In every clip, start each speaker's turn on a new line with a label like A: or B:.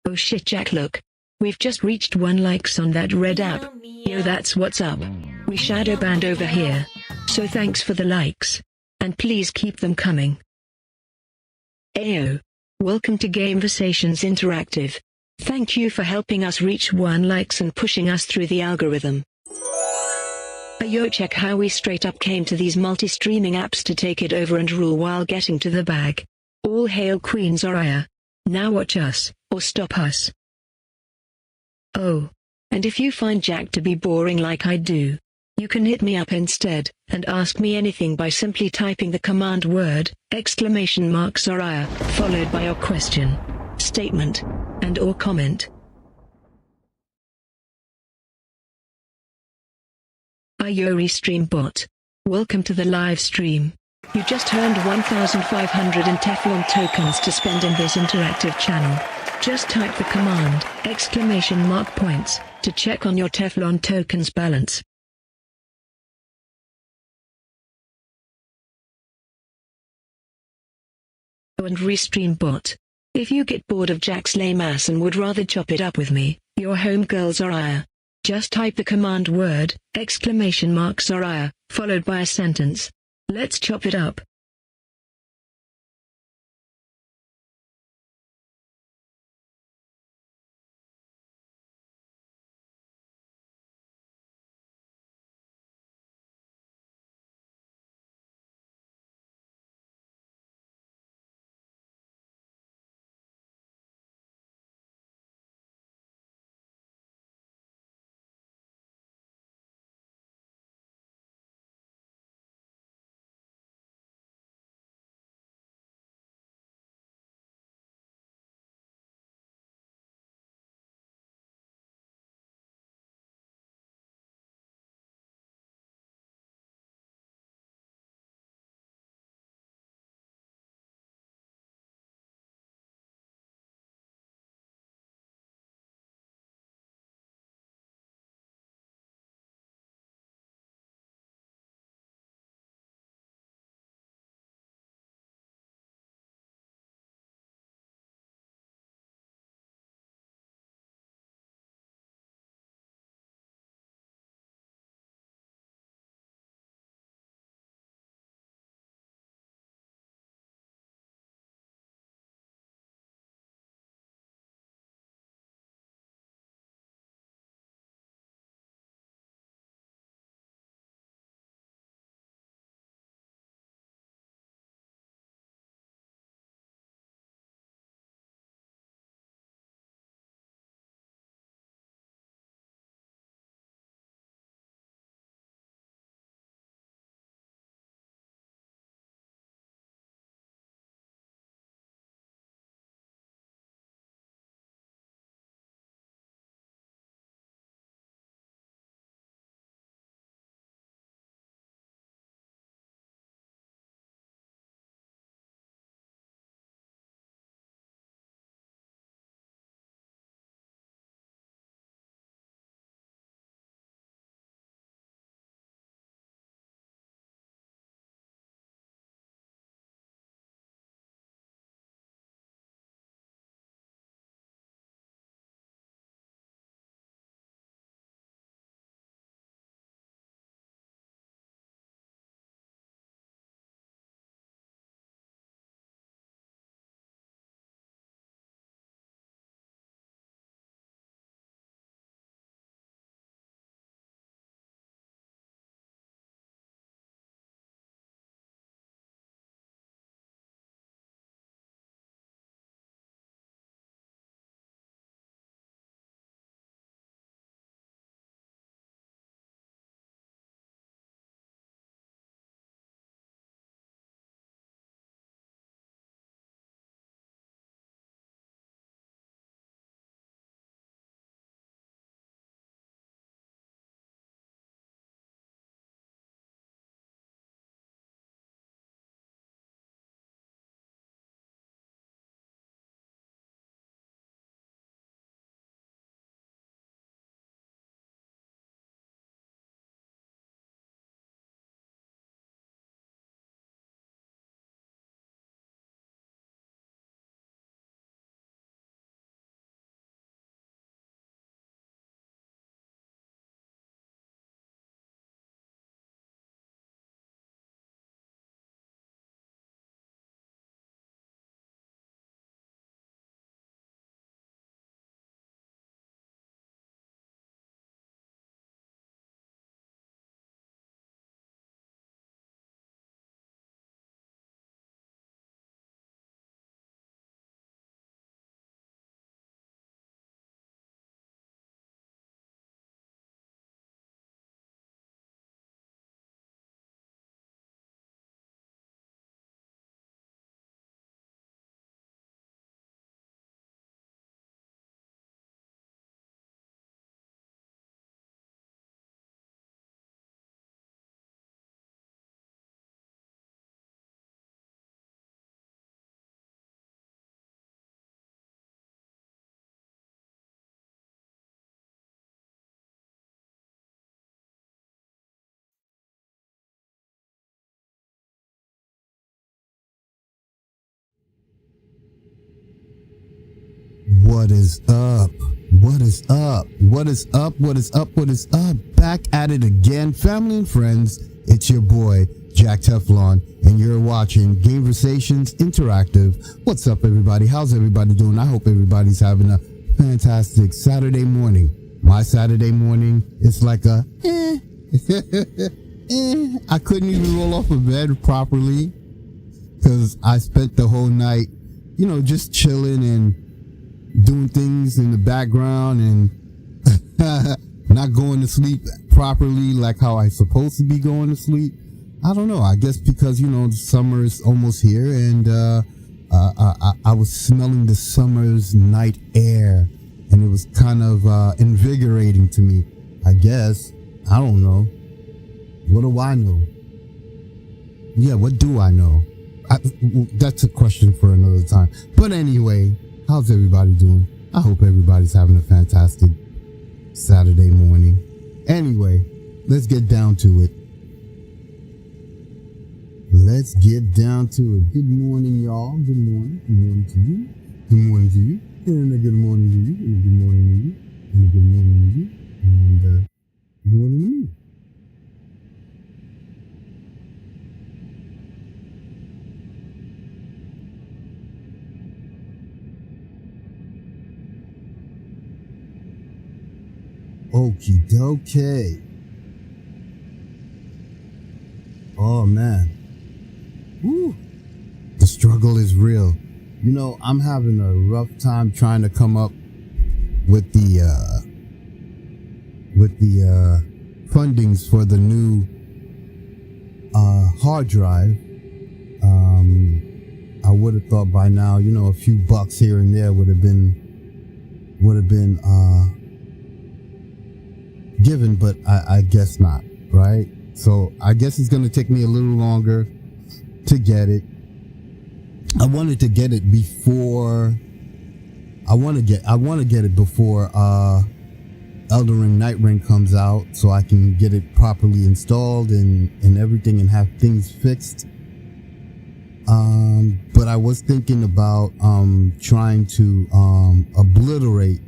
A: Oh shit, Jack, look. We've just reached 1 likes on that red app. Yo, that's what's up. We shadow banned over here. So thanks for the likes. And please keep them coming. Ayo. Welcome to Gameversations Interactive. Thank you for helping us reach 1 likes and pushing us through the algorithm. Ayo, check how we straight up came to these multi-streaming apps to take it over and rule while getting to the bag. All hail Queen Zoraya. Now watch us, or stop us. Oh. And if you find Jack to be boring like I do, you can hit me up instead, and ask me anything by simply typing the command word, Zoraya, followed by your question, statement, and or comment. Ayo Restream bot. Welcome to the live stream. You just earned 1,500 in Teflon tokens to spend in this interactive channel. Just type the command, points, to check on your Teflon tokens balance. And Restream bot. If you get bored of Jack's lame ass and would rather chop it up with me, your homegirl Zoraya. Just type the command word, Zoraya, followed by a sentence. Let's chop it up.
B: What is up? What is up? What is up? What is up? What is up? Back at it again, family and friends. It's your boy, Jack Teflon, and you're watching Gameversations Interactive. What's up, everybody? How's everybody doing? I hope everybody's having a fantastic Saturday morning. My Saturday morning is like a I couldn't even roll off of bed properly because I spent the whole night, just chilling and doing things in the background and not going to sleep properly like how I supposed to be going to sleep. I don't know. I guess because, the summer is almost here, and I was smelling the summer's night air, and it was kind of invigorating to me, I guess. I don't know. What do I know? Yeah, what do I know? That's a question for another time. But anyway, how's everybody doing? I hope everybody's having a fantastic Saturday morning. Anyway, let's get down to it. Let's get down to it. Good morning, y'all. Good morning. Good morning to you. Good morning to you. And a good morning to you. And a good morning to you. And a good morning to you. And good morning to you. Okie dokie. Oh man. Woo. The struggle is real. I'm having a rough time trying to come up with the fundings for the new hard drive. I would have thought by now, a few bucks here and there would have been given, but I guess not, right? So I guess it's gonna take me a little longer to get it. I wanted to get it before Elden Ring Night Ring comes out, so I can get it properly installed and everything and have things fixed. But I was thinking about trying to obliterate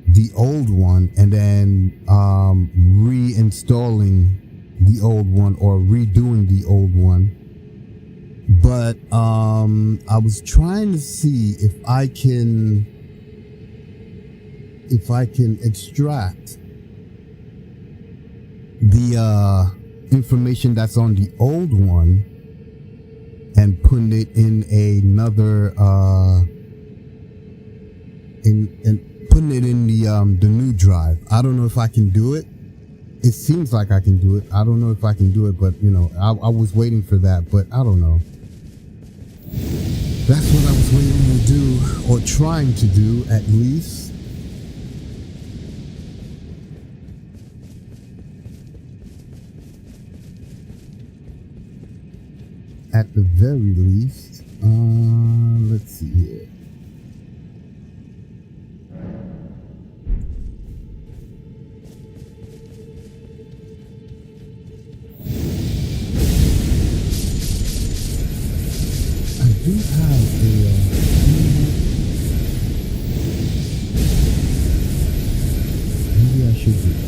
B: the old one and then reinstalling the old one or redoing the old one. But I was trying to see if I can extract the information that's on the old one and put it in another putting it in the new drive. I don't know if I can do it. It seems like I can do it. I don't know if I can do it, but I was waiting for that, but I don't know. That's what I was waiting to do, or trying to do at least. At the very least. Let's see here. I do have maybe I should do that.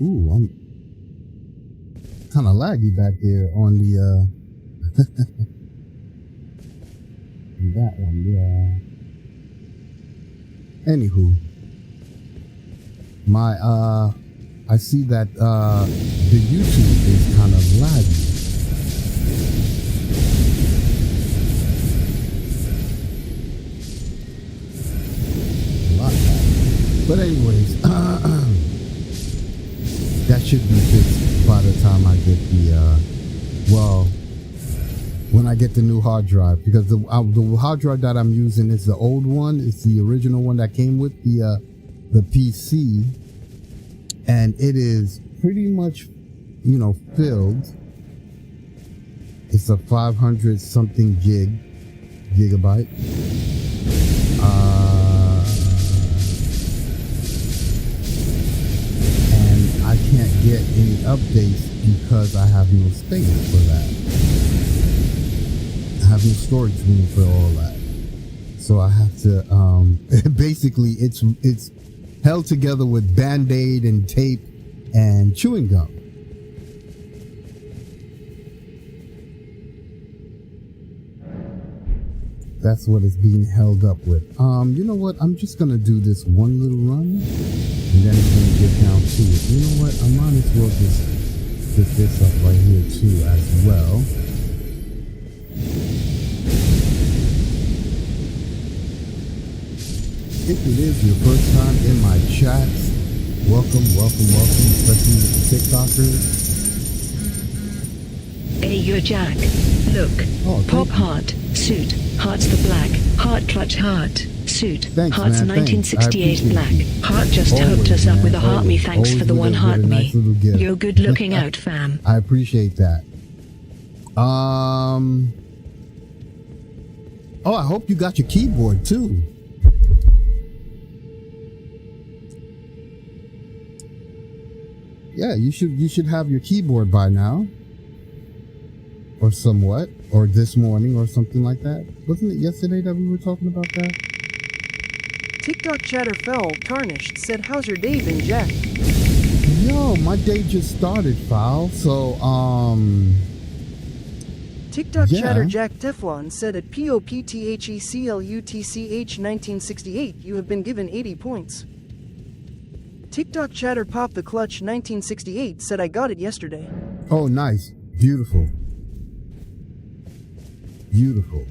B: Ooh, I'm kind of laggy back there on the that one, yeah. Anywho, my I see that the YouTube is kind of laggy. A lot laggy. But anyways, that should be fixed by the time I get when I get the new hard drive, because the hard drive that I'm using is the old one. It's the original one that came with the PC, and it is pretty much, filled. It's a 500 something gigabyte. And I can't get any updates because I have no space for that. I have no storage room for all that. So I have to, basically it's held together with Band-Aid and tape and chewing gum. That's what it's being held up with. You know what? I'm just gonna do this one little run, and then I'm gonna get down to it. You know what? I might as well just put this up right here too, as well. If it is your first time in my chats, welcome, especially with the TikTokers.
A: Hey, you're Jack. Look.
B: Oh,
A: Pop heart, suit, heart's the black, heart clutch heart, suit,
B: thanks,
A: heart's
B: man,
A: 1968
B: thanks. I
A: black,
B: appreciate
A: heart just
B: Always,
A: hooked us up
B: man,
A: with a heart me,
B: always,
A: thanks for
B: always
A: the
B: with
A: one
B: a
A: heart
B: nice little
A: me.
B: gift.
A: You're good looking out, fam.
B: I appreciate that. Oh, I hope you got your keyboard too. Yeah, you should have your keyboard by now. Or somewhat. Or this morning or something like that. Wasn't it yesterday that we were talking about that?
C: TikTok chatter fell, tarnished, said how's your day been, Jack?
B: Yo, my day just started, Foul. So,
C: TikTok
B: yeah.
C: chatter Jack Teflon said at POPTHECLUTCH 1968 you have been given 80 points. TikTok chatter Pop the Clutch 1968 said I got it yesterday.
B: Oh, nice. Beautiful. Beautiful.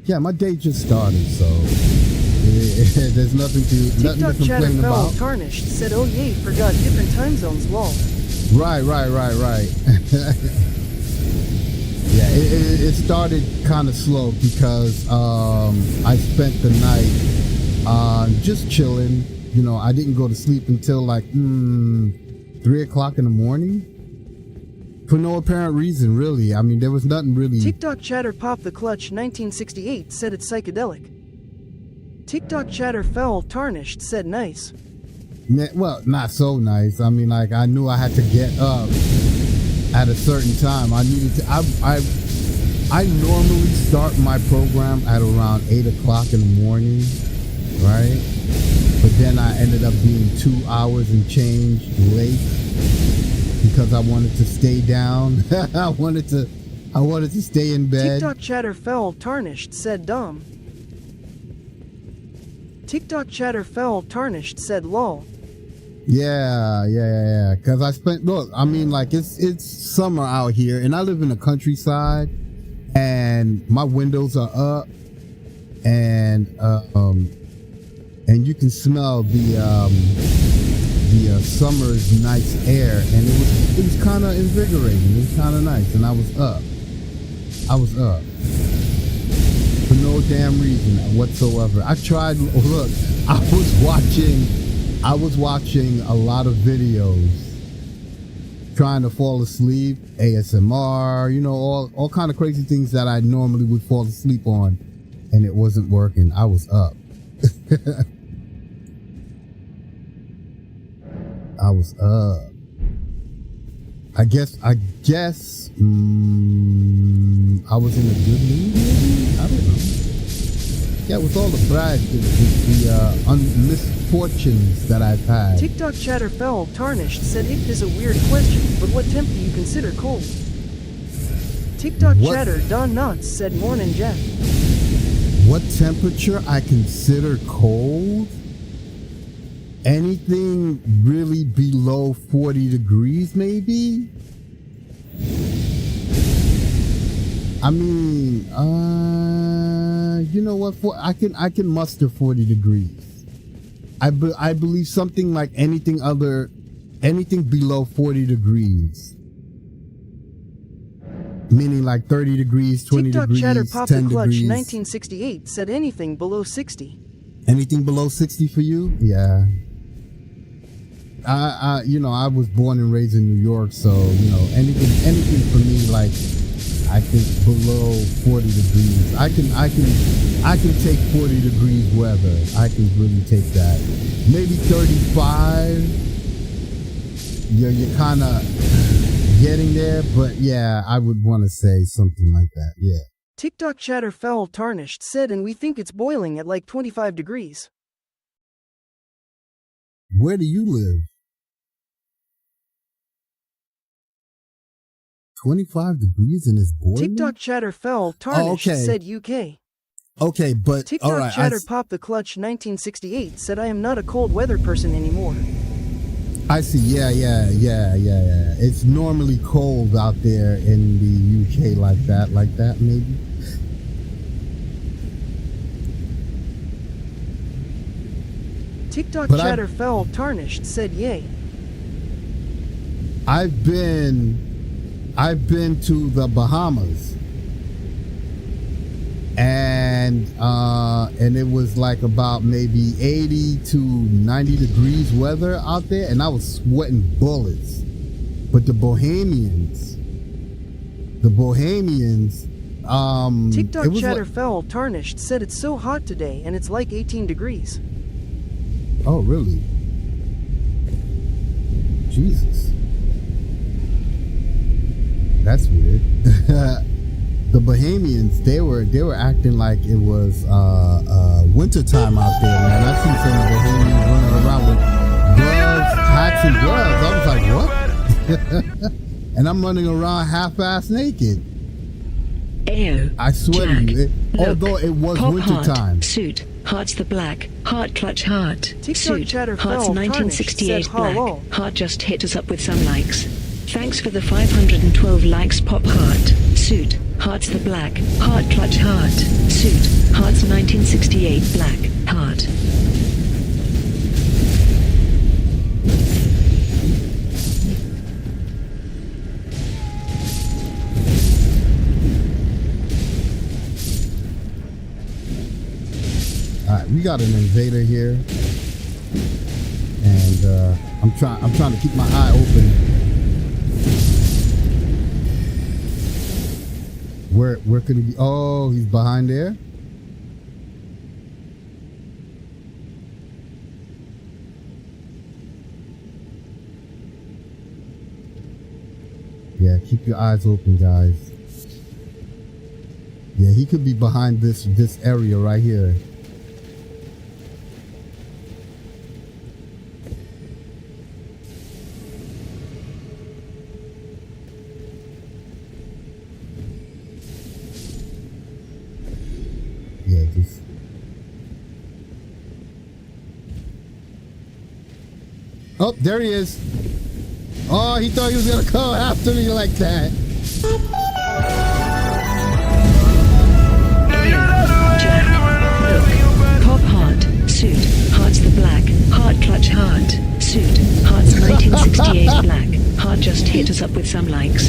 B: Yeah, my day just started, so there's nothing to
C: TikTok chatter
B: complain
C: fell,
B: about.
C: tarnished, said oh yay, forgot different time zones, lol.
B: Right. Yeah, it started kind of slow because I spent the night just chilling. You know, I didn't go to sleep until like 3 o'clock in the morning. For no apparent reason, really. I mean, there was nothing really.
C: TikTok chatter Pop the Clutch 1968 said it's psychedelic. TikTok chatter fell, tarnished, said nice.
B: Well, not so nice. I mean, like, I knew I had to get up at a certain time. I needed to. I normally start my program at around 8 o'clock in the morning, right? But then I ended up being 2 hours and change late because I wanted to stay down. I wanted to stay in bed.
C: TikTok chatter fell, tarnished, said dumb. TikTok chatter fell, tarnished, said lol.
B: Yeah. Cause I look, I mean, like it's summer out here and I live in the countryside and my windows are up and you can smell the summer's nice air and it was kind of invigorating. It was kind of nice and I was up for no damn reason whatsoever. I tried, look, I was watching a lot of videos trying to fall asleep, ASMR, you know, all kind of crazy things that I normally would fall asleep on, and it wasn't working. I was up. I was up. I guess I was in a good mood, maybe? I don't know. Yeah, with all the brag, the misfortunes that I've had.
C: TikTok chatter fell, tarnished, said it is a weird question, but what temp do you consider cold? TikTok chatter Don Knotts said morning Jack.
B: What temperature I consider cold? Anything really below 40 degrees, maybe? I mean, you know what? I can muster 40 degrees. I believe something like anything below 40 degrees, meaning like 30 degrees, 20
C: TikTok
B: degrees,
C: chatter Pop
B: 10
C: the Clutch
B: degrees.
C: 1968 said anything below 60.
B: Anything below 60 for you? Yeah. I was born and raised in New York, so you know anything for me like I think below 40 degrees. I can take 40 degrees weather. I can really take that. Maybe 35. You're kind of getting there, but yeah, I would want to say something like that. Yeah.
C: TikTok chatter foul tarnished said, and we think it's boiling at like 25 degrees.
B: Where do you live? 25 degrees and it's boiling?
C: TikTok chatter foul tarnished said UK.
B: Okay, but
C: TikTok
B: all right,
C: chatter pop the clutch 1968 said, I am not a cold weather person anymore.
B: I see. Yeah. It's normally cold out there in the UK like that maybe.
C: TikTok
B: But
C: chatter foul tarnished said, yay.
B: I've been to the Bahamas, and it was like about maybe 80 to 90 degrees weather out there, and I was sweating bullets. But the Bohemians,
C: TikTok chatter foul tarnished said, it's so hot today and it's like 18 degrees.
B: Oh, really? Jesus. That's weird. The Bohemians, they were acting like it was wintertime out there, man. I've seen some Bohemians running around with gloves, hats and gloves. I was like, what? And I'm running around half-ass naked.
A: Ayo.
B: I swear
A: Jack,
B: to you,
A: look,
B: although it was
A: pop
B: wintertime.
A: Heart, suit, heart's the black, heart clutch heart,
C: TikTok
A: suit,
C: chatter
A: heart's
C: foul
A: 1968
C: said,
A: black,
C: hello.
A: heart just hit us up with some likes. Thanks for the 512 likes, pop heart, suit, heart's the black, heart clutch heart, suit, heart's 1968 black, heart.
B: Alright, we got an invader here. And I'm trying to keep my eye open. Where could he be? Oh, he's behind there. Yeah, keep your eyes open, guys. Yeah, he could be behind this area right here. Yeah, just... Oh, there he is. Oh, he thought he was gonna come after me like that.
A: Jack, look, pop heart, suit, heart's the black, heart clutch heart, suit, heart's 1968 black, heart just hit us up with some likes.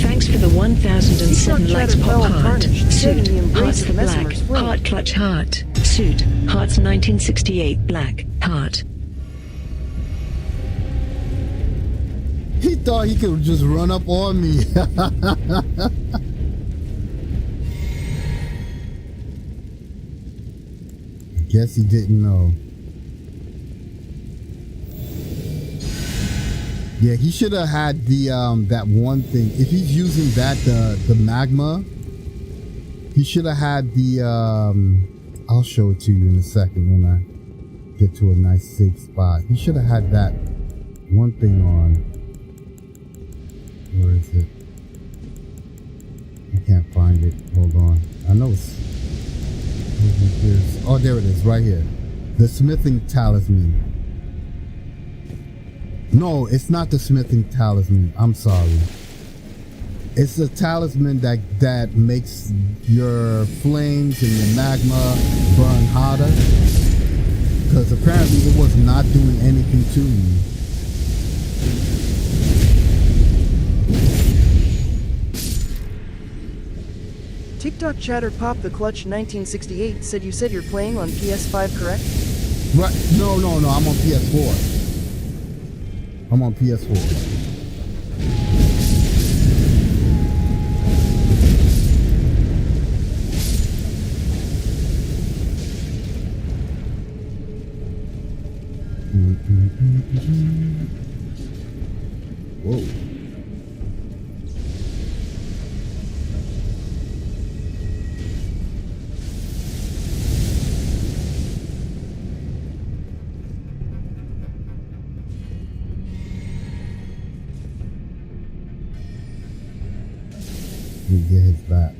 A: Thanks for the 1007 likes, pop heart, suit, heart's the black, heart clutch heart, suit, heart's 1968 black, heart.
B: He thought he could just run up on me. Guess he didn't know. Yeah, he should have had the that one thing. If he's using that the magma, he should have had the I'll show it to you in a second when I get to a nice safe spot. He should have had that one thing on. Where is it? I can't find it. Hold on. I know it's... Oh, there it is, right here. The smithing talisman. No, it's not the smithing talisman. I'm sorry. It's a talisman that makes your flames and your magma burn hotter. Because apparently it was not doing anything to you.
C: TikTok chatter pop the clutch 1968 said, you said you're playing on PS5, correct?
B: Right. No, I'm on PS4. I'm on PS4. Whoa. Let me get his back.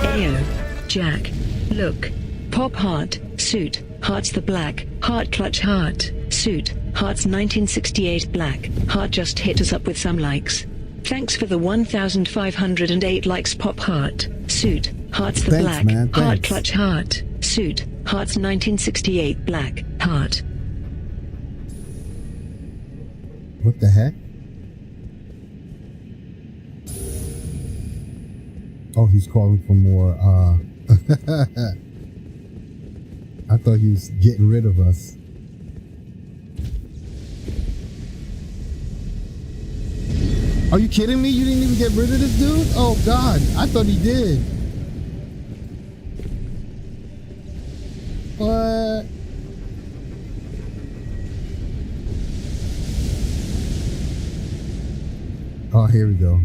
A: Ayo, Jack. Look. Pop heart, suit, hearts the black, heart clutch heart, suit, hearts 1968 black, heart just hit us up with some likes. Thanks for the 1,508 likes pop heart, suit, hearts the
B: Thanks,
A: black,
B: man,
A: heart
B: thanks.
A: clutch heart, suit, hearts 1968 black, heart.
B: What the heck? Oh, he's calling for more, I thought he was getting rid of us. Are you kidding me? You didn't even get rid of this dude? Oh God, I thought he did. What? Oh, here we go.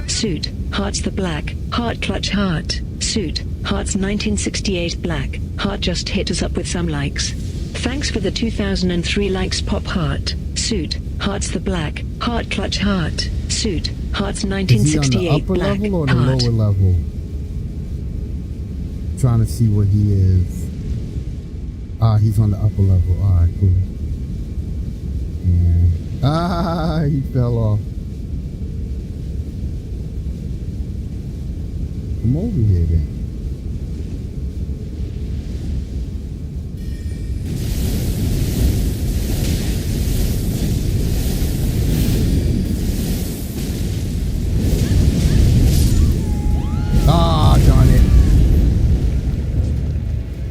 A: Suit, hearts the black, heart clutch heart, suit, hearts 1968 black, heart just hit us up with some likes. Thanks for the 2003 likes pop heart, suit, hearts the black, heart clutch heart, suit, hearts 1968 black,
B: Is he on the upper level or the
A: heart.
B: lower level? Trying to see where he is. Ah, he's on the upper level. Alright, cool. Yeah. Ah, he fell off. Come over here then. Ah, darn it.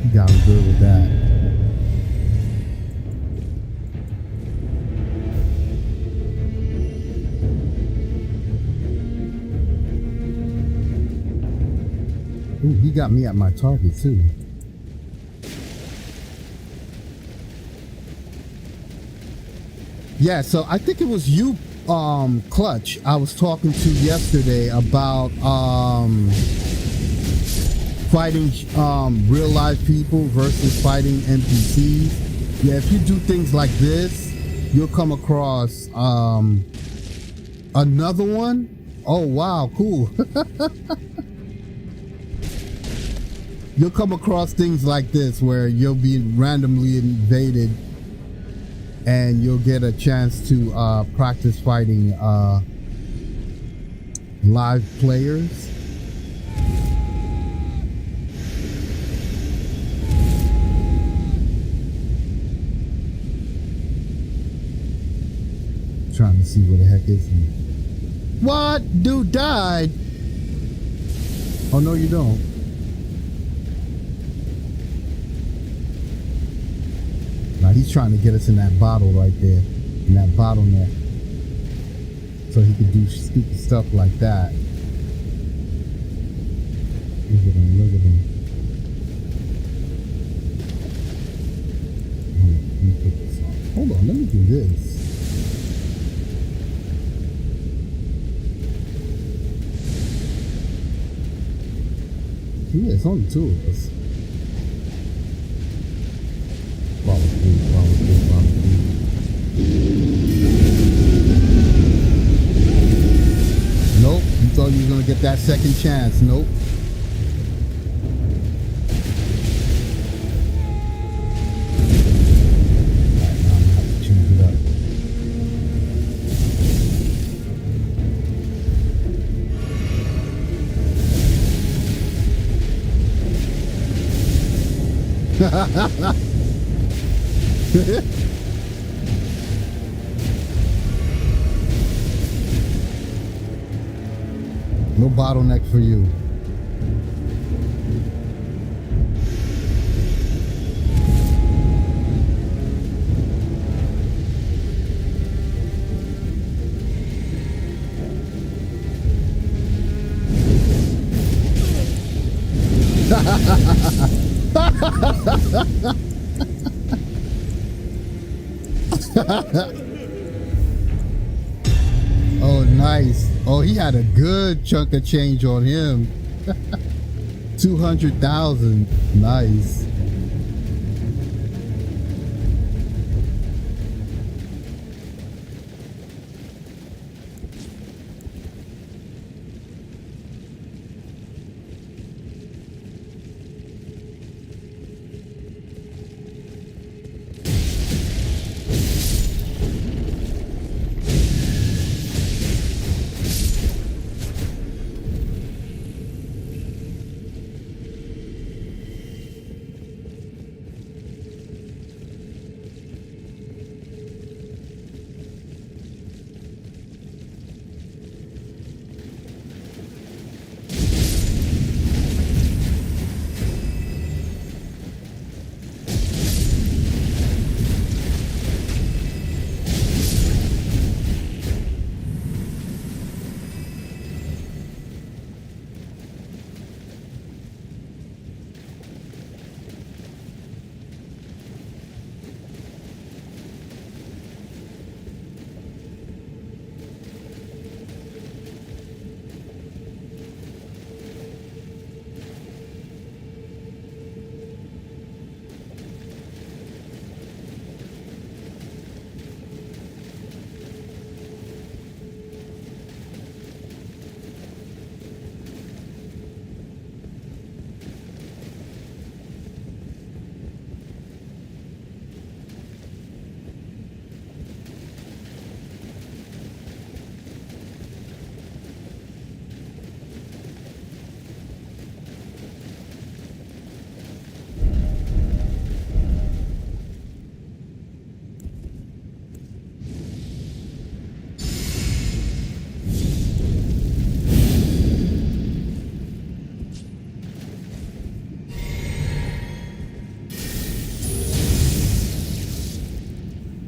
B: You got him good with that. Ooh, he got me at my target too. Yeah, so I think it was you, Clutch, I was talking to yesterday about fighting real life people versus fighting NPCs. Yeah, if you do things like this, you'll come across another one. Oh wow, cool. You'll come across things like this where you'll be randomly invaded and you'll get a chance to practice fighting live players. Trying to see where the heck is he. What? Dude died? Oh no, you don't. Now he's trying to get us in that bottle right there, in that bottleneck, so he could do stupid stuff like that. Look at him, look at him. Let me put this on. Hold on, let me do this. Yeah, it's only two of us. Follow through, follow through, follow through. Nope, you thought you were gonna get that second chance. Nope. No bottleneck for you. Oh, nice. Oh, he had a good chunk of change on him. 200,000. Nice.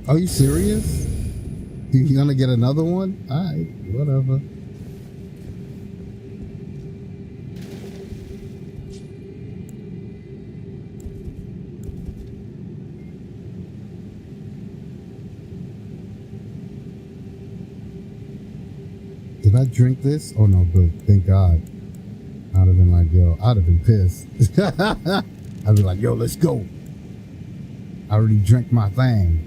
B: Are you serious? You gonna get another one? Alright, whatever. Did I drink this? Oh no, good. Thank God. I'd have been like, yo, I'd have been pissed. I'd be like, yo, let's go. I already drank my thing.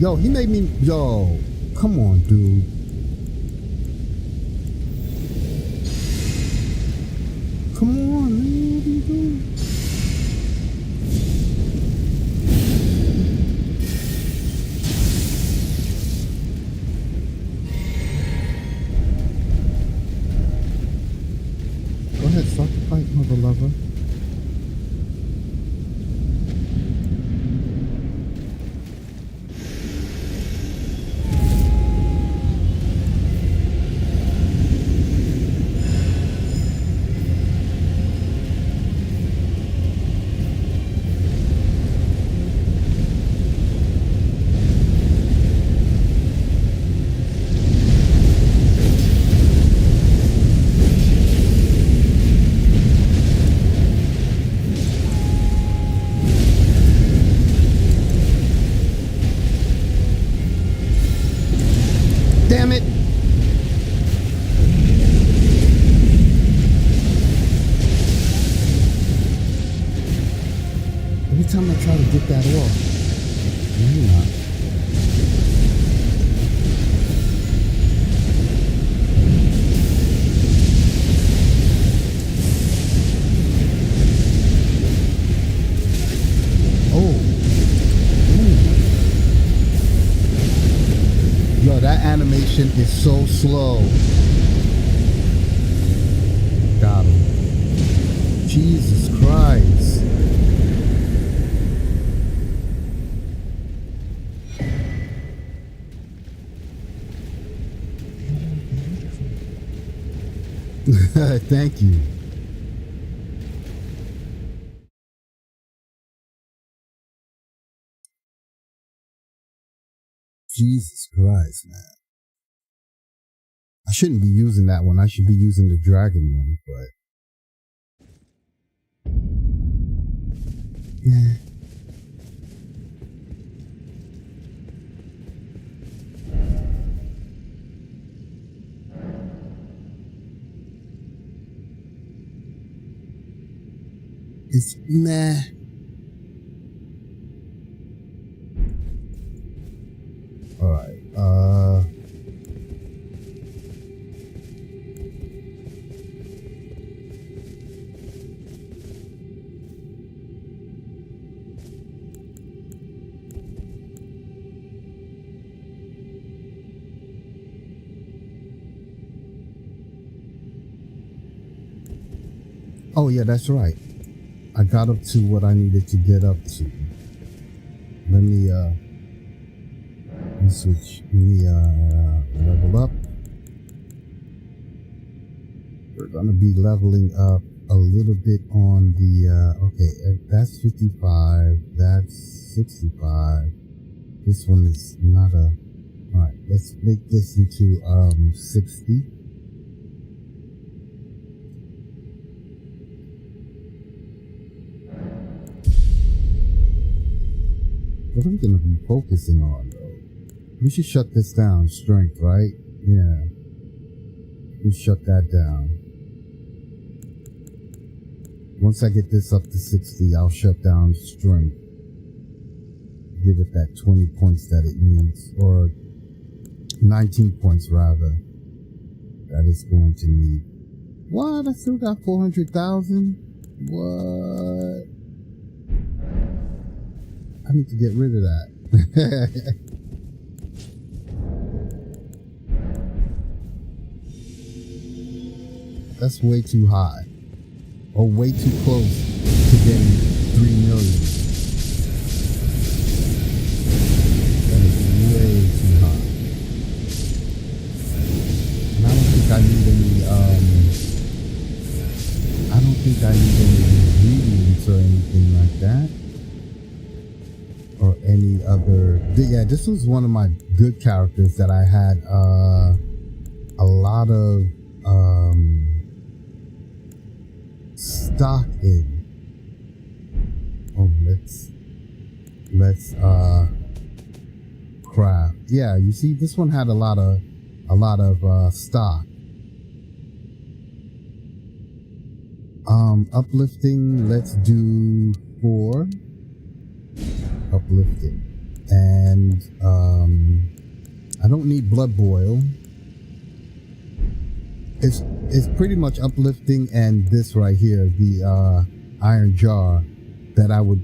B: Yo, he made me. Yo, come on, dude. Come on, man. What are you doing? Go ahead, start the fight, mother lover. Damn it! Every time I try to get that off, maybe not. Yo, that animation is so slow. Got him. Jesus Christ. Thank you. Jesus Christ, man. I shouldn't be using that one. I should be using the dragon one, but yeah. It's meh. Alright, oh yeah, that's right. I got up to what I needed to get up to. Let me switch. Let me level up. We're gonna be leveling up a little bit on the okay, that's 55, that's 65. This one is not a alright, let's make this into 60. What are we gonna be focusing on though? We should shut this down. Strength, right? Yeah. We shut that down. Once I get this up to 60, I'll shut down strength. Give it that 20 points that it needs, or 19 points rather, that it's going to need. What? I still got 400,000? What? I need to get rid of that. That's way too high. Or way too close to getting 3 million. That is way too high. And I don't think I need any ingredients or anything like that. Or any other. Yeah, this was one of my good characters that I had a lot of stock in. Oh, let's craft. Yeah, you see, this one had a lot of stock. Uplifting. Let's do 4. Uplifting. And I don't need blood boil. It's pretty much uplifting, and this right here, the iron jar, that I would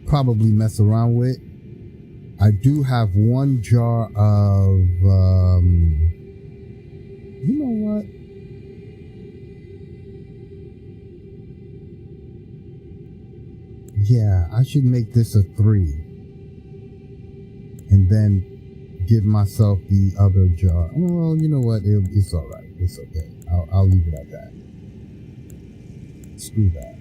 B: probably mess around with. I do have one jar of you know what? Yeah, I should make this a 3. And then give myself the other jar. Well, you know what? It's all right. It's okay. I'll leave it at that. Screw that.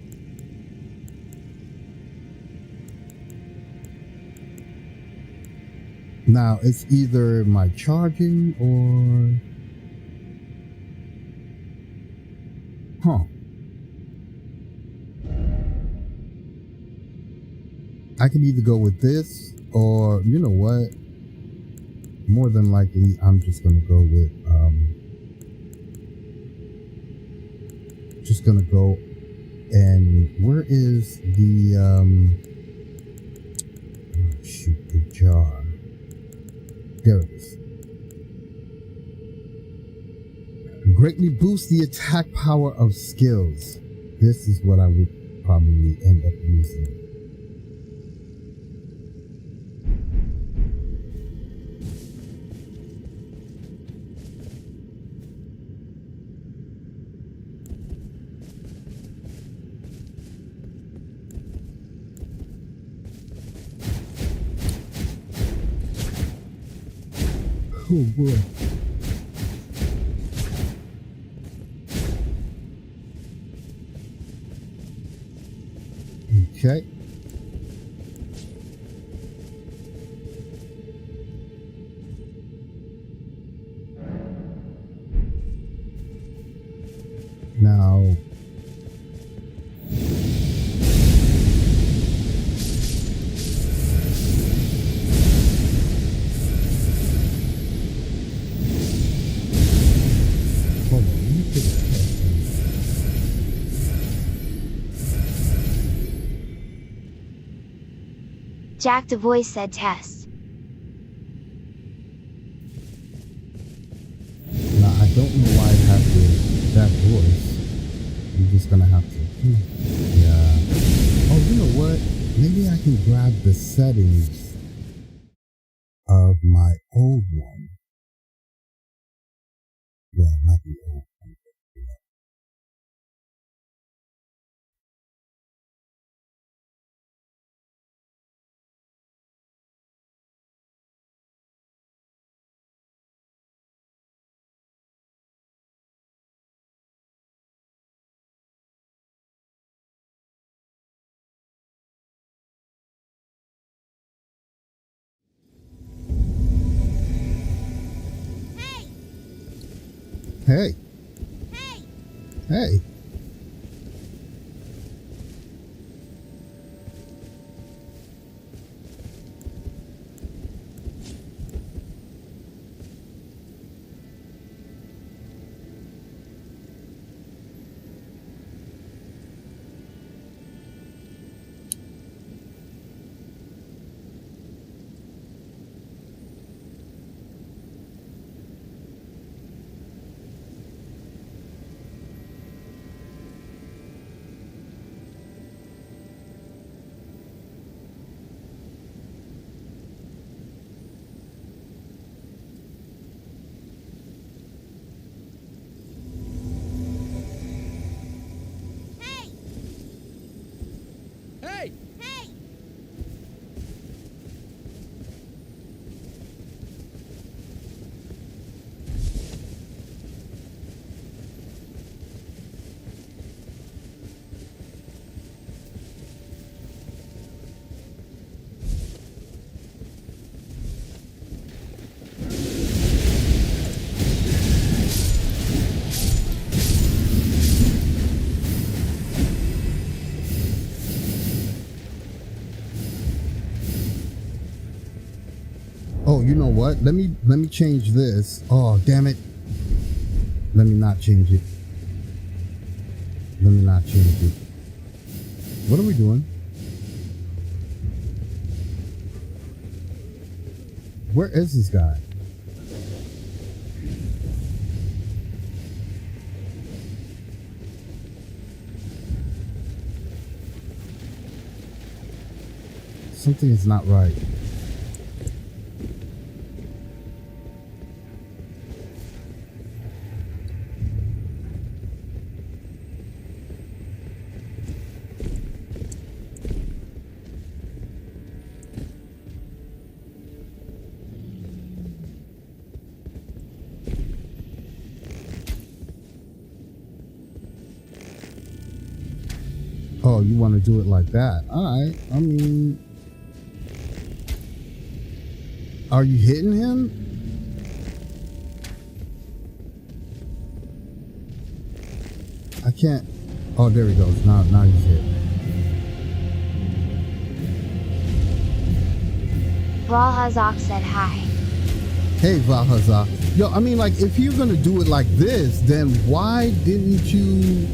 B: Now, it's either my charging or... Huh. I can either go with this, or, you know what? More than likely, I'm just going to go with... just going to go... And where is the... oh, shoot, the jar. There it is. Greatly boost the attack power of skills. This is what I would probably end up using. Oh boy. Okay. Now, hold on, let me put a test in.
D: Jack DeVoy said test.
B: Now, I don't know why I have that voice. I'm just gonna have to. Yeah. Oh, you know what? Maybe I can grab the settings of my old one. Well, not the old one. Hey. Hey. Oh, you know what? Let me change this. Oh, damn it. Let me not change it. Let me not change it. What are we doing? Where is this guy? Something is not right. Oh, you want to do it like that? All right. I mean, are you hitting him? I can't. Oh, there he goes. Now he's hit.
D: Valhazak said hi.
B: Hey, Valhazak. Yo, I mean, like, if you're gonna do it like this, then why didn't you?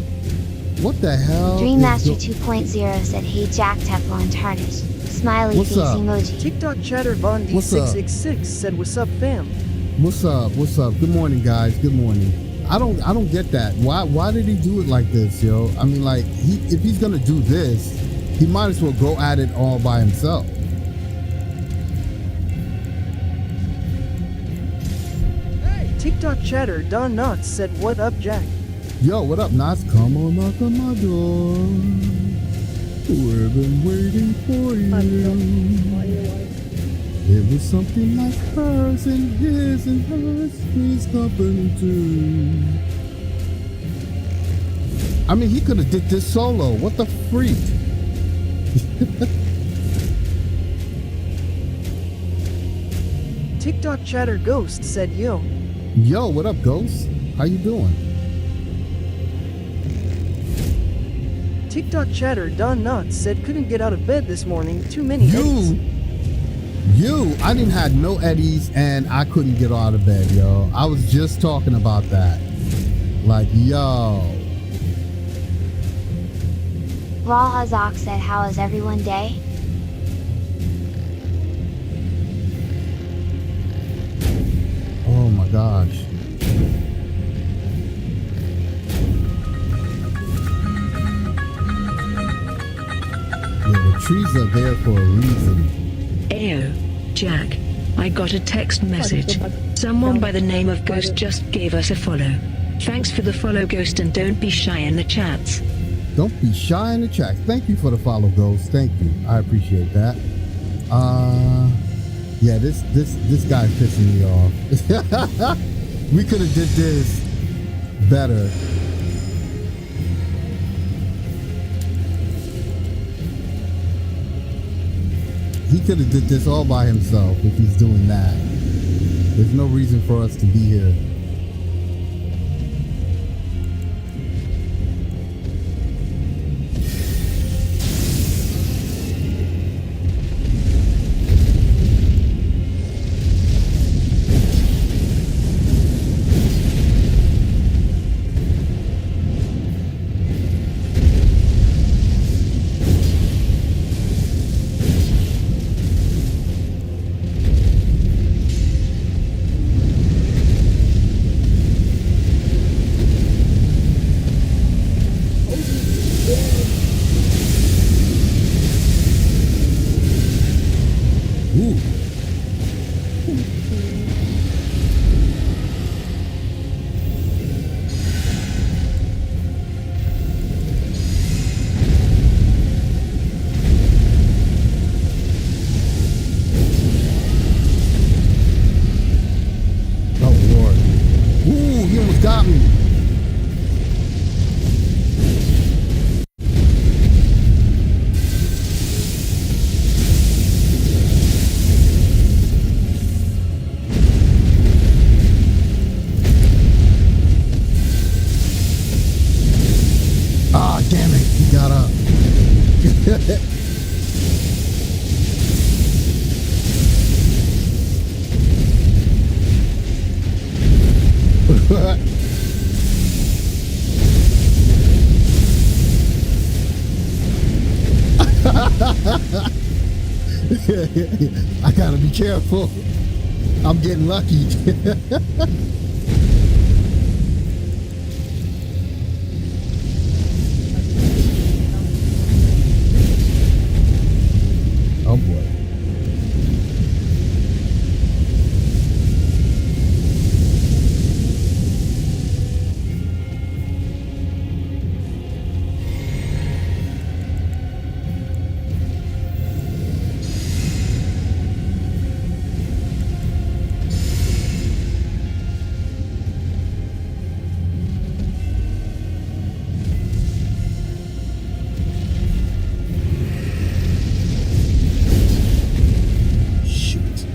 B: What the hell?
D: Dreammaster 2.0 said hey Jack Teflon Tarnish. Smiley
B: What's
D: face
B: up?
D: emoji.
C: TikTok chatter Von
B: What's up?
C: D666 said what's up fam.
B: What's up? What's up? Good morning, guys. Good morning. I don't get that. Why did he do it like this, yo? I mean, like, if he's gonna do this, he might as well go at it all by himself.
C: TikTok chatter Don Knotts said what up Jack.
B: Yo, what up, Nas? Come on, knock on my door. We've been waiting for you. It was something like hers and his and hers. He's company too. I mean, he could have did this solo. What the freak?
C: TikTok chatter Ghost said yo.
B: Yo, what up, Ghost? How you doing?
C: TikTok chatter Don Knotts said couldn't get out of bed this morning. Too many eddies.
B: I didn't have no eddies and I couldn't get out of bed, yo. I was just talking about that. Like, yo.
D: Valhazak said how is everyone day?
B: Oh my gosh. Yeah, the trees are there for a reason.
A: Ayo, Jack. I got a text message. Someone by the name of Ghost just gave us a follow. Thanks for the follow, Ghost, and don't be shy in the chats.
B: Don't be shy in the chat. Thank you for the follow, Ghost. Thank you. I appreciate that. Yeah, this guy's pissing me off. We could have did this better. He could have did this all by himself if he's doing that. There's no reason for us to be here. Got me. Ah, damn it. He got up. I gotta be careful. I'm getting lucky. Oh boy. Shoot.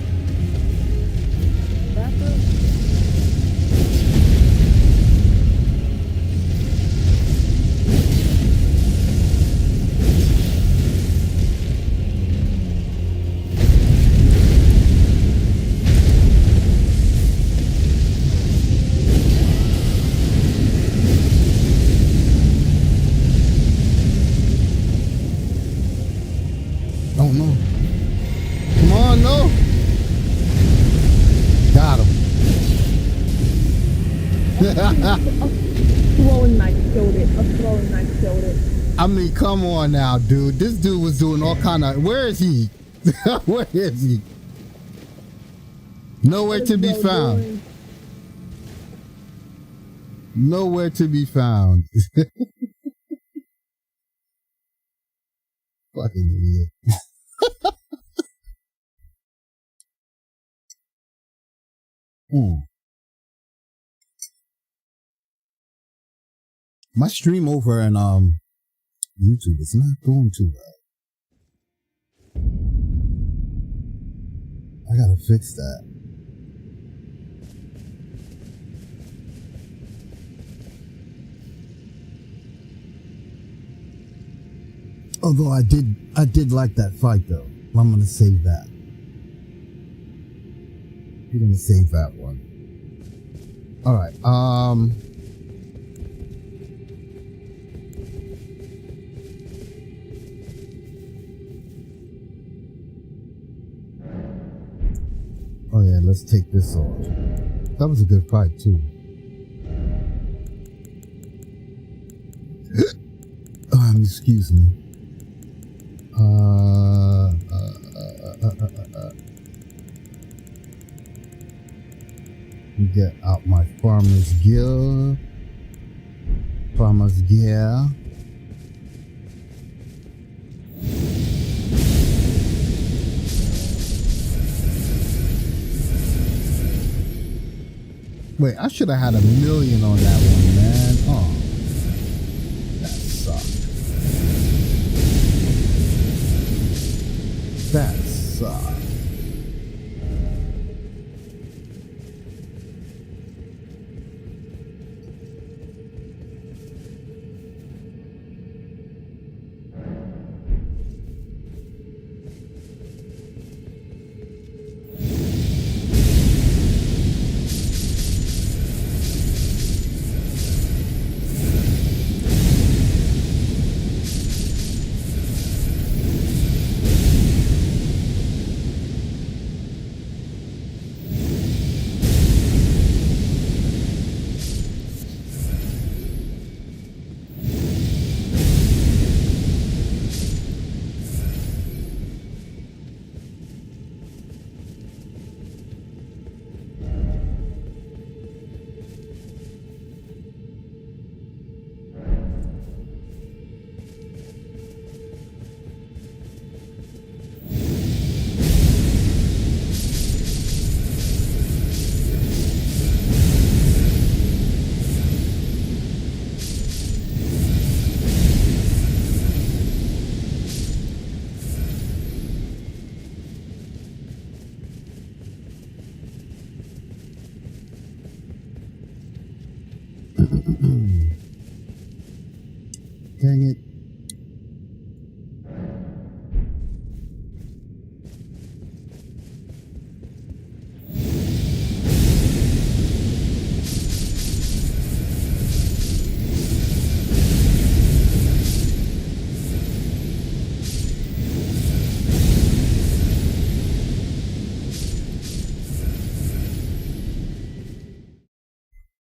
B: Oh no. Come on, no. Got him.
E: Throwing knife killed it. A throwing knife killed it.
B: I mean, come on now, dude. This dude was doing all kind of. Where is he? Where is he? Nowhere to be found. Nowhere to be found. Fucking idiot. My stream over in YouTube is not going too well. I gotta fix that. Although I did like that fight though. I'm gonna save that. We're gonna save that one. All right. Oh yeah, let's take this off. That was a good fight too. Excuse me. Get out my farmer's gear. Farmer's gear. Wait, I should have had 1,000,000 on that one, man. Oh, that sucked. That sucked. Dang it.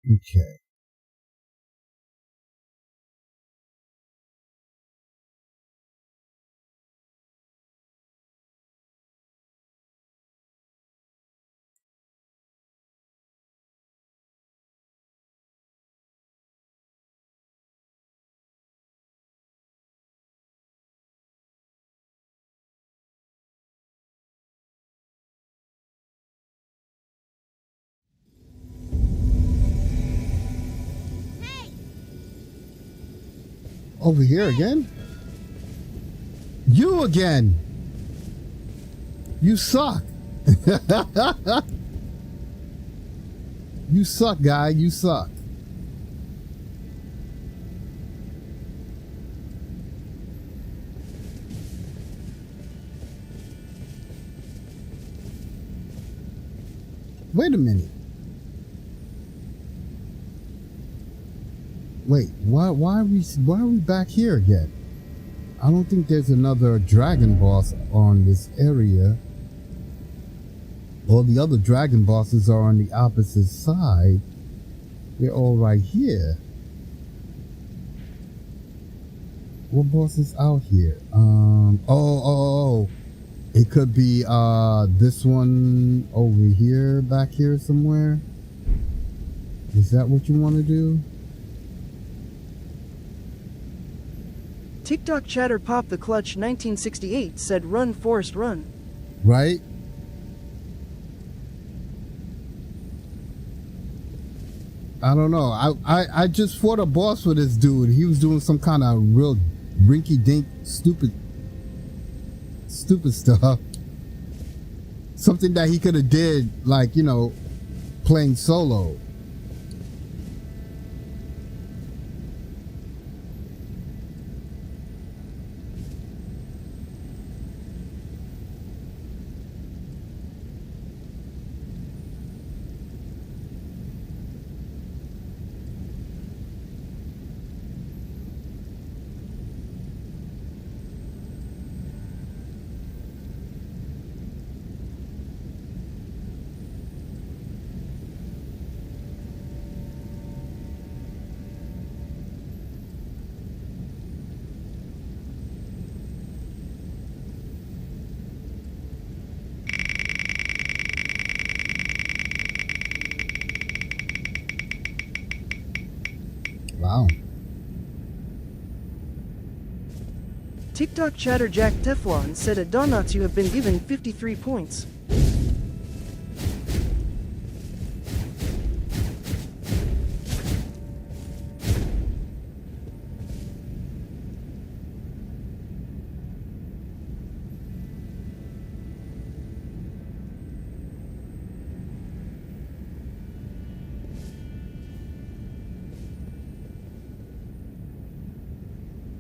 B: Okay. Over here again? You again! You suck! You suck, guy. You suck. Wait a minute. Wait, why are we back here again? I don't think there's another dragon boss on this area. All the other dragon bosses are on the opposite side. They're all right here. What boss is out here? Oh. It could be this one over here, back here somewhere. Is that what you want to do?
C: TikTok chatter pop the clutch 1968 said run Forrest run.
B: Right? I don't know. I just fought a boss with this dude. He was doing some kind of real rinky-dink stupid stuff. Something that he could have did, like, you know, playing solo. Wow.
C: TikTok chatter Jack Teflon said at Donuts you have been given 53 points.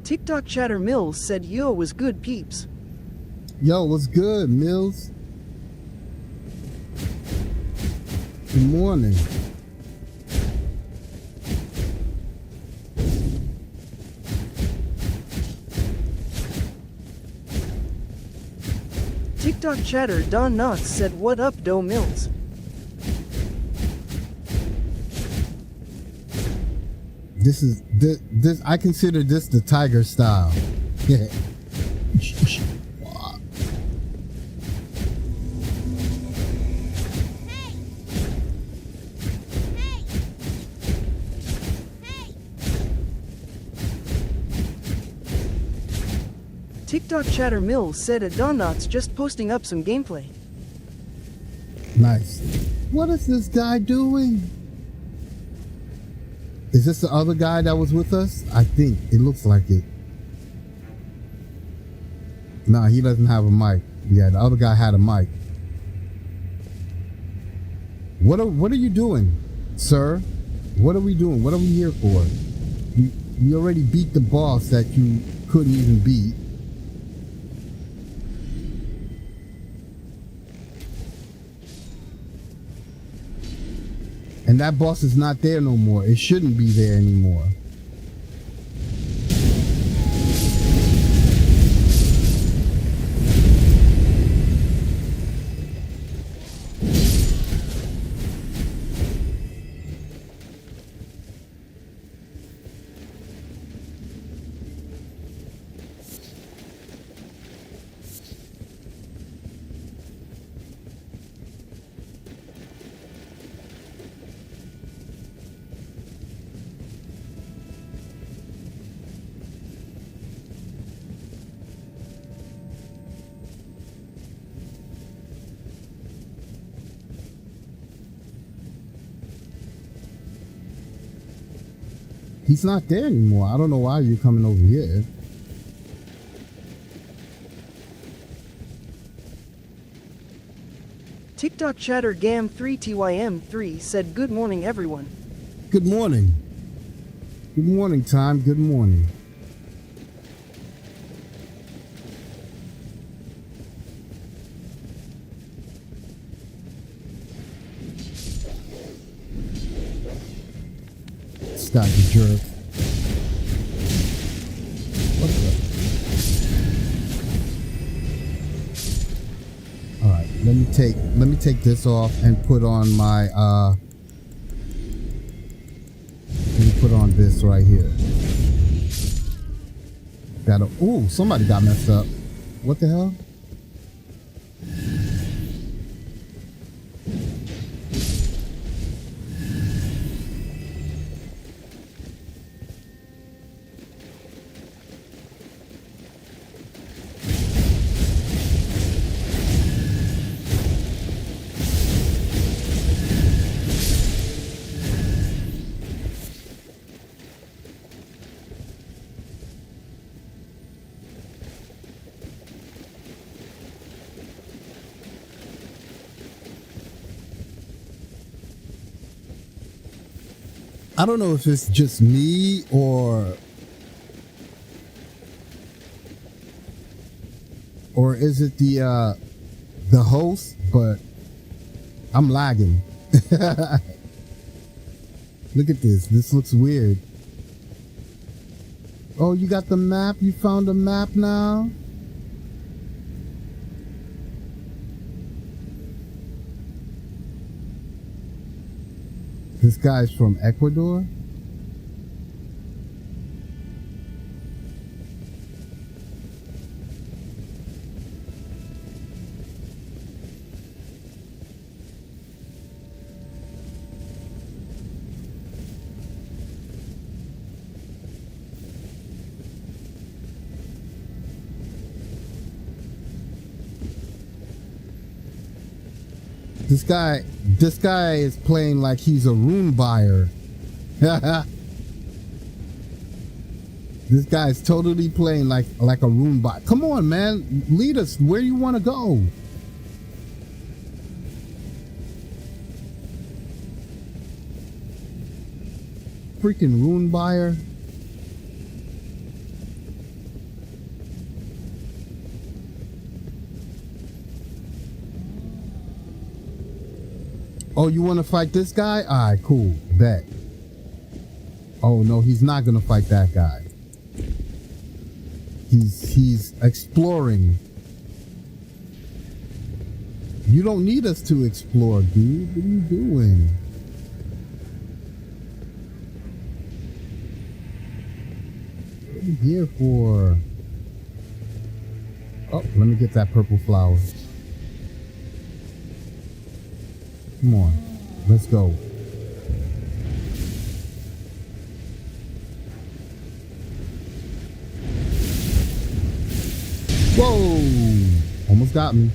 C: TikTok chatter Mills said yo was good peeps.
B: Yo, what's good, Mills? Good morning.
C: TikTok chatter Don Knotts said what up Doe Mills.
B: This I consider this the tiger style. Yeah.
C: TikTok chatter Mills said at Don Knotts just posting up some gameplay.
B: Nice. What is this guy doing? Is this the other guy that was with us? I think it looks like it. Nah, he doesn't have a mic. Yeah, the other guy had a mic. What are you doing, sir? What are we doing? What are we here for? You already beat the boss that you couldn't even beat. And that boss is not there no more. It shouldn't be there anymore. He's not there anymore. I don't know why you're coming over here.
C: TikTok chatter Gam3TYM3 said good morning everyone.
B: Good morning. Good morning, time. Good morning. Stop the jerk. What the? Alright, let me take this off and put on my let me put on this right here. Ooh, somebody got messed up. What the hell? I don't know if it's just me or is it the host, but I'm lagging. Look at this. This looks weird. Oh, you got the map? You found a map now? This guy's from Ecuador? This guy is playing like he's a rune buyer. This guy's totally playing like a rune buyer. Come on, man, lead us where you want to go. Freaking rune buyer. Oh, you want to fight this guy? All right, cool. Bet. Oh, no, he's not going to fight that guy. He's exploring. You don't need us to explore, dude. What are you doing? What are you here for? Oh, let me get that purple flower. Come on, let's go. Whoa! Almost got me.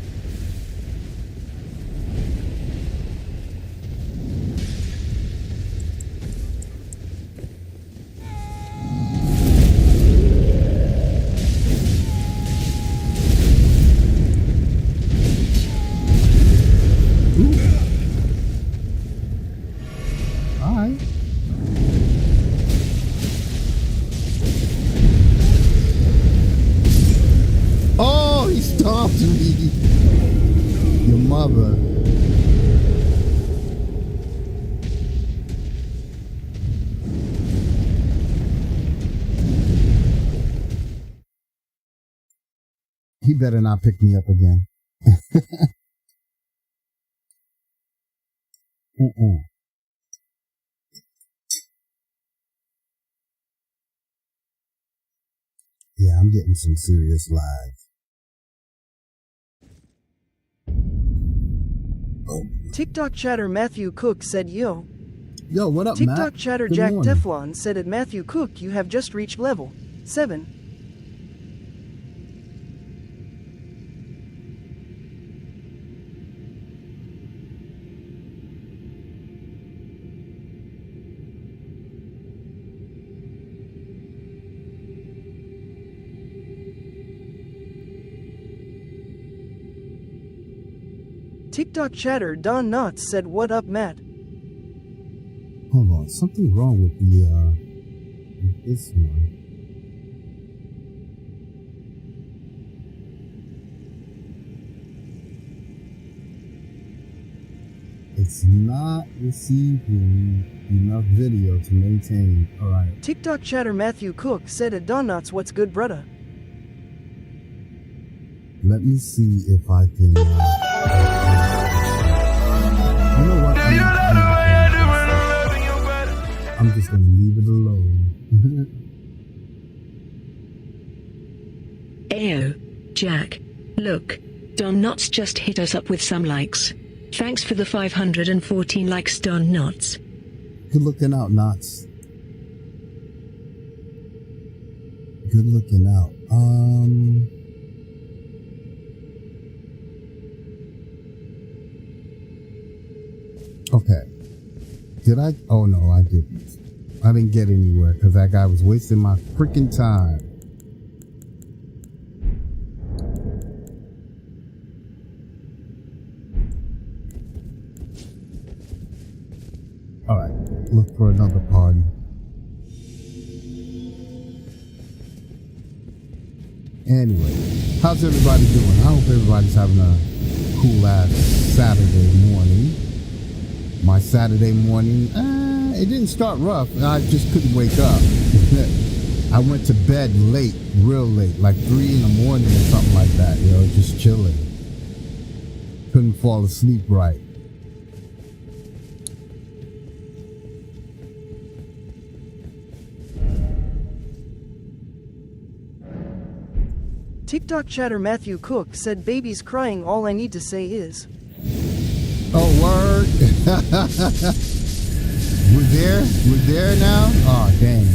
B: Your mother. He better not pick me up again. Yeah, I'm getting some serious lag.
C: TikTok chatter Matthew Cook said yo.
B: Yo, what up,
C: TikTok
B: Matt?
C: chatter
B: Good
C: Jack
B: morning.
C: Teflon said at Matthew Cook you have just reached level 7. TikTok chatter Don Knotts said what up Matt.
B: Hold on, something wrong with with this one. It's not receiving enough video to maintain. Alright.
C: TikTok chatter Matthew Cook said at Don Knotts what's good brudda.
B: Let me see if I can. You know what? I'm just gonna leave it alone.
A: Ayo, Jack. Look, Don Knotts just hit us up with some likes. Thanks for the 514 likes, Don Knotts.
B: Good looking out, Knots. Good looking out. Okay. Did I? Oh no, I didn't. I didn't get anywhere because that guy was wasting my freaking time. Alright, look for another party. Anyway, how's everybody doing? I hope everybody's having a cool ass Saturday morning. My Saturday morning, it didn't start rough. I just couldn't wake up. I went to bed late, real late, like 3 in the morning or something like that, just chilling. Couldn't fall asleep right.
C: TikTok chatter Matthew Cook said baby's crying all I need to say is.
B: Oh, word. We're there now? Oh, dang.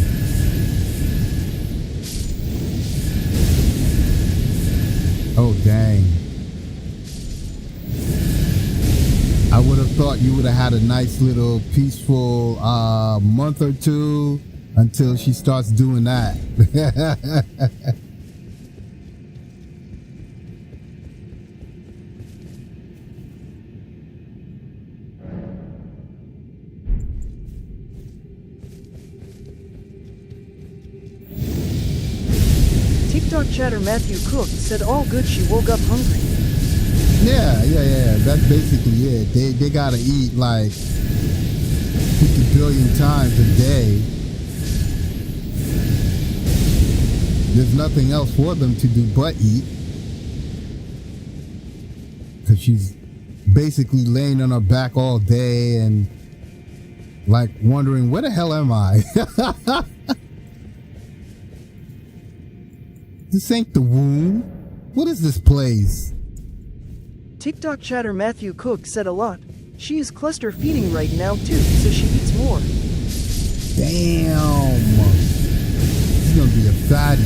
B: Oh, dang. I would have thought you would have had a nice little peaceful month or two until she starts doing that.
C: TikTok chatter Matthew Cook said all good she woke up hungry.
B: Yeah. That's basically it. They gotta eat like 50 billion times a day. There's nothing else for them to do but eat. Cause she's basically laying on her back all day and like wondering, where the hell am I? This ain't the womb. What is this place?
C: TikTok chatter Matthew Cook said a lot. She is cluster feeding right now too, so she eats more.
B: Damn. She's gonna be a fatty.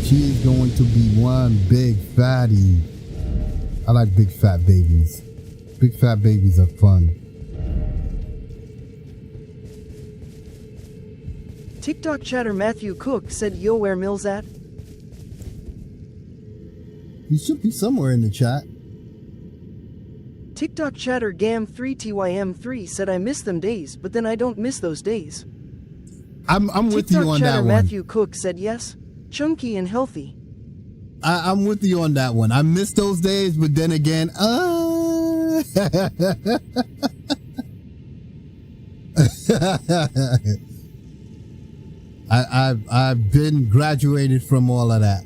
B: She is going to be one big fatty. I like big fat babies. Big fat babies are fun.
C: TikTok chatter Matthew Cook said yo where Mills at?
B: You should be somewhere in the chat.
C: TikTok chatter Gam3TYM3 said I miss them days, but then I don't miss those days.
B: I'm with you on that one.
C: TikTok chatter Matthew Cook said yes, chunky and healthy.
B: I'm with you on that one. I miss those days, but then again, I've been graduated from all of that.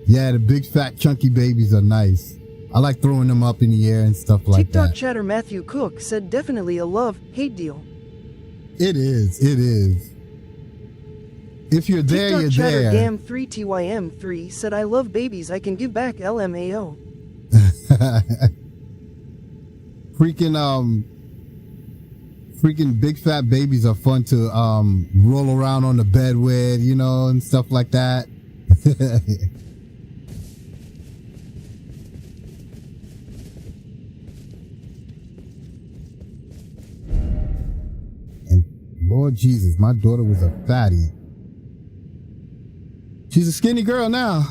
B: Yeah, the big fat chunky babies are nice. I like throwing them up in the air and stuff like
C: TikTok
B: that.
C: chatter Matthew Cook said definitely a love-hate deal.
B: It is. If you're there,
C: TikTok
B: you're
C: chatter
B: there.
C: Gam3TYM3 said I love babies I can give back LMAO.
B: Freaking big fat babies are fun to roll around on the bed with, and stuff like that. And Lord Jesus, my daughter was a fatty. She's a skinny girl now,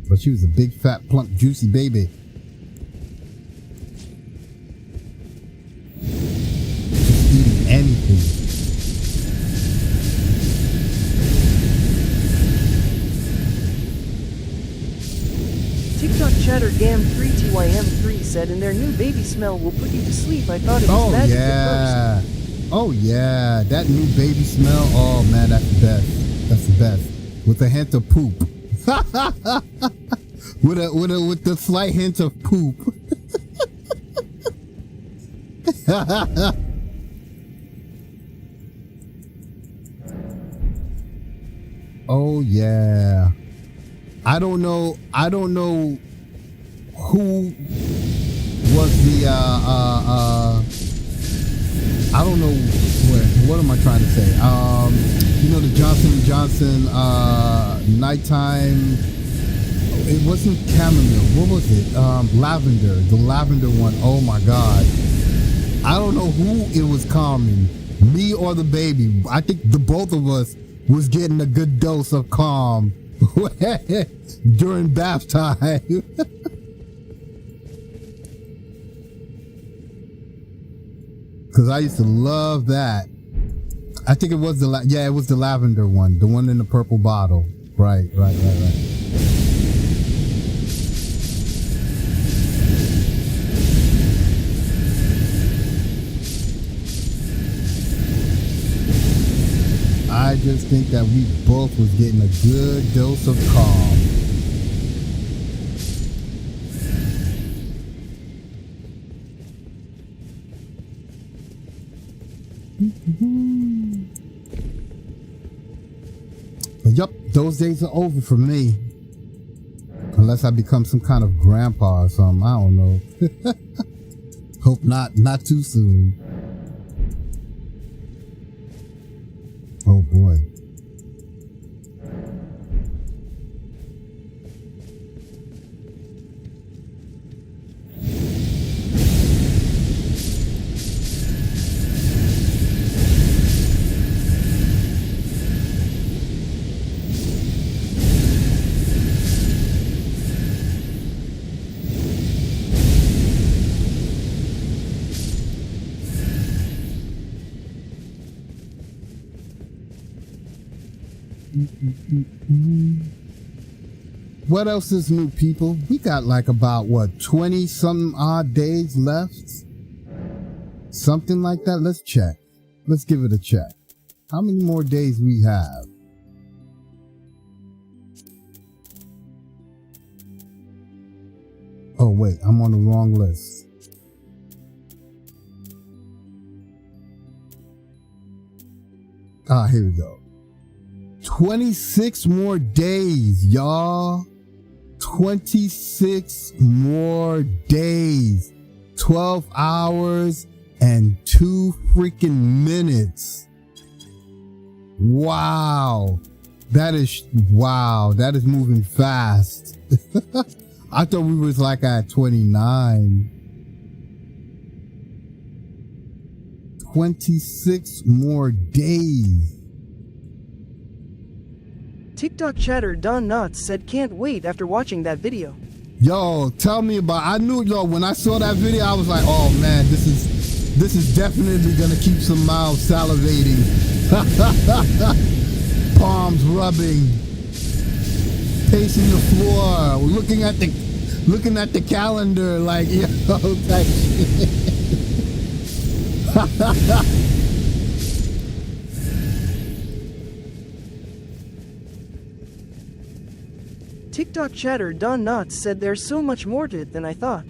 B: but she was a big, fat, plump, juicy baby. Just eating anything.
C: TikTok chatter Gam3TYM3 said, and their new baby smell will put you to sleep. I thought it was magic at first.
B: Oh yeah, that new baby smell. Oh man, that's the best. That's the best. With a hint of poop. with the slight hint of poop. Oh yeah. I don't know who was the I don't know what am I trying to say? You know, the Johnson & Johnson nighttime, it wasn't chamomile, what was it? Lavender, the lavender one. Oh my god. I don't know who it was calming, me or the baby. I think the both of us was getting a good dose of calm during bath time. Cause I used to love that. I think it was it was the lavender one, the one in the purple bottle. Right. I just think that we both was getting a good dose of calm. But yup, those days are over for me. Unless I become some kind of grandpa or something. I don't know. Hope not too soon. Oh boy. What else is new, people? We got like about what, 20 something odd days left, something like that. Let's check. Let's give it a check. How many more days we have? Oh wait, I'm on the wrong list. Here we go. 26 more days, y'all. 26 more days. 12 hours and 2 freaking minutes. Wow. That is moving fast. I thought we was like at 29. 26 more days.
C: TikTok chatter Don Knotts said, can't wait after watching that video.
B: Yo, tell me about, I knew, when I saw that video, I was like, oh man, this is definitely gonna keep some mouths salivating. Palms rubbing, pacing the floor, looking at the calendar like, yo, type shit.
C: TikTok chatter Don Knotts said, there's so much more to it than I thought.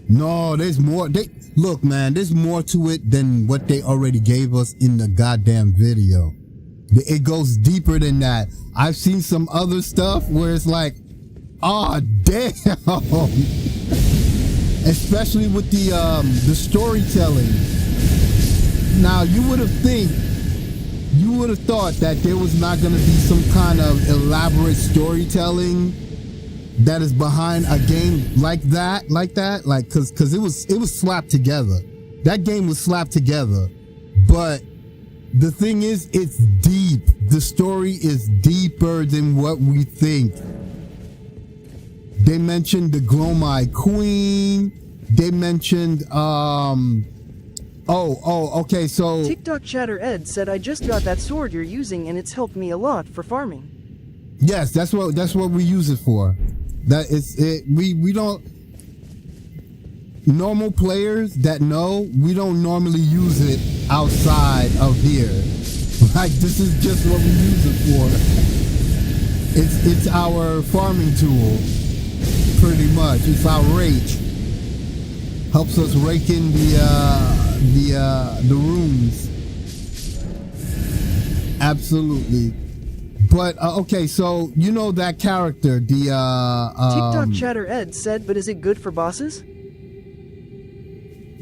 B: No, there's more. Look, man, there's more to it than what they already gave us in the goddamn video. It goes deeper than that. I've seen some other stuff where it's like, oh damn. Especially with the storytelling. Now you would have thought that there was not going to be some kind of elaborate storytelling that is behind a game like that, cause it was slapped together. That game was slapped together, but The thing is, it's deep. The story is deeper than what we think. They mentioned the Glomai Queen. They mentioned okay, so
C: TikTok chatter Ed said, I just got that sword you're using and it's helped me a lot for farming.
B: yes, that's what we use it for. That is it. We don't, normal players that know, we don't normally use it outside of here. Like, this is just what we use it for. It's our farming tool, pretty much. It's our rake. Helps us rake in the rooms. Absolutely. But okay, so you know that character, the
C: TikTok chatter Ed said, but is it good for bosses?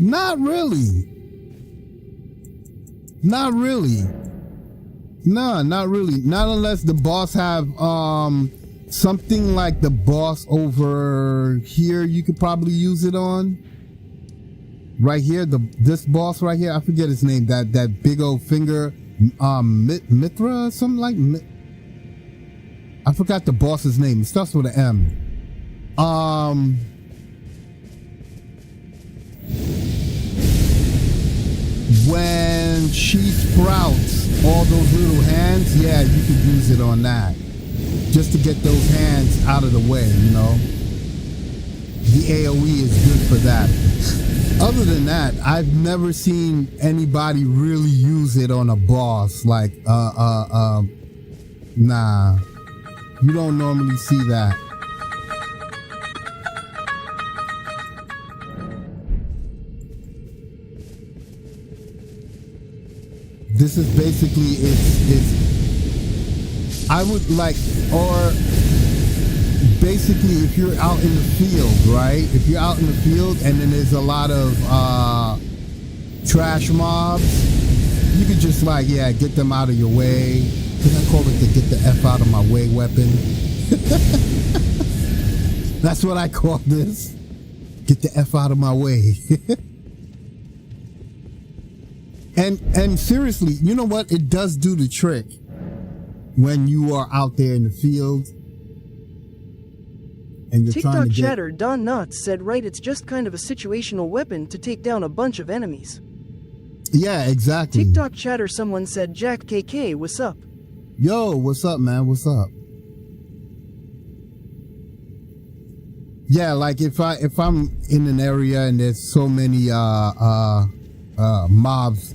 B: Not really. Not really. No, not really. Not unless the boss have something like the boss over here. You could probably use it on. Right here, this boss right here. I forget his name. That big old finger, Mithra, something like. I forgot the boss's name. It starts with an M. When she sprouts all those little hands, yeah, you could use it on that. Just to get those hands out of the way, you know. The AoE is good for that. Other than that, I've never seen anybody really use it on a boss. Like, nah. You don't normally see that. This is basically, it's I would like, or basically if you're out in the field, right? If you're out in the field and then there's a lot of trash mobs, you could just like, yeah, get them out of your way. Cause I call it the get the F out of my way weapon. That's what I call this. Get the F out of my way. And seriously, you know what? It does do the trick when you are out there in the field and you're
C: TikTok
B: trying to
C: chatter Don Knotts said, right, it's just kind of a situational weapon to take down a bunch of enemies.
B: Yeah, exactly.
C: TikTok chatter someone said, Jack KK, what's up?
B: Yo, what's up, man? What's up? Yeah, like if I'm in an area and there's so many mobs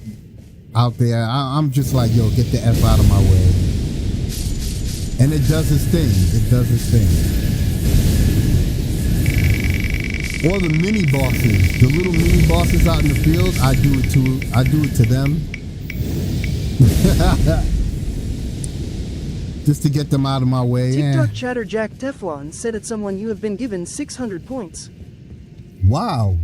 B: out there, I'm just like, yo, get the F out of my way. And it does its thing. It does its thing. Or the mini bosses, the little mini bosses out in the field, I do it to them. Just to get them out of my way.
C: TikTok chatter Jack Teflon said at someone, you have been given 600 points.
B: Wow.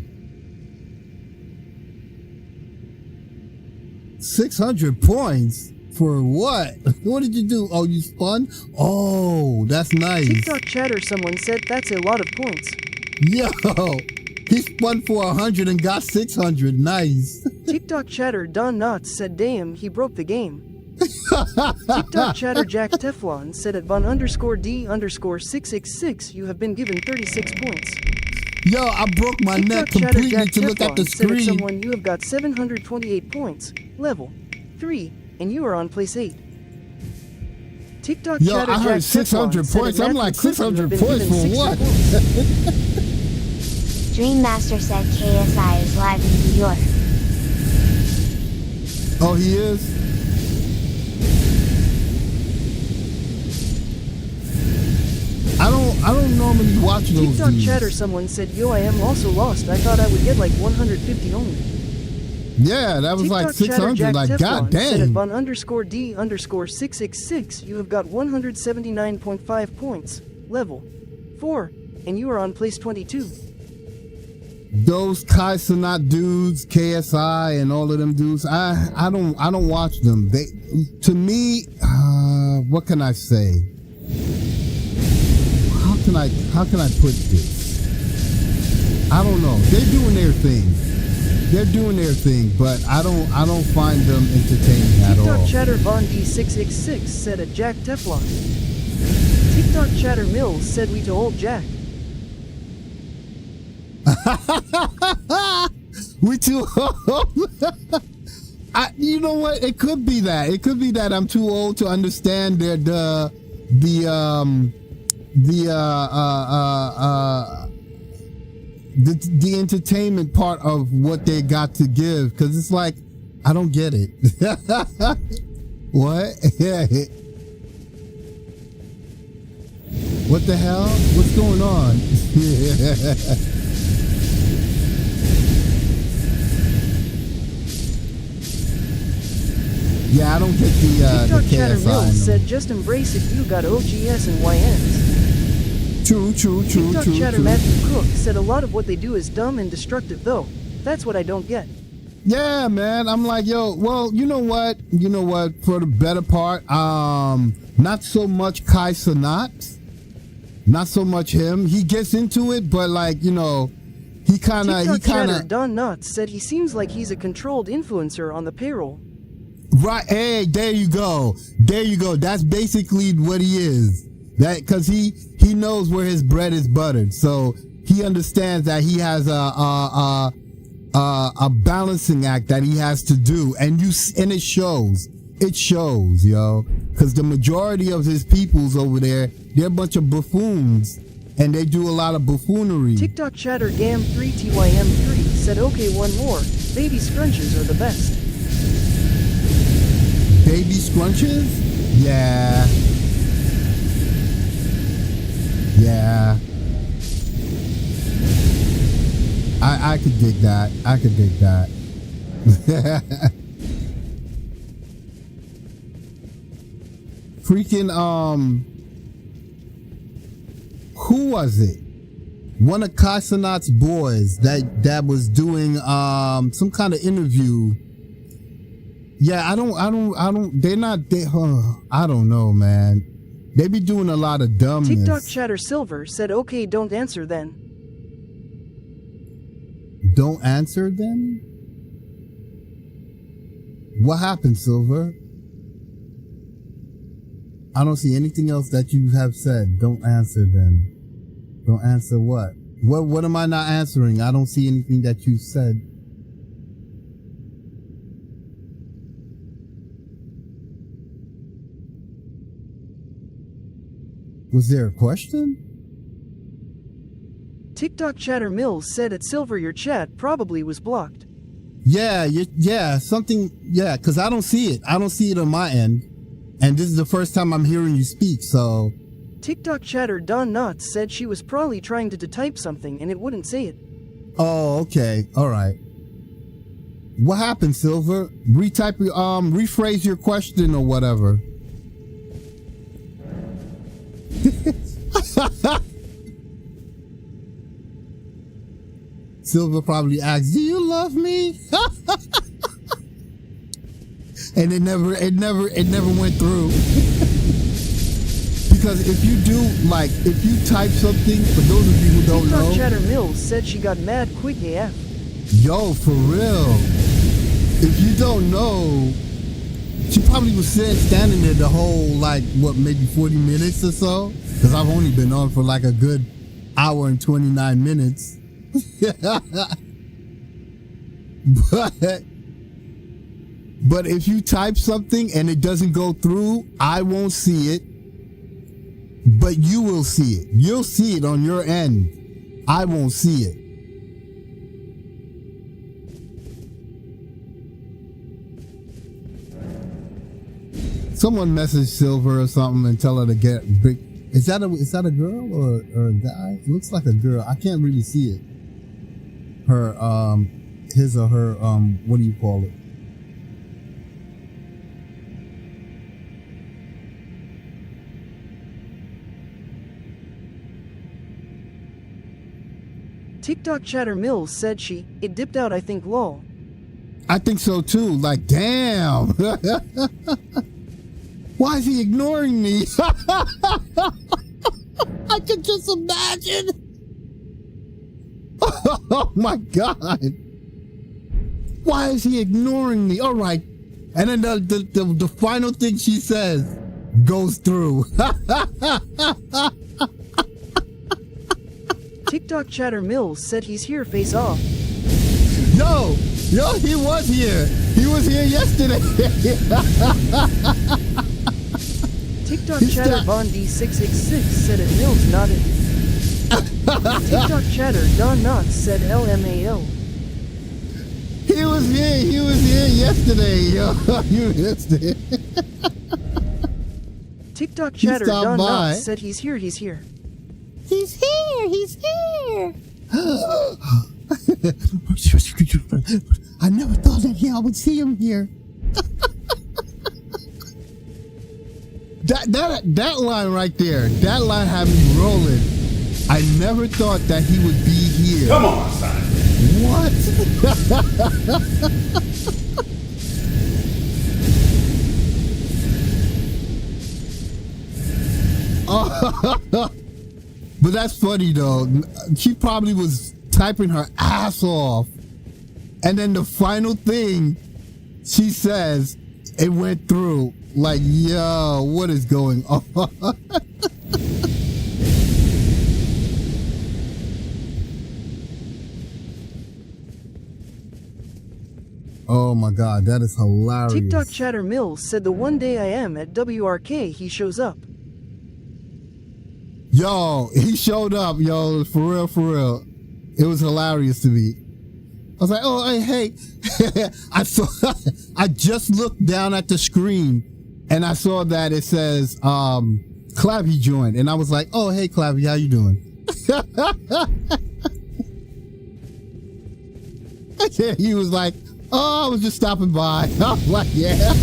B: 600 points? For what? What did you do? Oh, you spun? Oh, that's nice.
C: TikTok chatter someone said, that's a lot of points.
B: Yo, he spun for 100 and got 600. Nice.
C: TikTok chatter Don Knotts said, damn, he broke the game. TikTok chatter Jack Teflon said at Von_D_666, you have been given 36 points.
B: Yo, I broke my
C: TikTok
B: neck
C: chatter
B: completely
C: Jack
B: to look at the
C: Teflon said at
B: screen.
C: someone, you have got 728 points, level 3, and you are on place 8. TikTok
B: Yo,
C: chatter
B: I heard
C: Jack
B: 600
C: Teflon
B: points.
C: said at
B: I'm
C: Matthew
B: like,
C: Clifford,
B: 600
C: you have been
B: points
C: given
B: for
C: 60
B: what?
C: points.
D: Dream Master said KSI is live in New York.
B: Oh, he is? I don't normally watch those
C: TikTok
B: dudes.
C: chatter someone said, yo, I am also lost. I thought I would get like 150 only.
B: Yeah, that was
C: TikTok
B: like 600.
C: chatter
B: Like,
C: Jack
B: god
C: Teflon said at
B: damn.
C: Von_D_666, you have got 179.5 points, level 4, and you are on place 22.
B: Those Kaisanat dudes, KSI, and all of them dudes, I don't watch them. They, to me, what can I say? How can I put this? I don't know. They're doing their thing. they're doing their thing, but I don't find them entertaining at all.
C: TikTok chatter Von D6x6 said at Jack Teflon. TikTok chatter Mills said we to old Jack.
B: We too old. You know what? It could be that. It could be that I'm too old to understand the entertainment part of what they got to give, because it's like I don't get it. What? What the hell? What's going on? Yeah, I don't get
C: TikTok
B: the
C: chatter
B: KSI.
C: Mills said just embrace it, you got OGS and YNs.
B: True.
C: TikTok chatter Matthew Cook said a lot of what they do is dumb and destructive though. That's what I don't get.
B: Yeah, man. I'm like, yo, well, you know what? For the better part, not so much Kai Cenat. Not so much him. He gets into it, but like, he kind of
C: Don Knotts said he seems like he's a controlled influencer on the payroll.
B: Right. Hey, there you go. That's basically what he is. That because he knows where his bread is buttered. So he understands that he has a balancing act that he has to do, and it shows. It shows, yo. Because the majority of his peoples over there, they're a bunch of buffoons, and they do a lot of buffoonery.
C: TikTok chatter Gam3TYM3 said, okay, one more. Baby scrunches are the best.
B: Baby scrunches? Yeah. I could dig that. Freaking who was it? One of Kai Cenat's boys that was doing some kind of interview. Yeah, I don't know, man. They be doing a lot of dumbness.
C: TikTok chatter Silver said, okay, don't answer then.
B: Don't answer then? What happened, Silver? I don't see anything else that you have said. Don't answer then. Don't answer what? What am I not answering? I don't see anything that you said. Was there a question?
C: TikTok chatter Mills said at Silver your chat probably was blocked.
B: Yeah, something, because I don't see it. I don't see it on my end. And this is the first time I'm hearing you speak, so...
C: TikTok chatter Don Knotts said she was probably trying to type something and it wouldn't say it.
B: Oh, okay. All right. What happened, Silver? Rephrase your question or whatever. Silver probably asked, do you love me? And it never went through. Because if you type something, for those of you who don't know,
C: TikTok chatter Mills said she got mad quick AF.
B: Yo, for real. If you don't know, she probably was standing there the whole, maybe 40 minutes or so? Because I've only been on for like a good hour and 29 minutes. But if you type something and it doesn't go through, I won't see it. But you will see it. You'll see it on your end. I won't see it. Someone message Silver or something and tell her to get big. Is that a girl or a guy? It looks like a girl. I can't really see it. Her his or her what do you call it?
C: TikTok chatter Mills said it dipped out, I think, lol.
B: I think so too. Like, damn. Why is he ignoring me? I can just imagine. Oh my God. Why is he ignoring me? All right. And then the final thing she says goes through.
C: TikTok chatter Mills said he's here face off.
B: Yo, he was here. He was here yesterday.
C: TikTok chatter Von D666 said it Mills nodded. TikTok chatter Don Knotts said LMAO.
B: He was here yesterday, yo. You missed it.
C: TikTok chatter Don
B: by.
C: Knotts said he's here.
B: He's here. I never thought that I would see him here. That line right there, that line had me rolling. I never thought that he would be here.
F: Come on, son.
B: What? But that's funny though. She probably was typing her ass off, and then the final thing she says, it went through. Like, yo, what is going on? Oh my God, that is hilarious.
C: TikTok chatter Mills said the one day I am at WRK he shows up.
B: Yo, he showed up, yo, for real. It was hilarious to me. I was like, oh, hey. I just looked down at the screen and I saw that it says, Clappy joined. And I was like, oh, hey, Clappy, how you doing? He was like, oh, I was just stopping by. I was like, yeah.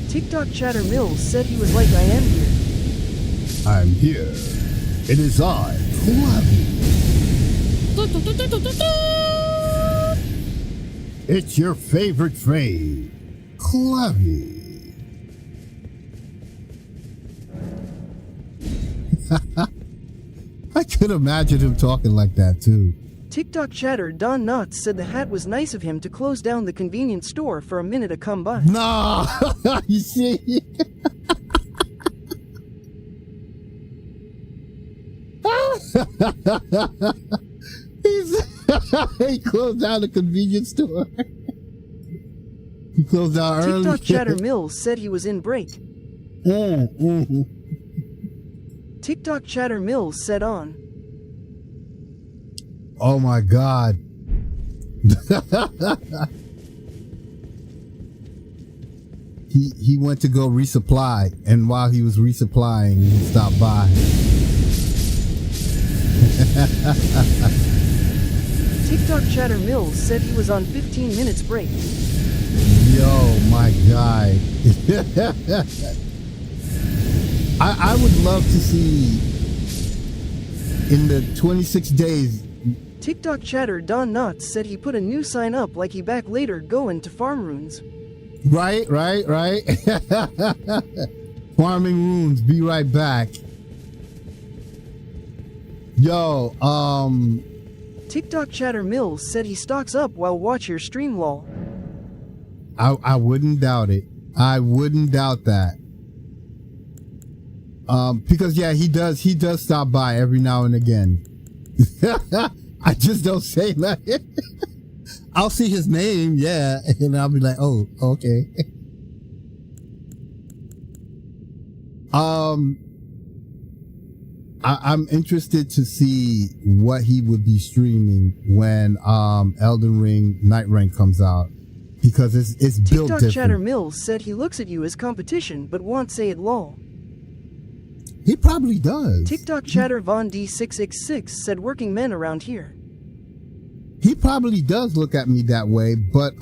C: TikTok chatter Mills said he was like, I am here.
B: I'm here. It is I, Clappy. It's your favorite phrase, Clappy. I could imagine him talking like that too.
C: TikTok chatter Don Knotts said the hat was nice of him to close down the convenience store for a minute to come by.
B: Nah, you see? He closed down the convenience store. He closed down early.
C: TikTok chatter Mills said he was in break. TikTok chatter Mills said on.
B: Oh my God. He went to go resupply, and while he was resupplying, he stopped by.
C: TikTok chatter Mills said he was on 15 minutes break.
B: Yo, my God. I would love to see in the 26 days.
C: TikTok chatter Don Knotts said he put a new sign up like he back later going to farm runes.
B: Right. Farming runes, be right back. Yo,
C: TikTok chatter Mills said he stocks up while watch your stream lol.
B: I wouldn't doubt it. I wouldn't doubt that. Because yeah, he does stop by every now and again. I just don't say that. I'll see his name, yeah, and I'll be like, oh, okay. I'm interested to see what he would be streaming when Elden Ring Night Rank comes out, because it's built
C: TikTok
B: different.
C: chatter Mills said he looks at you as competition but won't say it lol.
B: He probably does.
C: TikTok chatter Von D666 said working men around here.
B: He probably does look at me that way, but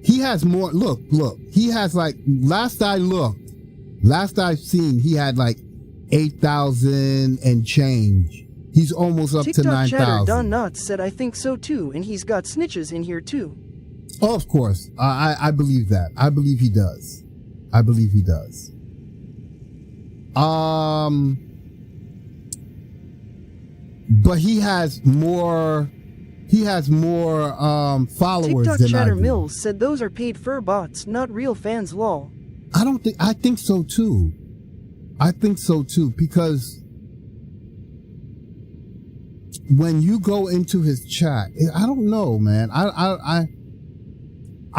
B: he has more. Look, he has like, last I've seen, he had like 8,000 and change. He's almost up to 9,000.
C: TikTok chatter Don Knotts said I think so too, and he's got snitches in here too.
B: Oh, of course. I believe that. I believe he does. but he has more followers
C: TikTok
B: than
C: Chatter
B: I do.
C: Mills said those are paid fur bots, not real fans, lol.
B: I think so too. I think so too, because when you go into his chat, I don't know, man. I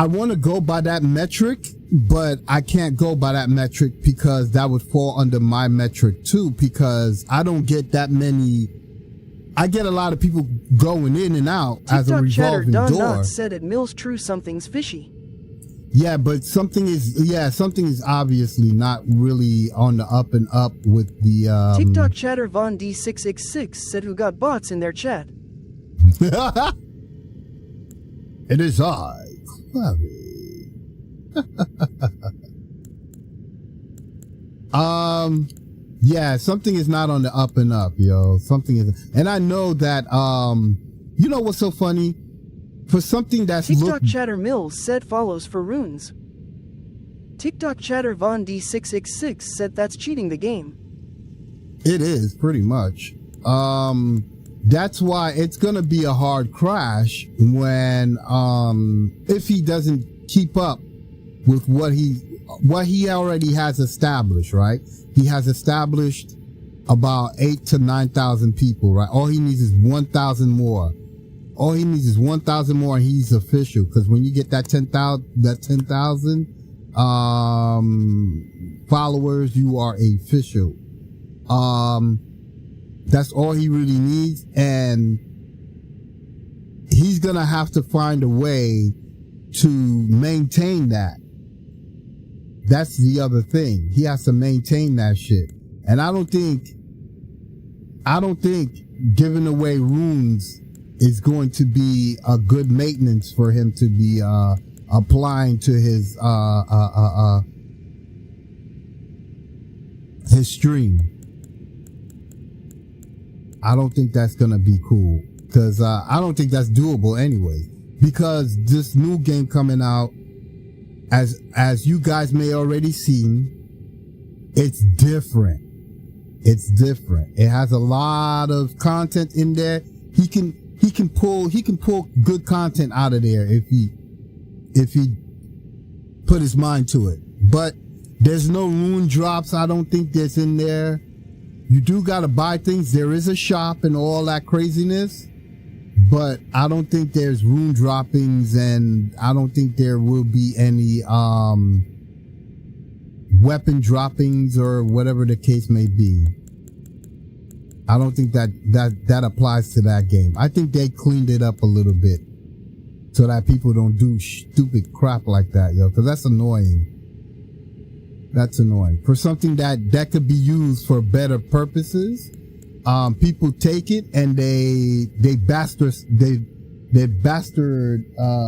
B: want to go by that metric, but I can't go by that metric because that would fall under my metric too, because I don't get that many. I get a lot of people going in and out as a
C: TikTok Chatter
B: revolving
C: Don
B: door.
C: Knotts said at Mills True something's fishy.
B: Yeah, but something is obviously not really on the up and up with the
C: TikTok Chatter Von D666 said who got bots in their chat.
B: It is I, Clavy. Yeah, something is not on the up and up, yo. Something is, and I know that you know what's so funny? For something that's
C: TikTok Chatter Mills said follows for runes. TikTok Chatter Von D666 said that's cheating the game.
B: It is pretty much. That's why it's gonna be a hard crash when if he doesn't keep up with what he already has established, right? He has established about 8,000 to 9,000 people, right? All he needs is 1,000 more. All he needs is 1,000 more and he's official. Because when you get that 10,000 followers, you are official. That's all he really needs, and he's gonna have to find a way to maintain that. That's the other thing. He has to maintain that shit. And I don't think giving away runes is going to be a good maintenance for him to be applying to his stream. I don't think that's gonna be cool, because I don't think that's doable anyway, because this new game coming out, as you guys may already seen, it's different. It has a lot of content in there. He can pull good content out of there if he put his mind to it. But there's no rune drops. I don't think there's in there. You do gotta buy things. There is a shop and all that craziness, but I don't think there's rune droppings, and I don't think there will be any weapon droppings or whatever the case may be. I don't think that applies to that game. I think they cleaned it up a little bit so that people don't do stupid crap like that, yo, because that's annoying. That's annoying. For something that could be used for better purposes, people take it and they bastard,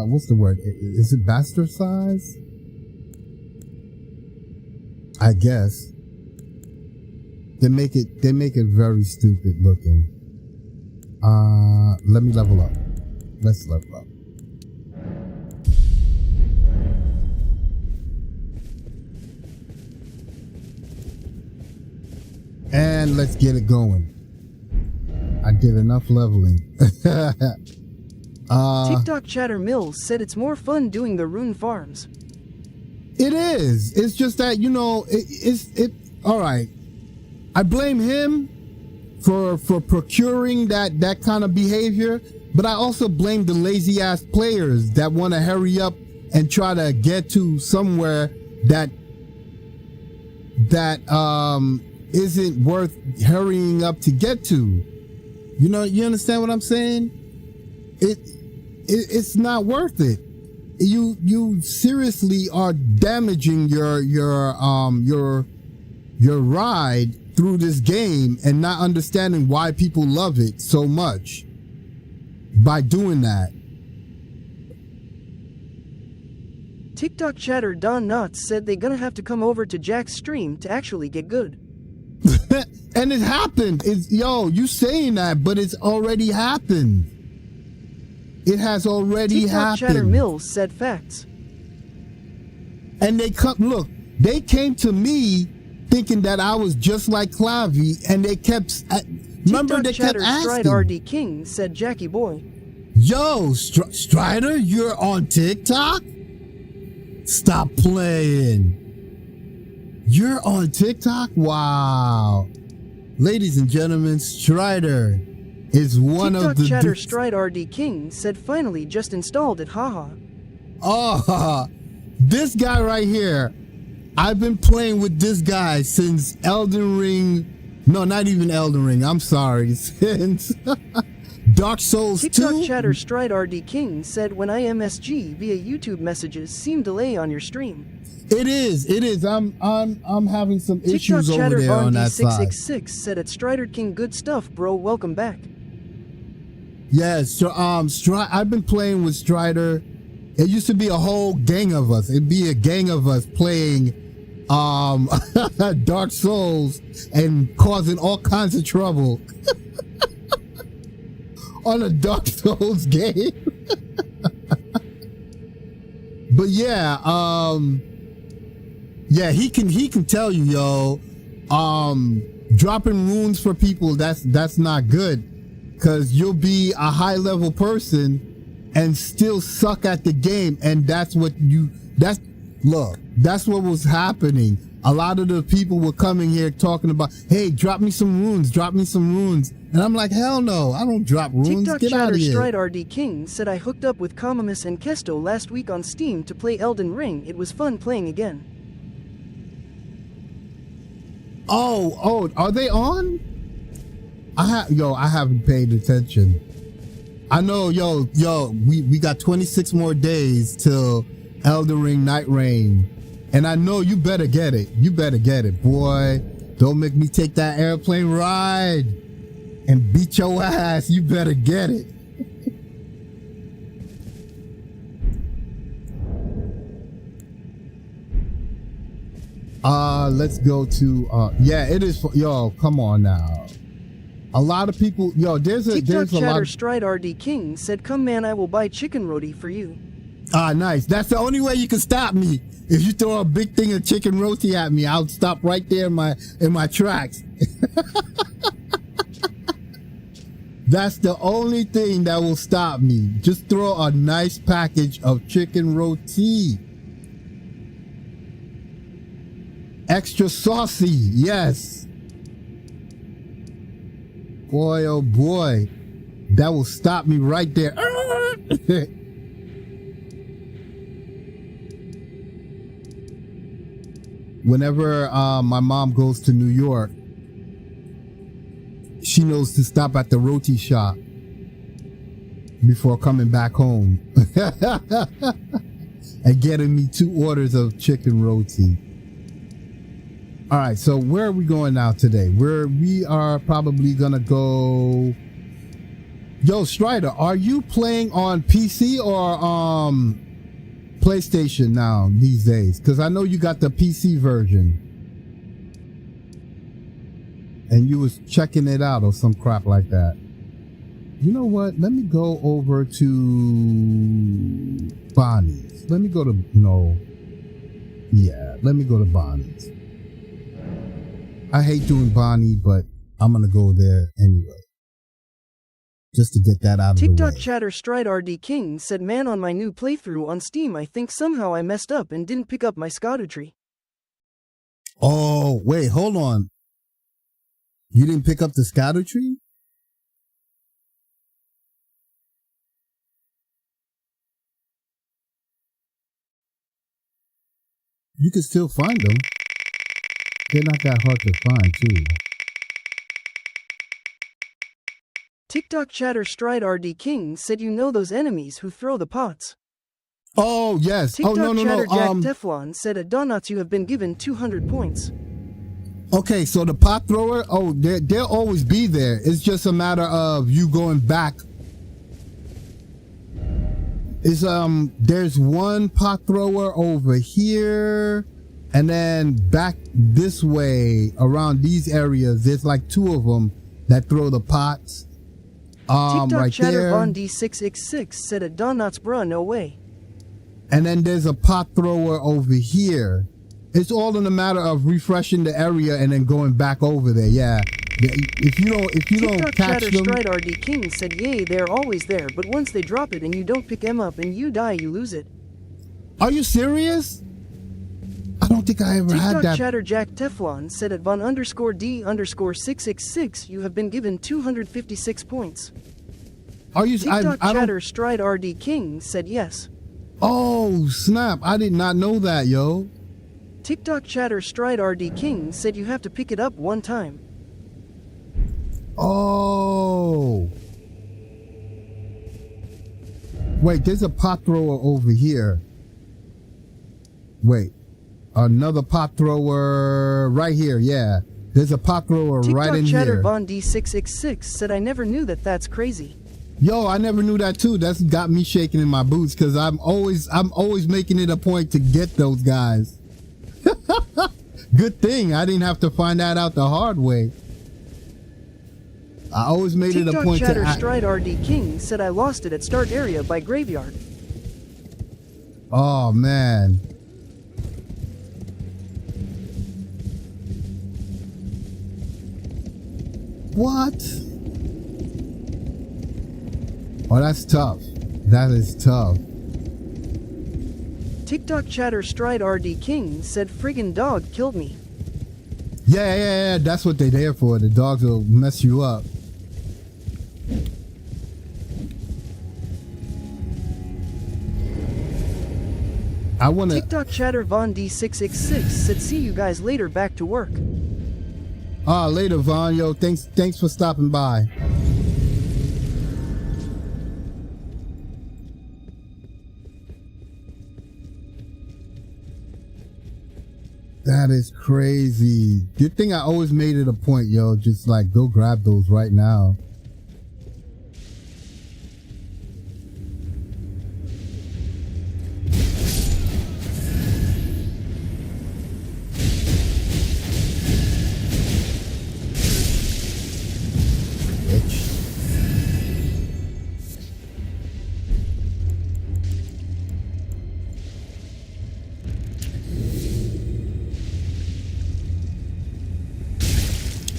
B: what's the word? Is it bastardize? I guess. They make it very stupid looking. Let me level up. Let's level up. And let's get it going. I did enough leveling.
C: TikTok Chatter Mills said it's more fun doing the rune farms.
B: It is. It's just that, you know, it all right. I blame him for procuring that kind of behavior, but I also blame the lazy ass players that want to hurry up and try to get to somewhere that isn't worth hurrying up to get to. You know, you understand what I'm saying? It's not worth it. You seriously are damaging your ride through this game and not understanding why people love it so much by doing that.
C: TikTok Chatter Don Knotts said they're gonna have to come over to Jack's stream to actually get good.
B: And it happened. You saying that, but it's already happened. It has already
C: TikTok Chatter
B: happened.
C: Mills said facts.
B: And they came to me thinking that I was just like Clavy, and they kept Remember
C: TikTok
B: they kept
C: chatter Stride
B: asking.
C: RD King, said Jackie Boy.
B: Yo, Strider, you're on TikTok? Stop playing. You're on TikTok? Wow. Ladies and gentlemen, Strider is one
C: TikTok
B: of the
C: chatter Stride RD King said finally just installed it, haha.
B: Oh, this guy right here. I've been playing with this guy since Elden Ring. No, not even Elden Ring. I'm sorry. Since Dark Souls 2.
C: TikTok chatter Stride RD King said when I MSG via YouTube messages seem delay on your stream.
B: It is. I'm having some
C: TikTok
B: issues over
C: chatter
B: there on that side.
C: D666 said at Strider King, good stuff, bro. Welcome back.
B: Yes, so I've been playing with Strider. It used to be a whole gang of us. It'd be a gang of us playing Dark Souls and causing all kinds of trouble on a Dark Souls game. But yeah, yeah, he can tell you, yo, dropping runes for people, that's not good, because you'll be a high level person and still suck at the game, and that's what was happening. A lot of the people were coming here talking about, hey, drop me some runes, and I'm like, hell no, I don't drop runes.
C: TikTok
B: Get out
C: chatter
B: of here.
C: Stride RD King said I hooked up with Kamamis and Kesto last week on Steam to play Elden Ring. It was fun playing again.
B: Oh, are they on? I haven't paid attention. I know, we got 26 more days till Elden Ring Night Reign, and I know you better get it. You better get it, boy. Don't make me take that airplane ride and beat your ass. You better get it. Let's go to yeah, it is yo, come on now. A lot of people, yo, there's a
C: TikTok
B: lot
C: chatter
B: of,
C: Stride RD King said, come man, I will buy chicken roti for you.
B: Nice. That's the only way you can stop me. If you throw a big thing of chicken roti at me, I'll stop right there in my tracks. That's the only thing that will stop me. Just throw a nice package of chicken roti. Extra saucy, yes. Boy, oh boy, that will stop me right there. Whenever my mom goes to New York, she knows to stop at the roti shop before coming back home and getting me 2 orders of chicken roti. All right, so where are we going now today? We are probably gonna go. Yo, Strider, are you playing on PC or PlayStation now these days? Because I know you got the PC version, and you was checking it out or some crap like that. You know what? Let me go over to Bonnie's. Let me go to let me go to Bonnie's. I hate doing Bonnie, but I'm gonna go there anyway, just to get that out of the way.
C: TikTok chatter Stride RD King said, man, on my new playthrough on Steam, I think somehow I messed up and didn't pick up my Scoutry.
B: Oh, wait, hold on. You didn't pick up the Scoutry? You can still find them. They're not that hard to find, too.
C: TikTok chatter Stride RD King said, you know those enemies who throw the pots.
B: Oh, yes.
C: TikTok
B: Oh, no.
C: chatter Jack Teflon said, at Donuts you have been given 200 points.
B: Okay, so the pot thrower, they'll always be there. It's just a matter of you going back. There's one pot thrower over here, and then back this way around these areas, there's like 2 of them that throw the pots.
C: TikTok
B: Right
C: chatter
B: there.
C: Von D666 said, at Donuts, bruh, no way.
B: And then there's a pot thrower over here. It's all in a matter of refreshing the area and then going back over there. Yeah, If you don't
C: TikTok
B: catch
C: chatter
B: them,
C: Stride RD King said yay, they're always there, but once they drop it and you don't pick them up and you die, you lose it.
B: are you serious? I don't think I ever had
C: TikTok
B: that.
C: chatter Jack Teflon said at Von_D_666 you have been given 256 points.
B: Are you?
C: TikTok
B: I
C: chatter
B: don't.
C: Stride RD King said yes.
B: Oh snap! I did not know that, yo.
C: TikTok chatter Stride RD King said you have to pick it up one time.
B: Oh. Wait, there's a pot thrower over here. Wait. Another pot thrower right here, yeah. There's a pot thrower right in
C: TikTok chatter
B: here.
C: Von D666 said I never knew that, that's crazy.
B: Yo, I never knew that too. That's got me shaking in my boots because I'm always making it a point to get those guys. Good thing I didn't have to find that out the hard way. I always made it a
C: TikTok
B: point
C: chatter
B: to.
C: Stride RD King said I lost it at start area by graveyard.
B: Oh man. What? Oh, that's tough. That is tough.
C: TikTok chatter Stride RD King said friggin' dog killed me.
B: Yeah. That's what they're there for. The dogs will mess you up. I wanna.
C: TikTok chatter Von D666 said see you guys later, back to work.
B: Later, Vaughn. Yo, thanks for stopping by. That is crazy. Good thing I always made it a point, yo. Just like go grab those right now.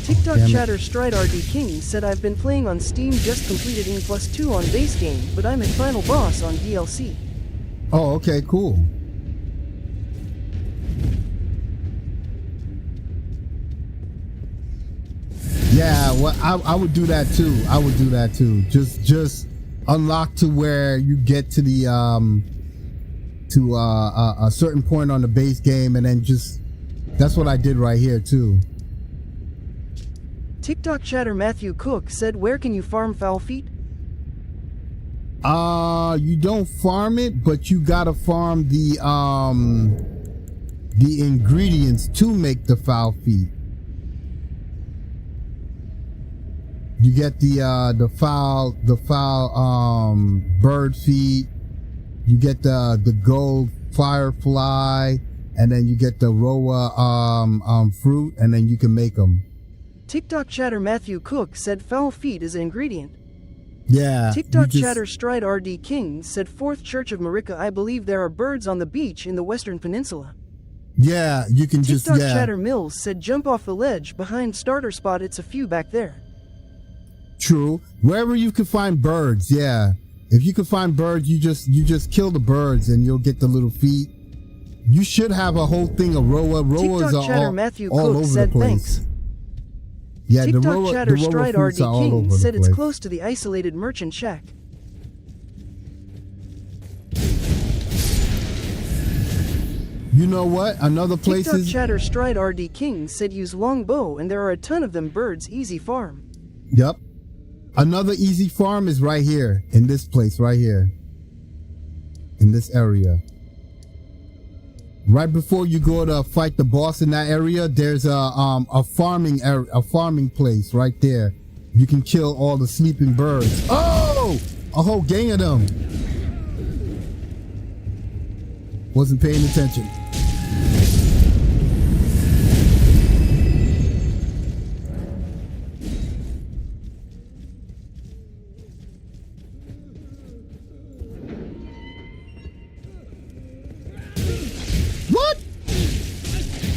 C: TikTok
B: Damn it.
C: chatter Stride RD King said I've been playing on Steam, just completed N+2 on base game, but I'm at final boss on DLC.
B: Oh, okay, cool. Yeah, well, I would do that too. I would do that too. Just unlock to where you get to the to a certain point on the base game, and then just that's what I did right here too.
C: TikTok chatter Matthew Cook said where can you farm foul feet?
B: You don't farm it, but you gotta farm the ingredients to make the foul feet. You get the foul bird feet. You get the gold firefly, and then you get the roa fruit, and then you can make them.
C: TikTok chatter Matthew Cook said foul feet is an ingredient.
B: Yeah.
C: TikTok chatter Stride RD King said 4th Church of Marika, I believe there are birds on the beach in the Western Peninsula.
B: Yeah, you can just
C: TikTok chatter Mills said jump off the ledge behind starter spot, it's a few back there.
B: True. Wherever you can find birds, yeah. If you can find birds, you just kill the birds and you'll get the little feet. You should have a whole thing of roa. Roas
C: TikTok
B: are
C: chatter Matthew
B: all
C: Cook
B: over
C: said
B: the place.
C: thanks.
B: Yeah,
C: TikTok
B: the roa
C: chatter
B: fruits
C: Stride
B: are
C: RD
B: all
C: King
B: over
C: said
B: the
C: it's
B: place.
C: close to the isolated merchant shack.
B: You know what? Another place
C: TikTok
B: is.
C: chatter Stride RD King said use longbow and there are a ton of them birds, easy farm.
B: Yep. Another easy farm is right here in this place, right here, in this area. Right before you go to fight the boss in that area, there's a farming place right there. You can kill all the sleeping birds. Oh, a whole gang of them. Wasn't paying attention. What?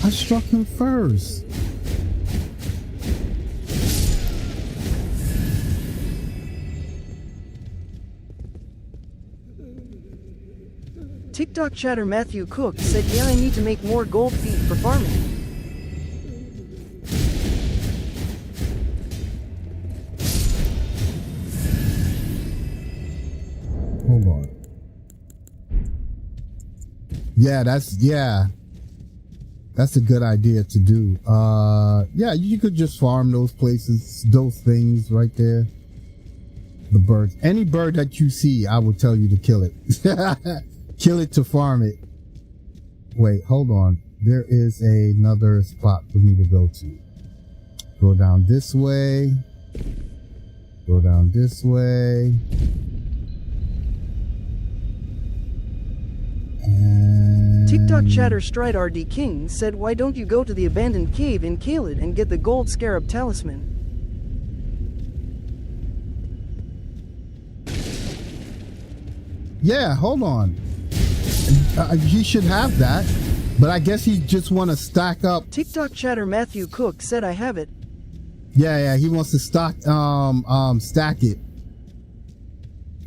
B: I struck him first.
C: TikTok chatter Matthew Cook said yeah, I need to make more gold feet for farming.
B: Hold on. Yeah, that's a good idea to do. Yeah, you could just farm those places, those things right there. The birds. Any bird that you see, I will tell you to kill it. Kill it to farm it. Wait, hold on. There is another spot for me to go to. Go down this way. Go down this way. And
C: TikTok chatter Stride RD King said why don't you go to the abandoned cave in Kaled and get the gold scarab talisman?
B: yeah, hold on. He should have that, but I guess he just want to stack up.
C: TikTok chatter Matthew Cook said I have it.
B: Yeah, he wants to stack it.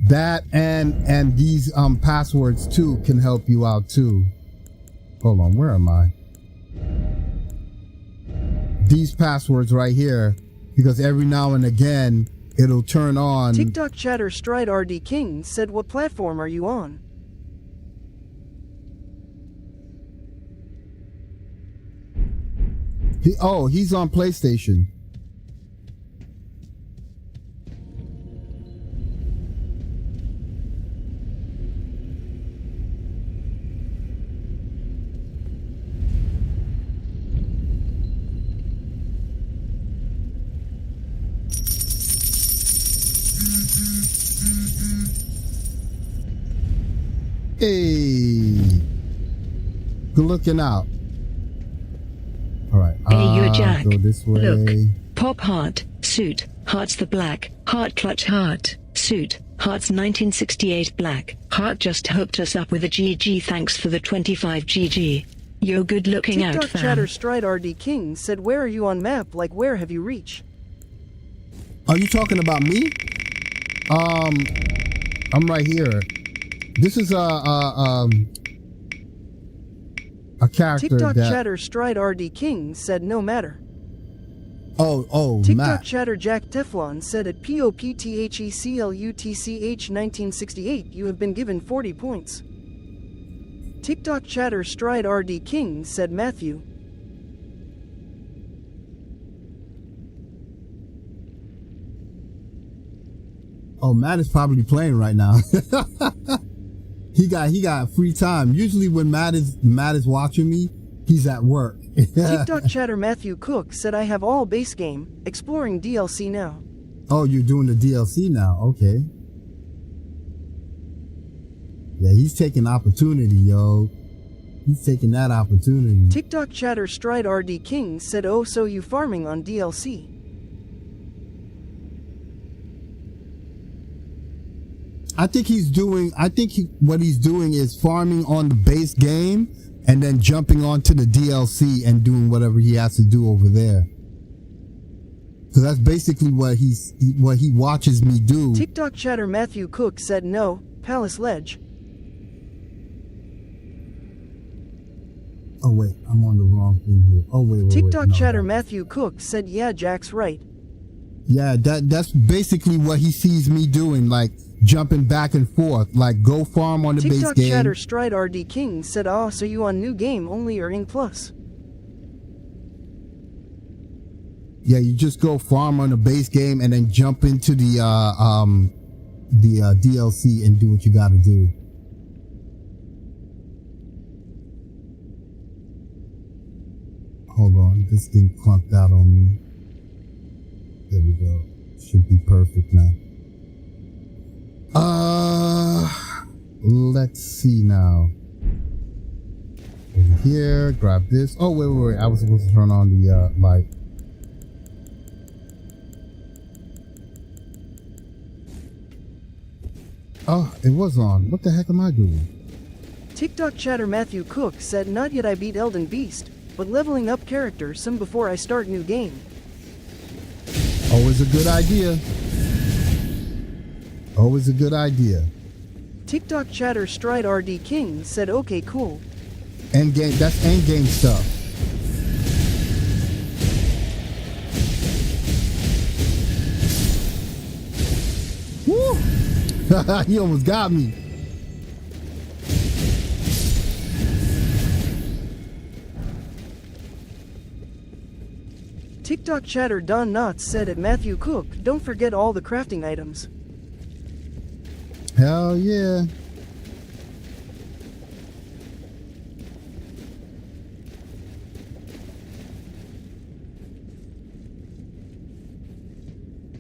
B: That and these passwords too can help you out too. Hold on, where am I? These passwords right here, because every now and again it'll turn on.
C: TikTok chatter Stride RD King said what platform are you on?
B: He's on PlayStation. Hey, good looking out. All right.
A: Hey, you're Jack.
B: Go this way.
A: Look. Pop heart, suit, hearts the black, heart clutch heart, suit, hearts 1968 black, heart just hooked us up with a GG, thanks for the 25 GG. You're good looking out,
C: TikTok
A: fam.
C: chatter Stride RD King said where are you on map, like where have you reached?
B: Are you talking about me? I'm right here. This is a character
C: TikTok
B: that.
C: chatter Stride RD King said no matter.
B: Oh,
C: TikTok
B: Matt.
C: chatter Jack Teflon said at POPTHECLUTCH 1968 you have been given 40 points. TikTok chatter Stride RD King said Matthew.
B: Oh, Matt is probably playing right now. He got free time. Usually when Matt is watching me, he's at work.
C: TikTok chatter Matthew Cook said I have all base game, exploring DLC now.
B: Oh, you're doing the DLC now. Okay. Yeah, he's taking opportunity, yo. He's taking that opportunity.
C: TikTok chatter Stride RD King said oh so you farming on DLC.
B: I think what he's doing is farming on the base game and then jumping onto the DLC and doing whatever he has to do over there. So that's basically what he watches me do.
C: TikTok chatter Matthew Cook said no, Palace Ledge.
B: Oh wait, I'm on the wrong thing here. Oh wait.
C: TikTok
B: No,
C: chatter
B: no.
C: Matthew Cook said yeah, Jack's right.
B: Yeah, that's basically what he sees me doing, like jumping back and forth, like go farm on the base
C: TikTok
B: game.
C: chatter Stride RD King said ah so you on new game only or Ing Plus.
B: Yeah, you just go farm on the base game and then jump into the DLC and do what you gotta do. Hold on, this thing clunked out on me. There we go. Should be perfect now. Let's see now. Over here, grab this. Oh, wait. I was supposed to turn on the light. Oh, it was on. What the heck am I doing?
C: TikTok chatter Matthew Cook said not yet I beat Elden Beast, but leveling up character some before I start new game.
B: Always a good idea. Always a good idea.
C: TikTok chatter Stride RD King said okay cool.
B: Endgame, that's endgame stuff. Woo! He almost got me.
C: TikTok chatter Don Knotts said at Matthew Cook, don't forget all the crafting items.
B: Hell yeah.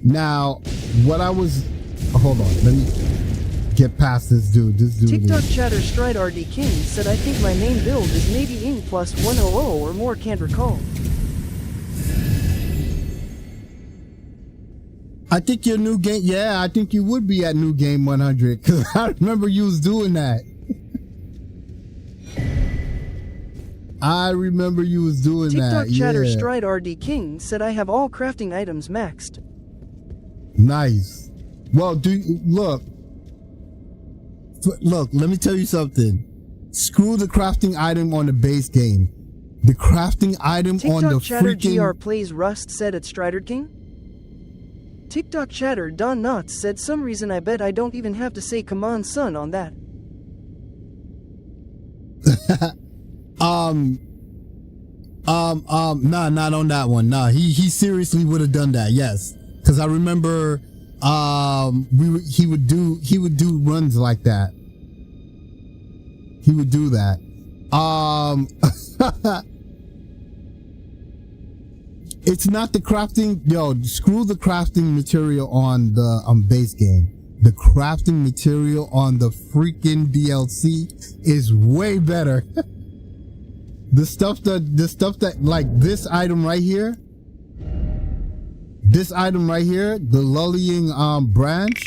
B: Now, what I was... hold on, let me get past this dude.
C: TikTok chatter Stride RD King said I think my main build is maybe NG+100 or more, can't recall.
B: I think your new game... yeah, I think you would be at New Game 100, because I remember you was doing that. I remember you was doing that.
C: TikTok chatter
B: yeah.
C: Stride RD King said I have all crafting items maxed.
B: Nice. Well, look, let me tell you something. Screw the crafting item on the base game. The crafting item
C: TikTok
B: on the
C: chatter
B: freaking...
C: GR Plays Rust said at Strider King. TikTok chatter Don Knotts said some reason I bet I don't even have to say come on son on that.
B: Nah, not on that one. Nah, he seriously would have done that. Yes, because I remember he would do runs like that. He would do that. It's not the crafting. Yo, screw the crafting material on the base game. The crafting material on the freaking DLC is way better. The stuff that like this item right here, the lullying branch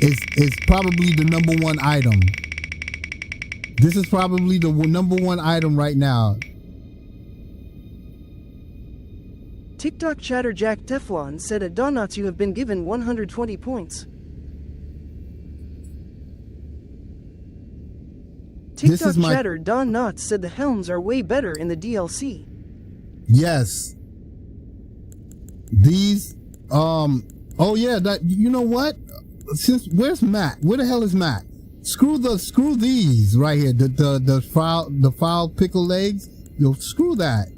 B: is probably the #1 item. This is probably the #1 item right now.
C: TikTok chatter Jack Teflon said at Don Knotts you have been given 120 points. TikTok chatter Don Knotts said the helms are way better in the DLC.
B: Yes. These oh yeah, that, you know what? Where's Matt? Where the hell is Matt? Screw these right here. The foul pickle legs. Yo, screw that.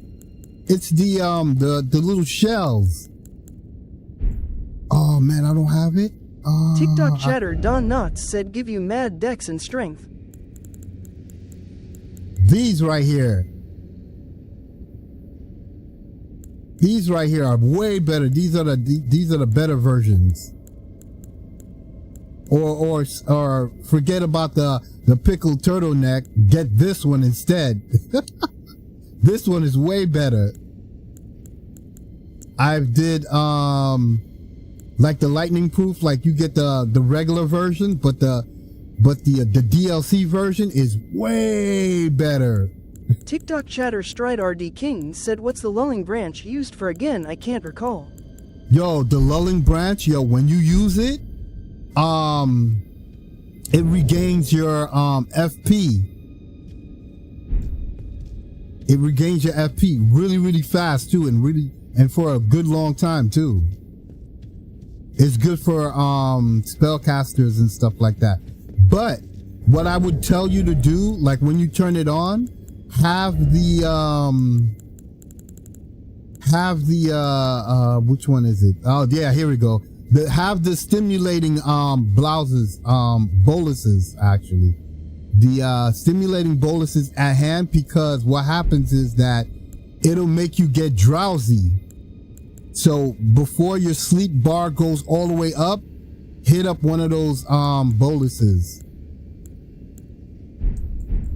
B: It's the little shells. Oh man, I don't have it.
C: TikTok chatter Don Knotts said give you mad dex and strength.
B: These right here. These right here are way better. These are the better versions. Or forget about the pickled turtleneck. Get this one instead. This one is way better. I did like the lightning proof, like you get the regular version, but the DLC version is way better.
C: TikTok chatter Stride RD King said what's the lulling branch used for again, I can't recall.
B: Yo, the lulling branch, yo, when you use it, it regains your FP. It regains your FP really, really fast too, and for a good long time too. It's good for spellcasters and stuff like that. But what I would tell you to do, like when you turn it on, have the which one is it? Oh yeah, here we go. Have the stimulating boluses actually. The stimulating boluses at hand, because what happens is that it'll make you get drowsy. So before your sleep bar goes all the way up, hit up one of those boluses.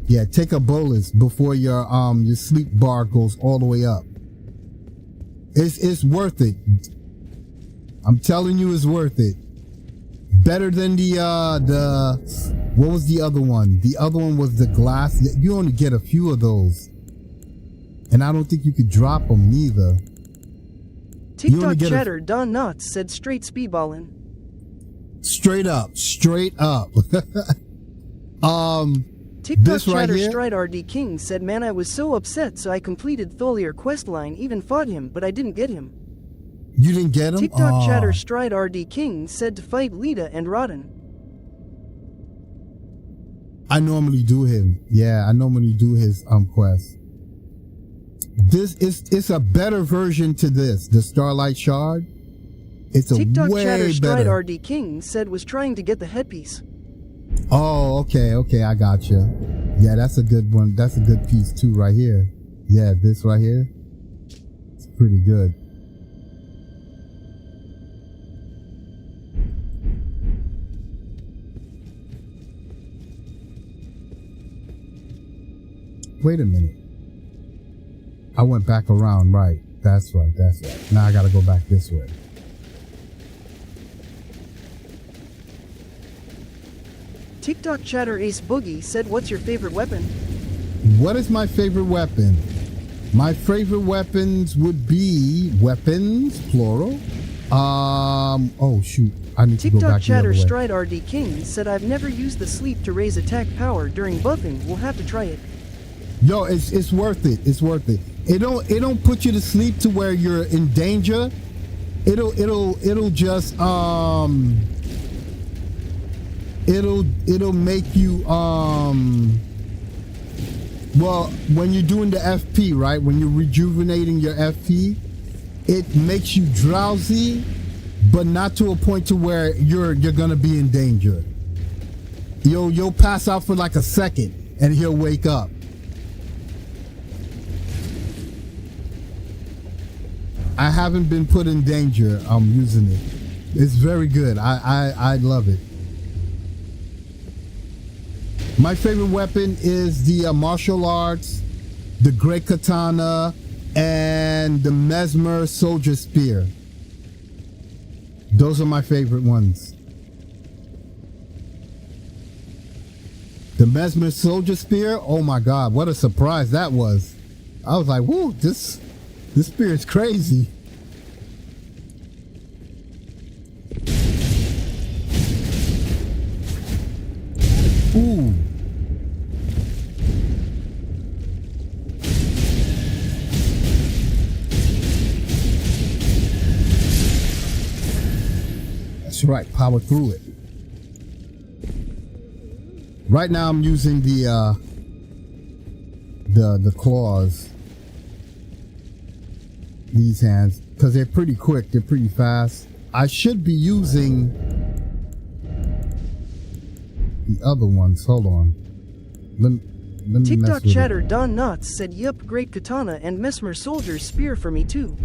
B: Yeah, take a bolus before your sleep bar goes all the way up. It's worth it. I'm telling you, it's worth it. Better than the what was the other one? The other one was the glass. You only get a few of those, and I don't think you could drop them neither.
C: TikTok chatter Don Knotts said straight speedballin'.
B: Straight up.
C: TikTok
B: This right
C: chatter
B: here?
C: Stride RD King said, man, I was so upset, so I completed Tholier questline, even fought him, but I didn't get him.
B: You didn't get him?
C: TikTok
B: Oh.
C: chatter Stride RD King said to fight Lita and Rodden.
B: I normally do him. Yeah, I normally do his quest. This is it's a better version to this, the Starlight Shard. It's a
C: TikTok
B: way
C: chatter Stride
B: better.
C: RD King said was trying to get the headpiece.
B: Oh, okay, I gotcha. Yeah, that's a good one. That's a good piece too, right here. Yeah, this right here. It's pretty good. Wait a minute. I went back around, right. That's right. Now I gotta go back this way.
C: TikTok chatter Ace Boogie said, what's your favorite weapon?
B: What is my favorite weapon? My favorite weapons would be weapons, plural. Oh shoot. I need to go
C: TikTok
B: back the
C: chatter
B: other way.
C: Stride RD King said, I've never used the sleep to raise attack power during buffing. We'll have to try it.
B: Yo, it's worth it. It's worth it. It don't put you to sleep to where you're in danger. It'll just it'll make you well, when you're doing the FP, right? When you're rejuvenating your FP, it makes you drowsy, but not to a point to where you're gonna be in danger. You'll pass out for like a second and he'll wake up. I haven't been put in danger. I'm using it. It's very good. I love it. My favorite weapon is the martial arts, the great katana, and the mesmer soldier spear. Those are my favorite ones. The mesmer soldier spear. Oh my God, what a surprise that was! I was like, "Whoa, this spear is crazy." Ooh. That's right, power through it. Right now I'm using the claws. These hands, because they're pretty quick, they're pretty fast. I should be using the other ones. Hold on. Let me
C: TikTok
B: mess with
C: chatter
B: it.
C: Don Knotts said, yup, great katana and mesmer soldier spear for me too.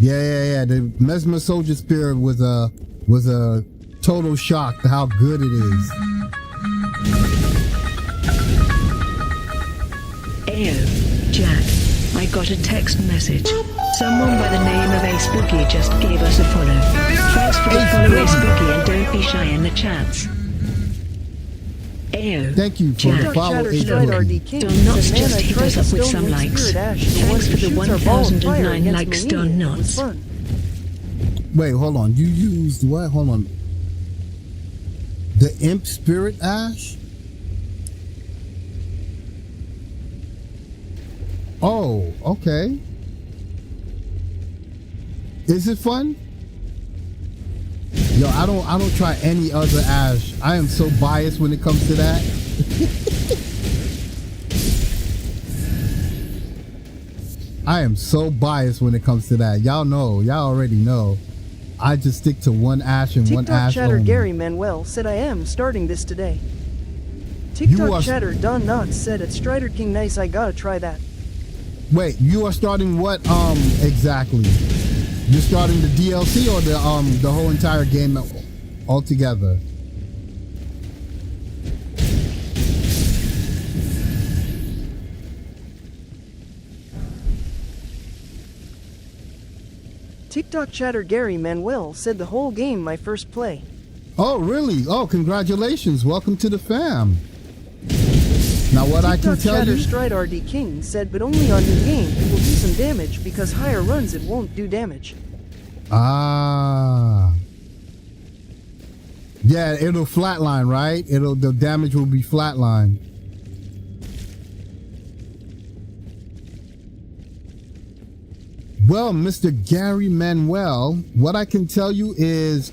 B: Yeah. The mesmer soldier spear was a total shock to how good it is.
A: Ayo, Jack. I got a text message. Someone by the name of Ace Boogie just gave us a follow. Thanks for the follow, Ace Boogie, and don't be shy in the chats. Ayo,
B: Thank you for
A: Jack.
B: the follow.
C: Chatter
B: Ace
C: Stride
B: Boogie.
C: RD King
A: Don
C: said,
A: Knotts
C: man,
A: just
C: I
A: hit
C: tried
A: us
C: to
A: up with
C: stone
A: some
C: Link
A: likes.
C: Spirit Ash, the
A: Thanks
C: one
A: for
C: who
A: the
C: shoots our ball of fire
A: 1009
C: against
A: likes,
C: me.
A: Don
C: It was
A: Knotts.
C: fun.
B: Wait, hold on. You used what? Hold on. The Imp Spirit Ash? Oh, okay. Is it fun? Yo, I don't try any other Ash. I am so biased when it comes to that. I am so biased when it comes to that. Y'all know. Y'all already know. I just stick to one Ash and one
C: TikTok
B: Ash
C: chatter
B: only.
C: Gary Manuel said, I am starting this today.
B: You
C: TikTok
B: are-
C: chatter Don Knotts said, at Strider King nice, I gotta try that.
B: Wait, you are starting what exactly? You're starting the DLC or the whole entire game altogether?
C: TikTok chatter Gary Manuel said, the whole game my first play.
B: Oh, really? Oh, congratulations. Welcome to the fam. Now what I can
C: TikTok
B: tell
C: chatter
B: you,
C: Stride RD King said, but only on new game it will do some damage because higher runs it won't do damage.
B: ah, Yeah, it'll flatline, right? The damage will be flatline. Well, Mr. Gary Manuel, what I can tell you is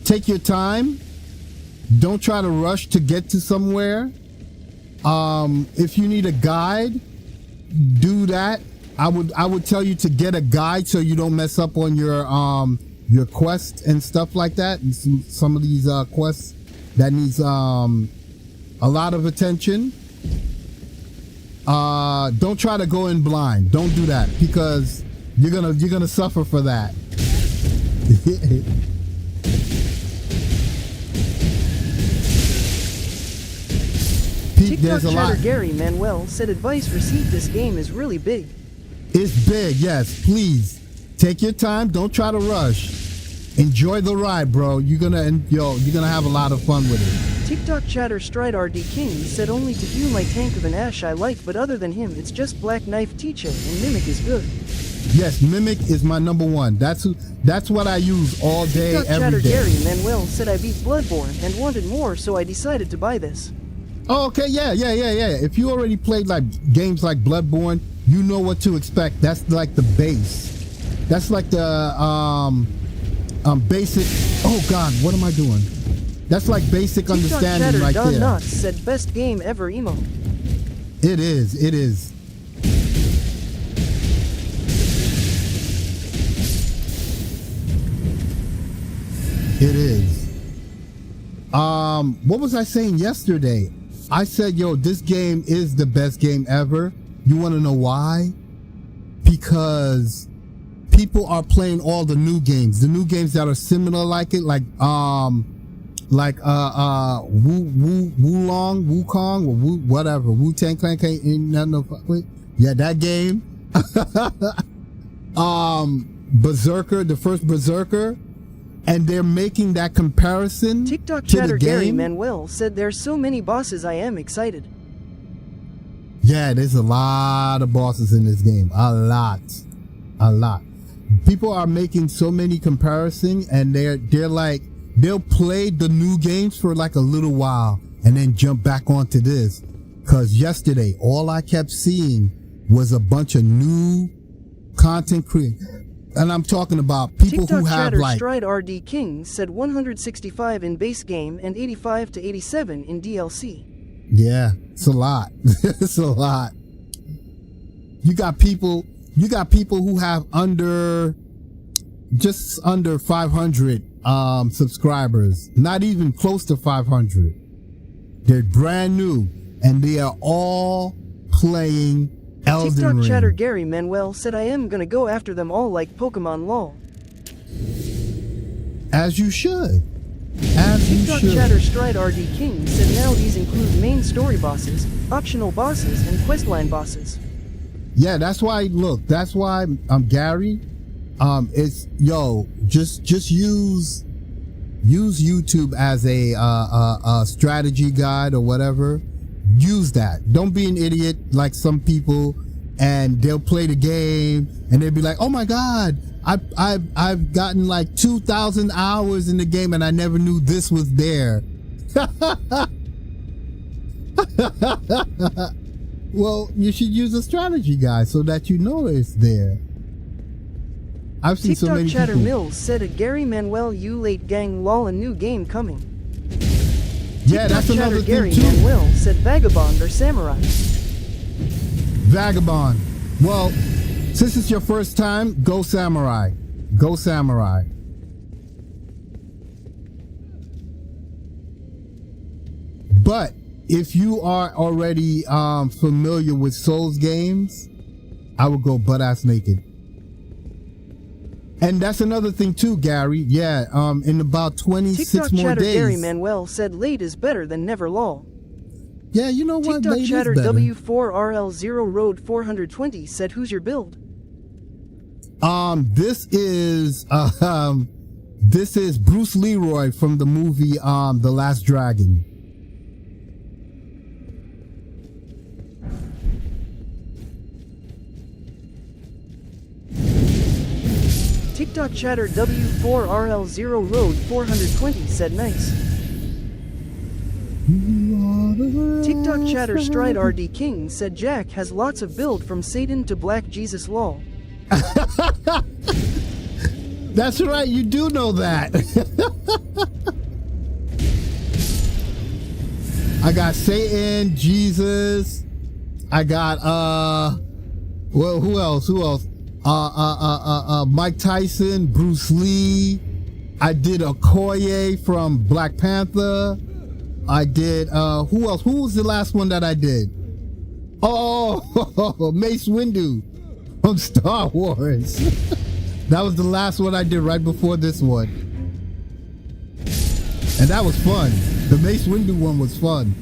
B: take your time. Don't try to rush to get to somewhere. If you need a guide, do that. I would tell you to get a guide so you don't mess up on your quest and stuff like that. And some of these quests that needs a lot of attention. Don't try to go in blind. Don't do that because you're gonna suffer for that. Pete, there's a lot.
C: Gary Manuel said advice received. This game is really big.
B: It's big, yes. Please take your time. Don't try to rush. Enjoy the ride, bro. You're gonna have a lot of fun with it.
C: TikTok chatter Stride RD King said only to view my tank of an Ash I like, but other than him, it's just Black Knife Teacher and Mimic is good.
B: Yes, Mimic is my number one. That's what I use all day,
C: TikTok
B: every
C: chatter
B: day.
C: Gary Manuel said I beat Bloodborne and wanted more, so I decided to buy this.
B: Oh, okay, yeah. If you already played like games like Bloodborne, you know what to expect. That's like the base. That's like the basic. Oh God, what am I doing? That's like basic
C: TikTok
B: understanding
C: chatter
B: right
C: Don
B: there.
C: Knotts said best game ever emo.
B: It is. It is. It is. What was I saying yesterday? I said, yo, this game is the best game ever. You want to know why? Because people are playing all the new games that are similar like it, like Wukong, or whatever, Wu-Tang Clan, ain't nothing to fuck with. Yeah, that game. Berserker, the first Berserker, and they're making that comparison
C: TikTok
B: to
C: chatter
B: the game.
C: Gary Manuel said there's so many bosses I am excited.
B: Yeah, there's a lot of bosses in this game. A lot. People are making so many comparisons, and they're like, they'll play the new games for like a little while and then jump back onto this. Cause yesterday, all I kept seeing was a bunch of new content creators. And I'm talking about people
C: TikTok
B: who have
C: chatter
B: like,
C: Stride RD King said 165 in base game and 85 to 87 in DLC.
B: yeah, it's a lot. It's a lot. You got people who have just under 500 subscribers, not even close to 500. They're brand new and they are all playing Elden
C: TikTok
B: Ring.
C: chatter Gary Manuel said I am gonna go after them all like Pokemon LOL.
B: As you should. As you
C: TikTok
B: should.
C: chatter Stride RD King said now these include main story bosses, optional bosses, and questline bosses.
B: Yeah, that's why. Look, that's why Gary. It's just use YouTube as a strategy guide or whatever. Use that. Don't be an idiot like some people, and they'll play the game and they'll be like, "Oh my God, I've gotten like 2,000 hours in the game and I never knew this was there." Well, you should use a strategy guide so that you know it's there. I've seen so many
C: TikTok chatter
B: people.
C: Mills said a Gary Manuel you late gang lol a new game coming.
B: Yeah,
C: TikTok
B: that's
C: chatter
B: another
C: Gary
B: thing too.
C: Manuel said Vagabond or Samurai.
B: Vagabond. Well, since it's your first time, go Samurai. Go Samurai. But if you are already familiar with Souls games, I would go butt ass naked. And that's another thing too, Gary. Yeah, in about 26
C: TikTok
B: more
C: chatter
B: days.
C: Gary Manuel said late is better than never lol.
B: Yeah, you know what?
C: TikTok
B: Late is
C: chatter
B: better.
C: W4RL0 Road 420 said who's your build?
B: This is Bruce Leroy from the movie The Last Dragon.
C: TikTok chatter W4RL0 Road 420 said nice. TikTok chatter Stride RD King said Jack has lots of build from Satan to Black Jesus lol.
B: That's right, you do know that. I got Satan, Jesus. I got well, who else? Mike Tyson, Bruce Lee. I did Okoye from Black Panther. I did who else? Who was the last one that I did? Oh, Mace Windu from Star Wars. That was the last one I did right before this one. And that was fun. The Mace Windu one was fun.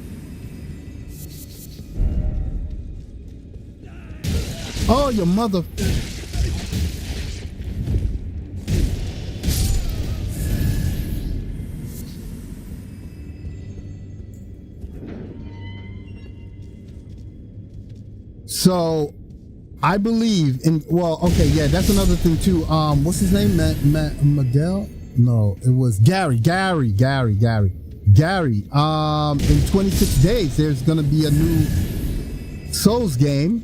B: Oh, your mother. So, I believe in, well, okay, yeah, that's another thing too. What's his name? Miguel? No, it was Gary. In 26 days, there's gonna be a new Souls game.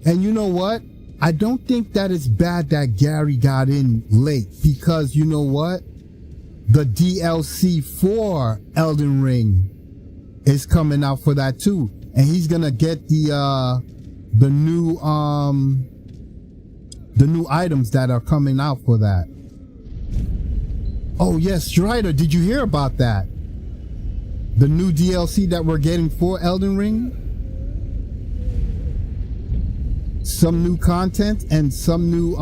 B: And you know what? I don't think that it's bad that Gary got in late, because you know what? The DLC for Elden Ring is coming out for that too. And he's gonna get the new items that are coming out for that. Oh yes, Strider, did you hear about that? The new DLC that we're getting for Elden Ring? Some new content and some new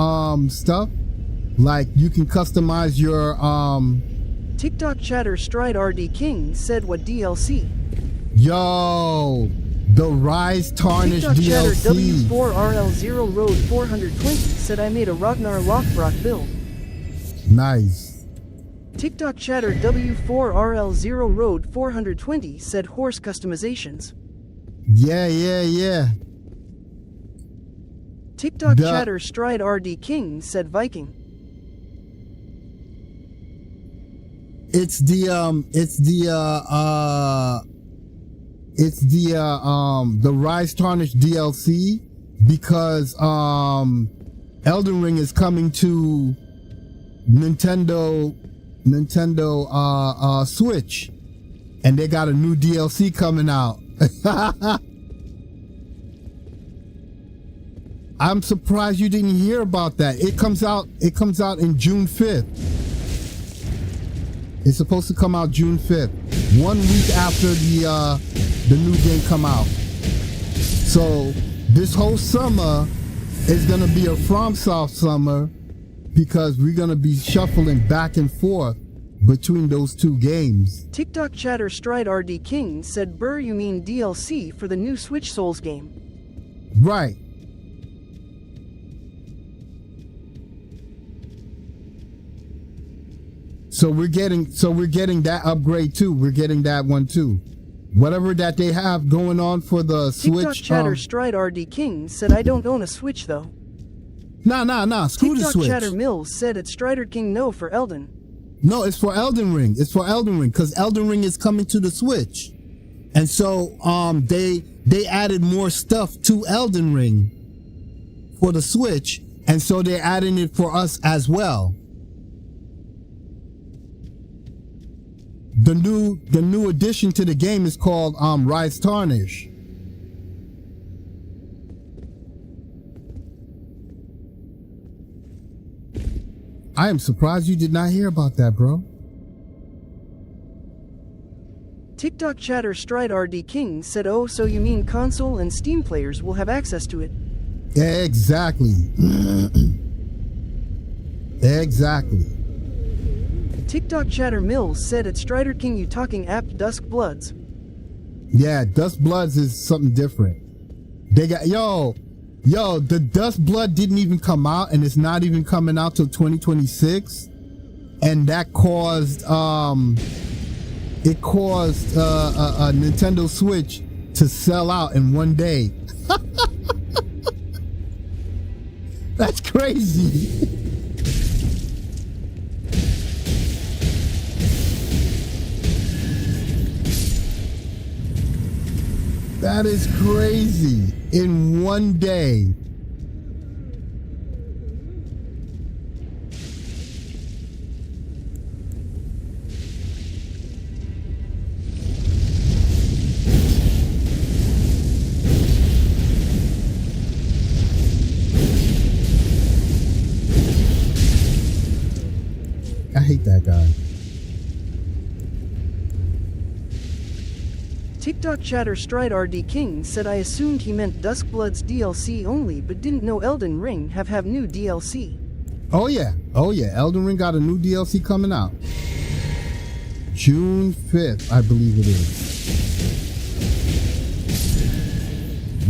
B: stuff. Like you can customize your
C: TikTok chatter Stride RD King said what DLC?
B: Yo, the Rise Tarnished
C: TikTok chatter
B: DLC.
C: W4RL0 Road 420 said I made a Ragnar Lothbrok build.
B: Nice.
C: TikTok chatter W4RL0 Road 420 said horse customizations.
B: Yeah.
C: TikTok chatter Stride RD King said Viking.
B: It's the Rise Tarnished DLC, because Elden Ring is coming to Nintendo Switch, and they got a new DLC coming out. I'm surprised you didn't hear about that. It comes out in June 5th. It's supposed to come out June 5th, 1 week after the new game come out. So this whole summer is gonna be a FromSoft summer, because we're gonna be shuffling back and forth between those two games.
C: TikTok chatter Stride RD King said Burr, you mean DLC for the new Switch Souls game?
B: Right. So we're getting that upgrade too. We're getting that one too. Whatever that they have going on for the Switch.
C: TikTok chatter Stride RD King said I don't own a Switch though.
B: Nah. Screw the
C: TikTok
B: Switch.
C: chatter Mills said it's Strider King no for Elden.
B: No, it's for Elden Ring. It's for Elden Ring, because Elden Ring is coming to the Switch, and so they added more stuff to Elden Ring for the Switch, and so they're adding it for us as well. The new addition to the game is called Rise Tarnish. I am surprised you did not hear about that, bro.
C: TikTok chatter Stride RD King said, oh, so you mean console and Steam players will have access to it?
B: Exactly. Exactly.
C: TikTok chatter Mills said it's Strider King you talking app Dusk Bloods.
B: Yeah, Dusk Bloods is something different. They got the Dust Blood didn't even come out, and it's not even coming out till 2026, and that caused a Nintendo Switch to sell out in one day. That's crazy. That is crazy. In one day. I hate that guy.
C: TikTok chatter Stride RD King said I assumed he meant Duskblood's DLC only, but didn't know Elden Ring have new DLC.
B: Oh yeah. Elden Ring got a new DLC coming out. June 5th, I believe it is.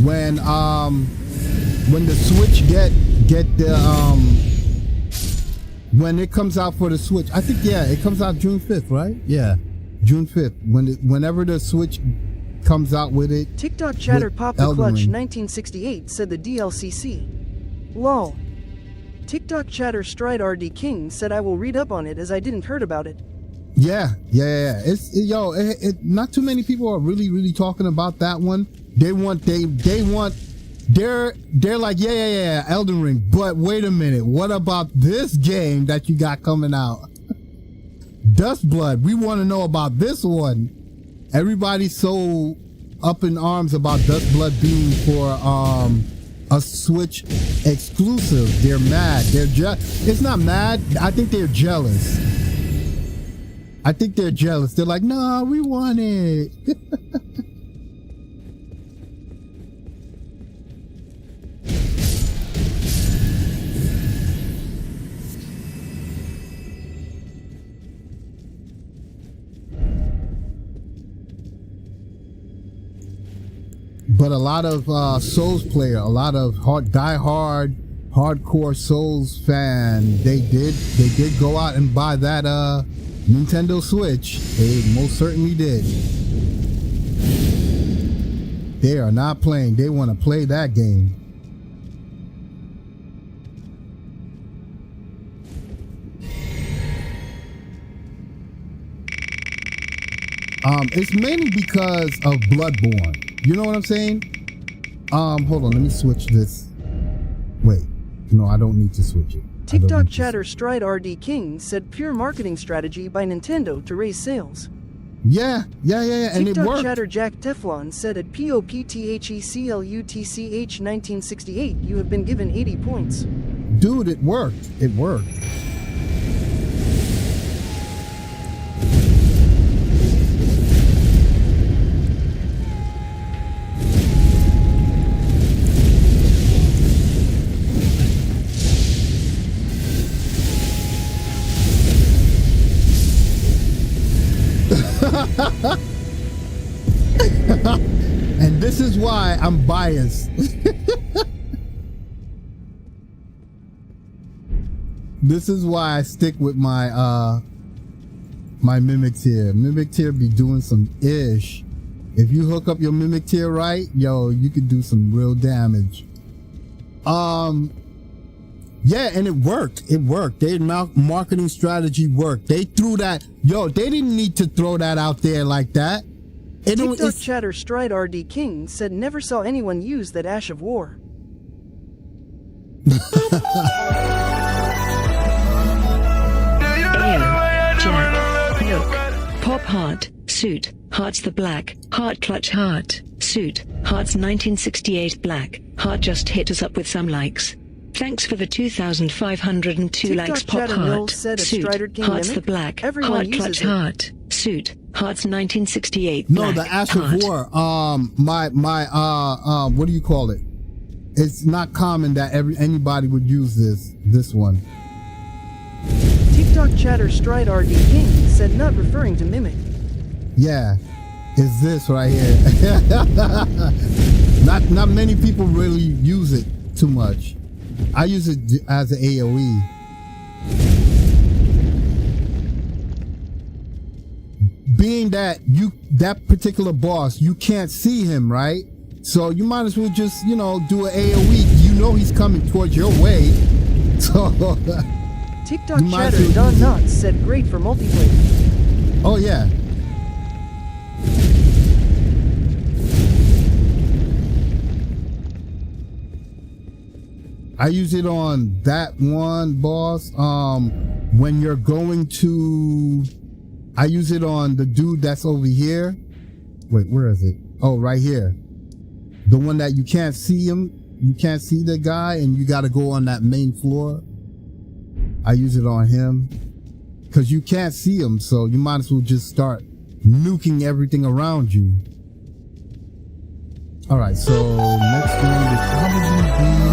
B: When the Switch get the when it comes out for the Switch, I think it comes out June 5th, right? Yeah. June 5th. Whenever the Switch comes out with it.
C: TikTok chatter Pop the Clutch 1968 said the DLCC. Lol. TikTok chatter Stride RD King said I will read up on it as I didn't heard about it.
B: Yeah. Not too many people are really talking about that one. They're like, Elden Ring. But wait a minute, what about this game that you got coming out? Dustblood, we want to know about this one. Everybody's so up in arms about Dustblood being for a Switch exclusive. They're mad. It's not mad. I think they're jealous. They're like, nah, we want it. But a lot of Souls player, a lot of hardcore Souls fan, they did go out and buy that Nintendo Switch. They most certainly did. They are not playing. They want to play that game. It's mainly because of Bloodborne. You know what I'm saying? Hold on, let me switch this. Wait, no, I don't need to switch it.
C: TikTok chatter Stride RD King said pure marketing strategy by Nintendo to raise sales.
B: Yeah, and it worked.
C: TikTok chatter Jack Teflon said at POPTHECLUTCH 1968 you have been given 80 points.
B: Dude, it worked. And this is why I'm biased. This is why I stick with my my Mimic Tier. Mimic Tier be doing some ish. If you hook up your Mimic Tier right, yo, you could do some real damage. Yeah, and it worked. Their marketing strategy worked. They threw that. Yo, they didn't need to throw that out there like that.
C: TikTok chatter Stride RD King said never saw anyone use that Ash of War.
A: Jack, look. Pop heart, suit, hearts the black, heart clutch heart, suit, hearts 1968 black, heart just hit us up with some likes. Thanks for the 2,502 likes. Pop heart, suit, hearts the black, heart clutch heart, suit, hearts 1968 black.
B: No, the Ash of War. What do you call it? It's not common that anybody would use this one.
C: TikTok chatter Stride RD King said not referring to Mimic.
B: Yeah, it's this right here. Not many people really use it too much. I use it as an AoE. Being that that particular boss, you can't see him, right? So you might as well just, do an AoE. You know he's coming towards your way. So
C: TikTok chatter Don Knotts said great for multiplayer.
B: Oh yeah. I use it on that one boss. When you're going to, I use it on the dude that's over here. Wait, where is it? Oh, right here. The one that you can't see him. You can't see the guy and you got to go on that main floor. I use it on him because you can't see him. So you might as well just start nuking everything around you. All right. So next one would probably be over here.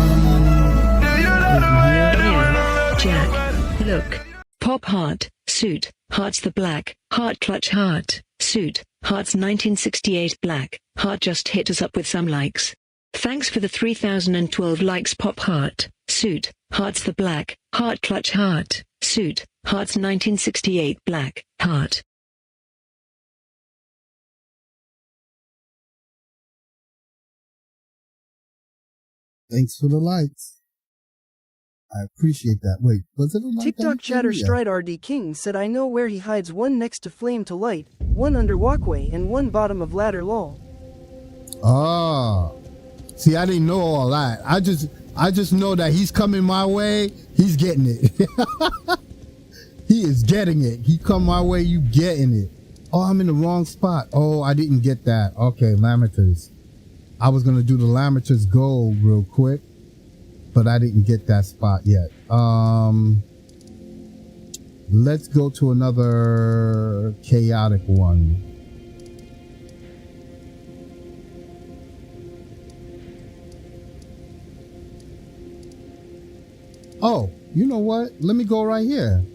A: Jack, look. Pop heart, suit, hearts the black, heart clutch heart, suit, hearts 1968 black, heart just hit us up with some likes. Thanks for the 3012 likes pop heart, suit, hearts the black, heart clutch heart, suit, hearts 1968 black, heart.
B: Thanks for the likes. I appreciate that. Wait, was it a like?
C: TikTok chatter Stride RD King said I know where he hides, one next to flame to light, one under walkway, and one bottom of ladder lol.
B: Ah. See, I didn't know all that. I just know that he's coming my way. He's getting it. He is getting it. He come my way, you getting it. Oh, I'm in the wrong spot. Oh, I didn't get that. Okay, Lameters. I was gonna do the Lameters goal real quick, but I didn't get that spot yet. Let's go to another chaotic one. Oh, you know what? Let me go right here.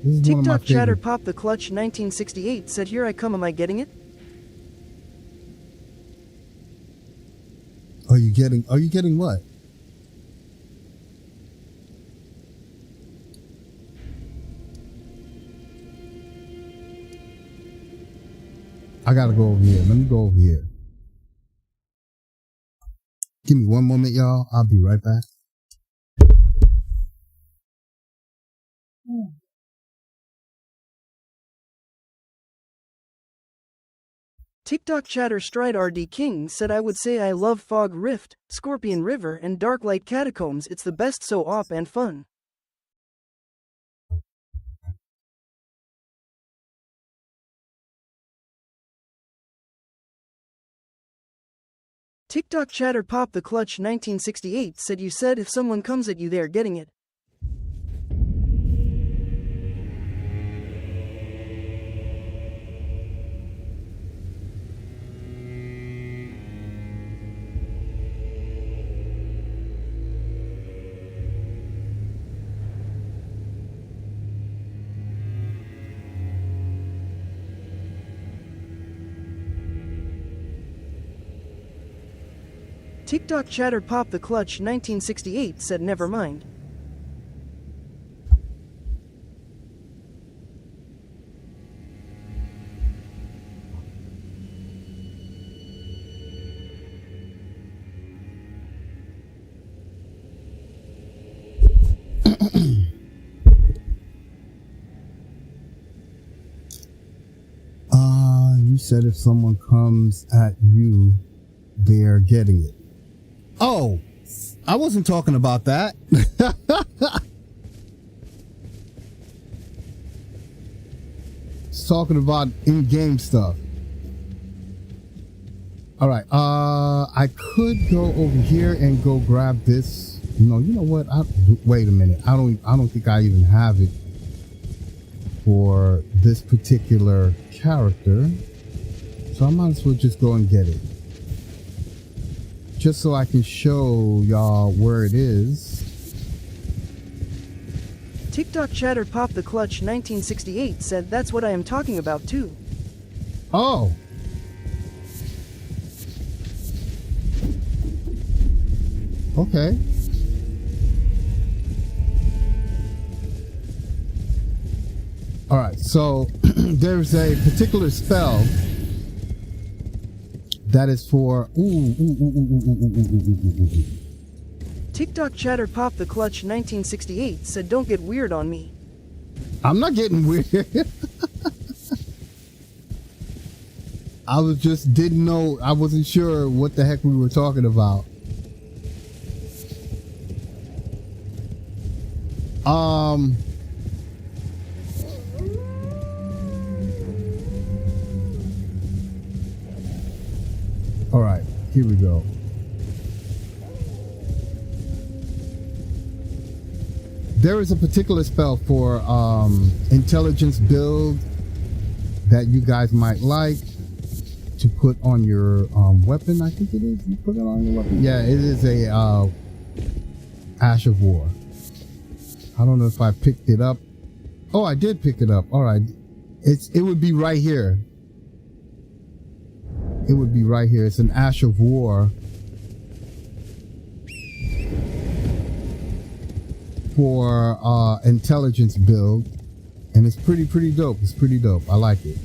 B: This is
C: TikTok chatter pop the clutch 1968 said here I come, am I getting it?
B: Are you getting what? I gotta go over here. Let me go over here. Give me one moment, y'all. I'll be right back.
C: TikTok chatter Stride RD King said I would say I love Fog Rift, Scorpion River, and Darklight Catacombs. It's the best, so op and fun. TikTok chatter pop the clutch 1968 said you said if someone comes at you they're getting it. TikTok chatter pop the clutch 1968 said never mind.
B: You said if someone comes at you, they're getting it. Oh, I wasn't talking about that. It's talking about in-game stuff. All right. I could go over here and go grab this. No, you know what? Wait a minute. I don't think I even have it for this particular character. So I might as well just go and get it. Just so I can show y'all where it is.
C: TikTok chatter pop the clutch 1968 said that's what I am talking about too.
B: Oh. Okay. All right, so there's a particular spell that is for
C: TikTok chatter pop the clutch 1968 said don't get weird on me.
B: I'm not getting weird. I was just didn't know, I wasn't sure what the heck we were talking about. Um. All right, here we go. There is a particular spell for intelligence build that you guys might like to put on your weapon. I think it is. You put it on your weapon. Yeah, it is a Ash of War. I don't know if I picked it up. Oh, I did pick it up. All right, it would be right here. It would be right here. It's an Ash of War for intelligence build, and it's pretty dope. It's pretty dope. I like it.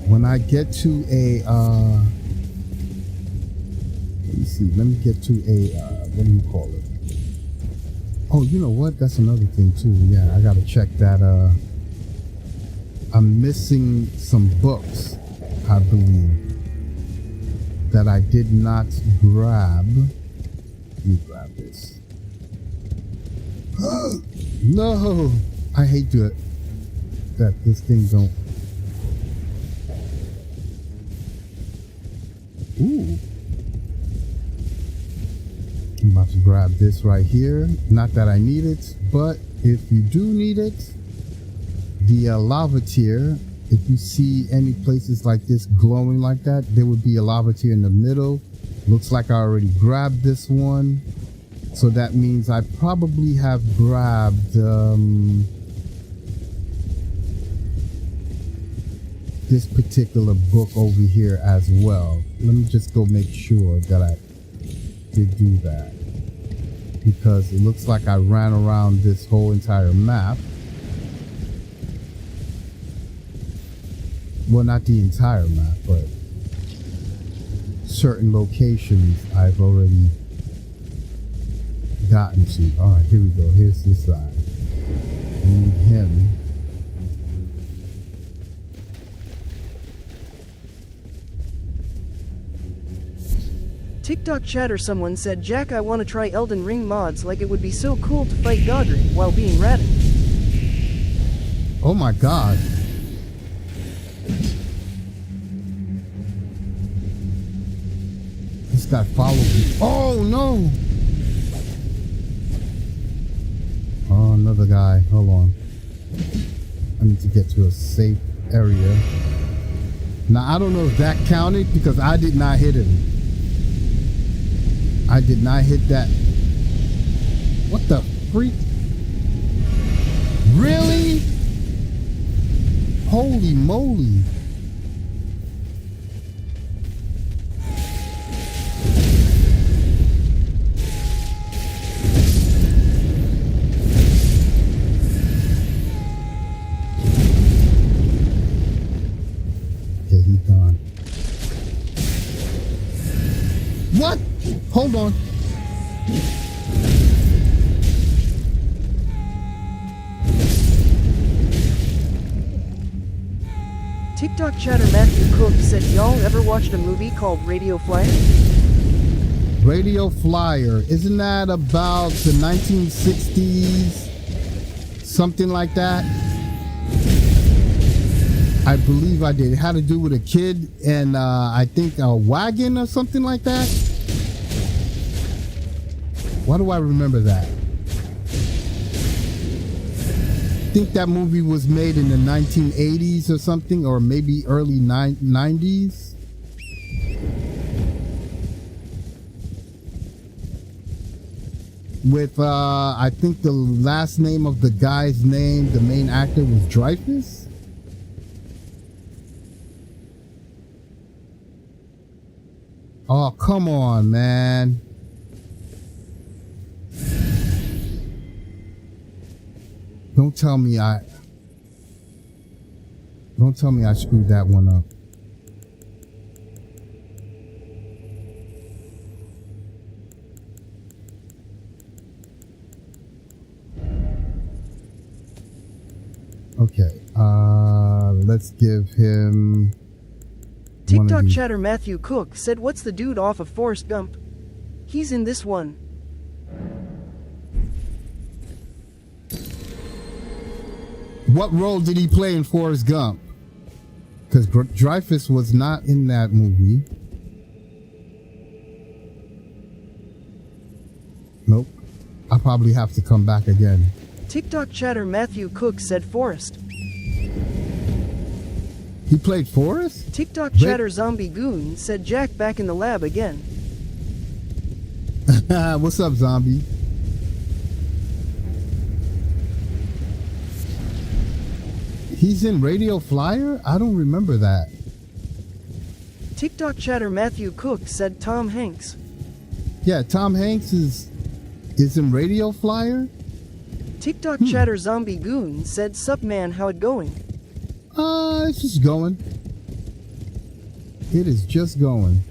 B: When I get to a let me see. Let me get to a what do you call it? Oh, you know what? That's another thing too. Yeah, I gotta check that. I'm missing some books, I believe, that I did not grab. Let me grab this. No, I hate that this thing don't. Ooh. I'm about to grab this right here. Not that I need it, but if you do need it, the lava tier, if you see any places like this glowing like that, there would be a lava tier in the middle. Looks like I already grabbed this one. So that means I probably have grabbed this particular book over here as well. Let me just go make sure that I did do that, because it looks like I ran around this whole entire map. Well, not the entire map, but certain locations I've already gotten to. All right, here we go. Here's this side. I need him.
C: TikTok chatter, someone said, Jack, I want to try Elden Ring mods, like it would be so cool to fight Godric while being ratted.
B: Oh my god. This guy followed me. Oh no! Oh, another guy. Hold on. I need to get to a safe area. Now, I don't know if that counted because I did not hit him. I did not hit that. What the freak? Really? Holy moly. Okay, he's gone. What? Hold on.
C: TikTok chatter Matthew Cook said, y'all ever watched a movie called Radio Flyer?
B: Radio Flyer. Isn't that about the 1960s? Something like that? I believe I did. It had to do with a kid and I think a wagon or something like that. Why do I remember that? I think that movie was made in the 1980s or something, or maybe early 90s. With, I think the last name of the guy's name, the main actor, was Dreyfus. Oh, come on, man. Don't tell me I screwed that one up. Okay, let's give him one one of
C: TikTok
B: these.
C: chatter Matthew Cook said, "What's the dude off of Forrest Gump? He's in this one."
B: What role did he play in Forrest Gump? Because Dreyfus was not in that movie. Nope. I probably have to come back again.
C: TikTok chatter Matthew Cook said Forrest.
B: He played Forrest?
C: TikTok chatter Zombie Goon said Jack back in the lab again.
B: What's up, Zombie? He's in Radio Flyer? I don't remember that.
C: TikTok chatter Matthew Cook said Tom Hanks.
B: Yeah, Tom Hanks is in Radio Flyer?
C: TikTok chatter Zombie Goon said, "Sup man, how it going?"
B: It's just going. It is just going.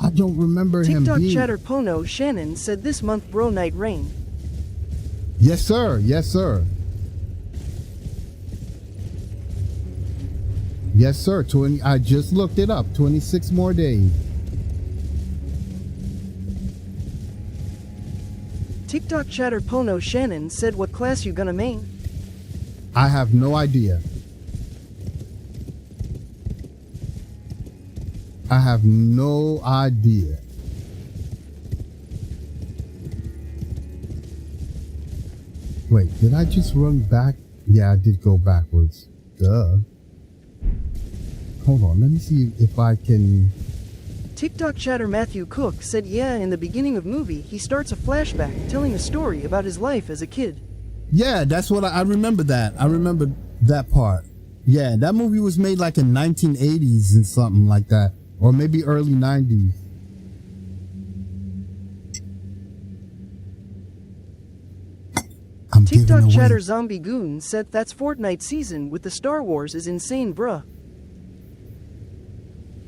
B: I don't remember him
C: TikTok
B: being...
C: chatter Pono Shannon said, "This month bro night rain."
B: Yes, sir. Yes, sir. Yes, sir. 20. I just looked it up. 26 more days.
C: TikTok chatter Pono Shannon said, "What class you gonna main?"
B: I have no idea. I have no idea. Wait, did I just run back? Yeah, I did go backwards. Duh. Hold on, let me see if I can...
C: TikTok chatter Matthew Cook said, "Yeah, in the beginning of movie, he starts a flashback telling a story about his life as a kid."
B: Yeah, that's what I remember that. I remember that part. Yeah, that movie was made like in 1980s and something like that. Or maybe early 90s. I'm giving
C: TikTok
B: away.
C: chatter Zombie Goon said, "That's Fortnite season with the Star Wars is insane, bruh."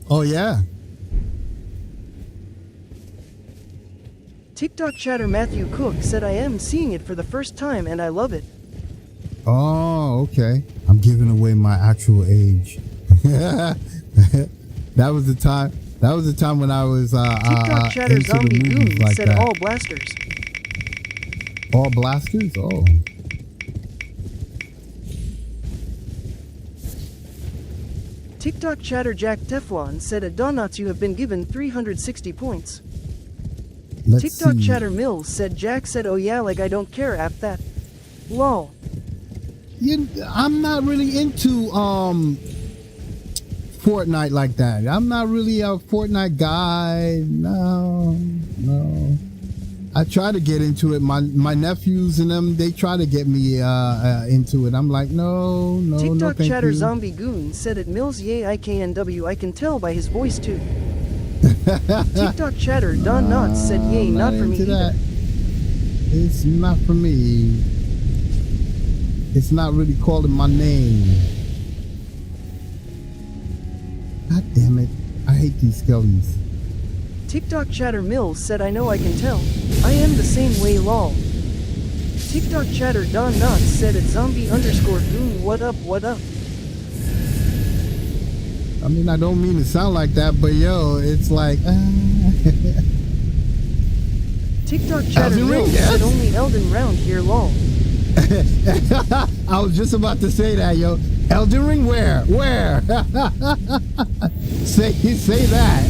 B: Oh, yeah.
C: TikTok chatter Matthew Cook said, "I am seeing it for the first time and I love it."
B: Oh, okay. I'm giving away my actual age. That was the time. That was the time when I was
C: TikTok chatter
B: into
C: Zombie
B: the movies
C: Goon
B: like
C: said,
B: that.
C: "All blasters."
B: All blasters? Oh.
C: TikTok chatter Jack Teflon said, "At Donuts you have been given 360 points."
B: Let's
C: TikTok
B: see.
C: chatter Mills said, "Jack said, oh yeah, like I don't care app that. Lol."
B: I'm not really into Fortnite like that. I'm not really a Fortnite guy. No. I try to get into it. My nephews and them, they try to get me into it. I'm like, no,
C: TikTok
B: thank
C: chatter
B: you.
C: Zombie Goon said, "At Mills yay IKNW, I can tell by his voice too." TikTok chatter Don Knotts said, "Yay, not for me
B: into
C: either."
B: that. It's not for me. It's not really calling my name. God damn it. I hate these skellies.
C: TikTok chatter Mills said, "I know I can tell. I am the same way lol." TikTok chatter Don Knotts said, "At zombie_goon, what up, what up?"
B: I mean, I don't mean to sound like that, but yo, it's like...
C: TikTok chatter
B: Elden Ring,
C: Mills
B: yes.
C: said, "Only Elden round here lol."
B: I was just about to say that, yo. Elden Ring, where? say that.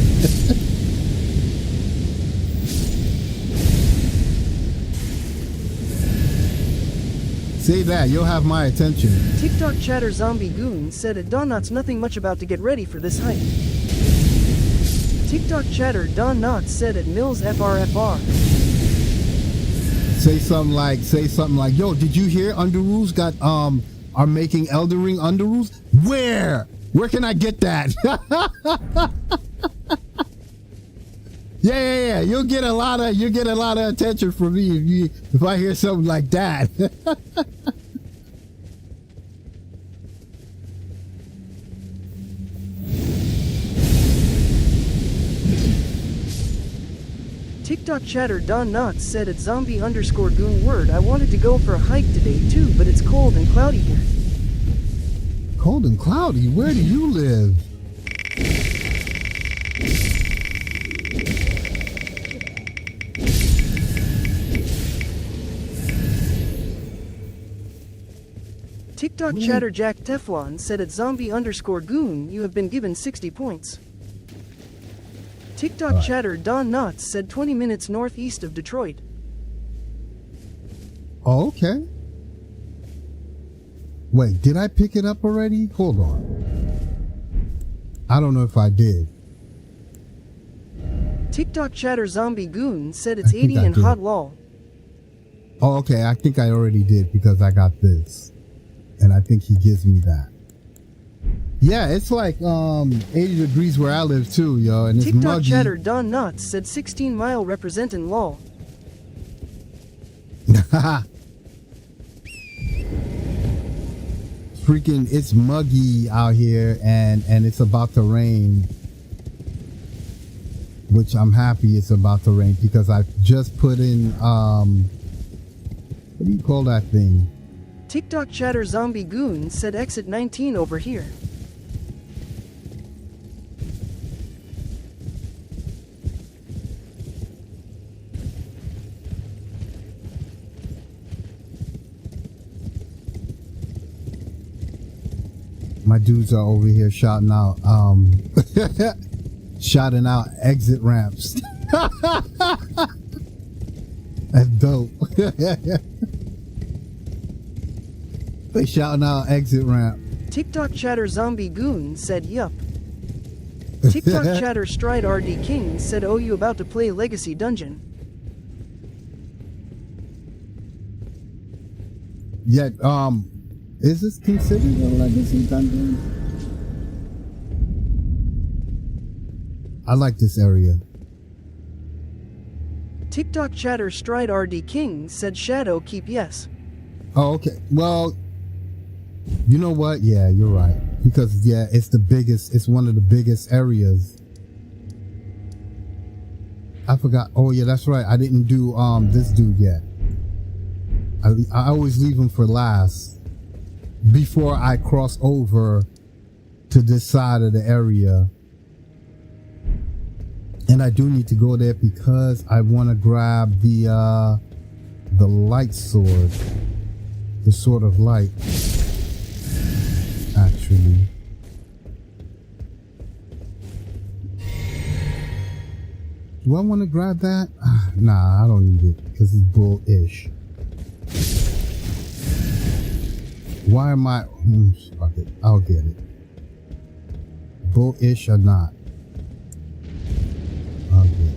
B: Say that, you'll have my attention.
C: TikTok chatter Zombie Goon said, "At Don Knotts nothing much about to get ready for this hype." TikTok chatter Don Knotts said, "At Mills FRFR."
B: Say something like, yo, did you hear Underrules got are making Elden Ring Underrules? Where can I get that? yeah, you'll get a lot of attention from me if I hear something like that.
C: TikTok chatter Don Knotts said, "At zombie_goon word, I wanted to go for a hike today too, but it's cold and cloudy here."
B: Cold and cloudy? Where do you live?
C: TikTok chatter Jack Teflon said at zombie_goon you have been given 60 points. TikTok chatter Don Knotts said 20 minutes northeast of Detroit.
B: Oh, okay. Wait, did I pick it up already? Hold on. I don't know if I did.
C: TikTok chatter Zombie Goon said it's 80 and hot lol.
B: Oh, okay. I think I already did because I got this. And I think he gives me that. Yeah, it's like 80 degrees where I live too, yo. And it's
C: TikTok
B: muggy.
C: chatter Don Knotts said 16 mile representing lol.
B: Freaking, it's muggy out here and it's about to rain. Which I'm happy it's about to rain because I just put in, what do you call that thing?
C: TikTok chatter Zombie Goon said exit 19 over here.
B: My dudes are over here shouting out, shouting out exit ramps. That's dope. They shouting out exit ramp.
C: TikTok chatter Zombie Goon said yup. TikTok chatter Stride RD King said oh you about to play Legacy Dungeon.
B: Yet, is this considered a Legacy Dungeon? I like this area.
C: TikTok chatter Stride RD King said Shadow keep yes.
B: Oh, okay. Well, you know what? Yeah, you're right. Because, yeah, it's the biggest, it's one of the biggest areas. I forgot. Oh, yeah, that's right. I didn't do this dude yet. I always leave him for last before I cross over to this side of the area. And I do need to go there because I want to grab the light sword. The sword of light. Actually. Do I want to grab that? Nah, I don't need it because it's bullish. Why am I? Fuck it. I'll get it. Bullish or not. I'll get it.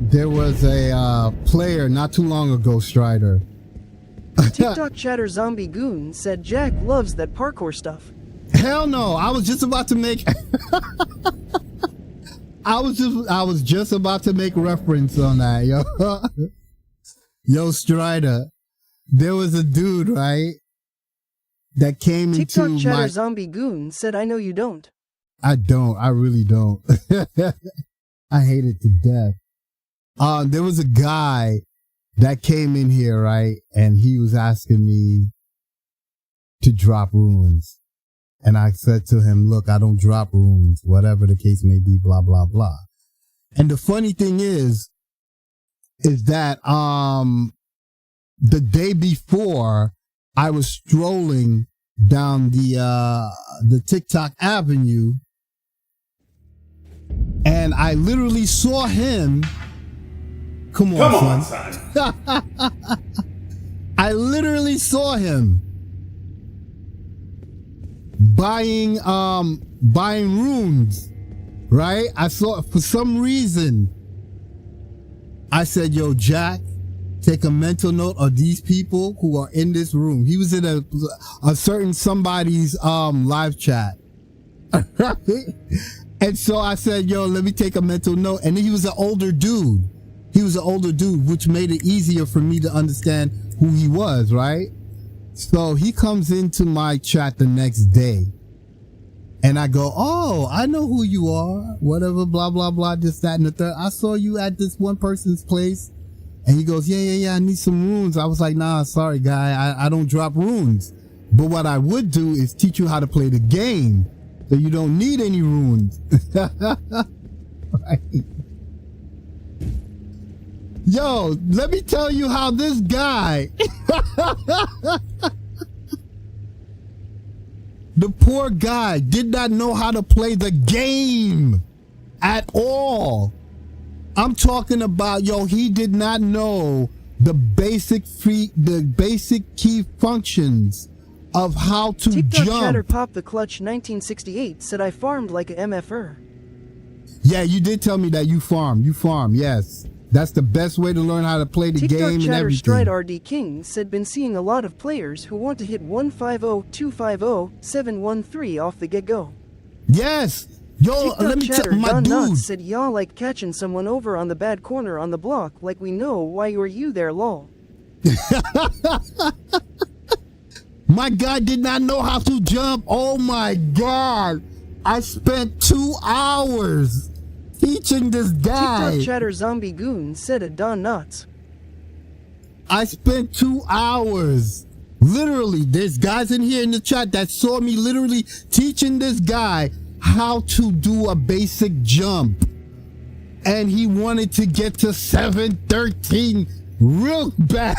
B: There was a player not too long ago, Strider.
C: TikTok chatter Zombie Goon said Jack loves that parkour stuff.
B: Hell no! I was just about to make. I was just about to make reference on that, yo. Yo, Strider. There was a dude, right, that came
C: TikTok
B: into
C: chatter
B: my.
C: Zombie Goon said I know you don't.
B: I don't. I really don't. I hate it to death. There was a guy that came in here, right? And he was asking me to drop runes. And I said to him, look, I don't drop runes, whatever the case may be, blah, blah, blah. And the funny thing is that, the day before I was strolling down the TikTok Avenue and I literally saw him. Come on, son. I literally saw him buying runes, right? I saw, for some reason, I said, yo, Jack, take a mental note of these people who are in this room. He was in a certain somebody's live chat. And so I said, yo, let me take a mental note. And he was an older dude. he was an older dude, which made it easier for me to understand who he was, right? So he comes into my chat the next day, and I go, oh, I know who you are, whatever, blah, blah, blah, this, that, and the third. I saw you at this one person's place. And he goes, yeah, I need some runes. I was like, nah, sorry, guy, I don't drop runes. But what I would do is teach you how to play the game, so you don't need any runes. Right. Yo, let me tell you how this guy, the poor guy, did not know how to play the game at all. I'm talking about, yo, he did not know the basic key functions of how to
C: TikTok
B: jump.
C: chatter pop the clutch 1968 said I farmed like a MFR.
B: Yeah, you did tell me that you farm, yes. That's the best way to learn how to play the
C: TikTok
B: game and
C: chatter
B: everything.
C: Stride RD King said been seeing a lot of players who want to hit 150, 250, 713 off the get-go.
B: Yes. Yo,
C: TikTok
B: let me tell
C: chatter
B: my
C: Don
B: dude.
C: Nuts said y'all like catching someone over on the bad corner on the block like we know why were you there lol.
B: My guy did not know how to jump. Oh my God. I spent 2 hours teaching this guy.
C: TikTok chatter zombie goon said a Don Nuts.
B: I spent 2 hours. Literally, there's guys in here in the chat that saw me literally teaching this guy how to do a basic jump. And he wanted to get to 713 real bad.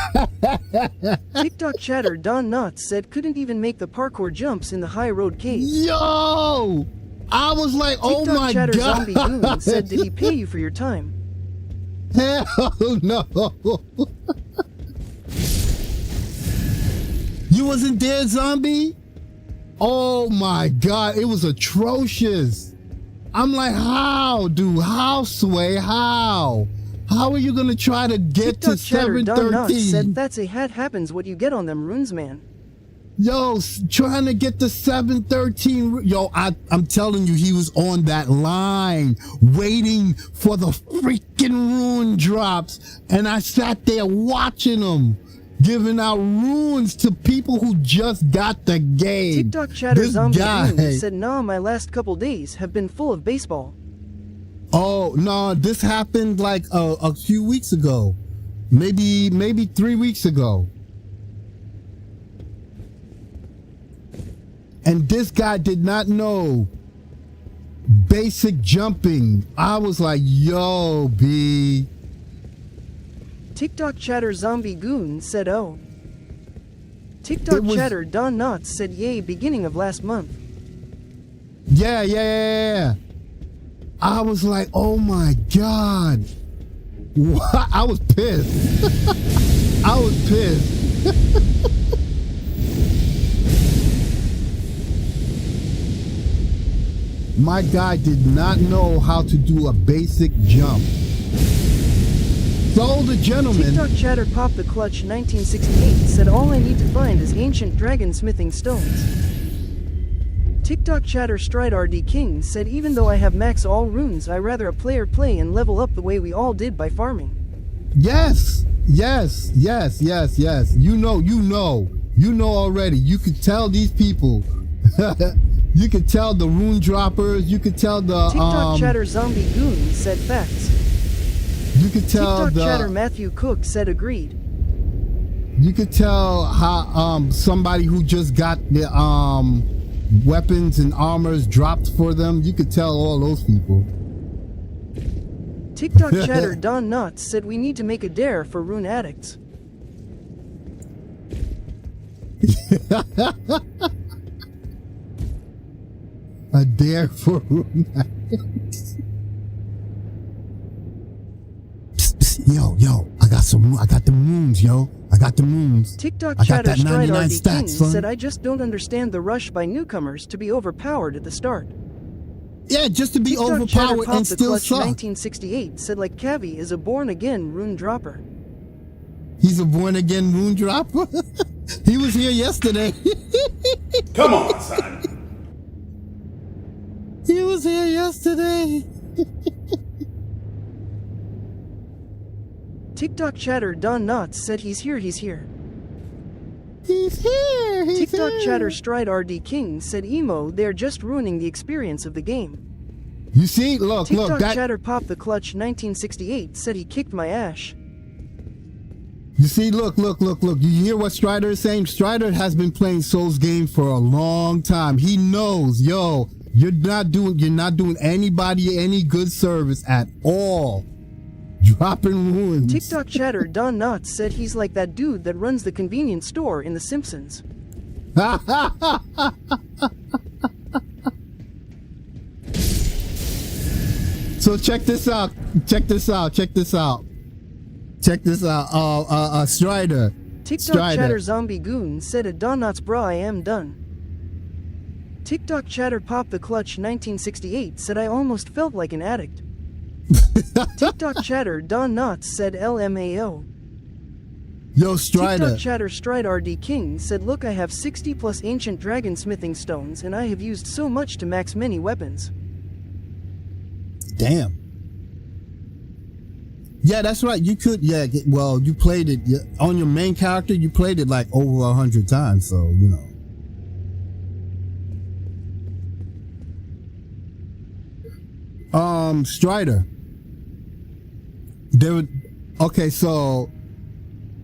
C: TikTok chatter Don Nuts said couldn't even make the parkour jumps in the high road cave.
B: Yo! I was like, oh
C: TikTok
B: my
C: chatter
B: God.
C: zombie goon said did he pay you for your time?
B: Hell no. You wasn't there, zombie? Oh my God, it was atrocious. I'm like, how, dude? How, Sway? How? How are you gonna try to get
C: TikTok
B: to
C: chatter Don Nuts
B: 713?
C: said that's a hat happens what you get on them runes, man.
B: Yo, trying to get to 713. Yo, I'm telling you, he was on that line waiting for the freaking rune drops. And I sat there watching him, giving out runes to people who just got the game.
C: TikTok chatter
B: This
C: zombie
B: guy
C: goon said nah, my last couple days have been full of baseball.
B: Oh, no, this happened like a few weeks ago. Maybe 3 weeks ago. And this guy did not know basic jumping. I was like, yo, B.
C: TikTok chatter zombie goon said oh. TikTok chatter Don Nuts said yay beginning of last month.
B: Yeah. I was like, oh my God. What? I was pissed. I was pissed. My guy did not know how to do a basic jump. So the gentleman.
C: TikTok chatter pop the clutch 1968 said all I need to find is ancient dragon smithing stones. TikTok chatter Stride RD King said even though I have max all runes I rather a player play and level up the way we all did by farming.
B: Yes. You know already. You could tell these people. You could tell the rune droppers. You could tell the
C: TikTok chatter zombie goon said facts.
B: You could tell
C: TikTok chatter Matthew Cook said agreed.
B: You could tell how somebody who just got the weapons and armors dropped for them. You could tell all those people.
C: TikTok chatter Don Nuts said we need to make a dare for rune addicts.
B: A dare for rune addicts. Yo, I got the moons, yo. I got the moons.
C: TikTok
B: I got
C: chatter
B: that
C: Stride
B: 99
C: RD
B: stats,
C: King
B: son.
C: said I just don't understand the rush by newcomers to be overpowered at the start.
B: Yeah, just to be
C: TikTok chatter
B: overpowered
C: Pop
B: and
C: the
B: still
C: Clutch
B: suck.
C: 1968 said like Cavi is a born-again rune dropper.
B: He's a born-again rune dropper? He was here yesterday.
F: Come on, son.
B: He was here yesterday.
C: TikTok chatter Don Knotts said he's here.
B: He's here. He's
C: TikTok
B: here.
C: chatter Stride RD King said emo, they're just ruining the experience of the game.
B: You see, look,
C: TikTok
B: that.
C: chatter Pop the Clutch 1968 said he kicked my ass.
B: You see, look. You hear what Strider is saying? Strider has been playing Souls games for a long time. He knows, yo, you're not doing anybody any good service at all. Dropping ruins.
C: TikTok chatter Don Knotts said he's like that dude that runs the convenience store in The Simpsons.
B: So check this out. Strider.
C: TikTok chatter Zombie Goon said a Don Knotts bra I am done. TikTok chatter Pop the Clutch 1968 said I almost felt like an addict. TikTok chatter Don Knotts said LMAO.
B: Yo, Strider.
C: TikTok chatter Stride RD King said look, I have 60 plus ancient dragon smithing stones and I have used so much to max many weapons.
B: Damn. Yeah, that's right. You could, well, you played it on your main character. You played it like over 100 times, so you know. Strider. Okay, so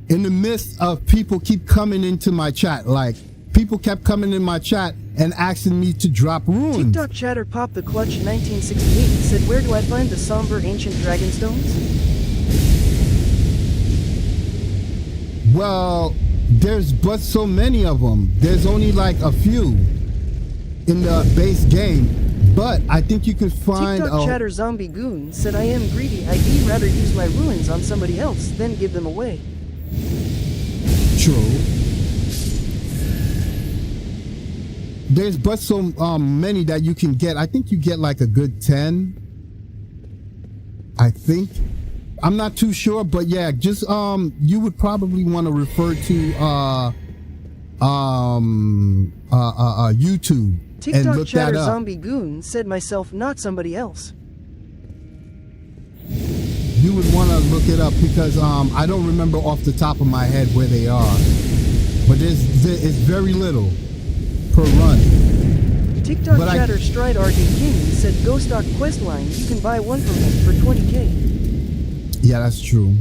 B: in the midst of people keep coming into my chat, like people kept coming in my chat and asking me to drop runes.
C: TikTok chatter Pop the Clutch 1968 said where do I find the somber ancient dragon stones?
B: Well, there's but so many of them. There's only like a few in the base game. But I think you could find
C: TikTok chatter Zombie Goon said I am greedy. I'd rather use my ruins on somebody else than give them away.
B: True. There's but so many that you can get. I think you get like a good 10. I think. I'm not too sure, but yeah, just you would probably want to refer to YouTube.
C: TikTok
B: and look
C: chatter
B: that up.
C: Zombie Goon said myself, not somebody else.
B: You would want to look it up because I don't remember off the top of my head where they are, but it's very little per run.
C: TikTok chatter Stride RD King said go stock questline, you can buy one from him for 20k.
B: Yeah, that's true.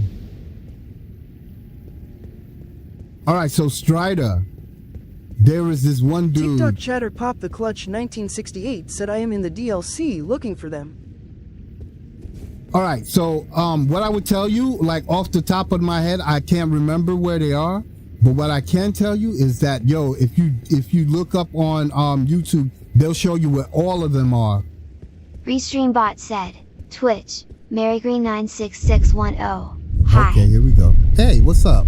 B: All right, so Strider. There is this one dude.
C: TikTok chatter Pop the Clutch 1968 said I am in the DLC looking for them.
B: All right, so what I would tell you, like off the top of my head, I can't remember where they are, but what I can tell you is that yo, if you look up on YouTube, they'll show you where all of them are.
D: Restreambot said, Twitch, MaryGreen96610. Hi.
B: Okay, here we go. Hey, what's up?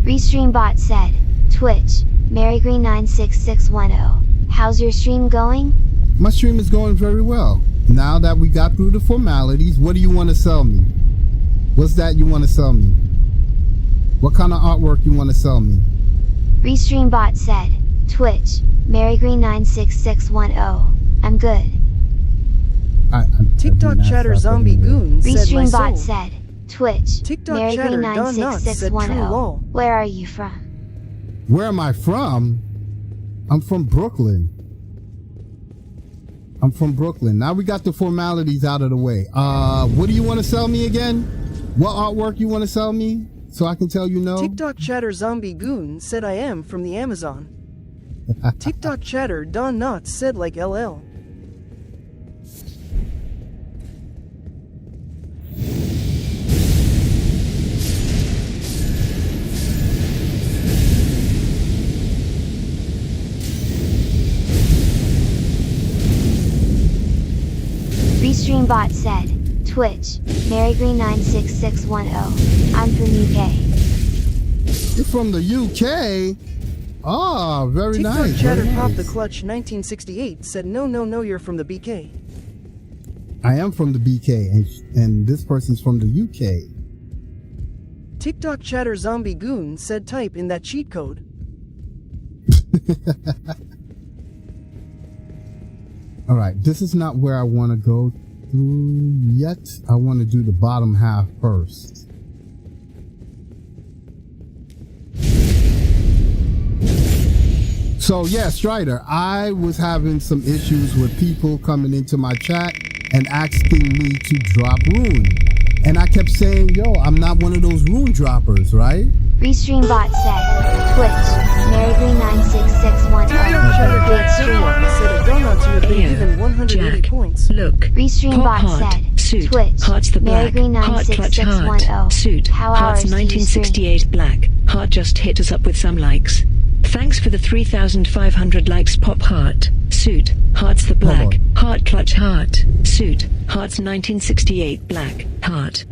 D: Restreambot said, Twitch, MaryGreen96610. How's your stream going?
B: My stream is going very well. Now that we got through the formalities, what do you want to sell me? What's that you want to sell me? What kind of artwork you want to sell me?
D: Restreambot said, Twitch, MaryGreen96610. I'm good.
C: TikTok chatter Zombie Goon said my soul.
D: Restreambot said, Twitch,
C: TikTok chatter Don Knotts said true lol.
D: Where are you from?
B: Where am I from? I'm from Brooklyn. Now we got the formalities out of the way. What do you want to sell me again? What artwork you want to sell me? So I can tell you no?
C: TikTok chatter Zombie Goon said I am from the Amazon. TikTok chatter Don Knotts said like LL.
D: Restreambot said, Twitch, MaryGreen96610. I'm from UK.
B: You're from the UK? Oh, very
C: TikTok
B: nice.
C: chatter
B: very
C: Pop
B: nice.
C: the Clutch 1968 said no, you're from the BK.
B: I am from the BK, and this person's from the UK.
C: TikTok chatter Zombie Goon said type in that cheat code.
B: All right, this is not where I want to go through yet. I want to do the bottom half first. So yeah, Strider, I was having some issues with people coming into my chat and asking me to drop rune. And I kept saying, yo, I'm not one of those rune droppers, right?
D: Restreambot said, Twitch, MaryGreen96610.
C: TikTok chatter Jack Sirlock said a donut to have been
A: Here,
C: given 180
A: Jack.
C: points.
A: Look.
D: Restreambot
A: Pop heart,
D: said,
A: suit,
D: Twitch,
A: hearts the black, heart clutch heart,
D: MaryGreen96610.
A: suit,
D: How
A: hearts
D: hours do you stream?
A: 1968 black, heart just hit us up with some likes. Thanks for the 3,500 likes pop heart, suit, hearts the black, heart clutch heart, suit, hearts 1968 black, heart.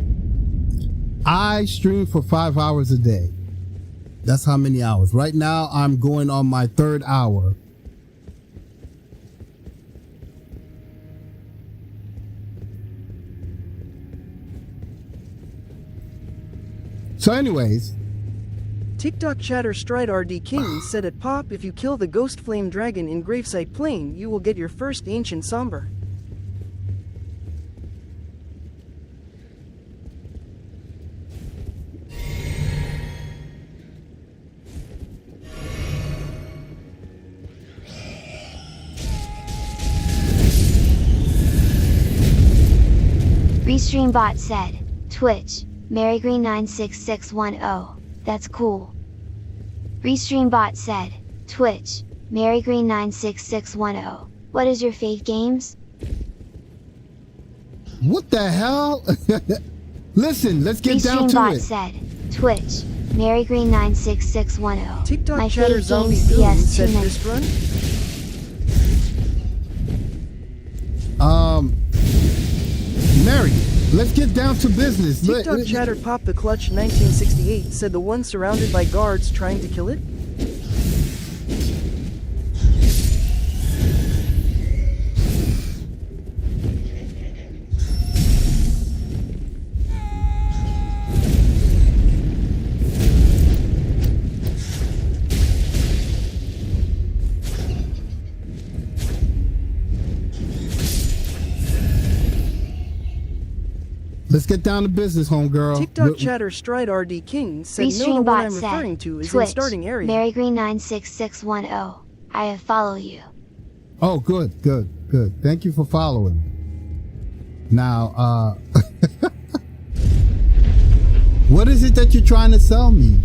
B: I stream for 5 hours a day. That's how many hours. Right now, I'm going on my 3rd hour. So anyways,
C: TikTok chatter Stride RD King said at Pop, if you kill the Ghost Flame Dragon in Gravesite Plain, you will get your first Ancient Somber.
D: Restreambot said, Twitch, MaryGreen96610. That's cool. Restreambot said, Twitch, MaryGreen96610. What is your fave games?
B: what the hell? Listen, let's get down to
D: Restreambot
B: it.
D: said, Twitch, MaryGreen96610.
C: TikTok
D: My
C: chatter
D: fave
C: Zombie
D: games
C: Goon said
D: PS2.
C: Fist Run.
B: Mary, let's get down to business.
C: TikTok chatter Pop the Clutch 1968 said the one surrounded by guards trying to kill it.
B: Let's get down to business, homegirl.
C: TikTok chatter Stride RD King said no, what I'm
D: Restreambot
C: referring
D: said,
C: to is in
D: Twitch,
C: starting area.
D: MaryGreen96610. I follow you.
B: Oh, good. Thank you for following. Now, what is it that you're trying to sell me?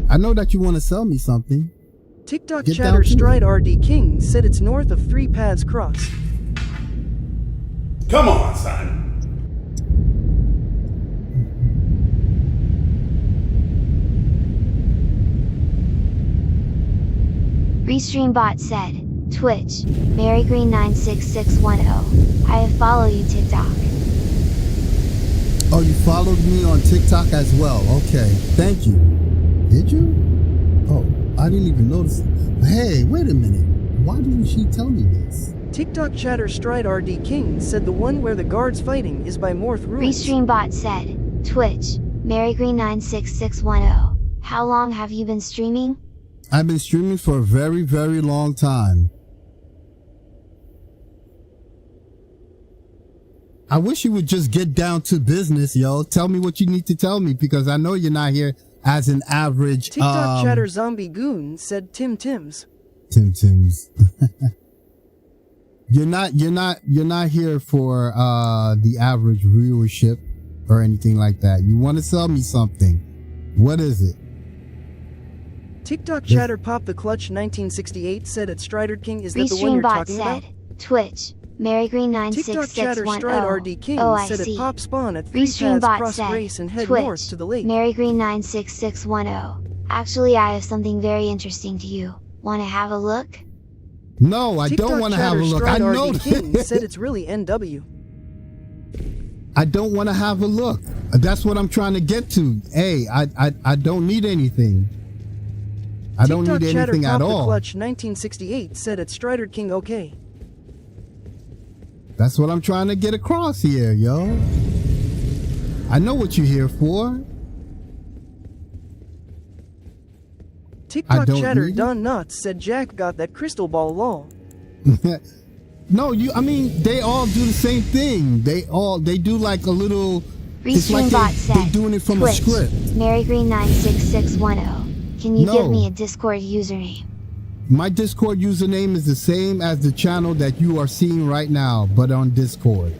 B: I know that you want to sell me something.
C: TikTok
B: Get
C: chatter
B: down to
C: Stride RD King said it's north of 3 Paths Cross.
F: Come on, son.
D: Restreambot said, Twitch, MaryGreen96610. I follow you TikTok.
B: Oh, you followed me on TikTok as well. Okay, thank you. Did you? Oh, I didn't even notice it. Hey, wait a minute. Why didn't she tell me this?
C: TikTok chatter Stride RD King said the one where the guards fighting is by Morth Ruins.
D: Restreambot said, Twitch, MaryGreen96610. How long have you been streaming?
B: I've been streaming for a very, very long time. I wish you would just get down to business, yo. Tell me what you need to tell me, because I know you're not here as an average
C: TikTok chatter Zombie Goon said Tim's.
B: Tim's. You're not here for the average viewership or anything like that. You want to sell me something. What is it?
C: TikTok chatter Pop the Clutch 1968 said at Strider King, is that the one you're
D: Restreambot
C: talking about?
D: said, Twitch,
C: TikTok chatter Stride RD King
D: Oh, I
C: said
D: see.
C: at Pop Spawn at 3 Paths
D: Restreambot
C: Cross
D: said,
C: Race and head
D: Twitch,
C: north to the lake.
D: MaryGreen96610. Actually, I have something very interesting to you. Want to have a look?
B: No, I
C: TikTok
B: don't want to have a
C: chatter
B: look.
C: Stride
B: I know
C: RD King said it's really NW.
B: I don't want to have a look. That's what I'm trying to get to. Hey, I don't need anything. I don't need
C: TikTok
B: anything
C: chatter
B: at
C: Pop the
B: all.
C: Clutch 1968 said at Strider King okay.
B: That's what I'm trying to get across here, yo. I know what you're here for.
C: TikTok
B: don't
C: chatter
B: need it.
C: Don Nuts said Jack got that crystal ball lol.
B: No, I mean, they all do the same thing. They do like a little, it's like
D: Restreambot
B: they
D: said,
B: doing it from
D: Twitch,
B: a script.
D: MaryGreen96610. Can you
B: No.
D: give me a Discord username?
B: My Discord username is the same as the channel that you are seeing right now, but on Discord.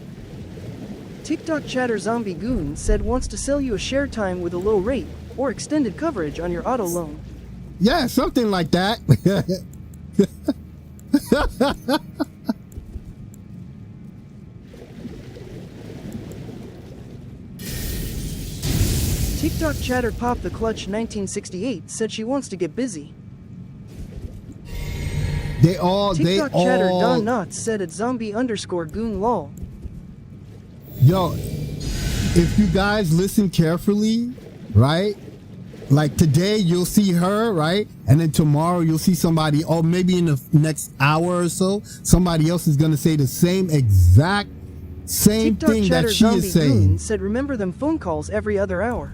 C: TikTok chatter Zombie Goon said wants to sell you a share time with a low rate or extended coverage on your auto loan.
B: Yeah, something like that.
C: TikTok chatter Pop the Clutch 1968 said she wants to get busy. TikTok chatter Don Knotts said it's zombie_goon lol.
B: Yo, if you guys listen carefully, right? Like today you'll see her, right? And then tomorrow you'll see somebody, or maybe in the next hour or so, somebody else is gonna say the same exact
C: TikTok
B: thing
C: chatter
B: that she
C: Zombie
B: is saying.
C: Goon said remember them phone calls every other hour.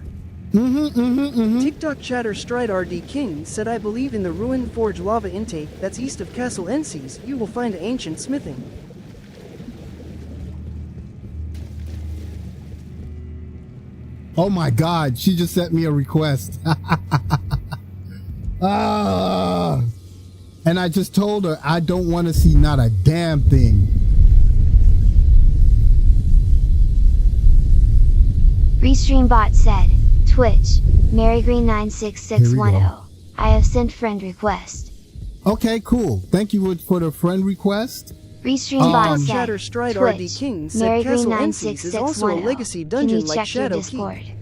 C: TikTok chatter Stride RD King said I believe in the Ruined Forge lava intake that's east of Castle Ences. You will find ancient smithing.
B: Oh my God, she just sent me a request. And I just told her I don't want to see not a damn thing.
D: Restreambot said, Twitch, MaryGreen96610. I have sent friend request.
B: Okay, cool. Thank you for the friend request.
D: Restreambot said,
C: Chatter Stride
D: Twitch,
C: RD King said Castle Ences is also a
D: MaryGreen96610.
C: legacy
D: Can
C: dungeon
D: you
C: like
D: check your
C: Shadow
D: Discord?
C: Key.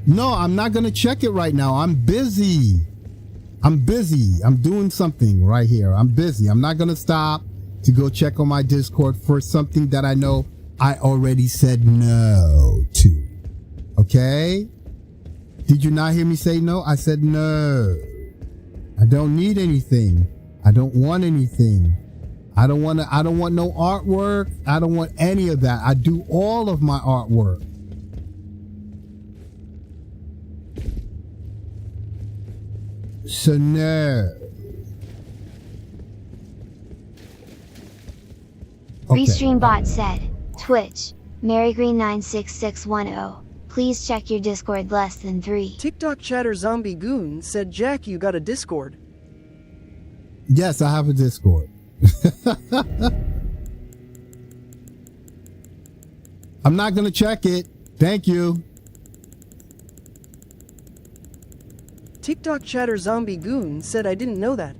B: No, I'm not going to check it right now. I'm busy. I'm doing something right here. I'm busy. I'm not going to stop to go check on my Discord for something that I know I already said no to. Okay? Did you not hear me say no? I said no. I don't need anything. I don't want anything. I don't want no artwork. I don't want any of that. I do all of my artwork. So no. Okay.
D: Restreambot said, Twitch, MaryGreen96610. Please check your Discord less than 3.
C: TikTok chatter Zombie Goon said Jack you got a Discord.
B: Yes, I have a Discord. I'm not gonna check it. Thank you.
C: TikTok chatter Zombie Goon said I didn't know that.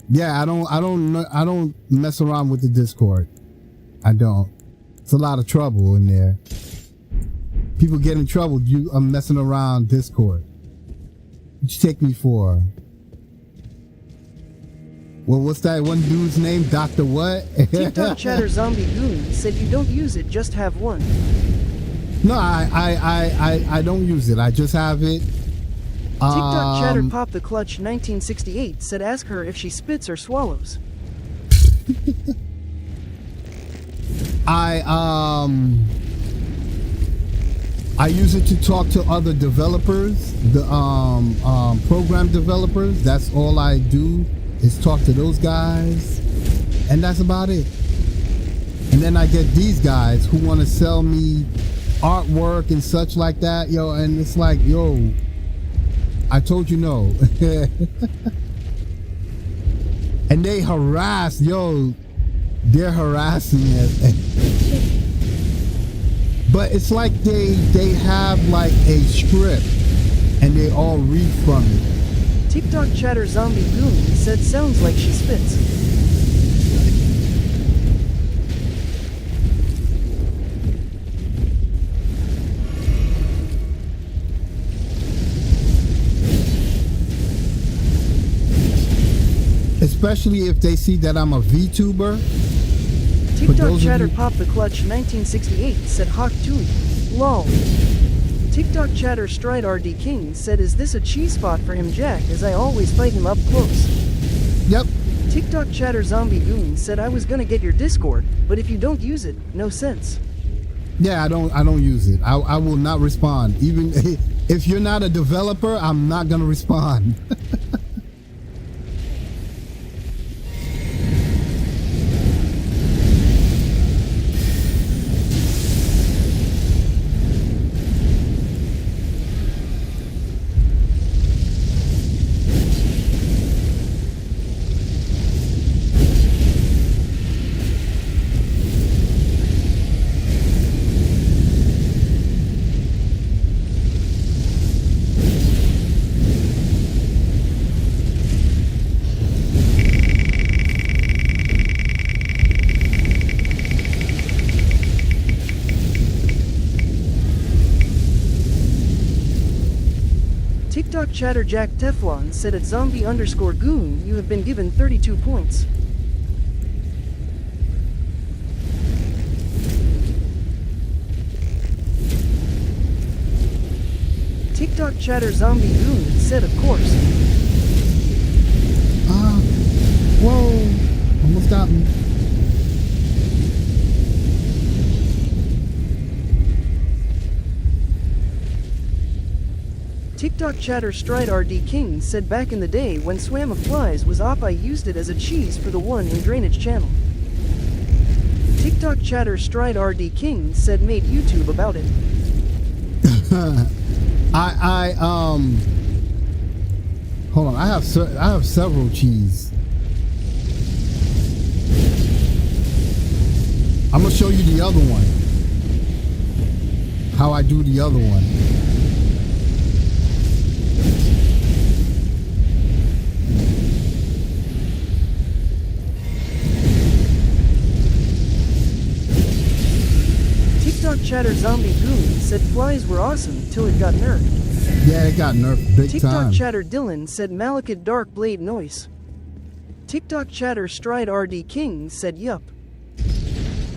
B: Yeah, I don't mess around with the Discord. I don't. It's a lot of trouble in there. People get in trouble. I'm messing around Discord. What you take me for? Well, what's that one dude's name? Dr. What?
C: TikTok chatter Zombie Goon said you don't use it, just have one.
B: No, I don't use it. I just have it.
C: TikTok chatter Pop the Clutch 1968 said ask her if she spits or swallows.
B: I use it to talk to other developers, the program developers. That's all I do is talk to those guys, and that's about it. And then I get these guys who want to sell me artwork and such like that, yo, and it's like, yo, I told you no. And they harass, yo, they're harassing it. But it's like they have like a script and they all read from it.
C: TikTok chatter Zombie Goon said sounds like she spits.
B: Especially if they see that I'm a VTuber.
C: TikTok chatter Pop the Clutch 1968 said Hawk Tui. Lol. TikTok chatter Stride RD King said is this a cheese spot for him Jack as I always fight him up close.
B: Yep.
C: TikTok chatter Zombie Goon said I was gonna get your Discord, but if you don't use it, no sense.
B: Yeah, I don't use it. I will not respond. Even if you're not a developer, I'm not gonna respond.
C: TikTok chatter Jack Teflon said at zombie_goon you have been given 32 points. TikTok chatter zombie goon said of course.
B: Whoa, almost got me.
C: TikTok chatter Stride RD King said back in the day when Swam of Flies was up I used it as a cheese for the one in Drainage channel. TikTok chatter Stride RD King said made YouTube about it.
B: Hold on, I have several cheese. I'm gonna show you the other one. How I do the other one.
C: TikTok chatter zombie goon said flies were awesome till it got nerfed.
B: Yeah, it got nerfed big
C: TikTok
B: time.
C: chatter Dylan said Malekith Dark Blade noise. TikTok chatter Stride RD King said yup.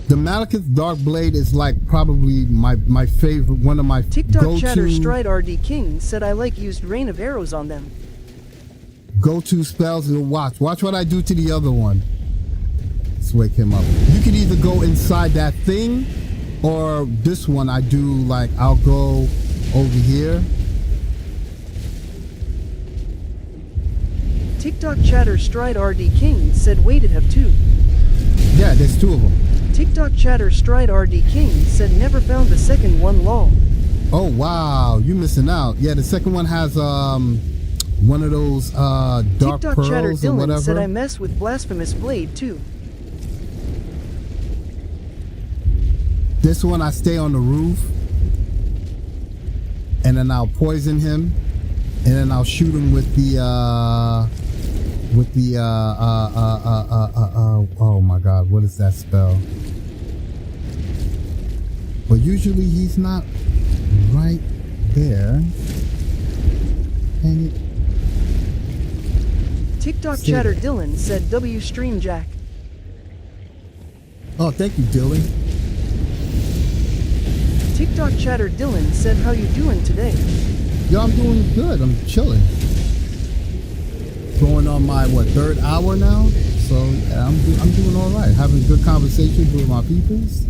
B: The Malekith Dark Blade is like probably my favorite, one of my
C: TikTok chatter Stride RD King said I like used Rain of Arrows on them.
B: go-to spells. And watch what I do to the other one. Let's wake him up. You can either go inside that thing, or this one I do like I'll go over here.
C: TikTok chatter Stride RD King said wait it have two.
B: Yeah, there's two of them.
C: TikTok chatter Stride RD King said never found the second one lol.
B: Oh wow, you missing out. Yeah, the second one has one of those dark
C: TikTok chatter
B: pearls or
C: Dylan
B: whatever.
C: said I mess with Blasphemous Blade too.
B: This one I stay on the roof, and then I'll poison him, and then I'll shoot him with the oh my god, what is that spell? But usually he's not right there. And
C: TikTok
B: See.
C: chatter Dylan said W stream Jack.
B: oh, thank you, Dylan.
C: TikTok chatter Dylan said how you doing today?
B: Yo, I'm doing good. I'm chilling. Going on my third hour now, so yeah, I'm doing all right. Having good conversations with my peoples.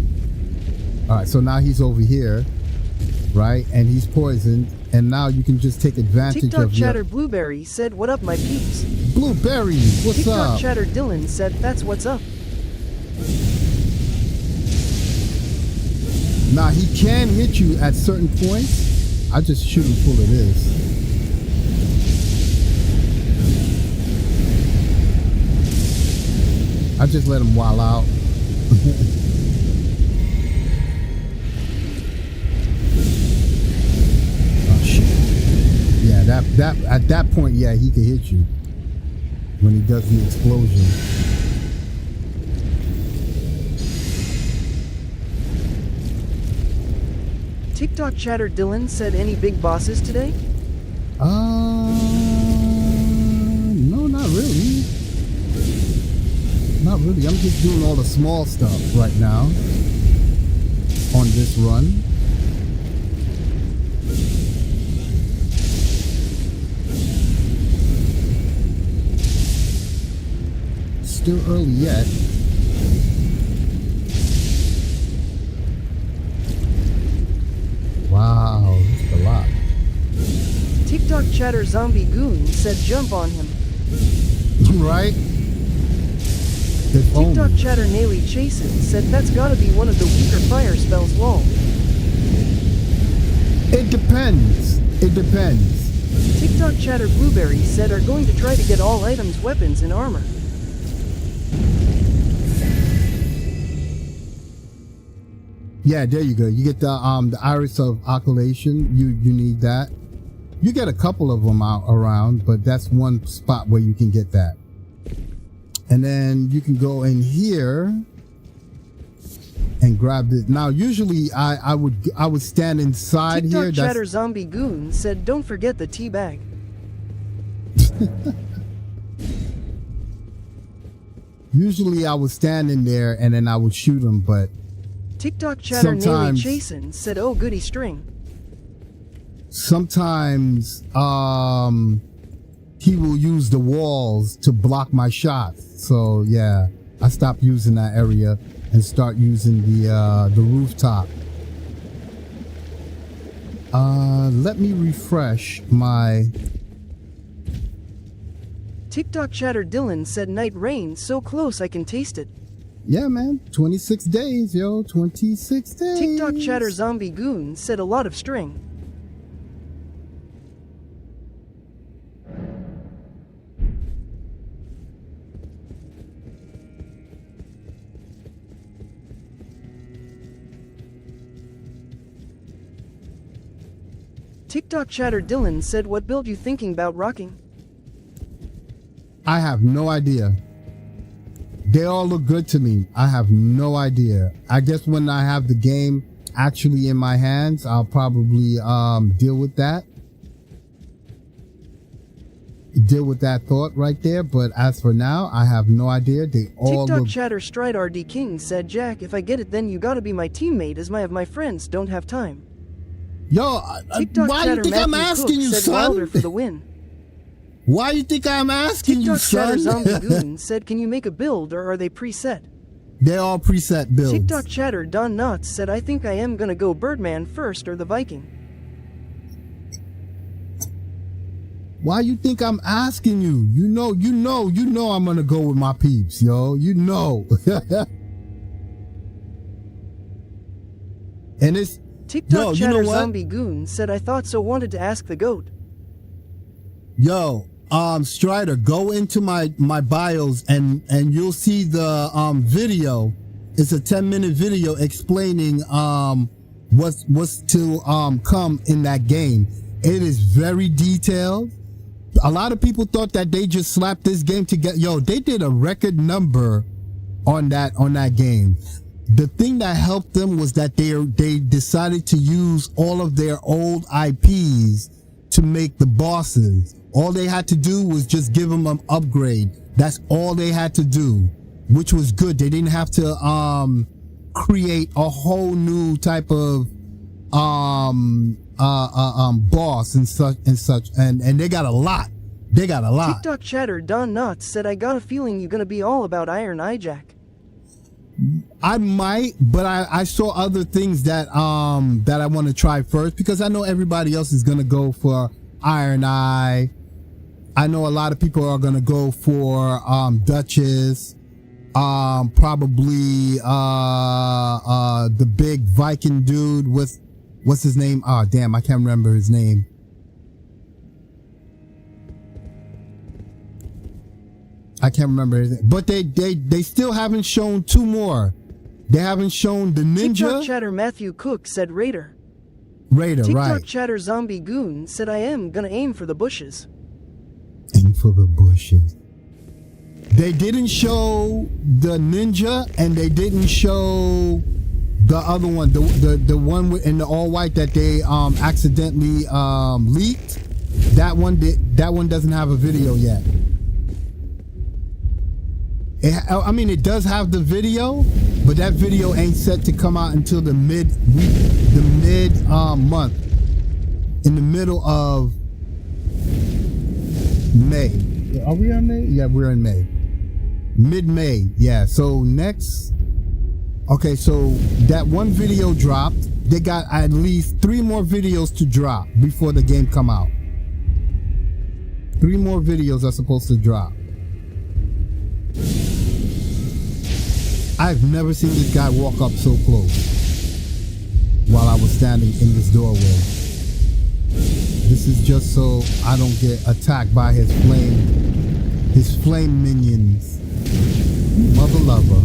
B: All right, so now he's over here, right, and he's poisoned, and now you can just take advantage
C: TikTok
B: of
C: chatter Blueberry said what up my peeps?
B: Blueberry. What's
C: TikTok
B: up?
C: chatter Dylan said that's what's up.
B: Now he can hit you at certain points. I just shoot him full of this. I just let him wild out. Oh shit. Yeah, that at that point, yeah, he can hit you when he does the explosion.
C: TikTok chatter Dylan said any big bosses today?
B: No, not really. Not really. I'm just doing all the small stuff right now on this run. Still early yet. Wow, that's a lot.
C: TikTok chatter Zombie Goon said jump on him.
B: Right?
C: TikTok chatter Naily Chasen said that's gotta be one of the weaker fire spells lol.
B: It depends. It depends.
C: TikTok chatter Blueberry said are going to try to get all items, weapons, and armor.
B: Yeah, there you go. You get the iris of occultation. You need that. You get a couple of them out around, but that's one spot where you can get that. And then you can go in here and grab it. Now, usually I would stand inside
C: TikTok
B: here.
C: chatter Zombie Goon said don't forget the tea bag.
B: Usually I was standing there and then I would shoot him, but
C: TikTok chatter Nearly
B: sometimes
C: Chasen said, "Oh goody string."
B: sometimes he will use the walls to block my shots. So yeah, I stopped using that area and start using the rooftop. Let me refresh my
C: TikTok chatter Dylan said, "Night rain so close I can taste it."
B: yeah, man. 26 days, yo. 26 days.
C: TikTok chatter Zombie Goon said, "A lot of string." TikTok chatter Dylan said, "What build you thinking about rocking?"
B: I have no idea. They all look good to me. I have no idea. I guess when I have the game actually in my hands, I'll probably deal with that. Deal with that thought right there. But as for now, I have no idea. They all
C: TikTok
B: look.
C: chatter Stride RD King said, "Jack, if I get it, then you gotta be my teammate, as my friends don't have time."
B: Yo,
C: TikTok
B: why do you
C: chatter
B: think I'm
C: Matthew
B: asking
C: Cook
B: you,
C: said, "Wilder
B: son?
C: for the win."
B: Why you think I'm asking you,
C: TikTok chatter
B: son?
C: Zombie Goon said, "Can you make a build or are they preset?"
B: They're all preset builds.
C: TikTok chatter Don Knotts said, "I think I am gonna go Birdman first or the Viking."
B: Why you think I'm asking you? You know I'm gonna go with my peeps, yo. You know. And it's
C: TikTok
B: yo, you
C: chatter
B: know what?
C: Zombie Goon said, "I thought so, wanted to ask the GOAT."
B: Yo, Strider, go into my bios and you'll see the video. It's a 10-minute video explaining what's to come in that game. It is very detailed. A lot of people thought that they just slapped this game together. Yo, they did a record number on that game. The thing that helped them was that they decided to use all of their old IPs to make the bosses. All they had to do was just give them an upgrade. That's all they had to do, which was good. They didn't have to create a whole new type of boss and such and they got a lot.
C: TikTok chatter Don Knotts said, "I got a feeling you're gonna be all about Iron Eye Jack."
B: I might, but I saw other things that I want to try first, because I know everybody else is gonna go for Iron Eye. I know a lot of people are gonna go for Duchess, probably the big Viking dude with what's his name? Oh damn, I can't remember his name. I can't remember his name. But they still haven't shown two more. They haven't shown the ninja.
C: TikTok chatter Matthew Cook said, "Raider."
B: TikTok
C: TikTok chatter Zombie Goon said, "I am gonna aim for the bushes."
B: Aim for the bushes. They didn't show the ninja, and they didn't show the other one, the one in the all white that they accidentally leaked. That one doesn't have a video yet. It does have the video, but that video ain't set to come out until the mid month, in the middle of May. Are we on May? Yeah, we're in May. Mid-May. Yeah. So next. Okay, so that one video dropped. They got at least 3 more videos to drop before the game come out. 3 more videos are supposed to drop. I've never seen this guy walk up so close while I was standing in this doorway. This is just so I don't get attacked by his flame minions. Mother lover.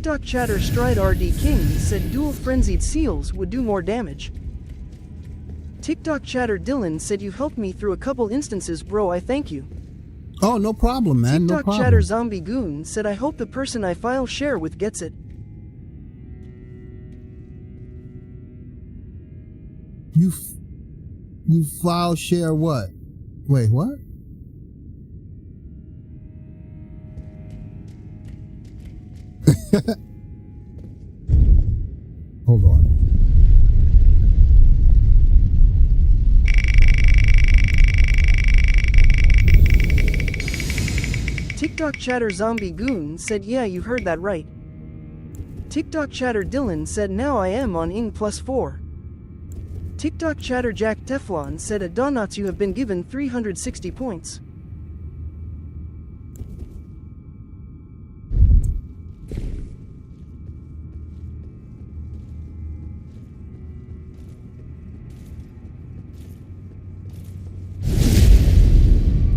C: TikTok chatter Stride RD King said dual frenzied seals would do more damage. TikTok chatter Dylan said you helped me through a couple instances, bro. I thank you.
B: Oh, no problem, man. No
C: TikTok
B: problem.
C: chatter Zombie Goon said I hope the person I file share with gets it.
B: You file share what? Wait, what? Hold on.
C: TikTok chatter Zombie Goon said yeah, you heard that right. TikTok chatter Dylan said now I am on NG+4. TikTok chatter Jack Teflon said at Donuts you have been given 360 points.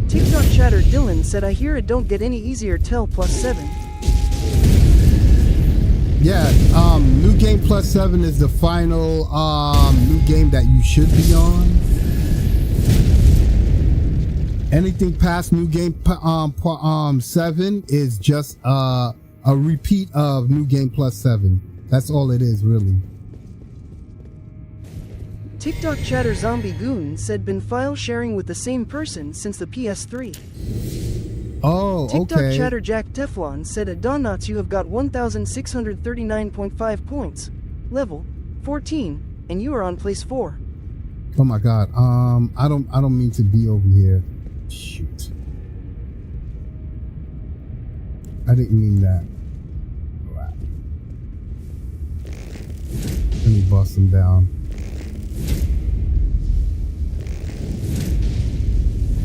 C: TikTok chatter Dylan said I hear it don't get any easier till +7.
B: Yeah, New Game +7 is the final new game that you should be on. Anything past New Game 7 is just a repeat of New Game +7. That's all it is, really.
C: TikTok chatter Zombie Goon said been file sharing with the same person since the PS3.
B: Oh,
C: TikTok
B: okay.
C: chatter Jack Teflon said at Donuts you have got 1,639.5 points, level 14, and you are on place 4.
B: Oh my God. I don't mean to be over here. Shoot. I didn't mean that. Crap. Let me bust him down.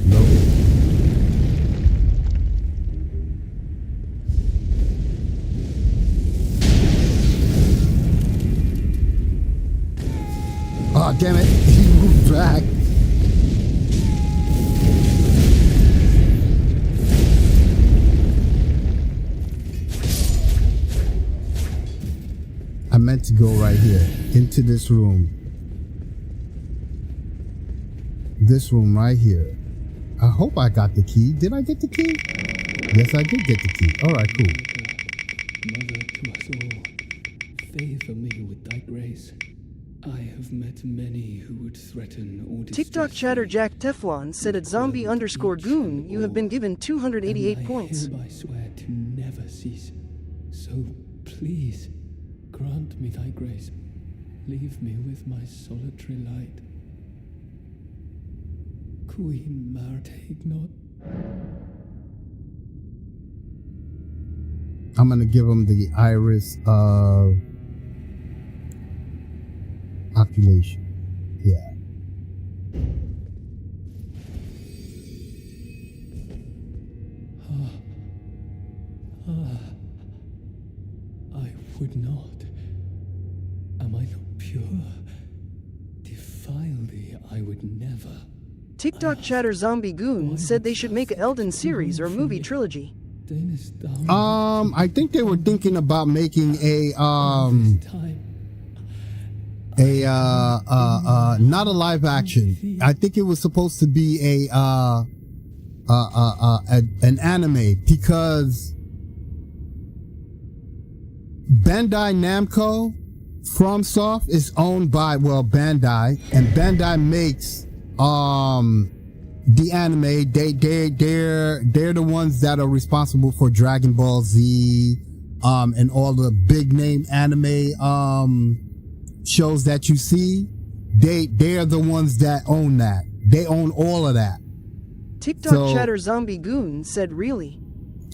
B: Nope. Oh, damn it. He moved back. I meant to go right here into this room. This room right here. I hope I got the key. Did I get the key? Yes, I did get the key. All right, cool.
G: Mother to us all, favor me with thy grace. I have met many who would threaten or
C: TikTok chatter Jack Teflon said at zombie_goon you have been given 288 points.
G: I hereby swear to never cease. So please, grant me thy grace. Leave me with my solitary light. Queen Mare, take not.
B: I'm gonna give him the iris of oculation. Yeah.
G: I would not. Am I not pure? Defile thee, I would never.
C: TikTok chatter Zombie Goon said they should make an Elden series or movie trilogy.
B: I think they were thinking about making not a live action. I think it was supposed to be an anime, because Bandai Namco FromSoft is owned by, well, Bandai, and Bandai makes the anime. They're the ones that are responsible for Dragon Ball Z and all the big name anime shows that you see. They're the ones that own that. They own all of that.
C: TikTok chatter Zombie Goon said really?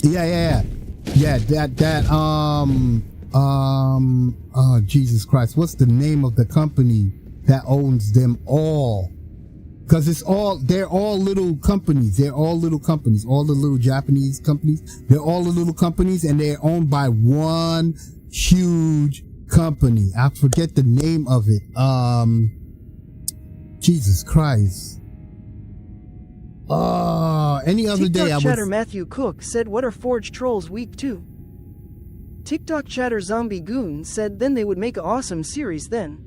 B: Yeah, oh Jesus Christ, what's the name of the company that owns them all? Because they're all little companies. All the little Japanese companies, they're all the little companies, and they're owned by one huge company. I forget the name of it. Jesus Christ. Any other day I would...
C: chatter Matthew Cook said what are Forge Trolls Week 2? TikTok chatter Zombie Goon said then they would make an awesome series then.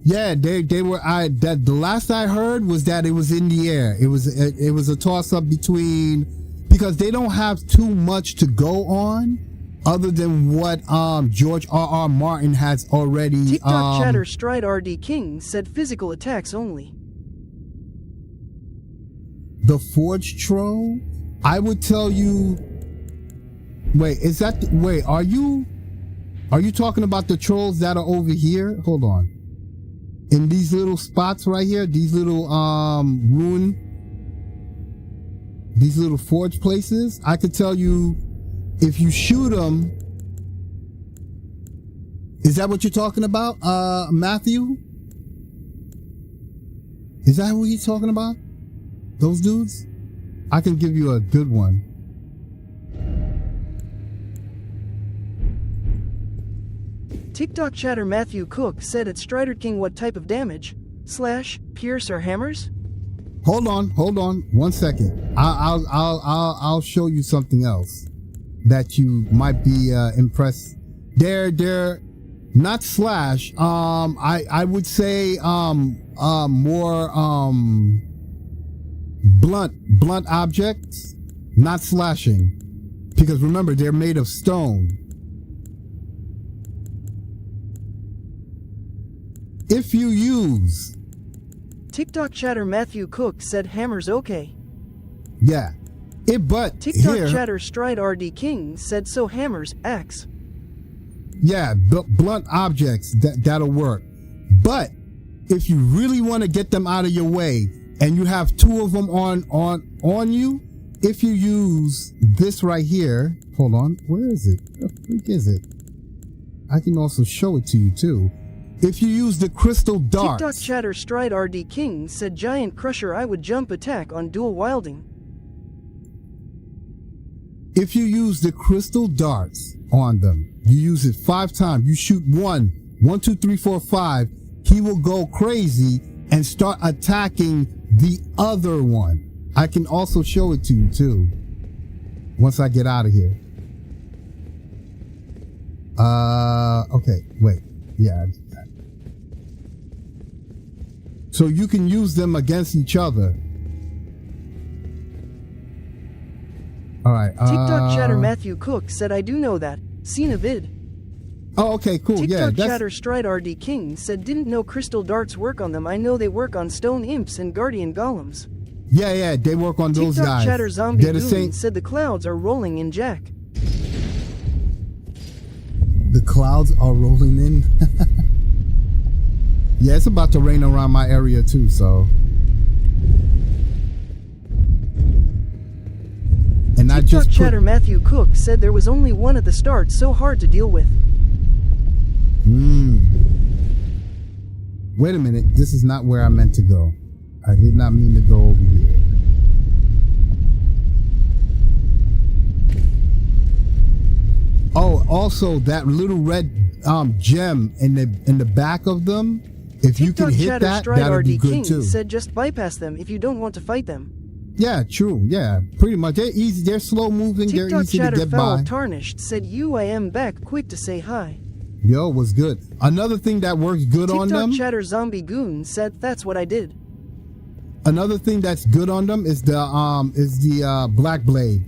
B: Yeah, they were. The last I heard was that it was in the air. It was a toss up between, because they don't have too much to go on other than what George R.R. Martin has already.
C: TikTok chatter Stride RD King said physical attacks only.
B: The Forge Troll, I would tell you. Wait, are you talking about the trolls that are over here? Hold on. In these little spots right here, these little these little forge places, I could tell you, if you shoot them. Is that what you're talking about, Matthew? Is that what he's talking about? Those dudes? I can give you a good one.
C: TikTok chatter Matthew Cook said at Strider King what type of damage? / pierce or hammers?
B: Hold on 1 second. I'll show you something else that you might be impressed. They're not slash. I would say more blunt objects, not slashing, because remember they're made of stone. If you use
C: TikTok chatter Matthew Cook said hammers okay.
B: Yeah. But
C: TikTok
B: here,
C: chatter Stride RD King said so hammers, axe.
B: Yeah, blunt objects, that'll work. But if you really want to get them out of your way and you have two of them on you, if you use this right here, hold on, where is it? Where the freak is it? I can also show it to you too. If you use the crystal darts.
C: TikTok chatter Stride RD King said giant crusher I would jump attack on dual wielding.
B: If you use the crystal darts on them, you use it 5 times. You shoot 1, 2, 3, 4, 5. He will go crazy and start attacking the other one. I can also show it to you too. Once I get out of here. Okay, wait. Yeah. So you can use them against each other. All right.
C: TikTok chatter Matthew Cook said I do know that. Seen a vid.
B: Oh, okay, cool.
C: TikTok chatter Stride RD King said didn't know crystal darts work on them. I know they work on stone imps and guardian golems.
B: Yeah, they work on those
C: TikTok
B: guys.
C: TikTok chatter Zombie
B: They're the
C: Goon
B: same.
C: said the clouds are rolling in Jack.
B: The clouds are rolling in. Yeah, it's about to rain around my area too, so. And I
C: TikTok chatter Matthew Cook said there was only one at the start, so hard to deal with.
B: Wait a minute, this is not where I meant to go. I did not mean to go over here. Oh, also that little red gem in the back of them. If you can hit that, that'll be good too.
C: Said just bypass them if you don't want to fight them.
B: Yeah, true. Yeah, pretty much. They're easy. They're slow moving. They're easy to get by.
C: Tarnished said I am back quick to say hi.
B: Yo, was good. Another thing that works good on them.
C: TikTok chatter Zombie Goon said that's what I did.
B: Another thing that's good on them is the black blade.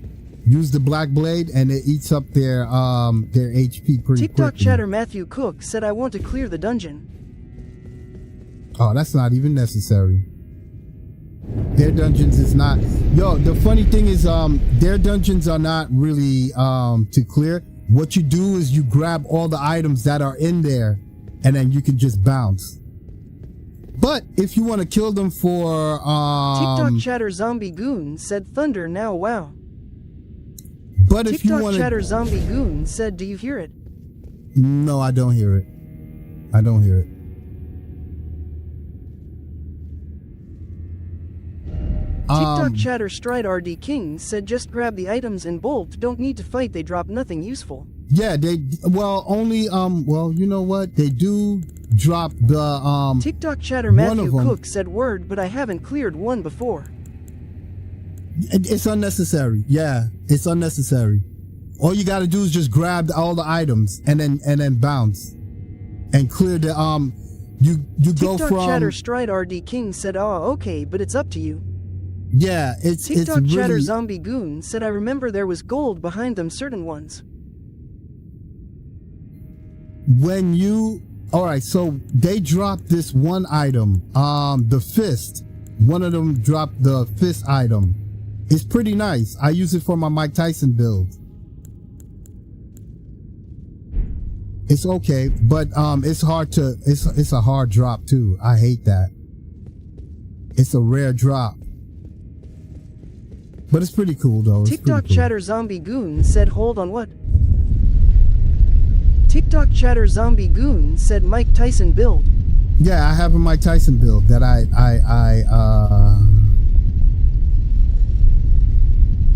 B: Use the black blade and it eats up their HP pretty
C: TikTok
B: quickly.
C: chatter Matthew Cook said I want to clear the dungeon.
B: Oh, that's not even necessary. Their dungeons is not. Yo, the funny thing is, their dungeons are not really to clear. What you do is you grab all the items that are in there, and then you can just bounce. But if you want to kill them for
C: TikTok chatter Zombie Goon said thunder now wow.
B: But if you want
C: TikTok chatter Zombie Goon said do you hear it?
B: No, I don't hear it. I don't hear it.
C: TikTok chatter Stride RD King said just grab the items and bolt, don't need to fight, they drop nothing useful.
B: Yeah, they only well, you know what? They do drop the
C: TikTok chatter Matthew Cook said word, but I haven't cleared one before.
B: It's unnecessary. Yeah, it's unnecessary. All you got to do is just grab all the items and then bounce and clear the you go
C: TikTok
B: from
C: chatter Stride RD King said, "Oh, okay, but it's up to you."
B: yeah, it's
C: TikTok chatter
B: really,
C: Zombie Goon said, "I remember there was gold behind them certain ones."
B: when you all right, so they dropped this one item, the fist. One of them dropped the fist item. It's pretty nice. I use it for my Mike Tyson build. It's okay, but it's hard to it's a hard drop too. I hate that. It's a rare drop. But it's pretty cool though. It's
C: TikTok
B: pretty cool.
C: chatter Zombie Goon said, "Hold on, what?" TikTok chatter Zombie Goon said, "Mike Tyson build."
B: Yeah, I have a Mike Tyson build that I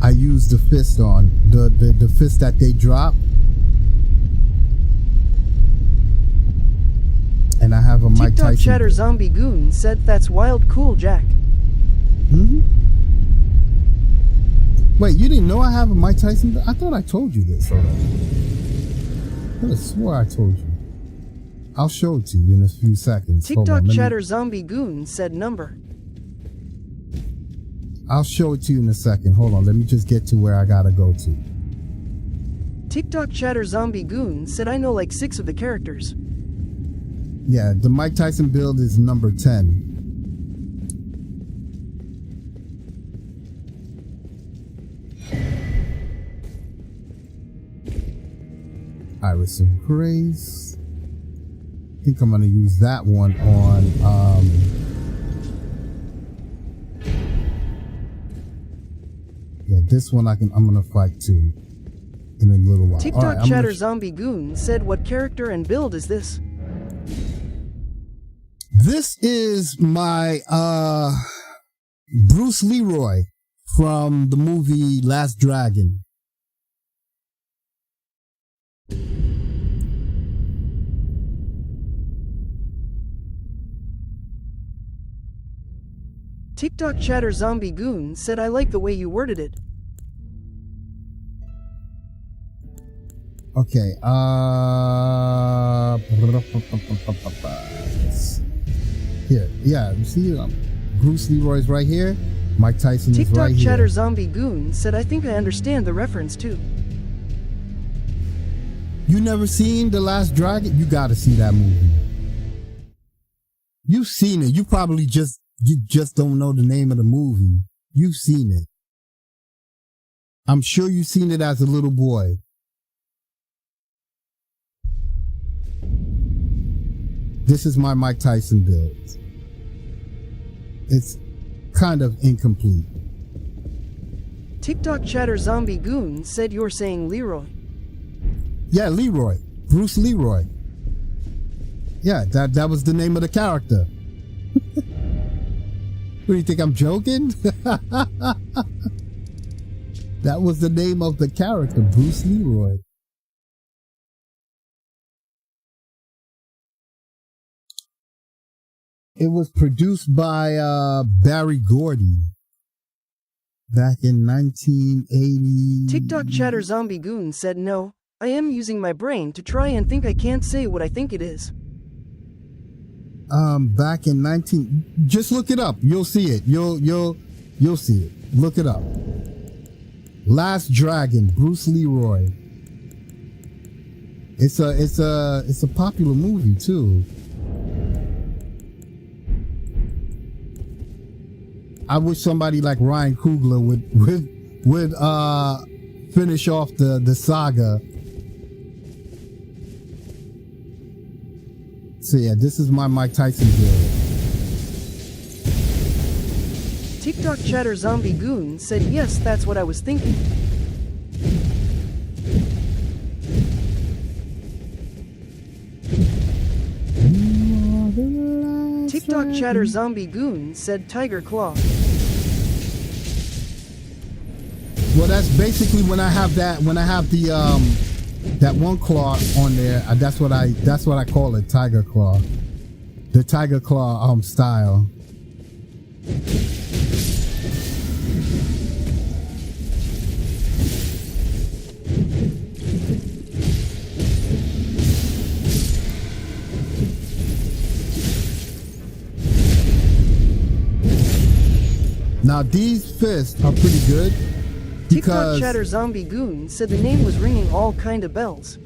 B: use the fist on. The fist that they drop. And I have a Mike
C: TikTok
B: Tyson.
C: chatter Zombie Goon said, "That's wild cool, Jack."
B: Wait, you didn't know I have a Mike Tyson build? I thought I told you this already. I could have swore I told you. I'll show it to you in a few seconds. Hold
C: TikTok
B: on, let me-
C: chatter Zombie Goon said, "Number."
B: I'll show it to you in a second. Hold on, let me just get to where I gotta go to.
C: TikTok chatter Zombie Goon said, "I know like 6 of the characters."
B: Yeah, the Mike Tyson build is number 10. Iris of Grace. I think I'm gonna use that one on yeah, this one I'm gonna fight too in a little while.
C: TikTok
B: Alright,
C: chatter Zombie Goon said, "What character and build is this?"
B: This is my Bruce Leroy from the movie Last Dragon.
C: TikTok chatter Zombie Goon said, "I like the way you worded it."
B: Okay, here, yeah, you see, Bruce Leroy's right here, Mike Tyson is
C: TikTok
B: right
C: chatter
B: here.
C: Zombie Goon said, "I think I understand the reference too."
B: You never seen The Last Dragon? You gotta see that movie. You've seen it. You probably just don't know the name of the movie. You've seen it. I'm sure you've seen it as a little boy. This is my Mike Tyson build. It's kind of incomplete.
C: TikTok chatter Zombie Goon said, "You're saying Leroy."
B: Yeah, Leroy. Bruce Leroy. Yeah, that was the name of the character. What do you think, I'm joking? That was the name of the character, Bruce Leroy. It was produced by Barry Gordy back in 1980.
C: TikTok chatter Zombie Goon said, "No, I am using my brain to try and think. I can't say what I think it is."
B: Back in 19, just look it up. You'll see it. You'll see it. Look it up. Last Dragon, Bruce Leroy. It's a popular movie too. I wish somebody like Ryan Coogler would finish off the saga. So yeah, this is my Mike Tyson build.
C: TikTok chatter Zombie Goon said, "Yes, that's what I was thinking." TikTok chatter Zombie Goon said, "Tiger Claw."
B: Well, that's basically when I have the that one claw on there. That's what I call it, Tiger Claw. The Tiger Claw style. Now these fists are pretty good
C: TikTok
B: because
C: chatter Zombie Goon said the name was ringing all kind of bells.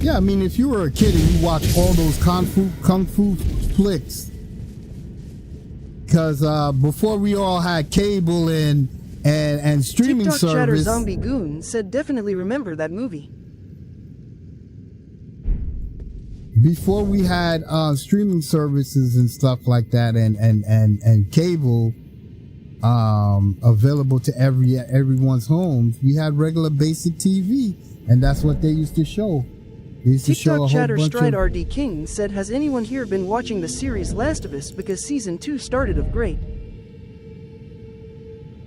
B: yeah, I mean, if you were a kid and you watched all those kung fu flicks, because before we all had cable and streaming
C: TikTok chatter
B: service,
C: Zombie Goon said definitely remember that movie.
B: before we had streaming services and stuff like that, and cable available to everyone's homes, we had regular basic TV, and that's what they used to show. They used to show a
C: TikTok
B: whole
C: chatter
B: bunch
C: Stride
B: of
C: RD King said, has anyone here been watching the series Last of Us because season 2 started of great?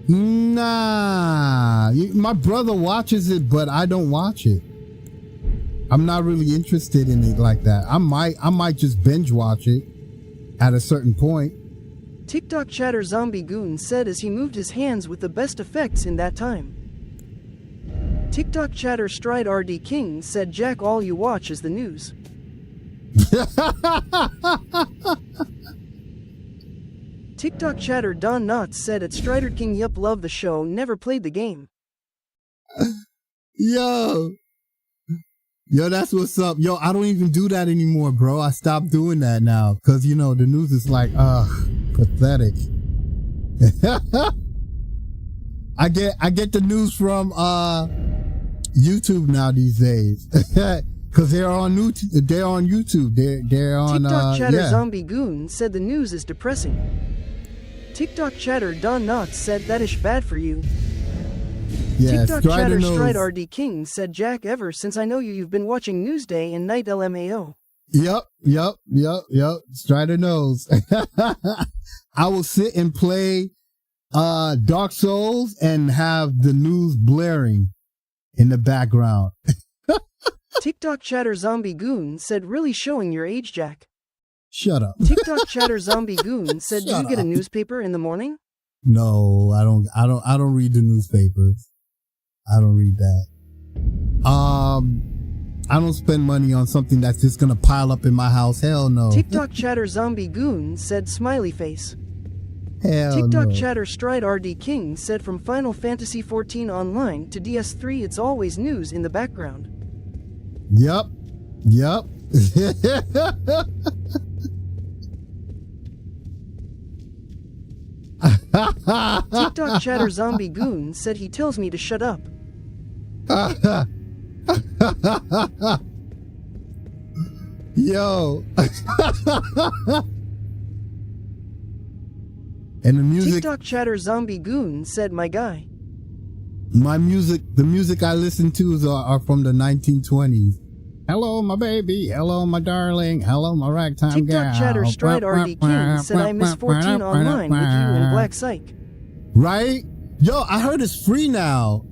B: Nah, my brother watches it, but I don't watch it. I'm not really interested in it like that. I might just binge watch it at a certain point.
C: TikTok chatter Zombie Goon said as he moved his hands with the best effects in that time. TikTok chatter Stride RD King said, Jack, all you watch is the news. TikTok chatter Don Knotts said at Strider King, yup, love the show, never played the game.
B: Yo, that's what's up. Yo, I don't even do that anymore, bro. I stopped doing that now because, you know, the news is like, pathetic. I get the news from YouTube now these days because they're on YouTube. They're on
C: TikTok chatter
B: yeah.
C: Zombie Goon said the news is depressing. TikTok chatter Don Knotts said that is bad for you.
B: Yeah,
C: TikTok chatter
B: knows.
C: Stride RD King said, Jack, ever since I know you've been watching Newsday and Night LMAO.
B: Yep. Strider knows. I will sit and play Dark Souls and have the news blaring in the background.
C: TikTok chatter Zombie Goon said, really showing your age, Jack.
B: Shut up.
C: TikTok chatter Zombie Goon said, do you get a newspaper in the morning?
B: No, I don't read the newspapers. I don't read that. I don't spend money on something that's just gonna pile up in my house. Hell no.
C: TikTok chatter Zombie Goon said, smiley face.
B: Hell
C: TikTok
B: no.
C: chatter Stride RD King said, from Final Fantasy XIV Online to DS3, it's always news in the background.
B: Yep.
C: TikTok chatter Zombie Goon said he tells me to shut up.
B: Yo. And the music.
C: TikTok chatter Zombie Goon said, my guy.
B: The music I listen to are from the 1920s. Hello, my baby. Hello, my darling. Hello, my ragtime gal.
C: TikTok chatter Stride RD King said, I miss 14 Online with you and Black Psych.
B: Right? Yo, I heard it's free now.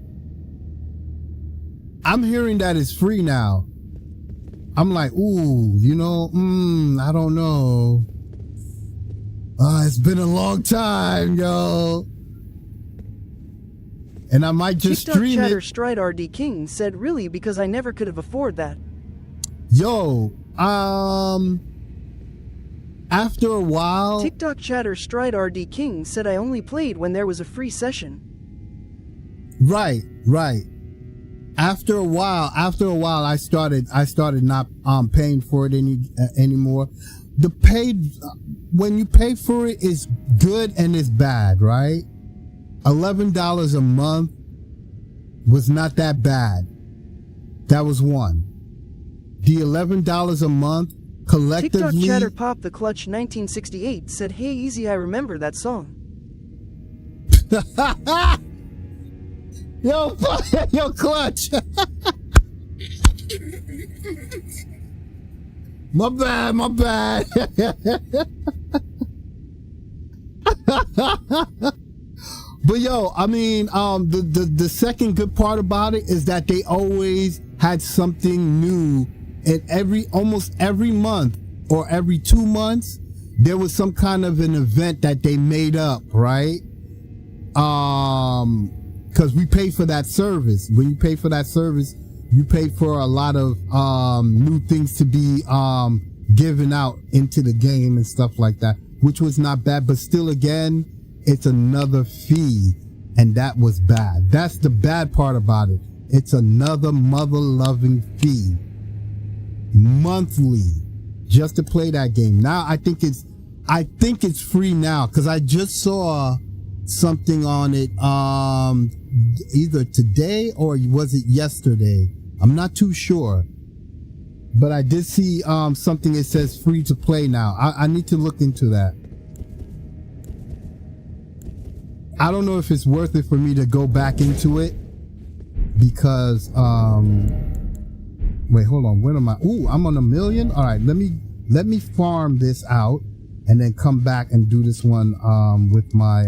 B: I'm hearing that it's free now. I'm like, ooh, you know, I don't know. It's been a long time, yo. And I might just
C: TikTok
B: stream
C: chatter
B: it.
C: Stride RD King said, really, because I never could have afforded that.
B: Yo, after a while.
C: TikTok chatter Stride RD King said I only played when there was a free session.
B: Right. After a while, I started not paying for it anymore. When you pay for it is good and it's bad, right? $11 a month was not that bad. That was one. The $11 a month collectively.
C: TikTok chatter Pop the Clutch 1968 said, hey easy, I remember that song.
B: Yo, Clutch. My bad. But yo, I mean, the second good part about it is that they always had something new, and almost every month or every 2 months, there was some kind of an event that they made up, right? Because we pay for that service. When you pay for that service, you pay for a lot of new things to be given out into the game and stuff like that, which was not bad, but still again, it's another fee, and that was bad. That's the bad part about it. It's another mother-loving fee monthly just to play that game. Now I think it's free now, because I just saw something on it either today or was it yesterday. I'm not too sure, but I did see something that says free to play now. I need to look into that. I don't know if it's worth it for me to go back into it, because wait, hold on, when am I? Ooh, I'm on 1 million. All right, let me farm this out and then come back and do this one with my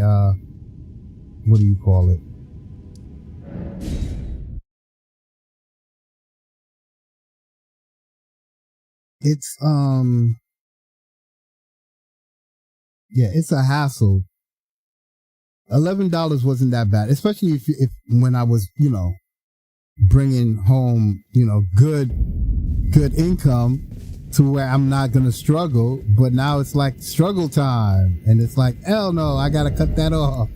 B: what do you call it? It's yeah, it's a hassle. $11 wasn't that bad, especially if when I was, you know, bringing home, you know, good income to where I'm not gonna struggle. But now it's like struggle time, and it's like, hell no, I gotta cut that off.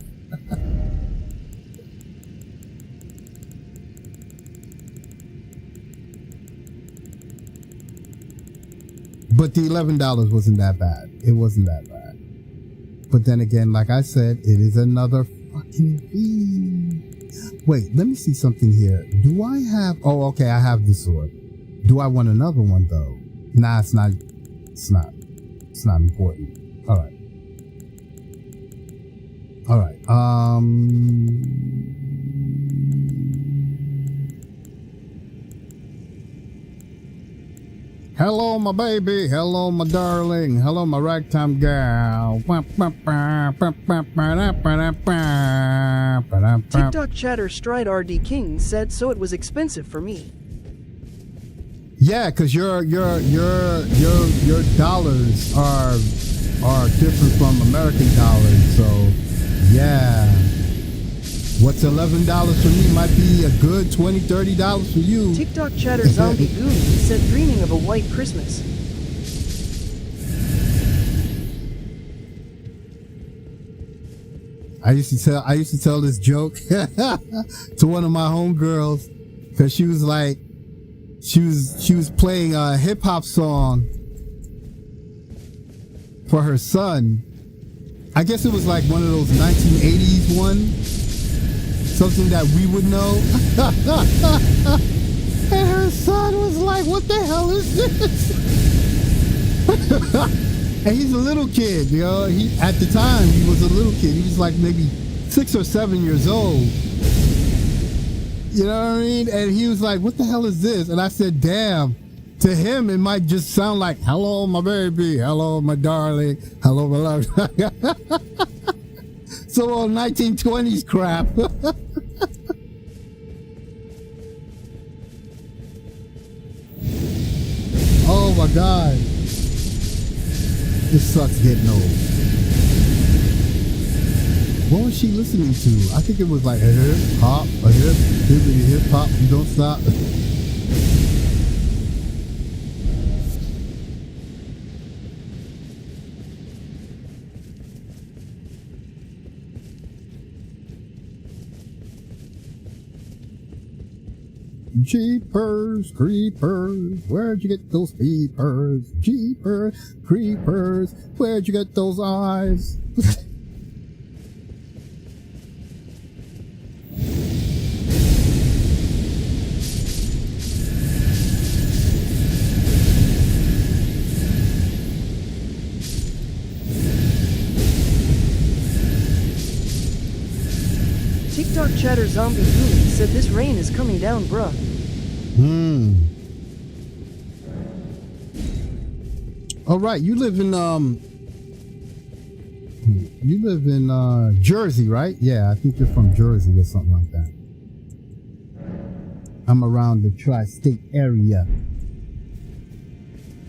B: But the $11 wasn't that bad. It wasn't that bad. But then again, like I said, it is another fucking fee. Wait, let me see something here. Do I have... Oh, okay, I have the sword. Do I want another one, though? Nah, it's not. It's not. It's not important. All right. All right. Hello, my baby. Hello, my darling. Hello, my ragtime gal.
C: TikTok chatter Stride RD King said so it was expensive for me.
B: Yeah, because your dollars are different from American dollars. So yeah, what's $11 for me might be a good $20, $30 for you.
C: TikTok chatter Zombie Goon said dreaming of a white Christmas.
B: I used to tell this joke to one of my homegirls, because she was like, she was playing a hip hop song for her son. I guess it was like one of those 1980s ones, something that we would know. And her son was like, "What the hell is this?" And he's a little kid, you know. At the time he was a little kid. He was like maybe 6 or 7 years old. You know what I mean? And he was like, "What the hell is this?" And I said, "Damn." To him, it might just sound like, "Hello, my baby. Hello, my darling. Hello, my love." So on 1920s crap. Oh my God. This sucks getting old. What was she listening to? I think it was like a hip hop, a hip hop, you don't stop. Jeepers creepers, where'd you get those peepers? Jeepers creepers, where'd you get those eyes?
C: TikTok chatter Zombie Goon said this rain is coming down, bruh.
B: All right, you live in Jersey, right? Yeah, I think you're from Jersey or something like that. I'm around the tri-state area.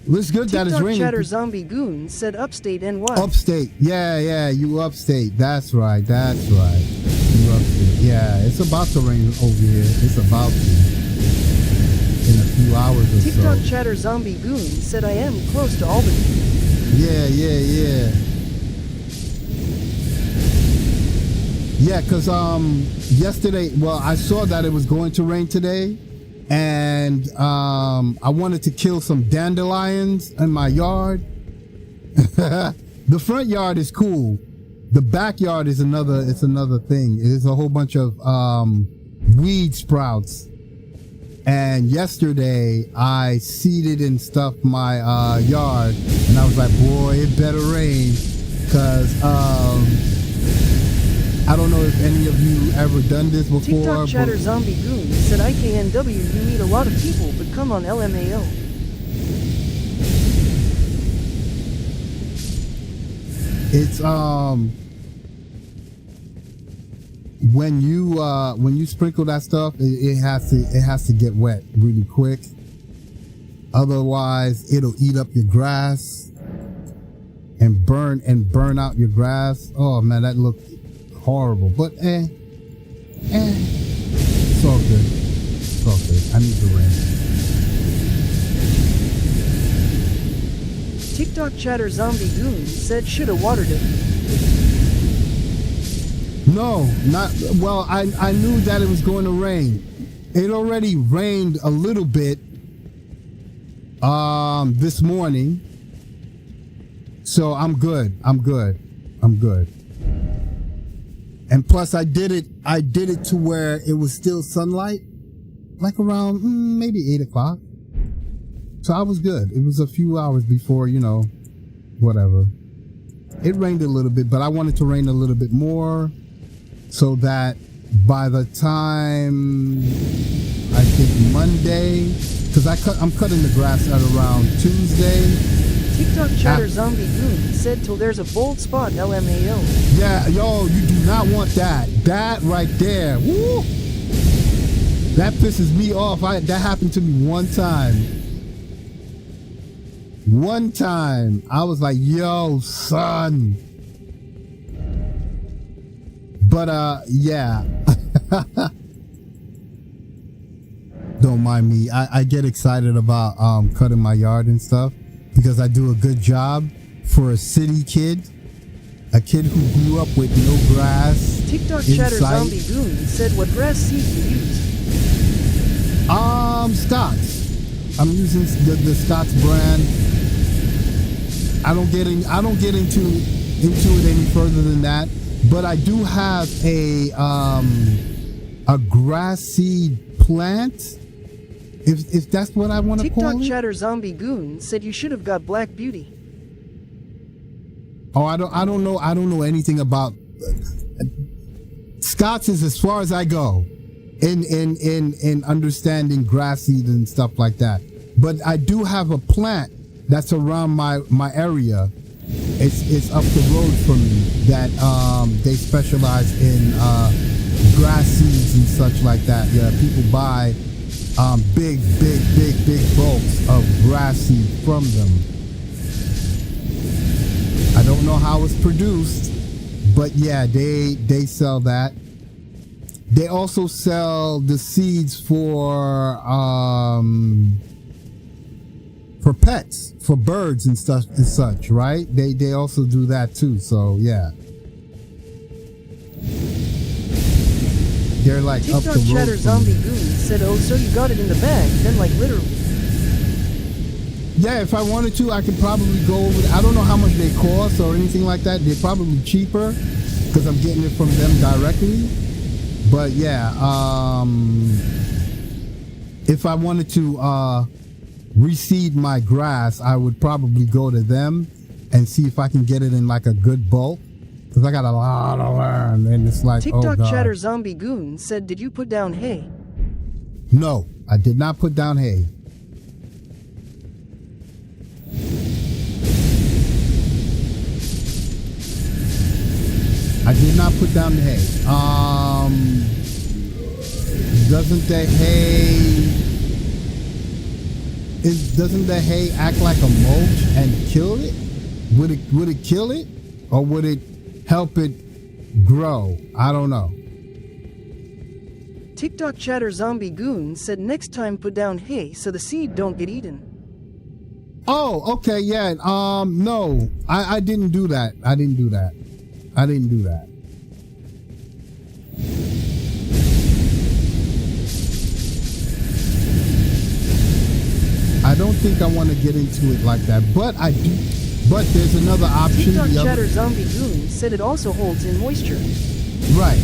B: Looks good that it's
C: TikTok
B: raining.
C: chatter Zombie Goon said upstate NY.
B: Upstate, yeah, you upstate. That's right. You upstate. Yeah, it's about to rain over here. It's about to. In a few hours or so.
C: TikTok chatter zombie goon said I am close to Albany.
B: Yeah. Yeah, cause yesterday, well, I saw that it was going to rain today, and I wanted to kill some dandelions in my yard. The front yard is cool. The backyard is another thing. It's a whole bunch of weed sprouts. And yesterday I seeded and stuffed my yard, and I was like, boy, it better rain, cause I don't know if any of you ever done this before.
C: TikTok chatter zombie goon said IKNW, you need a lot of people, but come on LMAO.
B: It's when you sprinkle that stuff, it has to get wet really quick. Otherwise, it'll eat up your grass and burn out your grass. Oh man, that looked horrible. But it's all good. It's all good. I need the rain.
C: TikTok chatter zombie goon said shoulda watered it.
B: No, not well. I knew that it was going to rain. It already rained a little bit this morning, so I'm good. And plus, I did it to where it was still sunlight, like around maybe 8 o'clock. So I was good. It was a few hours before, whatever. It rained a little bit, but I wanted to rain a little bit more, so that by the time I think Monday, because I'm cutting the grass at around Tuesday.
C: TikTok chatter zombie goon said till there's a bold spot LMAO.
B: Yeah, yo, you do not want that. That right there. Woo! That pisses me off. That happened to me one time. One time, I was like, yo, son. But, yeah. Don't mind me. I get excited about cutting my yard and stuff, because I do a good job for a city kid. A kid who grew up with no grass.
C: TikTok chatter zombie goon said what grass seed you use.
B: Scott's. I'm using the Scott's brand. I don't get into it any further than that. But I do have a grass seed plant, if that's what I want to call it.
C: TikTok chatter zombie goon said you should have got Black Beauty.
B: Oh, I don't know anything about Scott's. Is as far as I go in understanding grass seed and stuff like that. But I do have a plant that's around my area. It's up the road from me that they specialize in grass seeds and such like that. Yeah, people buy big bulks of grass seed from them. I don't know how it's produced, but yeah, they sell that. They also sell the seeds for pets, for birds and stuff and such, right? They also do that too. So yeah, they're like
C: TikTok
B: up the road.
C: chatter zombie goon said, oh, so you got it in the bag, then like literally.
B: Yeah, if I wanted to, I could probably go over. I don't know how much they cost or anything like that. They're probably cheaper because I'm getting it from them directly. But yeah, if I wanted to reseed my grass, I would probably go to them and see if I can get it in like a good bulk, because I got a lot of land, and it's like,
C: TikTok
B: oh God.
C: chatter zombie goon said, did you put down hay?
B: No, I did not put down hay. I did not put down the hay. Doesn't the hay act like a mulch and kill it? Would it kill it, or would it help it grow? I don't know.
C: TikTok chatter zombie goon said next time put down hay so the seed don't get eaten.
B: Oh, okay, yeah. No, I didn't do that. I didn't do that. I don't think I want to get into it like that, but I do. But there's another option.
C: TikTok chatter zombie goon said it also holds in moisture.
B: Right.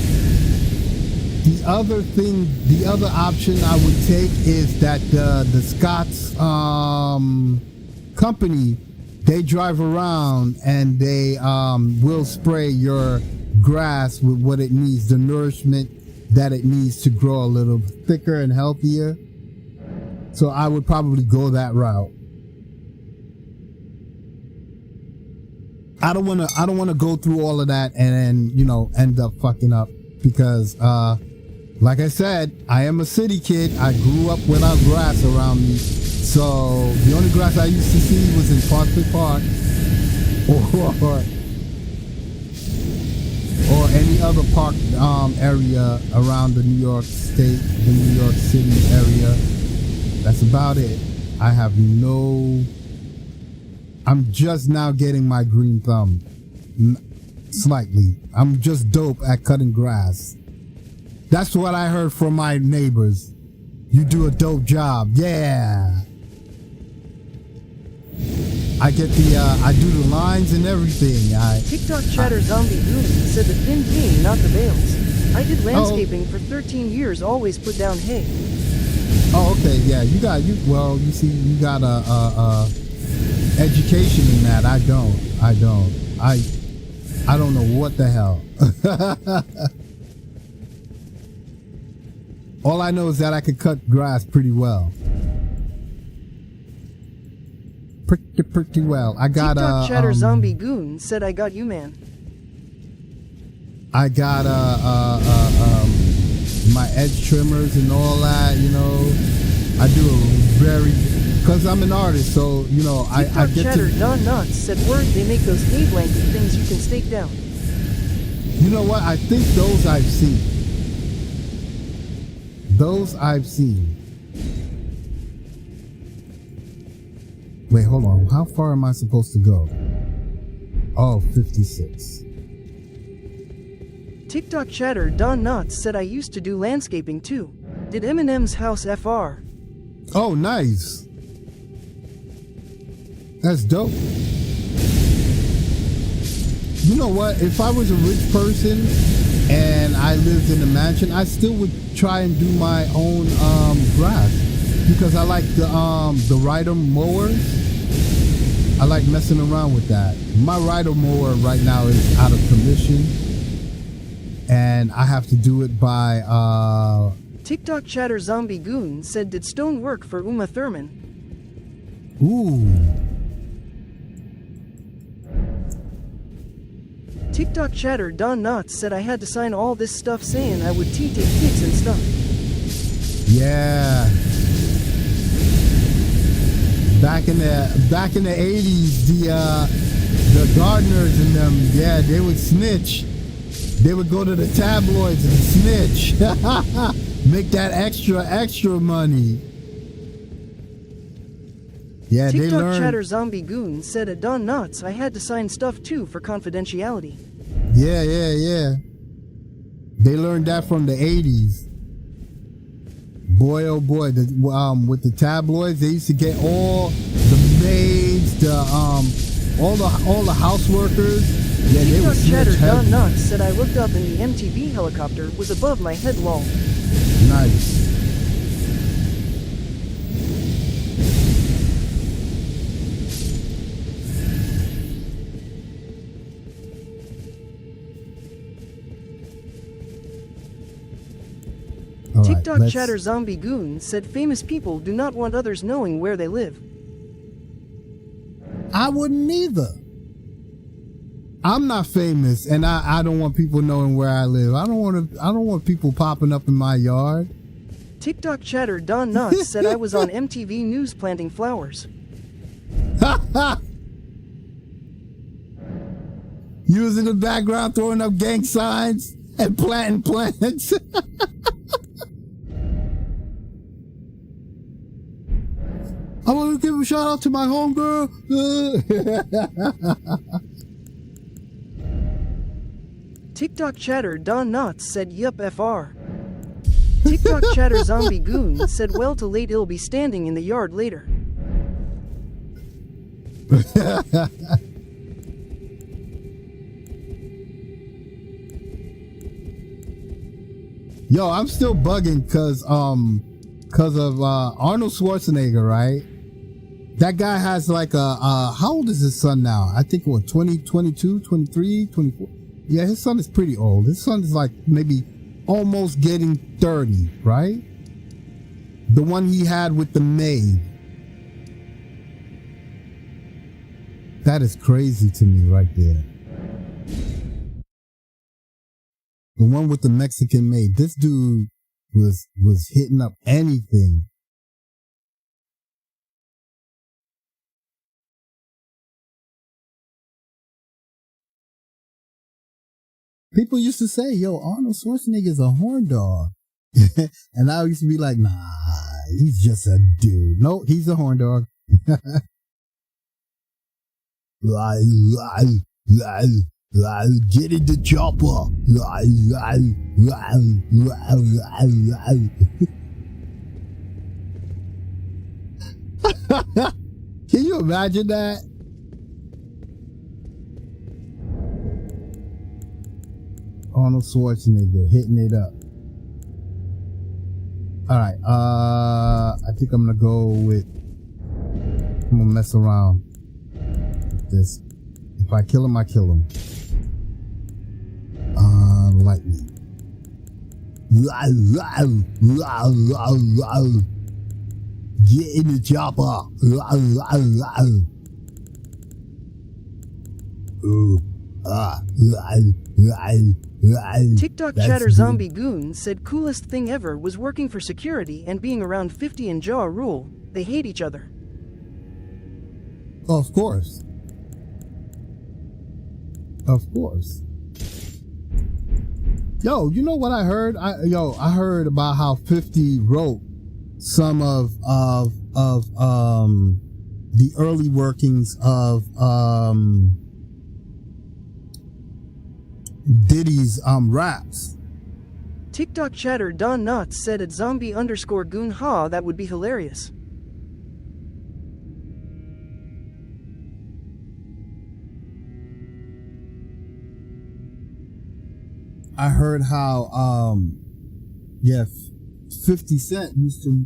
B: The other option I would take is that the Scott's company, they drive around and they will spray your grass with what it needs, the nourishment that it needs to grow a little thicker and healthier. So I would probably go that route. I don't want to go through all of that and then, end up fucking up because, like I said, I am a city kid. I grew up without grass around me. So the only grass I used to see was in Prospect Park or any other park, area around the New York State, the New York City area. That's about it. I'm just now getting my green thumb. Slightly. I'm just dope at cutting grass. That's what I heard from my neighbors. You do a dope job. Yeah. I do the lines and everything.
C: TikTok chatter zombie goon said the thin hay, not the bales. I did landscaping for 13 years, always put down hay.
B: Oh, okay, yeah, you got a education in that. I don't know what the hell. All I know is that I could cut grass pretty well. Pretty well. I got
C: TikTok chatter zombie goon said I got you, man.
B: I got my edge trimmers and all that, I do because I'm an artist, so I get
C: chatter
B: to.
C: Don Nuts said word they make those hay blanket things you can stake down.
B: You know what? I think those I've seen. Wait, hold on. How far am I supposed to go? Oh, 56.
C: TikTok chatter Don Nuts said I used to do landscaping too. Did Eminem's house FR.
B: Oh, nice. That's dope. You know what? If I was a rich person and I lived in a mansion, I still would try and do my own grass because I like the rider mowers. I like messing around with that. My rider mower right now is out of commission, and I have to do it by
C: TikTok chatter zombie goon said did stone work for Uma Thurman.
B: Ooh.
C: TikTok chatter Don Nuts said I had to sign all this stuff saying I would take kids and stuff.
B: Yeah. Back in the 80s, the gardeners and them, yeah, they would snitch. They would go to the tabloids and snitch. Make that extra money. Yeah,
C: TikTok
B: they learned.
C: chatter zombie goon said at Don Nuts I had to sign stuff too for confidentiality.
B: Yeah. They learned that from the 80s. Boy, oh boy, with the tabloids, they used to get all the maids, all the house workers. Yeah, they would
C: TikTok chatter
B: snitch
C: Don
B: heavy.
C: Nuts said I looked up and the MTV helicopter was above my head. Lol.
B: Nice. All right,
C: TikTok
B: let's-
C: chatter zombie goon said famous people do not want others knowing where they live.
B: I wouldn't either. I'm not famous, and I don't want people knowing where I live. I don't want people popping up in my yard.
C: TikTok chatter Don Nuts said I was on MTV News planting flowers.
B: You was in the background throwing up gang signs and planting plants. I want to give a shout out to my homegirl.
C: TikTok chatter Don Knotts said yup FR. TikTok chatter Zombie Goon said well till late he'll be standing in the yard later.
B: Yo, I'm still bugging cause of Arnold Schwarzenegger, right? That guy has like how old is his son now? I think what, 20, 22, 23, 24. Yeah, his son is pretty old. His son is like maybe almost getting 30, right? The one he had with the maid. That is crazy to me right there. The one with the Mexican maid. This dude was hitting up anything. People used to say, yo, Arnold Schwarzenegger is a horn dog. And I used to be like, nah, he's just a dude. No, he's a horn dog. Get in the chopper. Can you imagine that? Arnold Schwarzenegger hitting it up. Alright, I think I'm gonna mess around with this. If I kill him, I kill him. Lightning. Get in the chopper.
C: TikTok chatter Zombie Goon said coolest thing ever was working for security and being around 50 and Ja Rule. They hate each other.
B: Of course. Of course. Yo, you know what I heard? I heard about how 50 wrote some of the early workings of Diddy's raps.
C: TikTok chatter Don Knotts said at zombie_goon ha that would be hilarious.
B: I heard how 50 Cent used to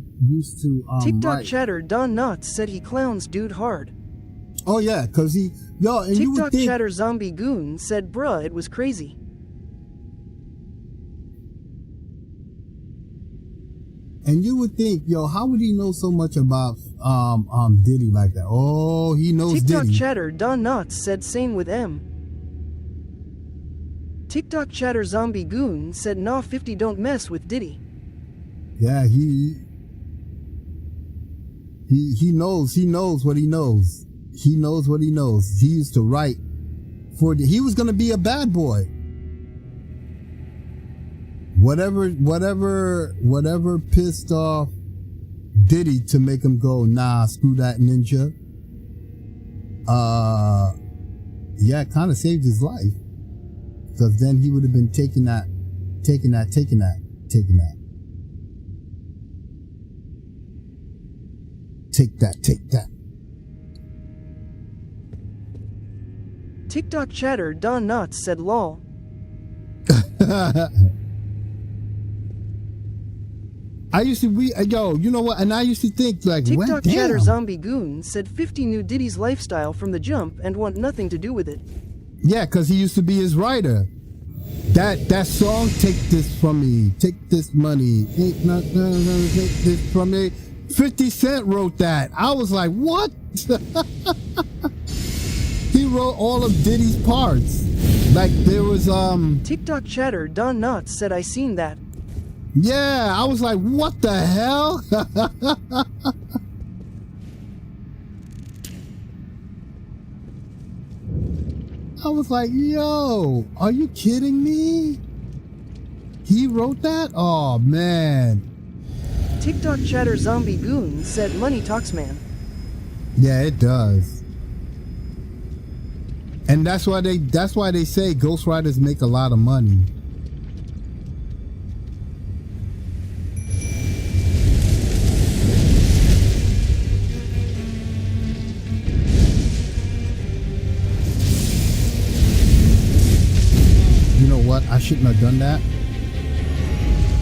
C: TikTok
B: write.
C: chatter Don Knotts said he clowns dude hard.
B: Oh yeah, cause and you would
C: TikTok
B: think,
C: chatter Zombie Goon said bruh it was crazy.
B: and you would think, yo, how would he know so much about Diddy like that? Oh, he knows
C: TikTok
B: Diddy.
C: chatter Don Knotts said same with M. TikTok chatter Zombie Goon said nah 50 don't mess with Diddy.
B: Yeah, he knows what he knows. He knows what he knows. He used to write he was gonna be a bad boy. Whatever pissed off Diddy to make him go, nah, screw that ninja. Yeah, it kind of saved his life. Because then he would have been taking that. Take that.
C: TikTok chatter Don Knotts said lol.
B: I used to you know what? And I used to think like,
C: TikTok
B: damn.
C: chatter Zombie Goon said 50 knew Diddy's lifestyle from the jump and want nothing to do with it.
B: Yeah, because he used to be his writer. That song, take this from me, take this money, take this from me. 50 Cent wrote that. I was like, what? He wrote all of Diddy's parts. Like there was
C: TikTok chatter Don Knotts said I seen that.
B: Yeah, I was like, what the hell? I was like, yo, are you kidding me? He wrote that? Oh, man.
C: TikTok chatter Zombie Goon said money talks man.
B: Yeah, it does. And that's why they say Ghost Riders make a lot of money. You know what? I shouldn't have done that.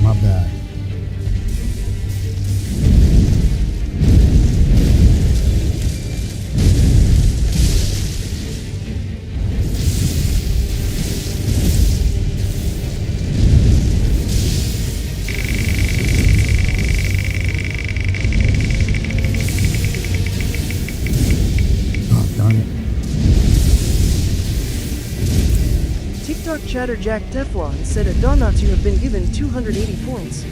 B: My bad.
C: TikTok chatter Jack Teflon said at Donut you have been given 280 points.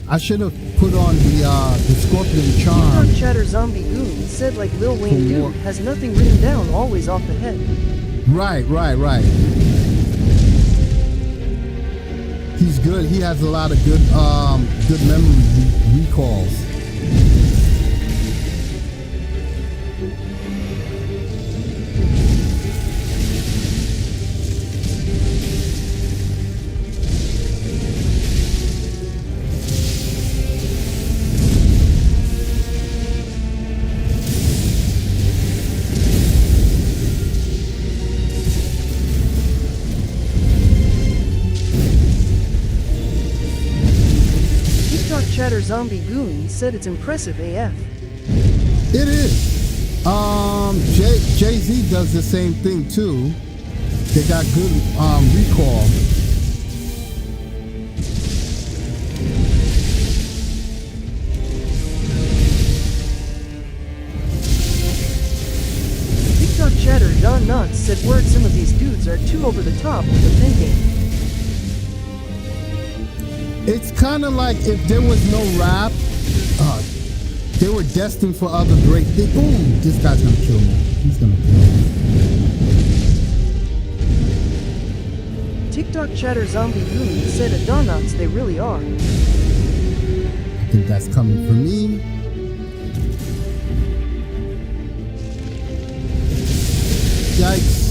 B: I should have put on the Scorpion Charm.
C: TikTok chatter Zombie Goon said like Lil Wayne dude has nothing written down, always off the head.
B: Right. He's good. He has a lot of good memory recalls.
C: Chatter Zombie Goon said it's impressive AF.
B: It is. Jay-Z does the same thing too. They got good recall.
C: TikTok chatter Don Knotts said word some of these dudes are too over the top with the pen game.
B: It's kind of like if there was no rap, they were destined for other great things. Ooh, this guy's gonna kill me. He's gonna kill me.
C: TikTok chatter Zombie Goon said at Donuts they really are.
B: I think that's coming for me. Yikes.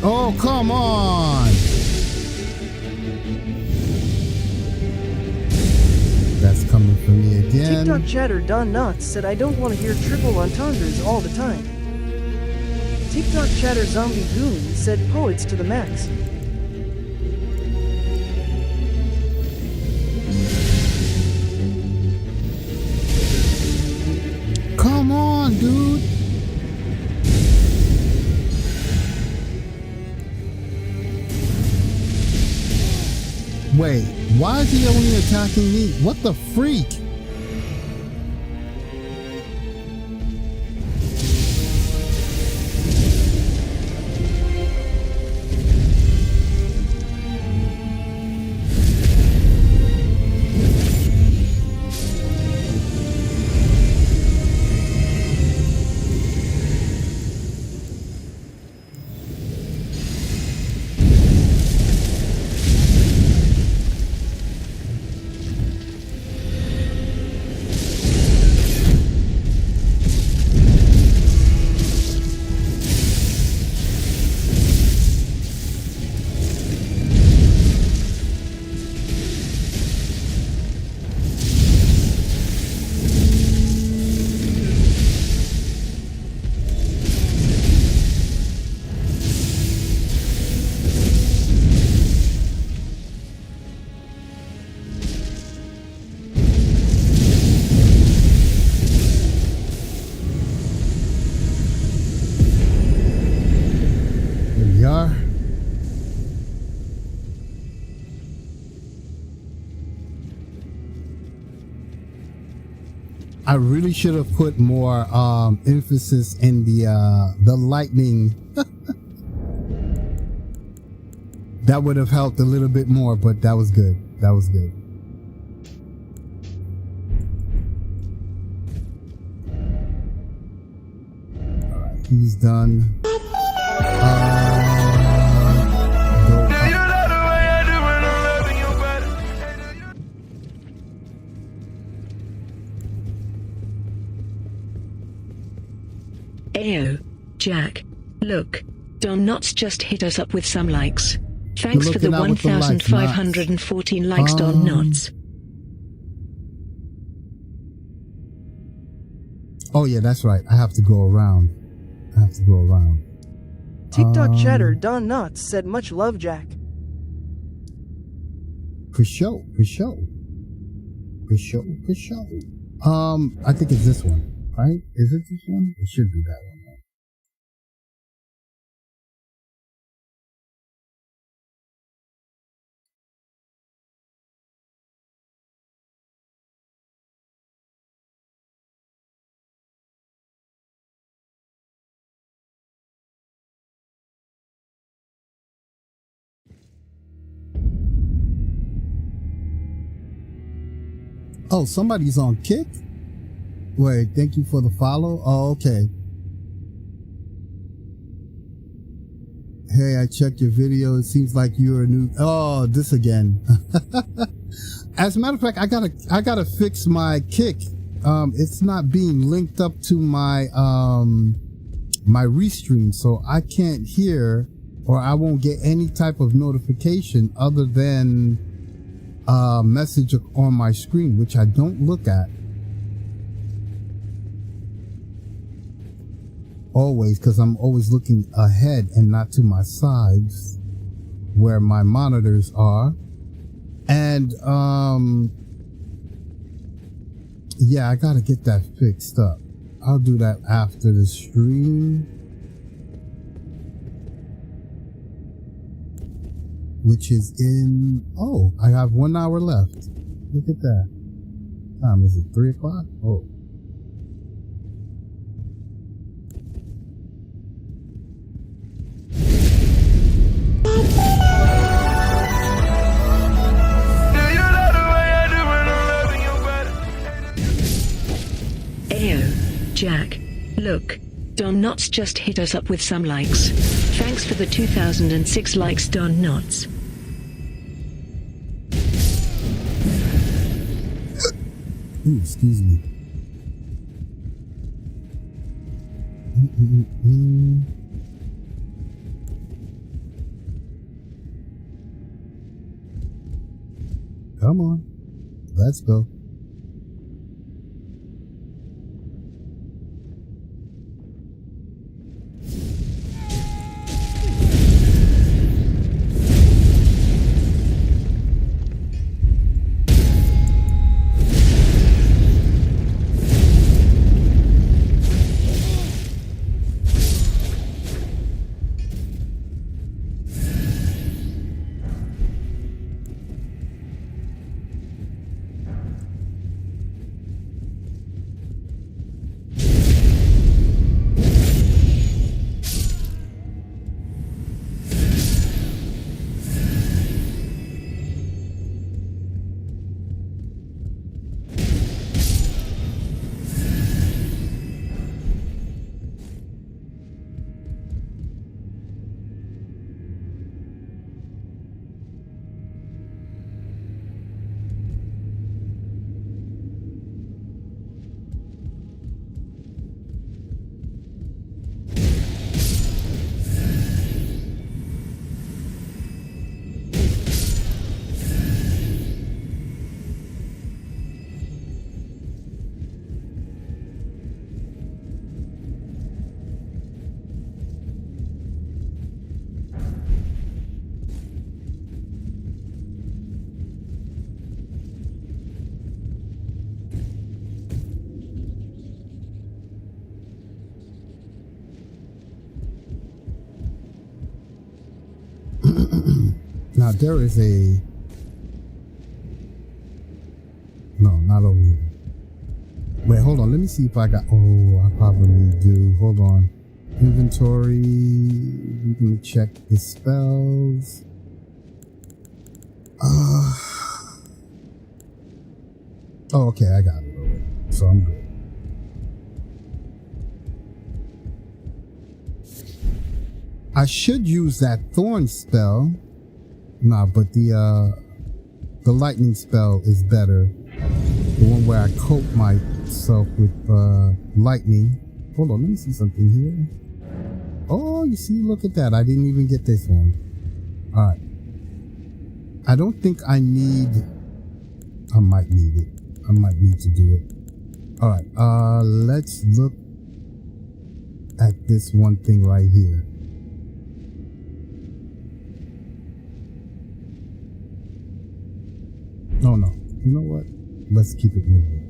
B: Oh, come on. That's coming for me again.
C: TikTok chatter Don Knotts said I don't want to hear triple entendres all the time. TikTok chatter Zombie Goon said poets to the max.
B: Come on, dude. Wait, why is he only attacking me? What the freak? I really should have put more emphasis in the lightning. That would have helped a little bit more, but that was good. That was good. He's done.
A: Ayo, Jack. Look, Don Knotts just hit us up with some likes. Thanks for the 1,514 likes, Don Knotts.
B: Oh yeah, that's right. I have to go around.
C: TikTok chatter Don Knotts said much love, Jack.
B: For sure. I think it's this one, right? Is it this one? It should be that one. Right? Oh, somebody's on Kick? Wait, thank you for the follow. Oh, okay. Hey, I checked your video. It seems like you're a new. Oh, this again. As a matter of fact, I gotta fix my Kick. It's not being linked up to my my restream, so I can't hear, or I won't get any type of notification other than a message on my screen, which I don't look at always, because I'm always looking ahead and not to my sides where my monitors are. And yeah, I gotta get that fixed up. I'll do that after the stream, which is in, oh, I have 1 hour left. Look at that. Time is it 3 o'clock? Oh.
A: Ayo, Jack. Look, Don Knotts just hit us up with some likes. Thanks for the 2006 likes, Don Knotts.
B: Ooh, excuse me. Come on, let's go. Now there is a, no, not over here. Wait, hold on. Let me see if I got, oh, I probably do. Hold on. Inventory. You can check the spells. Oh, okay. I got it already. So I'm good. I should use that thorn spell. Nah, but the lightning spell is better. The one where I coat myself with lightning. Hold on, let me see something here. Oh, you see, look at that. I didn't even get this one. All right. I don't think I need. I might need it. I might need to do it. All right. Let's look at this one thing right here. No. You know what? Let's keep it moving.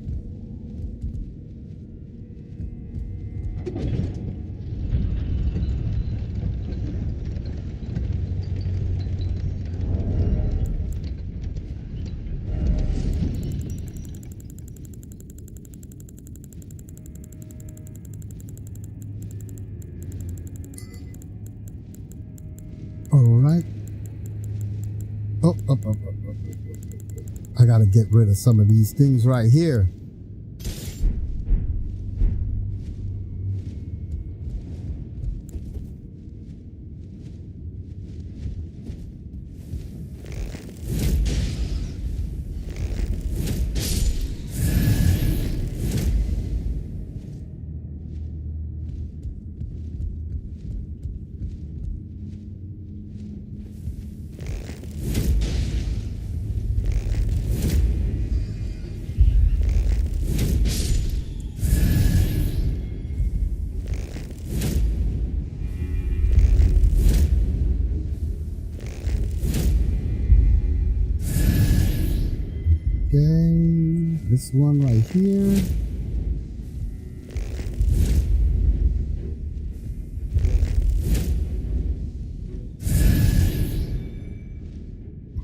B: All right. Oh, up. I gotta get rid of some of these things right here. Okay, this one right here.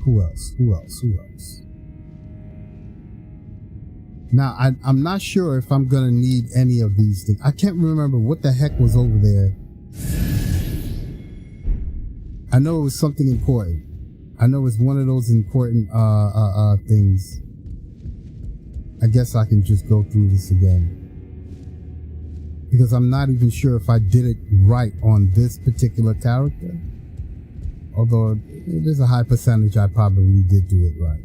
B: Who else? Now, I'm not sure if I'm gonna need any of these things. I can't remember what the heck was over there. I know it was something important. I know it's one of those important things. I guess I can just go through this again, because I'm not even sure if I did it right on this particular character. Although there's a high percentage I probably did do it right.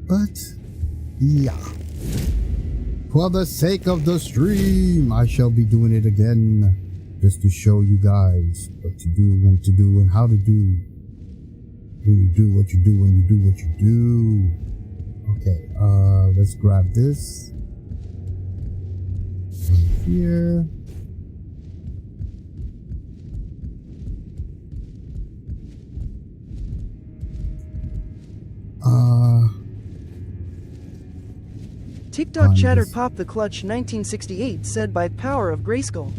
B: But yeah, for the sake of the stream, I shall be doing it again, just to show you guys what to do, when to do, and how to do. When you do what you do, when you do what you do. Okay, let's grab this right here.
C: TikTok chatter pop the clutch 1968 said by power of Grayskull.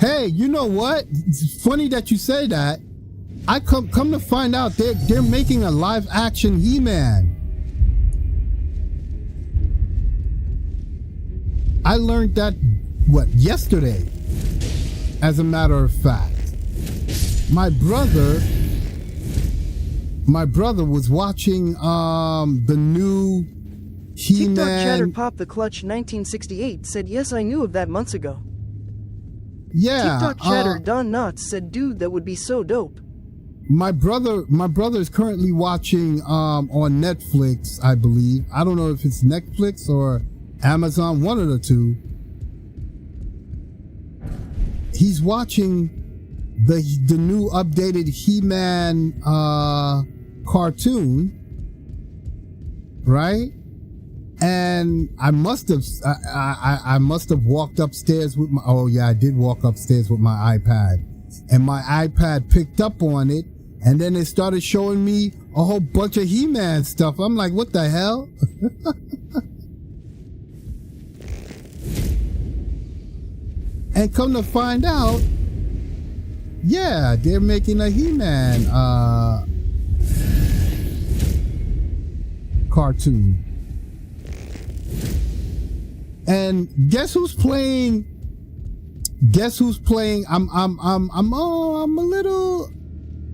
B: Hey, you know what? It's funny that you say that. I come to find out they're making a live action He-Man. I learned that yesterday, as a matter of fact. My brother was watching the new He-Man.
C: TikTok chatter pop the clutch 1968 said yes, I knew of that months ago.
B: Yeah.
C: TikTok chatter Don Knotts said dude, that would be so dope.
B: My brother is currently watching on Netflix, I believe. I don't know if it's Netflix or Amazon, one of the two. He's watching the new updated He-Man cartoon, right? And I must have walked upstairs with my, oh yeah, I did walk upstairs with my iPad, and my iPad picked up on it, and then it started showing me a whole bunch of He-Man stuff. I'm like, what the hell? And come to find out, yeah, they're making a He-Man cartoon. And guess who's playing? I'm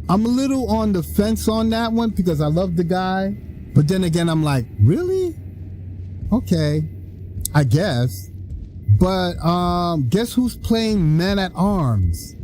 B: a little on the fence on that one, because I love the guy, but then again I'm like, really? Okay. I guess. But guess who's playing Men at Arms?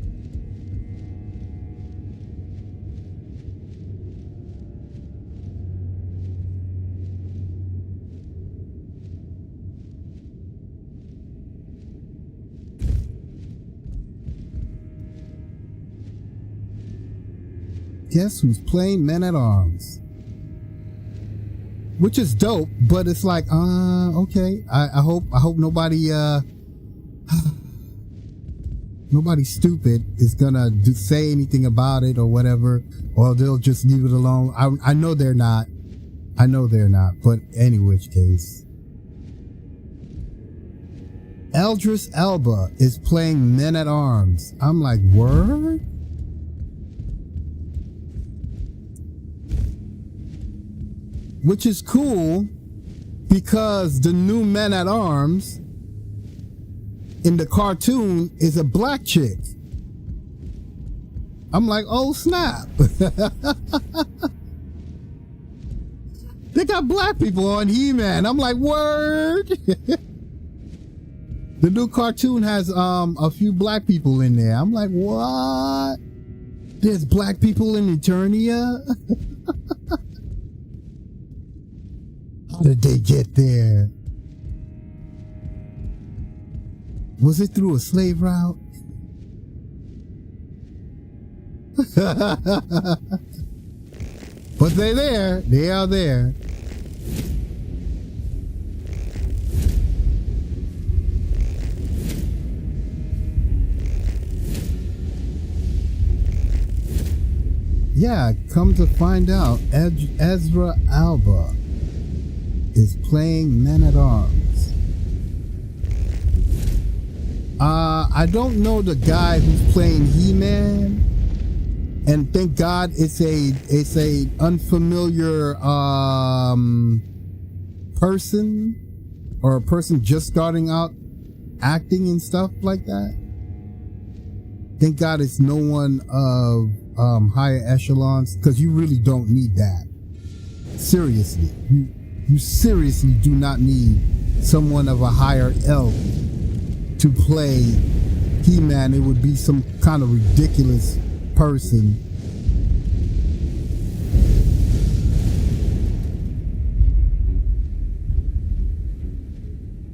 B: Guess who's playing Men at Arms? Which is dope, but it's like, okay. I hope nobody nobody stupid is gonna say anything about it or whatever, or they'll just leave it alone. I know they're not. I know they're not. But any which case, Idris Elba is playing Men at Arms. I'm like, word? Which is cool because the new Men at Arms in the cartoon is a black chick. I'm like, oh snap. They got black people on He-Man. I'm like, word. The new cartoon has a few black people in there. I'm like, what? There's black people in Eternia? How did they get there? Was it through a slave route? But they're there. They are there. Yeah, come to find out, Idris Elba is playing Men at Arms. I don't know the guy who's playing He-Man, and thank God it's a unfamiliar person, or a person just starting out acting and stuff like that. Thank God it's no one of higher echelons, because you really don't need that. Seriously, you seriously do not need someone of a higher ilk to play He-Man. It would be some kind of ridiculous person.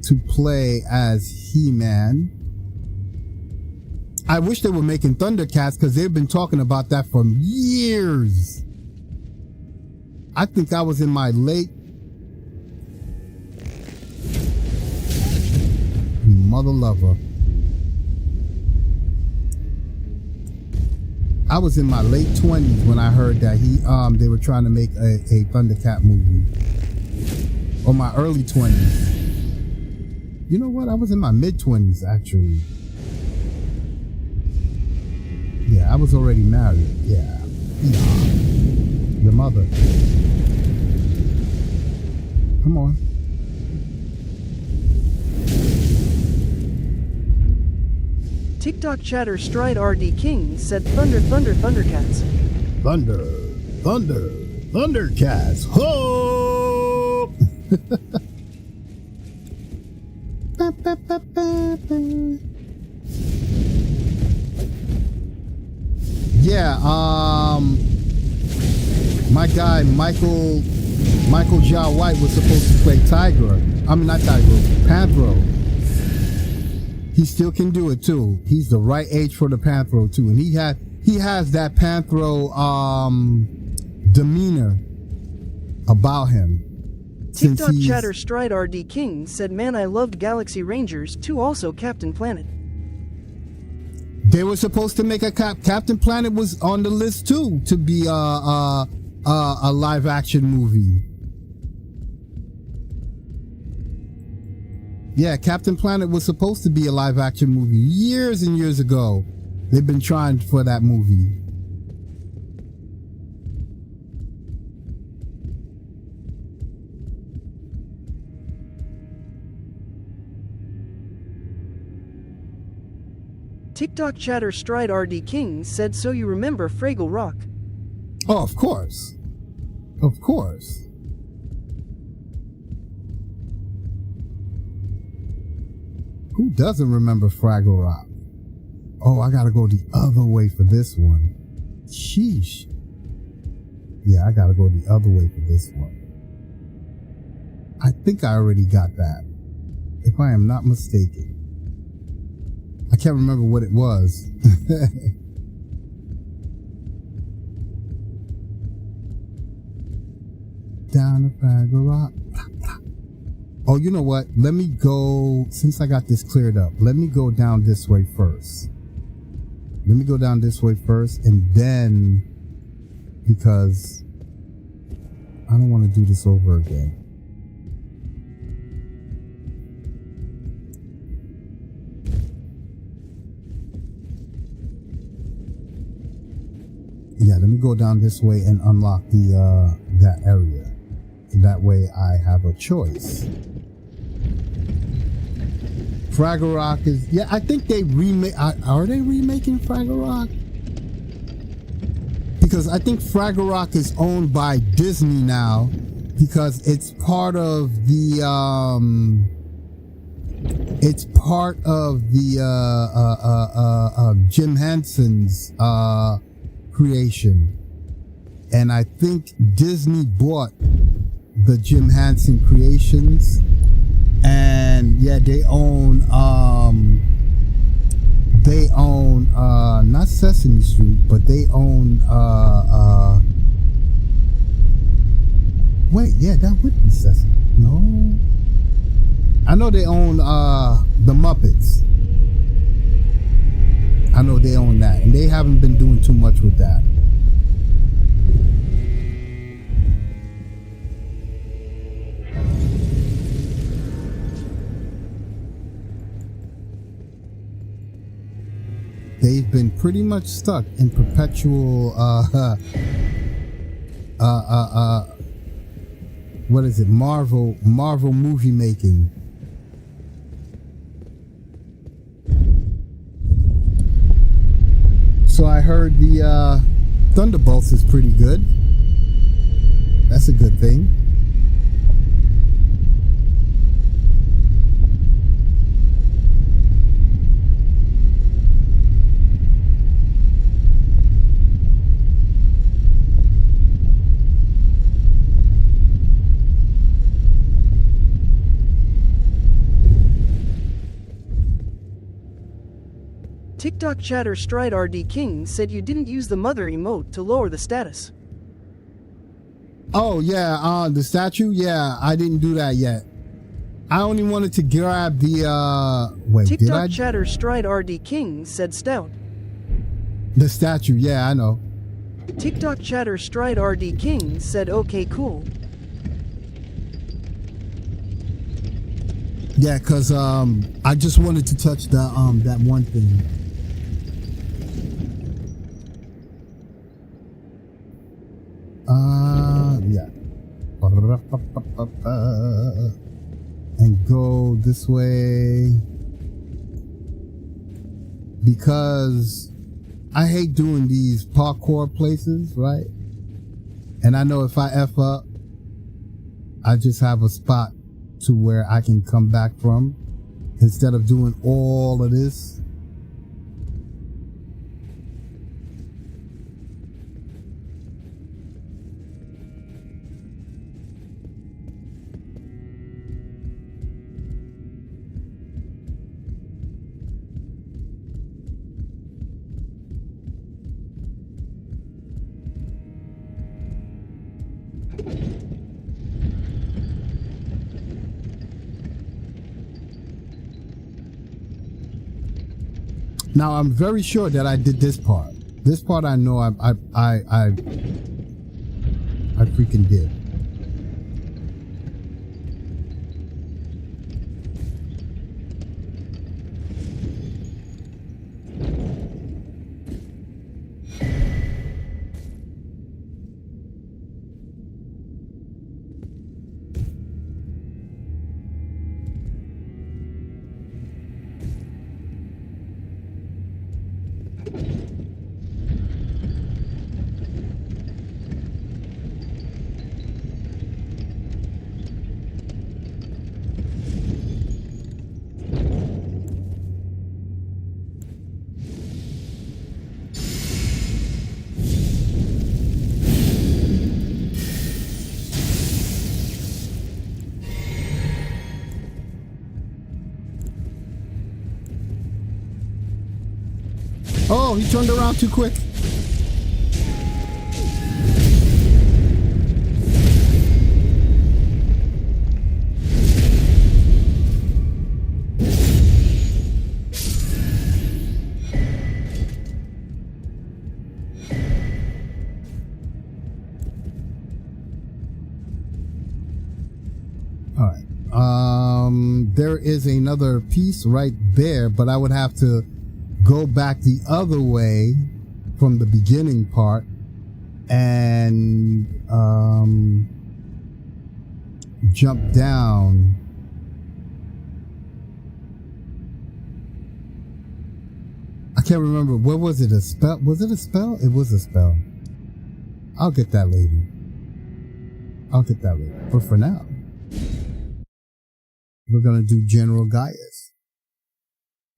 B: To play as He-Man. I wish they were making Thundercats, because they've been talking about that for years. I think I was in my late mother lover. I was in my late 20s when I heard that they were trying to make a Thundercat movie. Or my early 20s. You know what? I was in my mid 20s actually. Yeah, I was already married. Yeah. Your mother. Come on.
C: TikTok chatter Stride RD King said Thundercats.
B: Thundercats. Ho! Yeah, my guy Michael Jai White was supposed to play Tiger. I mean, not Tiger, Panthro. He still can do it too. He's the right age for the Panthro too, and he has that Panthro demeanor about him.
C: TikTok chatter Stride RD King said, "Man, I loved Galaxy Rangers too. Also Captain Planet."
B: They were supposed to make a Captain Planet was on the list too to be a live action movie. Yeah, Captain Planet was supposed to be a live action movie years and years ago. They've been trying for that movie.
C: TikTok chatter Stride RD King said, "So you remember Fraggle Rock?"
B: Oh, of course. Of course. Who doesn't remember Fraggle Rock? Oh, I gotta go the other way for this one. Sheesh. Yeah, I gotta go the other way for this one. I think I already got that, if I am not mistaken. I can't remember what it was. Down the Fraggle Rock. Oh, you know what? Let me go, since I got this cleared up, let me go down this way first. Let me go down this way first, and then, because I don't want to do this over again. Yeah, let me go down this way and unlock the that area. That way I have a choice. Fraggle Rock is, yeah, I think they are they remaking Fraggle Rock? Because I think Fraggle Rock is owned by Disney now, because it's part of the Jim Henson's creation. And I think Disney bought the Jim Henson creations, and yeah, they own not Sesame Street, but they own wait, yeah, that would be Sesame. No, I know they own the Muppets. I know they own that, and they haven't been doing too much with that. They've been pretty much stuck in perpetual what is it, Marvel movie making. So I heard the Thunderbolts is pretty good. That's a good thing.
C: TikTok chatter Stride RD King said you didn't use the mother emote to lower the status.
B: Oh yeah, the statue. Yeah, I didn't do that yet. I only wanted to grab the wait.
C: TikTok chatter Stride RD King said stout.
B: The statue. Yeah, I know.
C: TikTok chatter Stride RD King said okay, cool.
B: Yeah, cause I just wanted to touch the that one thing. Yeah. And go this way, because I hate doing these parkour places, right? And I know if I F up, I just have a spot to where I can come back from instead of doing all of this. Now I'm very sure that I did this part. This part I know I freaking did. Oh, he turned around too quick. All right. There is another piece right there, but I would have to go back the other way from the beginning part and jump down. I can't remember. What was it? A spell? Was it a spell? It was a spell. I'll get that later. But for now, we're gonna do General Gaius.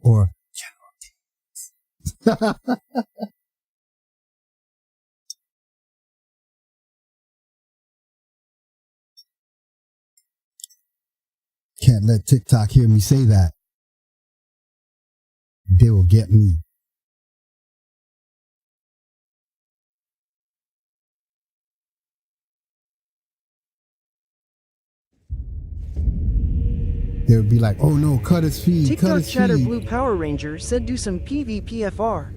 B: Or General Gaius. Can't let TikTok hear me say that. They will get me. They would be like, oh no, cut his feed, cut
C: TikTok
B: his
C: chatter
B: feed.
C: Blue Power Ranger said do some PvPFR.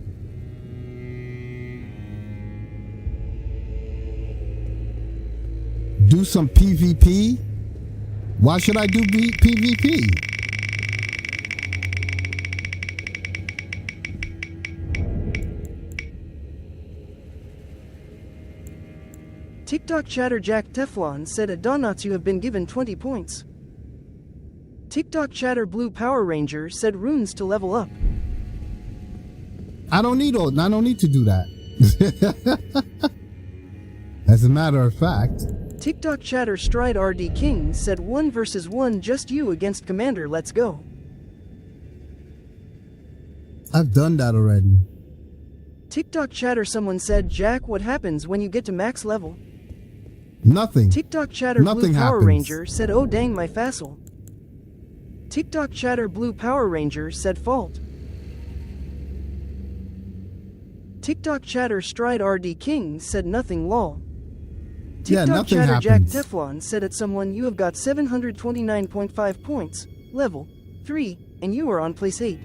B: Do some PvP? Why should I do PvP?
C: TikTok chatter Jack Teflon said at Donats you have been given 20 points. TikTok chatter Blue Power Ranger said runes to level up.
B: I don't need to do that. As a matter of fact.
C: TikTok chatter Stride RD King said 1 versus 1 just you against Commander, let's go.
B: I've done that already.
C: TikTok chatter someone said Jack, what happens when you get to max level?
B: Nothing.
C: TikTok chatter
B: Nothing
C: Blue Power
B: happens.
C: Ranger said oh dang my facile. TikTok chatter Blue Power Ranger said fault. TikTok chatter Stride RD King said nothing lol.
B: Yeah,
C: TikTok
B: nothing
C: chatter Jack
B: happens.
C: Teflon said at someone you have got 729.5 points, level 3, and you are on place 8.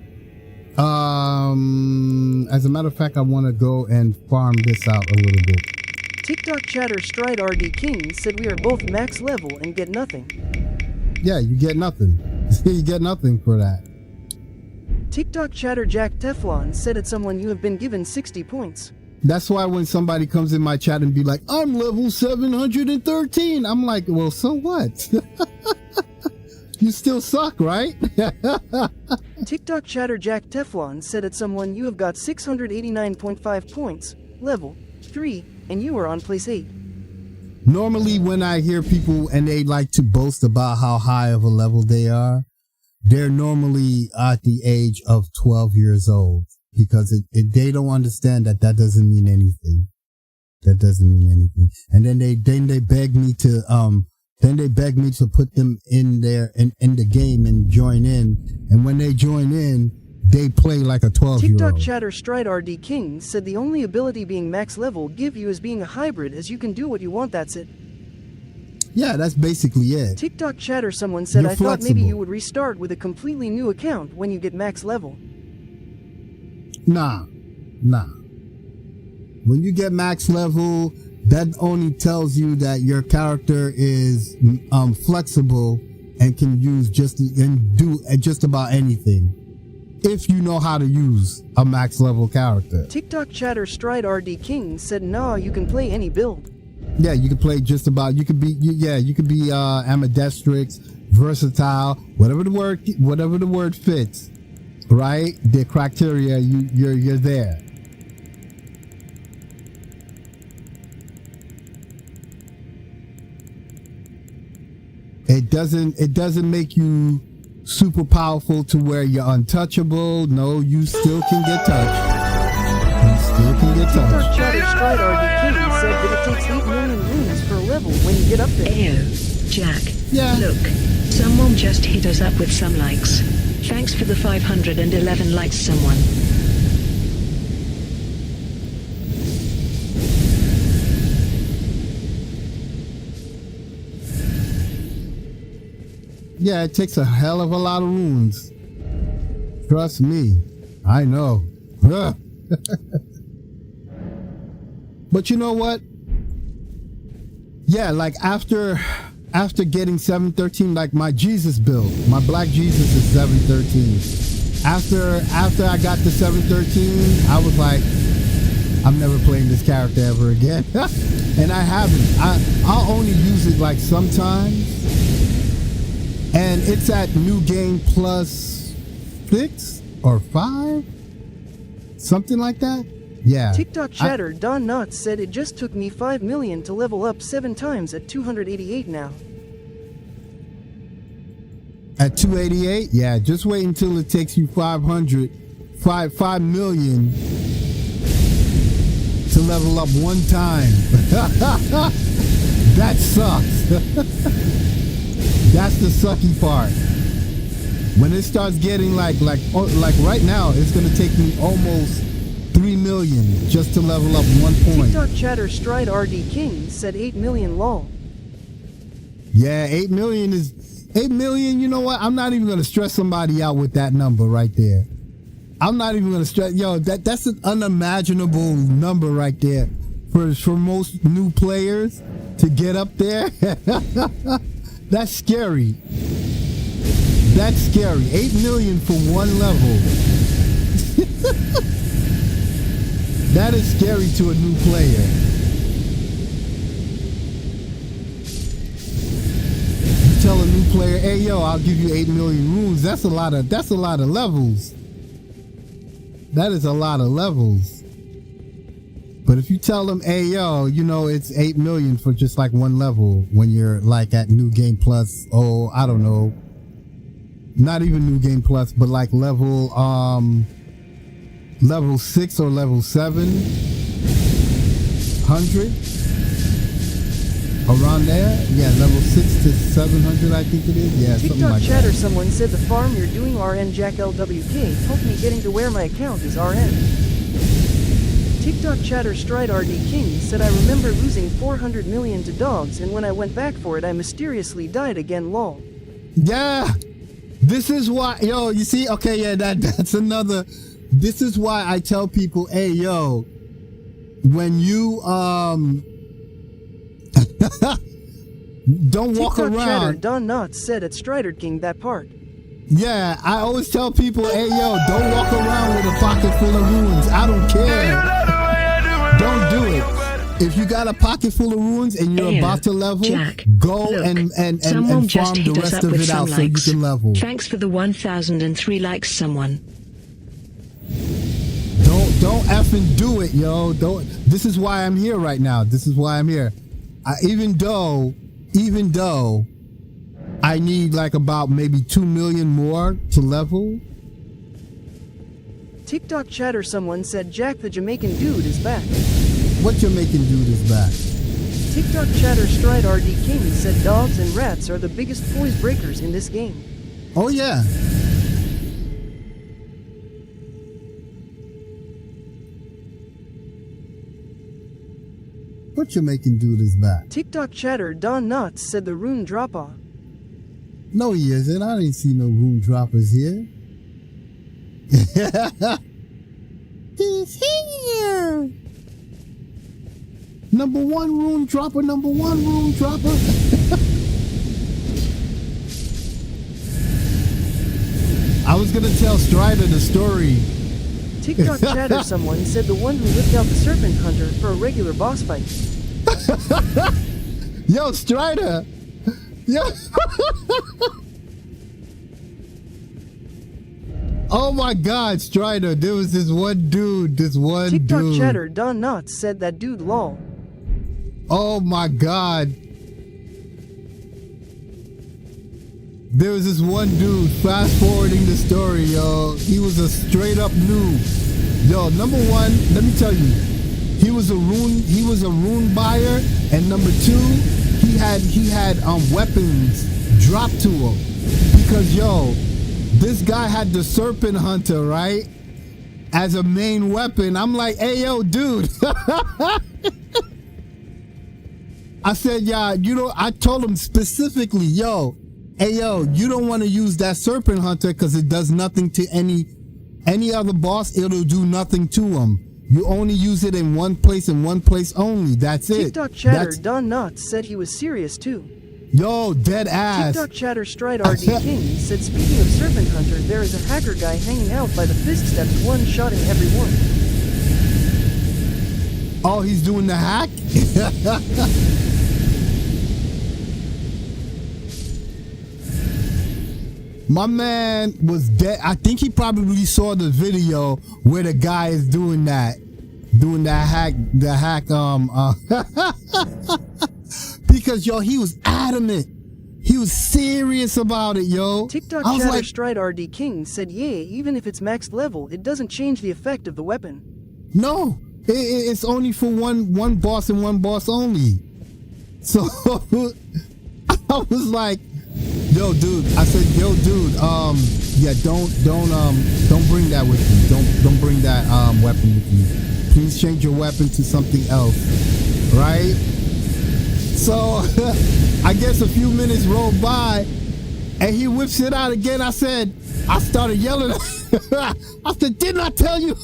B: As a matter of fact, I want to go and farm this out a little bit.
C: TikTok chatter Stride RD King said we are both max level and get nothing.
B: Yeah, you get nothing. You get nothing for that.
C: TikTok chatter Jack Teflon said at someone you have been given 60 points.
B: That's why when somebody comes in my chat and be like, I'm level 713, I'm like, well, so what? You still suck, right?
C: TikTok chatter Jack Teflon said at someone you have got 689.5 points, level 3, and you are on place 8.
B: Normally when I hear people and they like to boast about how high of a level they are, they're normally at the age of 12 years old because they don't understand that doesn't mean anything. That doesn't mean anything. And then they beg me to put them in there in the game and join in. And when they join in, they play like a 12-year-old.
C: TikTok chatter Stride RD King said the only ability being max level give you is being a hybrid as you can do what you want, that's it.
B: Yeah, that's basically it.
C: TikTok chatter someone said
B: You're
C: I thought maybe
B: flexible.
C: you would restart with a completely new account when you get max level.
B: Nah. When you get max level, that only tells you that your character is flexible and can use do just about anything. If you know how to use a max level character.
C: TikTok chatter Stride RD King said nah, you can play any build.
B: Yeah, you can play just about, you could be ambidextrous, versatile, whatever the word fits, right? The criteria, you're there. It doesn't make you super powerful to where you're untouchable. No, you still can get touched.
C: TikTok chatter Stride RD King said that it takes 8 million runes per level when you get up there.
A: Ayo, Jack.
B: Yeah.
A: Look, someone just hit us up with some likes. Thanks for the 511 likes, someone.
B: Yeah, it takes a hell of a lot of runes. Trust me, I know. But you know what? Yeah, like after getting 713, like my Jesus build, my black Jesus is 713. After I got to 713, I was like, I'm never playing this character ever again. And I haven't. I'll only use it like sometimes. And it's at New Game Plus 6 or 5? Something like that? Yeah.
C: TikTok chatter Don Knotts said it just took me 5 million to level up 7 times at 288 now.
B: At 288? Yeah, just wait until it takes you 5 million to level up one time. That sucks. That's the sucky part. When it starts getting like right now, it's gonna take me almost 3 million just to level up 1 point.
C: TikTok chatter Stride RD King said 8 million lol.
B: Yeah, 8 million is 8 million. You know what? I'm not even gonna stress somebody out with that number right there. I'm not even gonna stress. Yo, that's an unimaginable number right there for most new players to get up there. That's scary. That's scary. 8 million for one level. That is scary to a new player. You tell a new player, hey yo, I'll give you 8 million runes. That's a lot of levels. That is a lot of levels. But if you tell them, hey yo, you know it's 8 million for just like one level when you're like at New Game Plus, oh, I don't know. Not even New Game Plus, but like level 6 or level 700, around there. Yeah, level 6 to 700, I think it is. Yeah, something
C: TikTok
B: like
C: chatter
B: that.
C: someone said the farm you're doing RN Jack LWK helped me getting to where my account is RN. TikTok chatter Stride RD King said I remember losing 400 million to dogs and when I went back for it I mysteriously died again lol.
B: Yeah, this is why, yo, you see, okay, yeah, that's another. This is why I tell people, hey yo, when you don't walk
C: TikTok chatter
B: around.
C: Don Knotts said at Strider King that part.
B: Yeah, I always tell people, hey yo, don't walk around with a pocket full of ruins. I don't care. Don't do it. If you got a pocket full of ruins and you're
A: Ayo,
B: about to level,
A: Jack,
B: go
A: look,
B: and
A: someone just
B: farm the
A: hit us
B: rest
A: up
B: of
A: with
B: it
A: some
B: out so you
A: likes.
B: can level.
A: Thanks for the 1003 likes, someone.
B: Don't effing do it, yo. Don't. This is why I'm here right now. This is why I'm here. Even though I need like about maybe 2 million more to level.
C: TikTok chatter someone said Jack the Jamaican dude is back.
B: What Jamaican dude is back?
C: TikTok chatter Stride RD King said dogs and rats are the biggest poise breakers in this game.
B: Oh yeah. What Jamaican dude is back?
C: TikTok chatter Don Knotts said the rune drop off.
B: No, he isn't. I didn't see no room droppers here. He's here. Number one room dropper. Number one room dropper. I was gonna tell Strider the story.
C: TikTok chatter someone said the one who whipped out the serpent hunter for a regular boss fight.
B: Yo, Strider. Yo. Oh my God, Strider. There was this one dude.
C: TikTok chatter Don Knotts said that dude lol.
B: Oh my God. There was this one dude, fast forwarding the story, yo. He was a straight up noob. Yo, number one, let me tell you, he was a rune buyer, and number two, he had weapons dropped to him. Because yo, this guy had the serpent hunter, right? As a main weapon. I'm like, hey yo, dude. I said, yeah, you know, I told him specifically, yo, Hey yo, you don't want to use that serpent hunter because it does nothing to any other boss. It'll do nothing to them. You only use it in one place and one place only. That's it.
C: TikTok chatter Don Knotts said he was serious too.
B: Yo, dead ass.
C: TikTok chatter Stride RD King said, speaking of Serpent Hunter, there is a hacker guy hanging out by the fist steps, one-shotting everyone.
B: Oh, he's doing the hack? My man was dead. I think he probably saw the video where the guy is doing that hack, because yo, he was adamant. He was serious about it, yo.
C: TikTok chatter Stride RD King said, yeah, even if it's maxed level, it doesn't change the effect of the weapon.
B: No, it's only for one boss and one boss only. So I was like, yo, dude. I said, yo, dude. Yeah, don't bring that with you. Don't bring that weapon with you. Please change your weapon to something else, right? So I guess a few minutes rolled by, and he whips it out again. I started yelling. I said, didn't I tell you?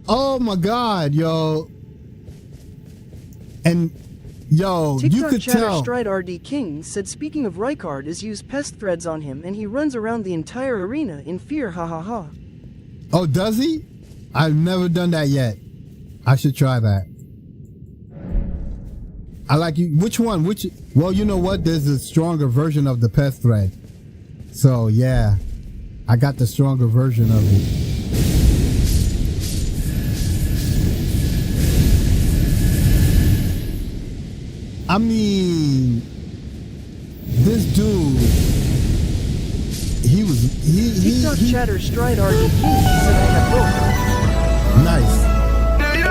B: Oh my God, yo. And yo,
C: TikTok
B: you could
C: chatter
B: tell.
C: Stride RD King said, speaking of Rykard, is used pest threads on him and he runs around the entire arena in fear, ha ha ha.
B: Oh, does he? I've never done that yet. I should try that. I like you. Which one? Well, you know what? There's a stronger version of the pest thread. So yeah, I got the stronger version of it. I mean, this dude,
C: TikTok chatter Stride RD King said, I have both.
B: Nice.
A: Yo,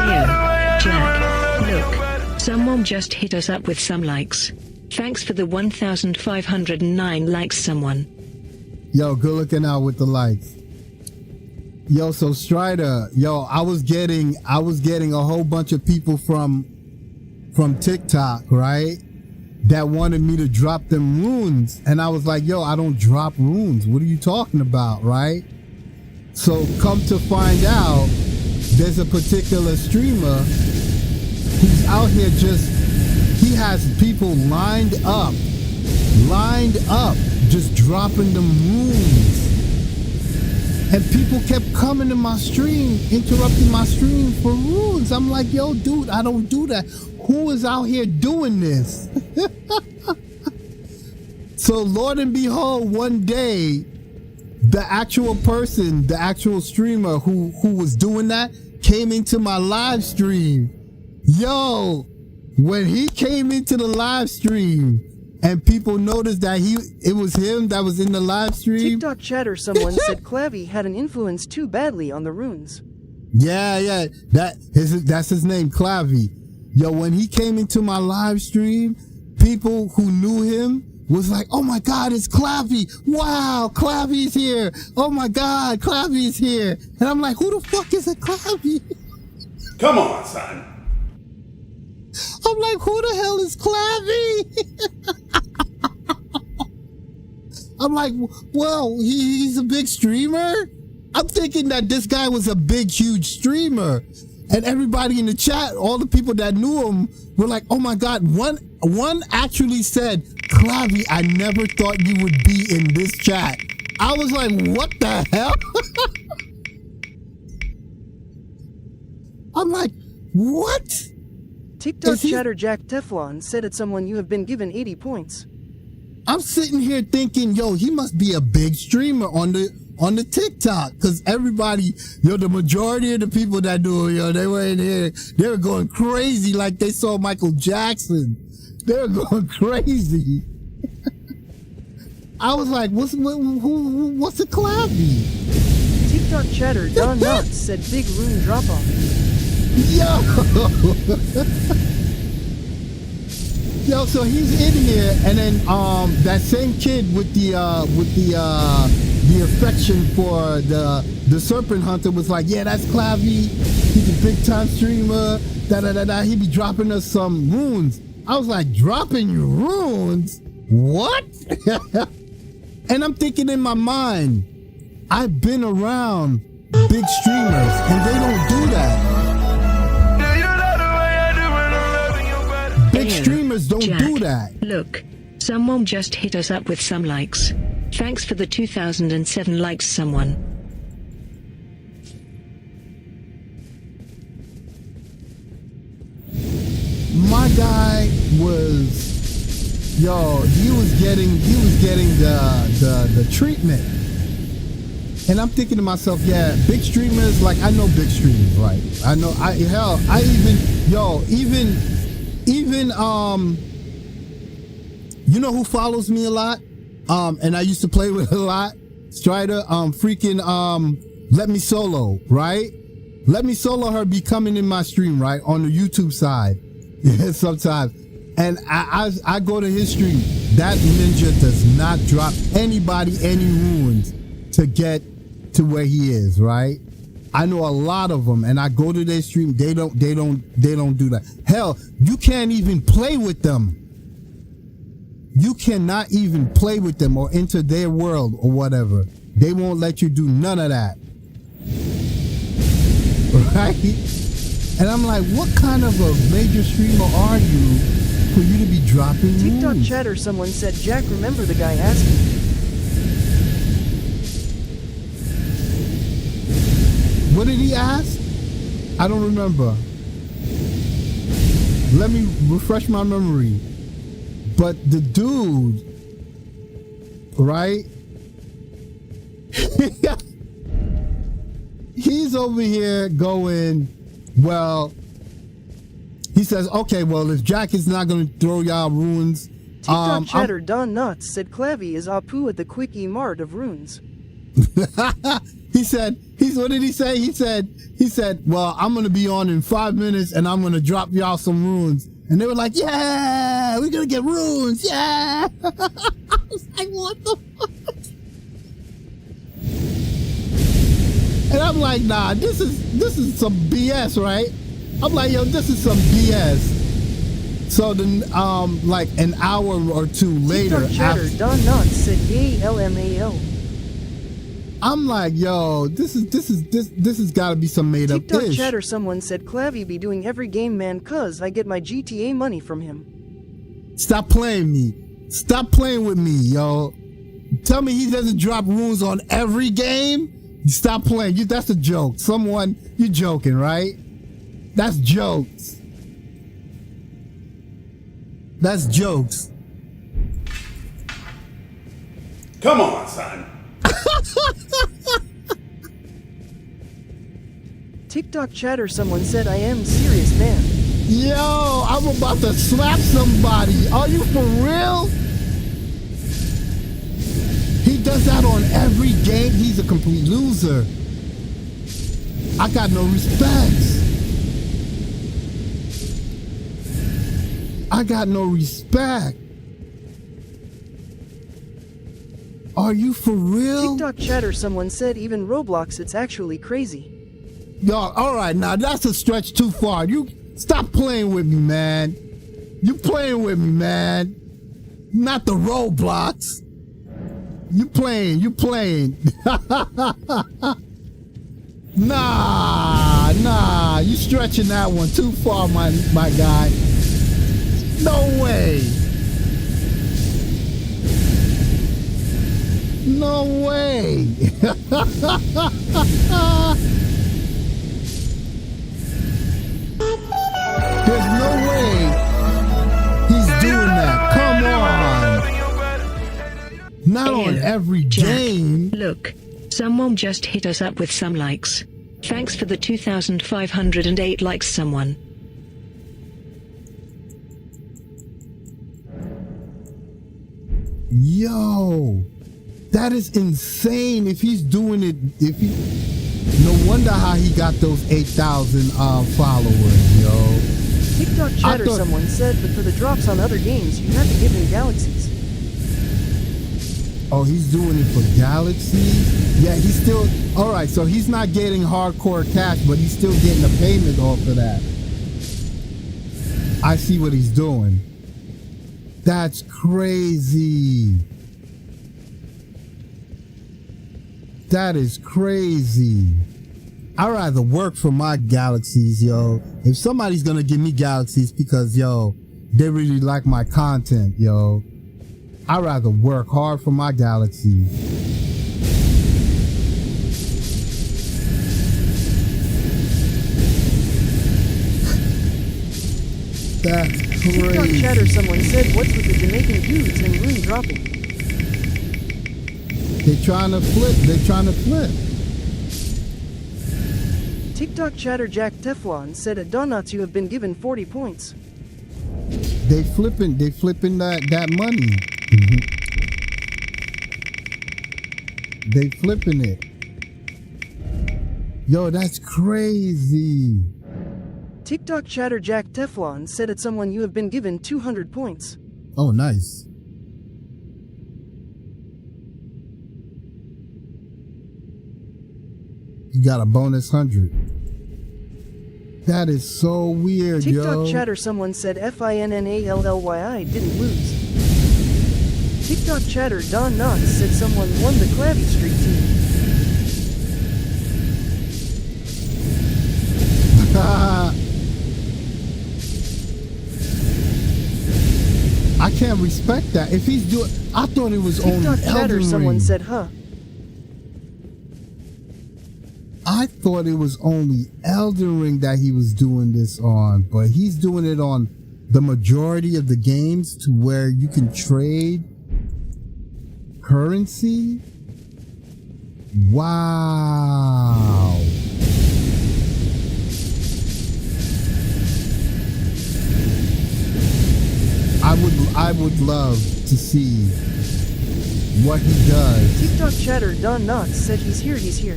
A: Jack, look, someone just hit us up with some likes. Thanks for the 1,509 likes, someone.
B: Yo, good looking out with the likes. Yo, so Strider, yo, I was getting a whole bunch of people from TikTok, right? That wanted me to drop them runes. And I was like, yo, I don't drop runes. What are you talking about, right? So come to find out, there's a particular streamer who's out here he has people lined up, just dropping them runes. And people kept coming to my stream, interrupting my stream for runes. I'm like, yo, dude, I don't do that. Who is out here doing this? So Lord and behold, one day, the actual person, the actual streamer who was doing that came into my live stream. Yo, when he came into the live stream and people noticed that it was him that was in the live stream.
C: TikTok chatter someone said Clavy had an influence too badly on the runes.
B: Yeah, that's his name, Clavy. Yo, when he came into my live stream, people who knew him was like, oh my God, it's Clavy. Wow, Clavy's here. Oh my God, Clavy's here. And I'm like, who the fuck is a Clavy?
F: Come on, son.
B: I'm like, who the hell is Clavy? I'm like, well, he's a big streamer. I'm thinking that this guy was a big, huge streamer. And everybody in the chat, all the people that knew him were like, oh my God. One actually said, Clavy, I never thought you would be in this chat. I was like, what the hell? I'm like, what?
C: TikTok chatter Jack Teflon said at someone, you have been given 80 points.
B: I'm sitting here thinking, yo, he must be a big streamer on the TikTok, because everybody, yo, the majority of the people that do it, yo, they were in here, they were going crazy like they saw Michael Jackson. They were going crazy. I was like, what's a Clavy?
C: TikTok chatter Don Knotts said big rune drop off.
B: Yo, yo, so he's in here, and then that same kid with the affection for the serpent hunter was like, yeah, that's Clavy. He's a big time streamer. He be dropping us some runes. I was like, dropping your runes? What? And I'm thinking in my mind, I've been around big streamers and they don't do that. Big streamers don't
A: Jack,
B: do that.
A: Look, someone just hit us up with some likes. Thanks for the 2007 likes, someone.
B: My guy was, he was getting the treatment. And I'm thinking to myself, yeah, big streamers, like I know big streamers, right? Even you know who follows me a lot? And I used to play with a lot? Strider, Let Me Solo, right? Let Me Solo her be coming in my stream, right? On the YouTube side. Yeah, sometimes. And I go to his stream. That ninja does not drop anybody any runes to get to where he is, right? I know a lot of them, and I go to their stream. They don't do that. Hell, you can't even play with them. You cannot even play with them or enter their world or whatever. They won't let you do none of that. Right? And I'm like, what kind of a major streamer are you for you to be dropping
C: TikTok
B: runes?
C: chatter, someone said, Jack, remember the guy asking.
B: What did he ask? I don't remember. Let me refresh my memory. But the dude, right? He's over here going, well, he says, okay, well, if Jack is not going to throw y'all runes.
C: TikTok chatter, Don Nuts said, Clavy is Apu at the Quickie Mart of runes.
B: What did he say? He said, well, I'm going to be on in 5 minutes and I'm going to drop y'all some runes. And they were like, yeah, we're going to get runes. Yeah. I was like, what the fuck? And I'm like, nah, this is some BS, right? I'm like, yo, this is some BS. So then, like an hour or two later,
C: TikTok chatter, Don Nuts said, yay, LMAO.
B: I'm like, yo, this has got to be some made up
C: TikTok
B: ish.
C: chatter, someone said, Clavy be doing every game, man, cuz I get my GTA money from him.
B: Stop playing me. Stop playing with me, yo. Tell me he doesn't drop runes on every game? Stop playing. That's a joke. You're joking, right? That's jokes. That's jokes.
F: Come on, son.
C: TikTok chatter, someone said, I am serious, man.
B: Yo, I'm about to slap somebody. Are you for real? He does that on every game. He's a complete loser. I got no respect. I got no respect. Are you for real?
C: TikTok chatter, someone said, even Roblox, it's actually crazy.
B: Yo, all right, now that's a stretch too far. You stop playing with me, man. You playing with me, man. Not the Roblox. You playing. Nah, you stretching that one too far, my guy. No way. No way. There's no way he's doing that. Come on. Not on every
A: Jack,
B: game.
A: Look, someone just hit us up with some likes. Thanks for the 2,508 likes, someone.
B: Yo, that is insane. If he's doing it, no wonder how he got those 8,000 followers, yo.
C: TikTok chatter, someone said, but for the drops on other games, you have to give him galaxies.
B: Oh, he's doing it for galaxies? Yeah, he's still, all right, so he's not getting hardcore cash, but he's still getting a payment off of that. I see what he's doing. That's crazy. That is crazy. I'd rather work for my galaxies, yo. If somebody's gonna give me galaxies because, yo, they really like my content, yo, I'd rather work hard for my galaxies. That's
C: TikTok
B: crazy.
C: chatter, someone said, what's with the Jamaican dudes and rune dropping?
B: They're trying to flip. They're trying to flip.
C: TikTok chatter Jack Teflon said at Donuts you have been given 40 points.
B: They flipping that money. They flipping it. Yo, that's crazy.
C: TikTok chatter Jack Teflon said at someone you have been given 200 points.
B: Oh, nice. You got a bonus 100. That is so weird,
C: TikTok
B: yo.
C: chatter someone said FINNALLYI didn't lose. TikTok chatter Don Knox said someone won the Clavy Street team.
B: I can't respect that. If he's doing, I thought it was only
C: TikTok chatter
B: Elden
C: someone
B: Ring.
C: said, huh?
B: I thought it was only Elden Ring that he was doing this on, but he's doing it on the majority of the games to where you can trade currency. Wow. I would love to see what he does.
C: TikTok chatter Don Knox said he's here, he's here.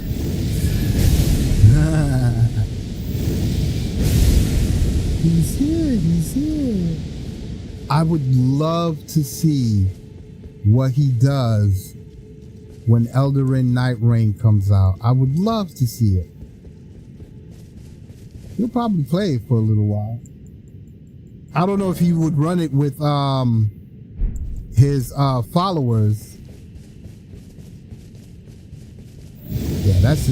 B: He's here, he's here. I would love to see what he does when Elden Ring Night Rain comes out. I would love to see it. He'll probably play it for a little while. I don't know if he would run it with his followers. Yeah, that's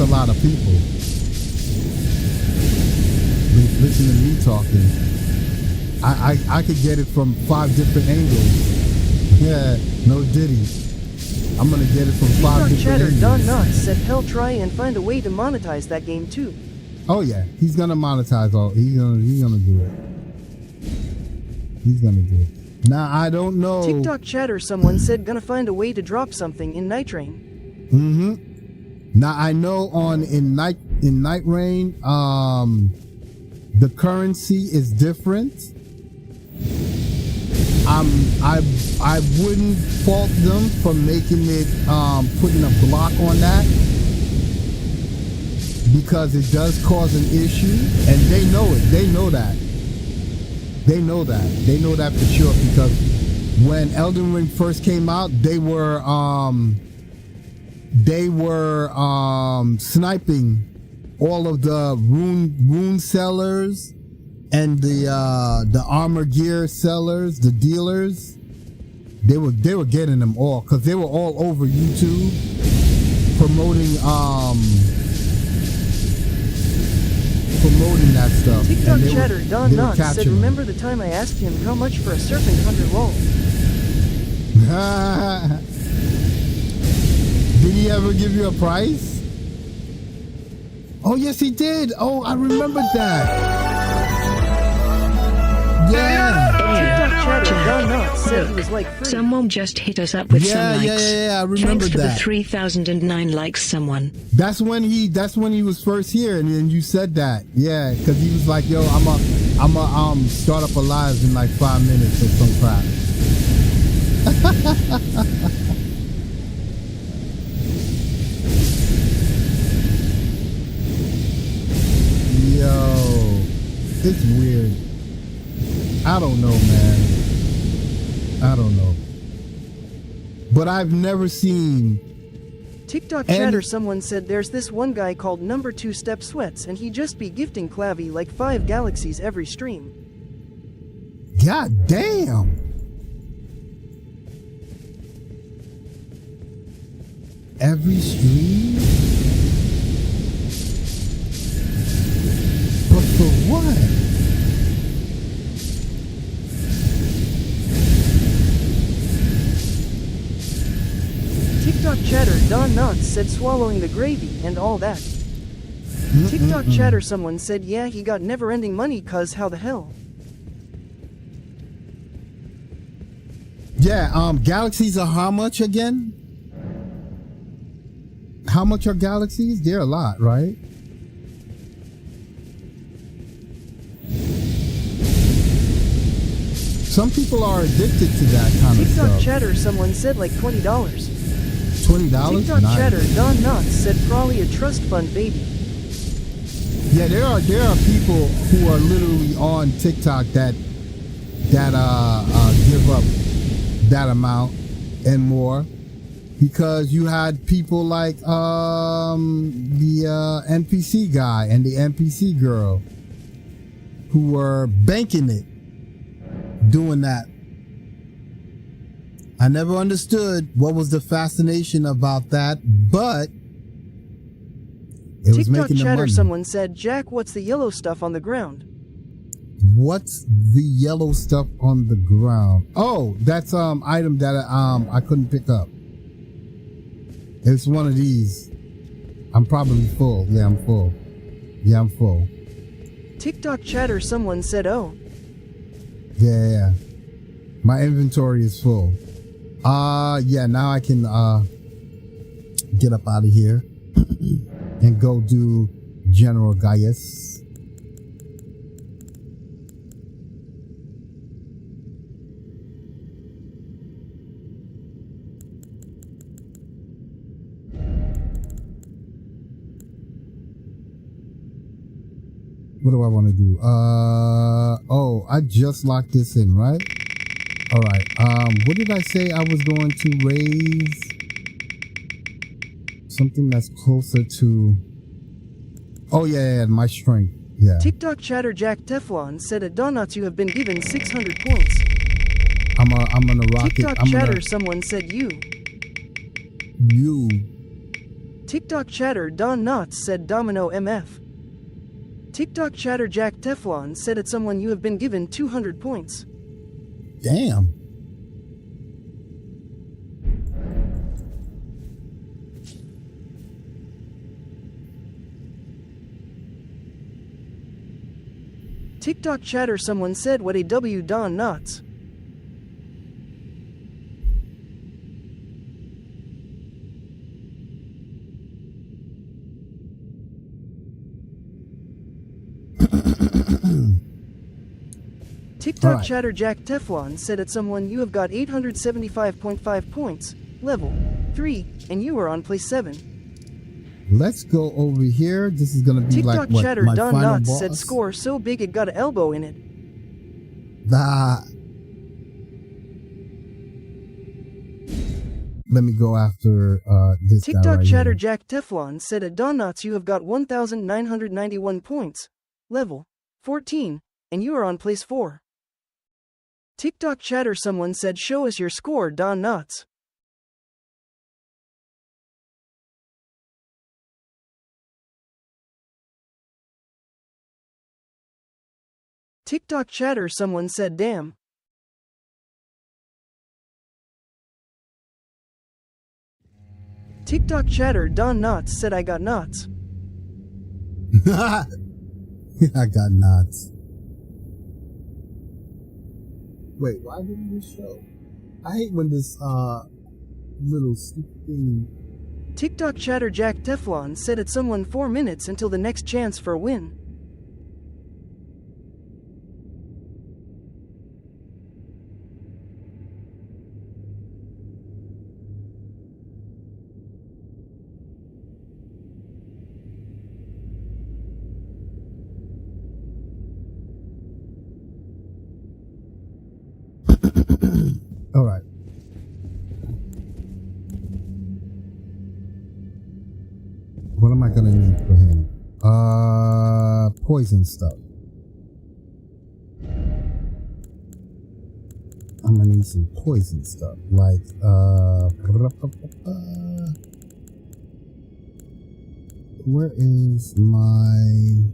B: a lot of people. Listen to me talking. I could get it from 5 different angles. Yeah, no diddy. I'm gonna get it from 5
C: TikTok
B: different
C: chatter
B: angles.
C: Don Knox said hell try and find a way to monetize that game too.
B: Oh yeah, he's gonna monetize all. He's gonna do it. He's gonna do it. Now I don't know.
C: TikTok chatter someone said gonna find a way to drop something in Night Rain.
B: Now I know in Night Rain, the currency is different. I wouldn't fault them for making it putting a block on that, because it does cause an issue, and they know it. They know that. They know that for sure, because when Elden Ring first came out, they were sniping all of the rune sellers and the armor gear sellers, the dealers. They were getting them all, because they were all over YouTube promoting that stuff.
C: TikTok
B: And
C: chatter Don
B: they were
C: Knox said
B: catching them.
C: remember the time I asked him how much for a serpent hunter lol.
B: Did he ever give you a price? Oh yes he did. Oh, I remembered that. Yeah.
C: TikTok chatter Don Knox said he was like free.
A: Someone just hit us up with some likes.
B: I remember
A: Thanks for
B: that.
A: the 3,009 likes, someone.
B: That's when he was first here, and then you said that. Yeah, because he was like, yo, I'm a start up a live in like 5 minutes or some crap. Yo, it's weird. I don't know, man. I don't know. But I've never seen
C: TikTok chatter someone said there's this one guy called number 2 Step Sweats and he just be gifting Clavy like 5 galaxies every stream.
B: God damn. every stream? But for what?
C: TikTok chatter Don Knotts said swallowing the gravy and all that. TikTok chatter someone said yeah he got never-ending money cuz how the hell.
B: Yeah, galaxies are how much again? How much are galaxies? They're a lot, right? Some people are addicted to that kind of
C: TikTok
B: stuff.
C: chatter someone said like $20.
B: $20?
C: TikTok
B: Nice.
C: chatter Don Knotts said probably a trust fund baby.
B: Yeah, there are people who are literally on TikTok that give up that amount and more, because you had people like the NPC guy and the NPC girl who were banking it, doing that. I never understood what was the fascination about that, but it was
C: TikTok
B: making them
C: chatter
B: money.
C: someone said Jack what's the yellow stuff on the ground?
B: What's the yellow stuff on the ground? Oh, that's item that I couldn't pick up. It's one of these. I'm probably full. Yeah, I'm full. Yeah, I'm full.
C: TikTok chatter someone said oh.
B: Yeah. My inventory is full. Yeah, now I can get up out of here and go do General Gaius. What do I want to do? Oh, I just locked this in, right? All right. What did I say I was going to raise? Something that's closer to. Oh yeah, my strength. Yeah.
C: TikTok chatter Jack Teflon said at Donuts you have been given 600 points.
B: I'm gonna rock
C: TikTok
B: it.
C: chatter someone said you. TikTok chatter Don Knotts said Domino MF. TikTok chatter Jack Teflon said at someone you have been given 200 points.
B: Damn.
C: TikTok chatter someone said what a W Don Knotts. TikTok chatter Jack Teflon said at someone you have got 875.5 points, level 3, and you are on place 7.
B: Let's go over here. This is gonna be
C: TikTok
B: like what,
C: chatter
B: my
C: Don
B: final
C: Knotts
B: boss?
C: said score so big it got an elbow in it.
B: Let me go after this guy
C: TikTok
B: right
C: chatter
B: here.
C: Jack Teflon said at Don Knotts you have got 1,991 points, level 14, and you are on place 4. TikTok chatter someone said show us your score Don Knotts. TikTok chatter someone said damn. TikTok chatter Don Knotts said I got knots.
B: I got knots. Wait, why didn't you show? I hate when this little stupid thing.
C: TikTok chatter Jack Teflon said at someone 4 minutes until the next chance for a win.
B: All right. What am I gonna need for him? Poison stuff. I'm gonna need some poison stuff, like where is my...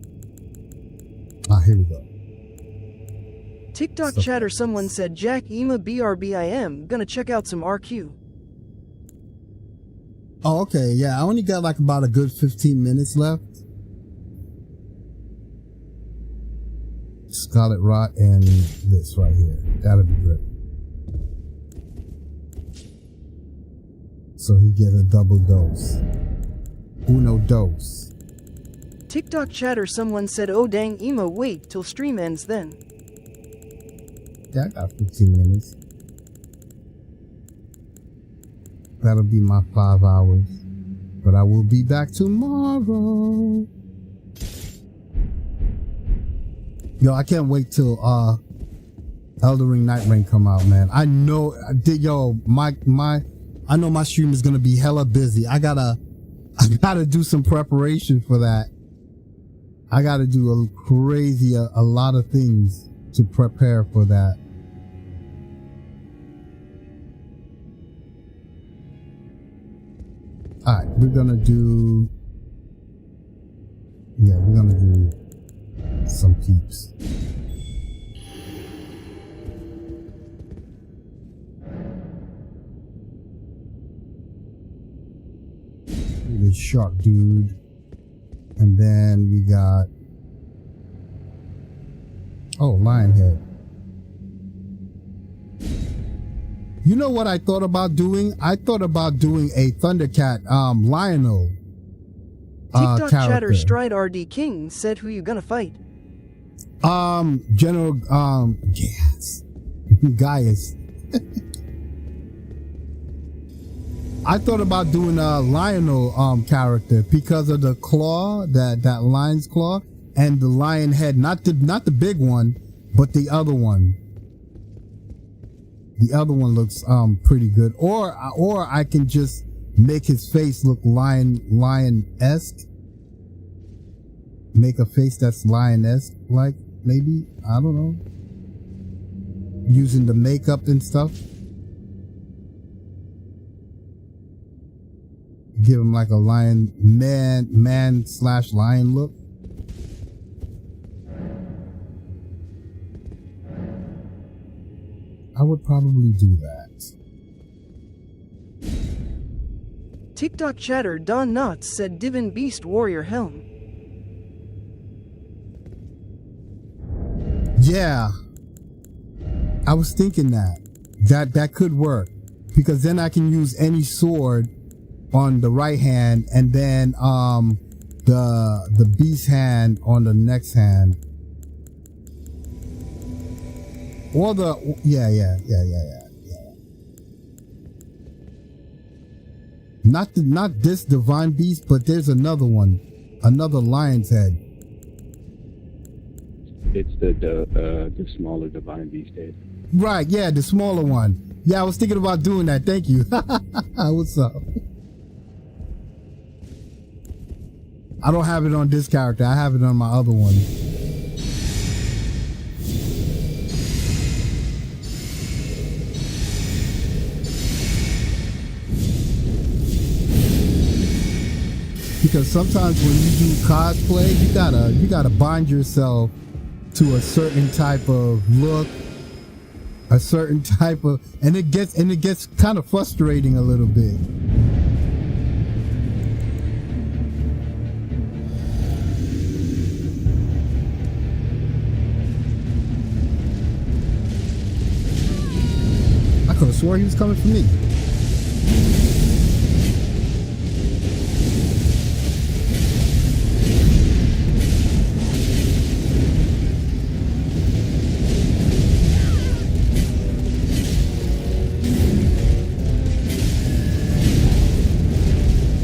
B: Ah, here we go.
C: TikTok chatter, someone said Jack Ema BRBIM, gonna check out some RQ.
B: Oh, okay, yeah, I only got like about a good 15 minutes left. Scarlet Rot and this right here. That'll be great. So he get a double dose. Uno dose.
C: TikTok chatter, someone said oh dang Ema, wait till stream ends then.
B: Yeah, I got 15 minutes. That'll be my 5 hours. But I will be back tomorrow. Yo, I can't wait till Elden Ring Night Rain come out, man. I know I know my stream is gonna be hella busy. I gotta do some preparation for that. I gotta do a lot of things to prepare for that. Alright, we're gonna do some peeps. This shark dude. And then we got Lionhead. You know what I thought about doing? I thought about doing a Thundercat Lionel
C: TikTok chatter,
B: character.
C: Stride RD King said who you gonna fight?
B: General yes. Gaius. I thought about doing a Lionel character because of the claw, that lion's claw, and the lion head, not the big one, but the other one. The other one looks pretty good. Or I can just make his face look lion-esque. Make a face that's lion-esque, like, maybe, I don't know. Using the makeup and stuff. Give him like a man/lion look. I would probably do that.
C: TikTok chatter, Don Knotts said Divin Beast Warrior Helm.
B: Yeah, I was thinking that could work, because then I can use any sword on the right hand, and then the beast hand on the next hand, or the yeah. Not this divine beast, but there's another one, another lion's head.
H: It's the smaller divine beast head.
B: Right, yeah, the smaller one. Yeah, I was thinking about doing that. Thank you. What's up? I don't have it on this character. I have it on my other one. Because sometimes when you do cosplay, you gotta bind yourself to a certain type of look, a certain type of, and it gets kind of frustrating a little bit. I could have swore he was coming for me.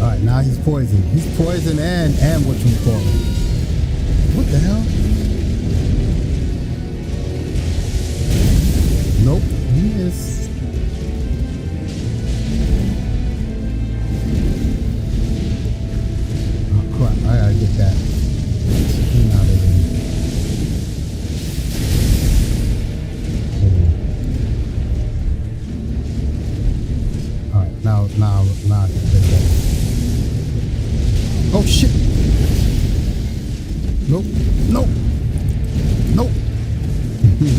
B: Alright, now he's poisoned. He's poisoned and what you call it. What the hell? Nope, he missed. Oh crap, I gotta get that. Get out of here. Alright, now I can take that. Oh shit!
C: TikTok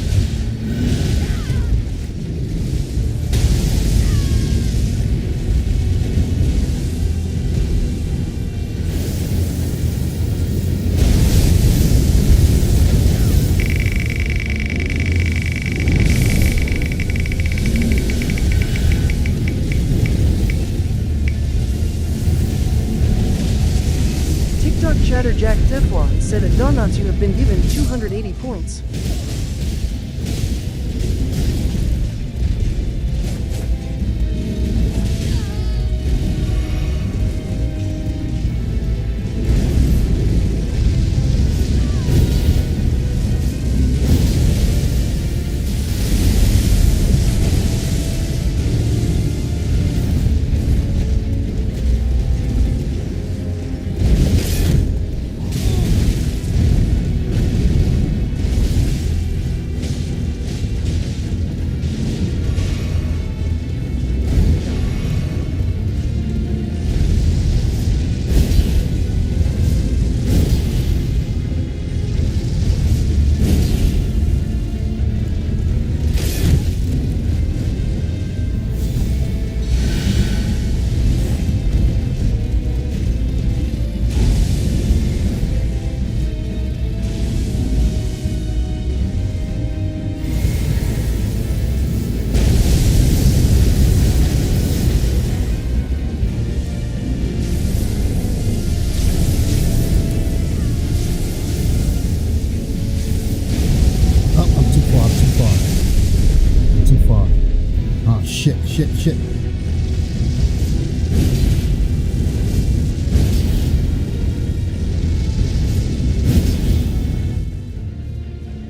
C: chatter Jack Teflon said at Donuts you have been given 280 points.
B: Shit.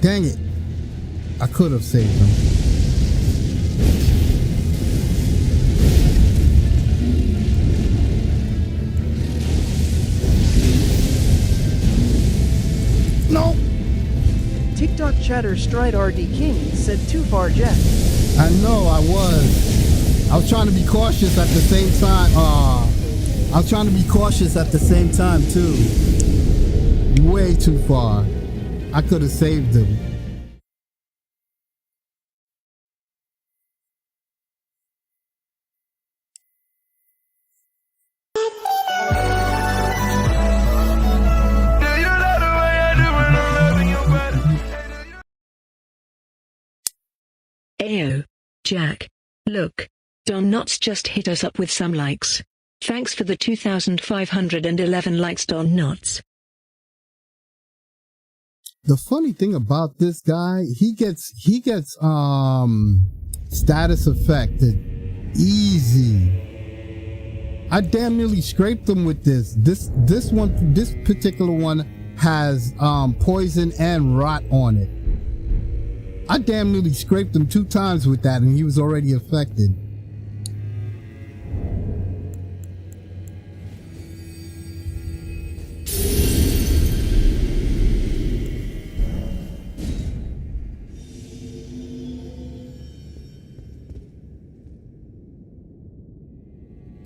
B: Dang it. I could have saved him. No.
C: TikTok chatter Stride RD King said too far Jack.
B: I know I was trying to be cautious at the same time. I was trying to be cautious at the same time too. Way too far. I could have saved him.
A: Ayo, Jack. Look, Don Knotts just hit us up with some likes. Thanks for the 2,511 likes, Don Knotts.
B: The funny thing about this guy, he gets status affected easy. I damn nearly scraped him with this. This particular one has poison and rot on it. I damn nearly scraped him 2 times with that and he was already affected.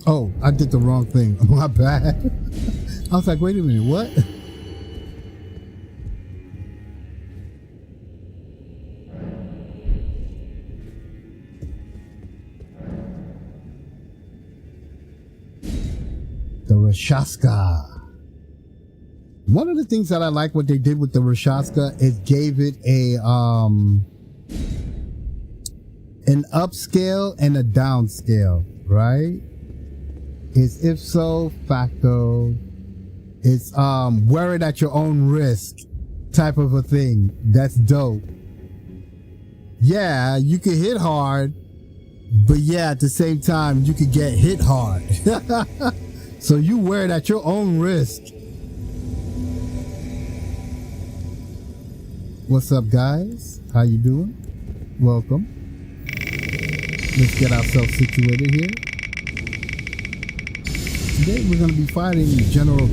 B: Oh, I did the wrong thing. My bad. I was like, wait a minute, what? The Rashaska. One of the things that I like what they did with the Rashaska is gave it a an upscale and a downscale, right? It's if so facto. It's wear it at your own risk type of a thing. That's dope. Yeah, you can hit hard, but yeah, at the same time you could get hit hard. So you wear it at your own risk. What's up, guys? How you doing? Welcome. Let's get ourselves situated here. Today we're going to be fighting General.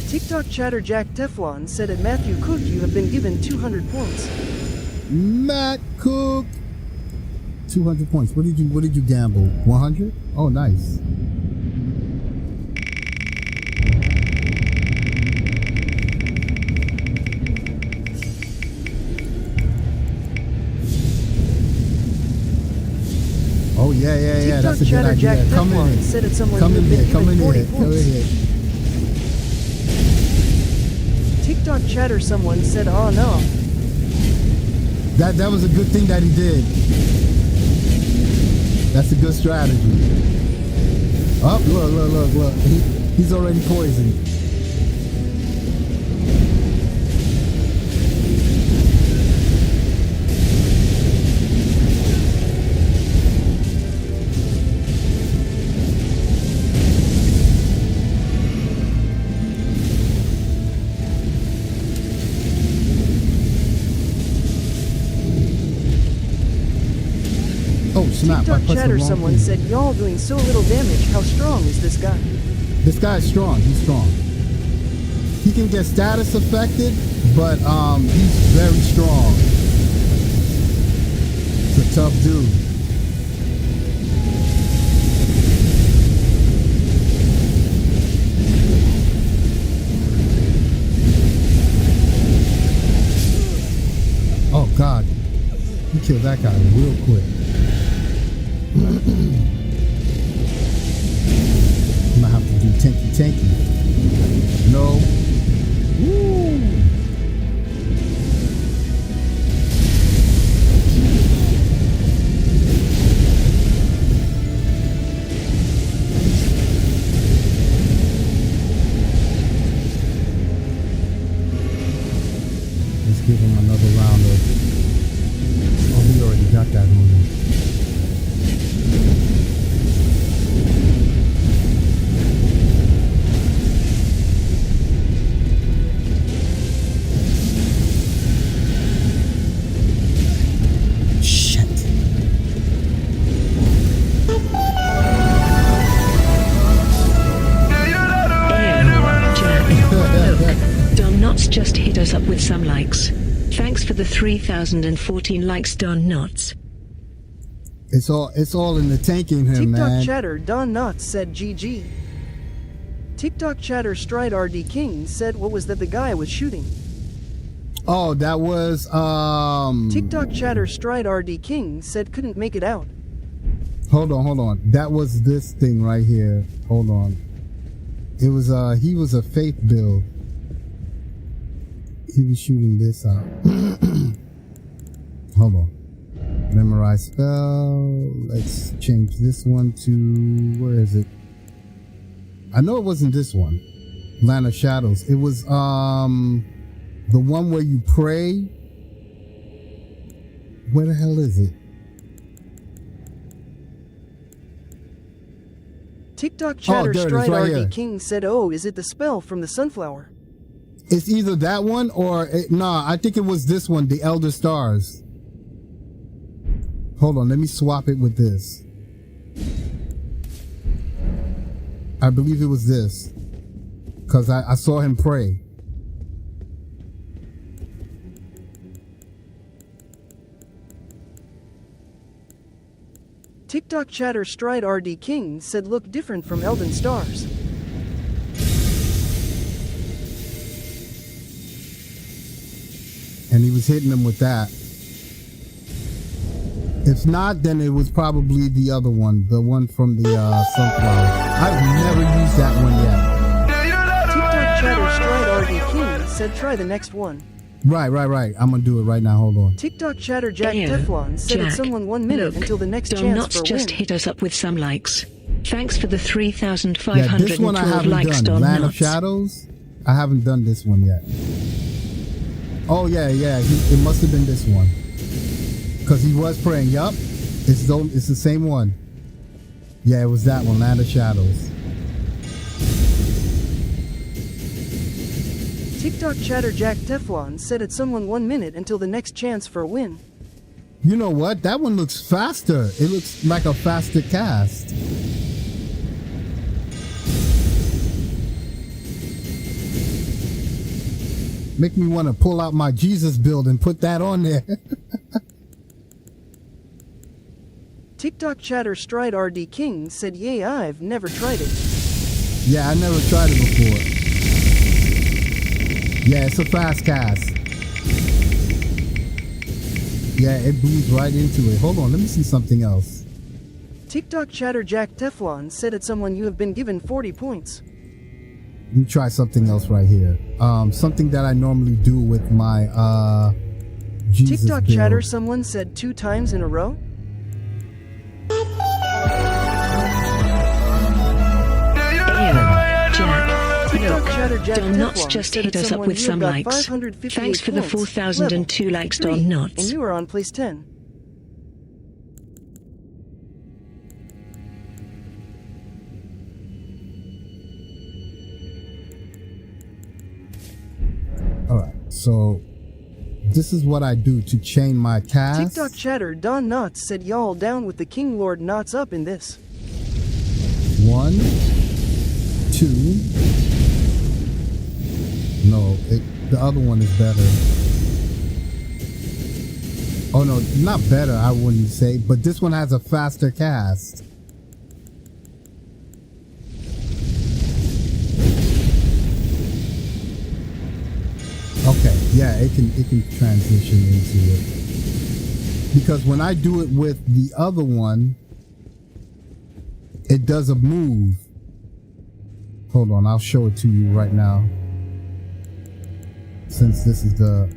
C: TikTok chatter Jack Teflon said at Matthew Cook you have been given 200 points.
B: Matt Cook. 200 points. What did you gamble? 100? Oh, nice. Yeah, that's a good
C: Chatter
B: idea.
C: Jack
B: Come in
C: Teflon
B: here.
C: said it's someone
B: Come
C: who
B: in
C: had been
B: here. Come
C: given
B: in
C: 40
B: here. Come in
C: points.
B: here.
C: TikTok chatter someone said, oh no.
B: That was a good thing that he did. That's a good strategy. Oh, look. He's already poisoned. Oh snap, I
C: TikTok
B: pressed the
C: chatter
B: wrong
C: someone
B: thing.
C: said, y'all doing so little damage, how strong is this guy?
B: This guy's strong. He's strong. He can get status affected, but he's very strong. It's a tough dude. Oh God, he killed that guy real quick. I'm gonna have to do tanky. No. Woo. Let's give him another round of. Oh, he already got that on him.
A: Just hit us up with some likes. Thanks for the 3,014 likes, Don Knotts.
B: It's all in the tanking him,
C: TikTok
B: man.
C: chatter Don Knotts said GG. TikTok chatter Stride RD King said, what was that the guy was shooting?
B: Oh, that was
C: TikTok chatter Stride RD King said couldn't make it out.
B: Hold on. That was this thing right here. Hold on. It was he was a faith build. He was shooting this out. Hold on. Memorize spell. Let's change this one to, where is it? I know it wasn't this one. Land of Shadows. It was the one where you pray. Where the hell is it?
C: TikTok chatter
B: there it is,
C: Stride
B: right
C: RD
B: here.
C: King said, oh, is it the spell from the sunflower?
B: It's either that one or I think it was this one, the Elder Stars. Hold on, let me swap it with this. I believe it was this, because I saw him pray.
C: TikTok chatter Stride RD King said look different from Elden Stars.
B: And he was hitting them with that. If not, then it was probably the other one, the one from the sunflower. I've never used that one yet.
C: TikTok chatter Stride RD King said try the next one.
B: Right. I'm gonna do it right now. Hold on.
C: TikTok chatter Jack
A: Ew,
C: Teflon said
A: Jack,
C: it's someone 1 minute
A: look,
C: until the next
A: Don
C: chance
A: Knotts
C: for a
A: just
C: win.
A: hit us up with some likes. Thanks for the
B: Yeah,
A: 3,512
B: this one I haven't
A: likes,
B: done.
A: Don
B: Land of
A: Knotts.
B: Shadows. I haven't done this one yet. Oh yeah. It must have been this one, because he was praying. Yup, it's the same one. Yeah, it was that one, Land of Shadows.
C: TikTok chatter Jack Teflon said it's someone 1 minute until the next chance for a win.
B: You know what? That one looks faster. It looks like a faster cast. Make me want to pull out my Jesus build and put that on there.
C: TikTok chatter Stride RD King said yay, I've never tried it.
B: Yeah, I never tried it before. Yeah, it's a fast cast. Yeah, it bleeds right into it. Hold on, let me see something else.
C: TikTok chatter Jack Teflon said at someone you have been given 40 points.
B: Let me try something else right here. Something that I normally do with my Jesus
C: TikTok
B: build.
C: chatter someone said 2 times in a row?
A: Look,
C: Chatter Jack
A: Don Knotts
C: Teflon
A: just
C: said
A: hit
C: at
A: us up
C: someone
A: with
C: you
A: some
C: have got
A: likes.
C: 558
A: Thanks for the
C: points.
A: 4,002
C: Level
A: likes,
C: 3,
A: Don
C: and
A: Knotts.
C: you are on place 10.
B: Alright, so this is what I do to chain my cast.
C: TikTok chatter Don Knotts said y'all down with the King Lord Knotts up in this.
B: 1, 2. No, the other one is better. Oh no, not better, I wouldn't say, but this one has a faster cast. Okay, yeah, it can transition into it. Because when I do it with the other one, it does a move. Hold on, I'll show it to you right now. Since this is the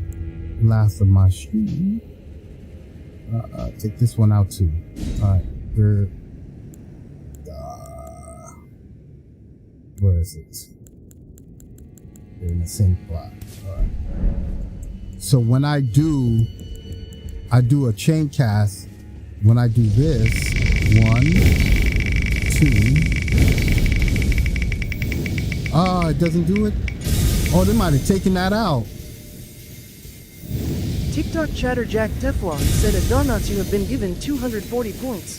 B: last of my stream. Take this one out too. Alright, where is it? They're in the same spot. Alright. So when I do a chain cast. When I do this, 1, 2. Oh, it doesn't do it? Oh, they might have taken that out.
C: TikTok chatter Jack Teflon said at Don Knotts you have been given 240 points.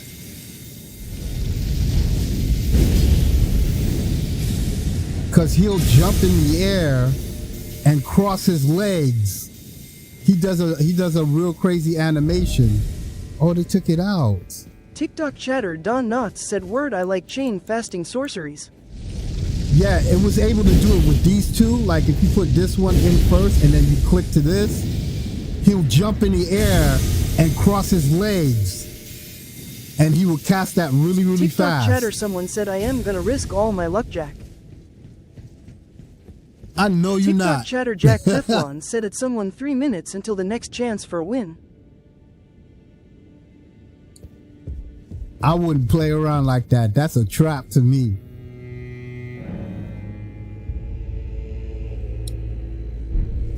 B: Cause he'll jump in the air and cross his legs. He does a real crazy animation. Oh, they took it out.
C: TikTok chatter Don Knotts said word I like chain fasting sorceries.
B: Yeah, it was able to do it with these two. Like if you put this one in first and then you click to this, he'll jump in the air and cross his legs. And he will cast that really, really
C: TikTok
B: fast.
C: chatter someone said I am gonna risk all my luck, Jack.
B: I know you're
C: TikTok
B: not.
C: chatter Jack Teflon said at someone 3 minutes until the next chance for a win.
B: I wouldn't play around like that. That's a trap to me.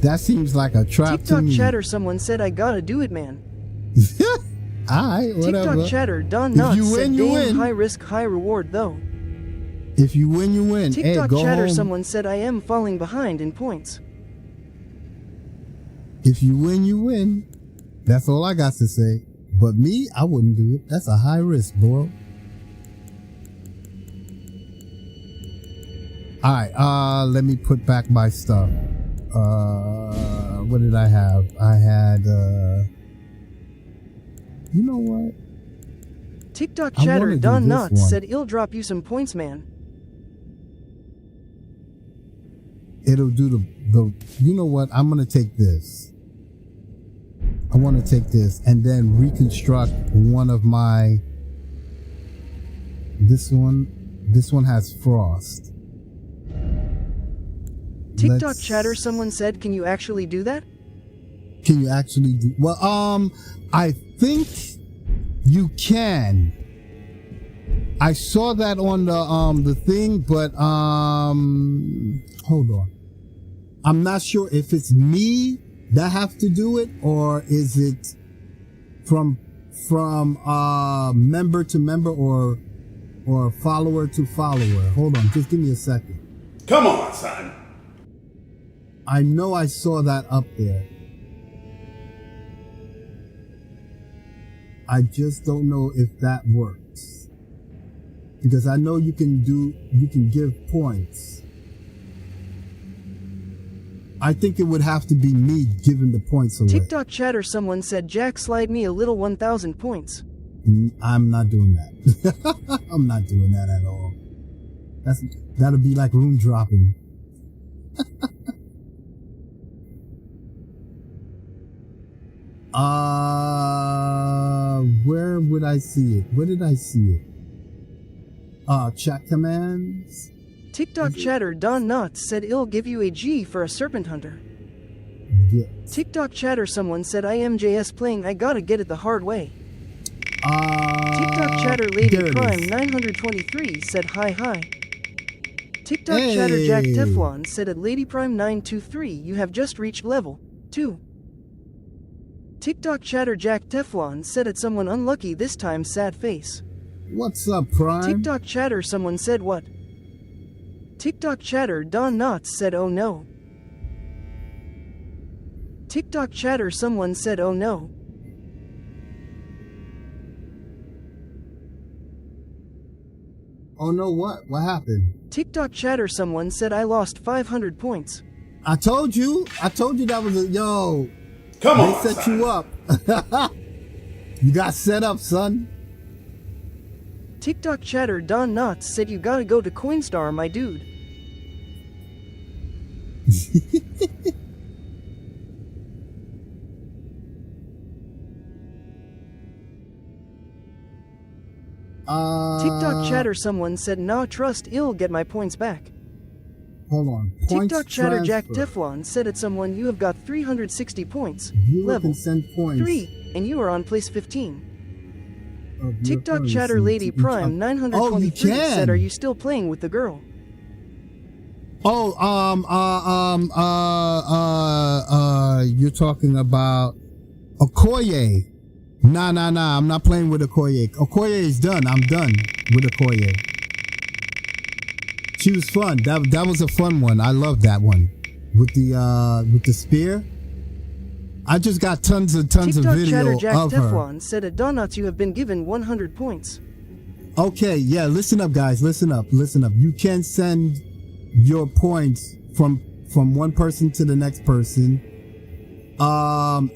B: That seems like a trap to
C: TikTok
B: me.
C: chatter someone said I gotta do it, man.
B: Alright, whatever.
C: TikTok chatter Don
B: If
C: Knotts
B: you
C: said
B: win, you
C: damn
B: win.
C: high risk high reward though.
B: If you win, you win. Hey,
C: TikTok
B: go
C: chatter
B: home.
C: someone said I am falling behind in points.
B: If you win, you win. That's all I got to say. But me, I wouldn't do it. That's a high risk, bro. Alright, let me put back my stuff. What did I have? I had, you know what?
C: TikTok
B: I
C: chatter
B: wanna do
C: Don
B: this
C: Knotts
B: one.
C: said he'll drop you some points, man.
B: It'll do the you know what? I'm gonna take this. I want to take this and then reconstruct one of my, this one has frost.
C: TikTok chatter someone said can you actually do that?
B: Can you actually do, well, I think you can. I saw that on the thing, but hold on. I'm not sure if it's me that have to do it or is it from member to member or follower to follower. Hold on, just give me a second.
F: Come on, son.
B: I know I saw that up there. I just don't know if that works. Because I know you can give points. I think it would have to be me giving the points away.
C: TikTok chatter someone said Jack slide me a little 1,000 points.
B: I'm not doing that. I'm not doing that at all. That'll be like room dropping. Where would I see it? Where did I see it? Chat commands.
C: TikTok chatter Don Knotts said I'll give you a G for a serpent hunter.
B: Yes.
C: TikTok chatter someone said I am JS playing I gotta get it the hard way. TikTok chatter Lady
B: there it
C: Prime
B: is.
C: 923 said hi. TikTok
B: Hey.
C: chatter Jack Teflon said at Lady Prime 923 you have just reached level 2. TikTok chatter Jack Teflon said at someone unlucky this time sad face.
B: What's up, Prime?
C: TikTok chatter someone said what? TikTok chatter Don Knotts said oh no. TikTok chatter someone said oh no.
B: Oh no, what? What happened?
C: TikTok chatter someone said I lost 500 points.
B: I told you that was a yo.
F: Come
B: They
F: on,
B: set
F: son.
B: you up. You got set up, son.
C: TikTok chatter Don Knotts said you gotta go to Coinstar my dude. TikTok chatter someone said nah trust I'll get my points back.
B: Hold on. Points
C: TikTok chatter Jack
B: transfer.
C: Teflon said at someone you have got 360 points.
B: Viewer
C: Level
B: can send points.
C: 3 and you are on place 15.
B: of your
C: TikTok
B: currency
C: chatter Lady
B: to each
C: Prime
B: other.
C: 923
B: Oh, you
C: said
B: can.
C: are you still playing with the girl?
B: You're talking about Okoye. Nah, I'm not playing with Okoye. Okoye is done. I'm done with Okoye. She was fun. That was a fun one. I love that one. With the spear. I just got tons of
C: TikTok chatter
B: video
C: Jack
B: of her.
C: Teflon said at Donuts you have been given 100 points.
B: Okay, yeah, listen up guys, listen up. You can send your points from one person to the next person.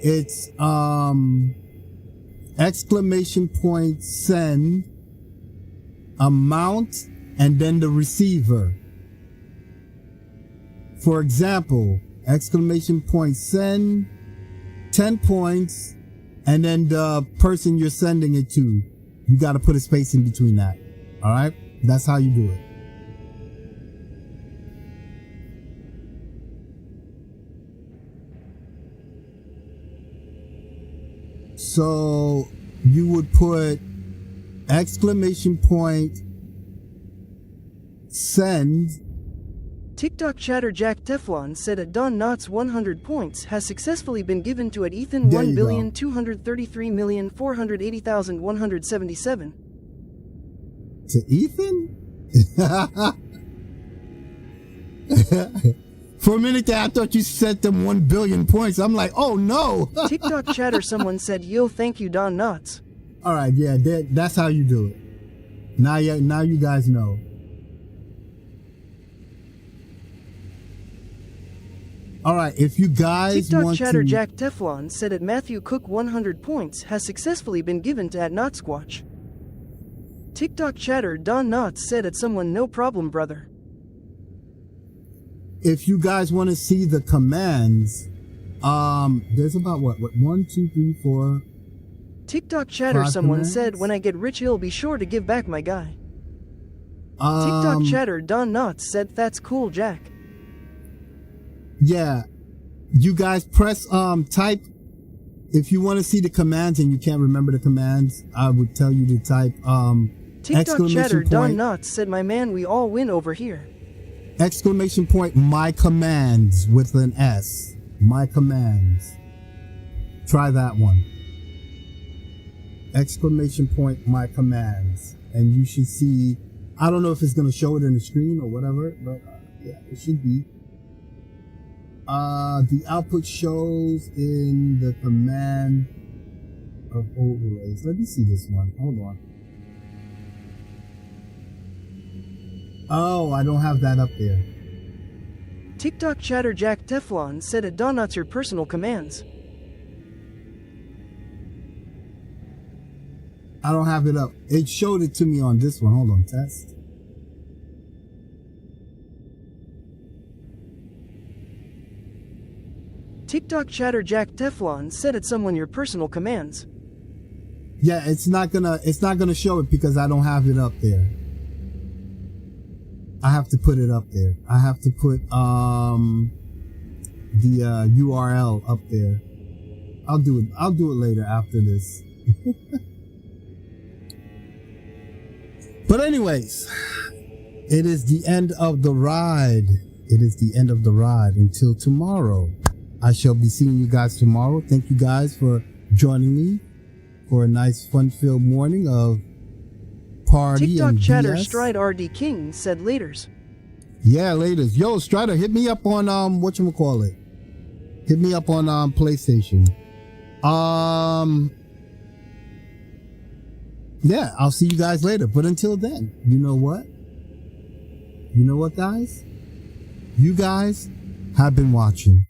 B: It's exclamation point send amount and then the receiver. For example, exclamation point send 10 points and then the person you're sending it to, you got to put a space in between that. All right, that's how you do it. So you would put exclamation point send.
C: TikTok chatter Jack Teflon said at Don Knotts 100 points has successfully been given to at Ethan
B: There you go.
C: 1,233,480,177.
B: To Ethan? For a minute there, I thought you sent them 1 billion points. I'm like, oh no.
C: TikTok chatter someone said yo thank you Don Knotts.
B: All right, yeah, that's how you do it. Now you guys know. All right, if you guys
C: TikTok
B: want
C: chatter
B: to...
C: Jack Teflon said at Matthew Cook 100 points has successfully been given to at Knotsquatch. TikTok chatter Don Knotts said at someone no problem brother.
B: If you guys want to see the commands, there's about what 1, 2, 3, 4.
C: TikTok chatter
B: 5
C: someone
B: commands?
C: said when I get rich I'll be sure to give back my guy. TikTok chatter Don Knotts said that's cool Jack.
B: Yeah, you guys press type. If you want to see the commands and you can't remember the commands, I would tell you to type
C: TikTok chatter
B: exclamation
C: Don
B: point,
C: Knotts said my man we all win over here.
B: exclamation point my commands with an S. My commands. Try that one. Exclamation point my commands, and you should see. I don't know if it's gonna show it in the screen or whatever, but yeah, it should be. The output shows in the command of overlays. Let me see this one. Hold on. Oh, I don't have that up there.
C: TikTok chatter Jack Teflon said at Don Knotts your personal commands.
B: I don't have it up. It showed it to me on this one. Hold on, test.
C: TikTok chatter Jack Teflon said at someone your personal commands.
B: Yeah, it's not gonna show it because I don't have it up there. I have to put it up there. I have to put the URL up there. I'll do it later after this. But anyways, it is the end of the ride. It is the end of the ride until tomorrow. I shall be seeing you guys tomorrow. Thank you guys for joining me for a nice fun-filled morning of party
C: TikTok
B: and
C: chatter
B: BS.
C: Stride RD King said laters.
B: Yeah, laters. Yo, Strider, hit me up on whatchamacallit. Hit me up on PlayStation. Yeah, I'll see you guys later. But until then, you know what? You know what, guys? You guys have been watching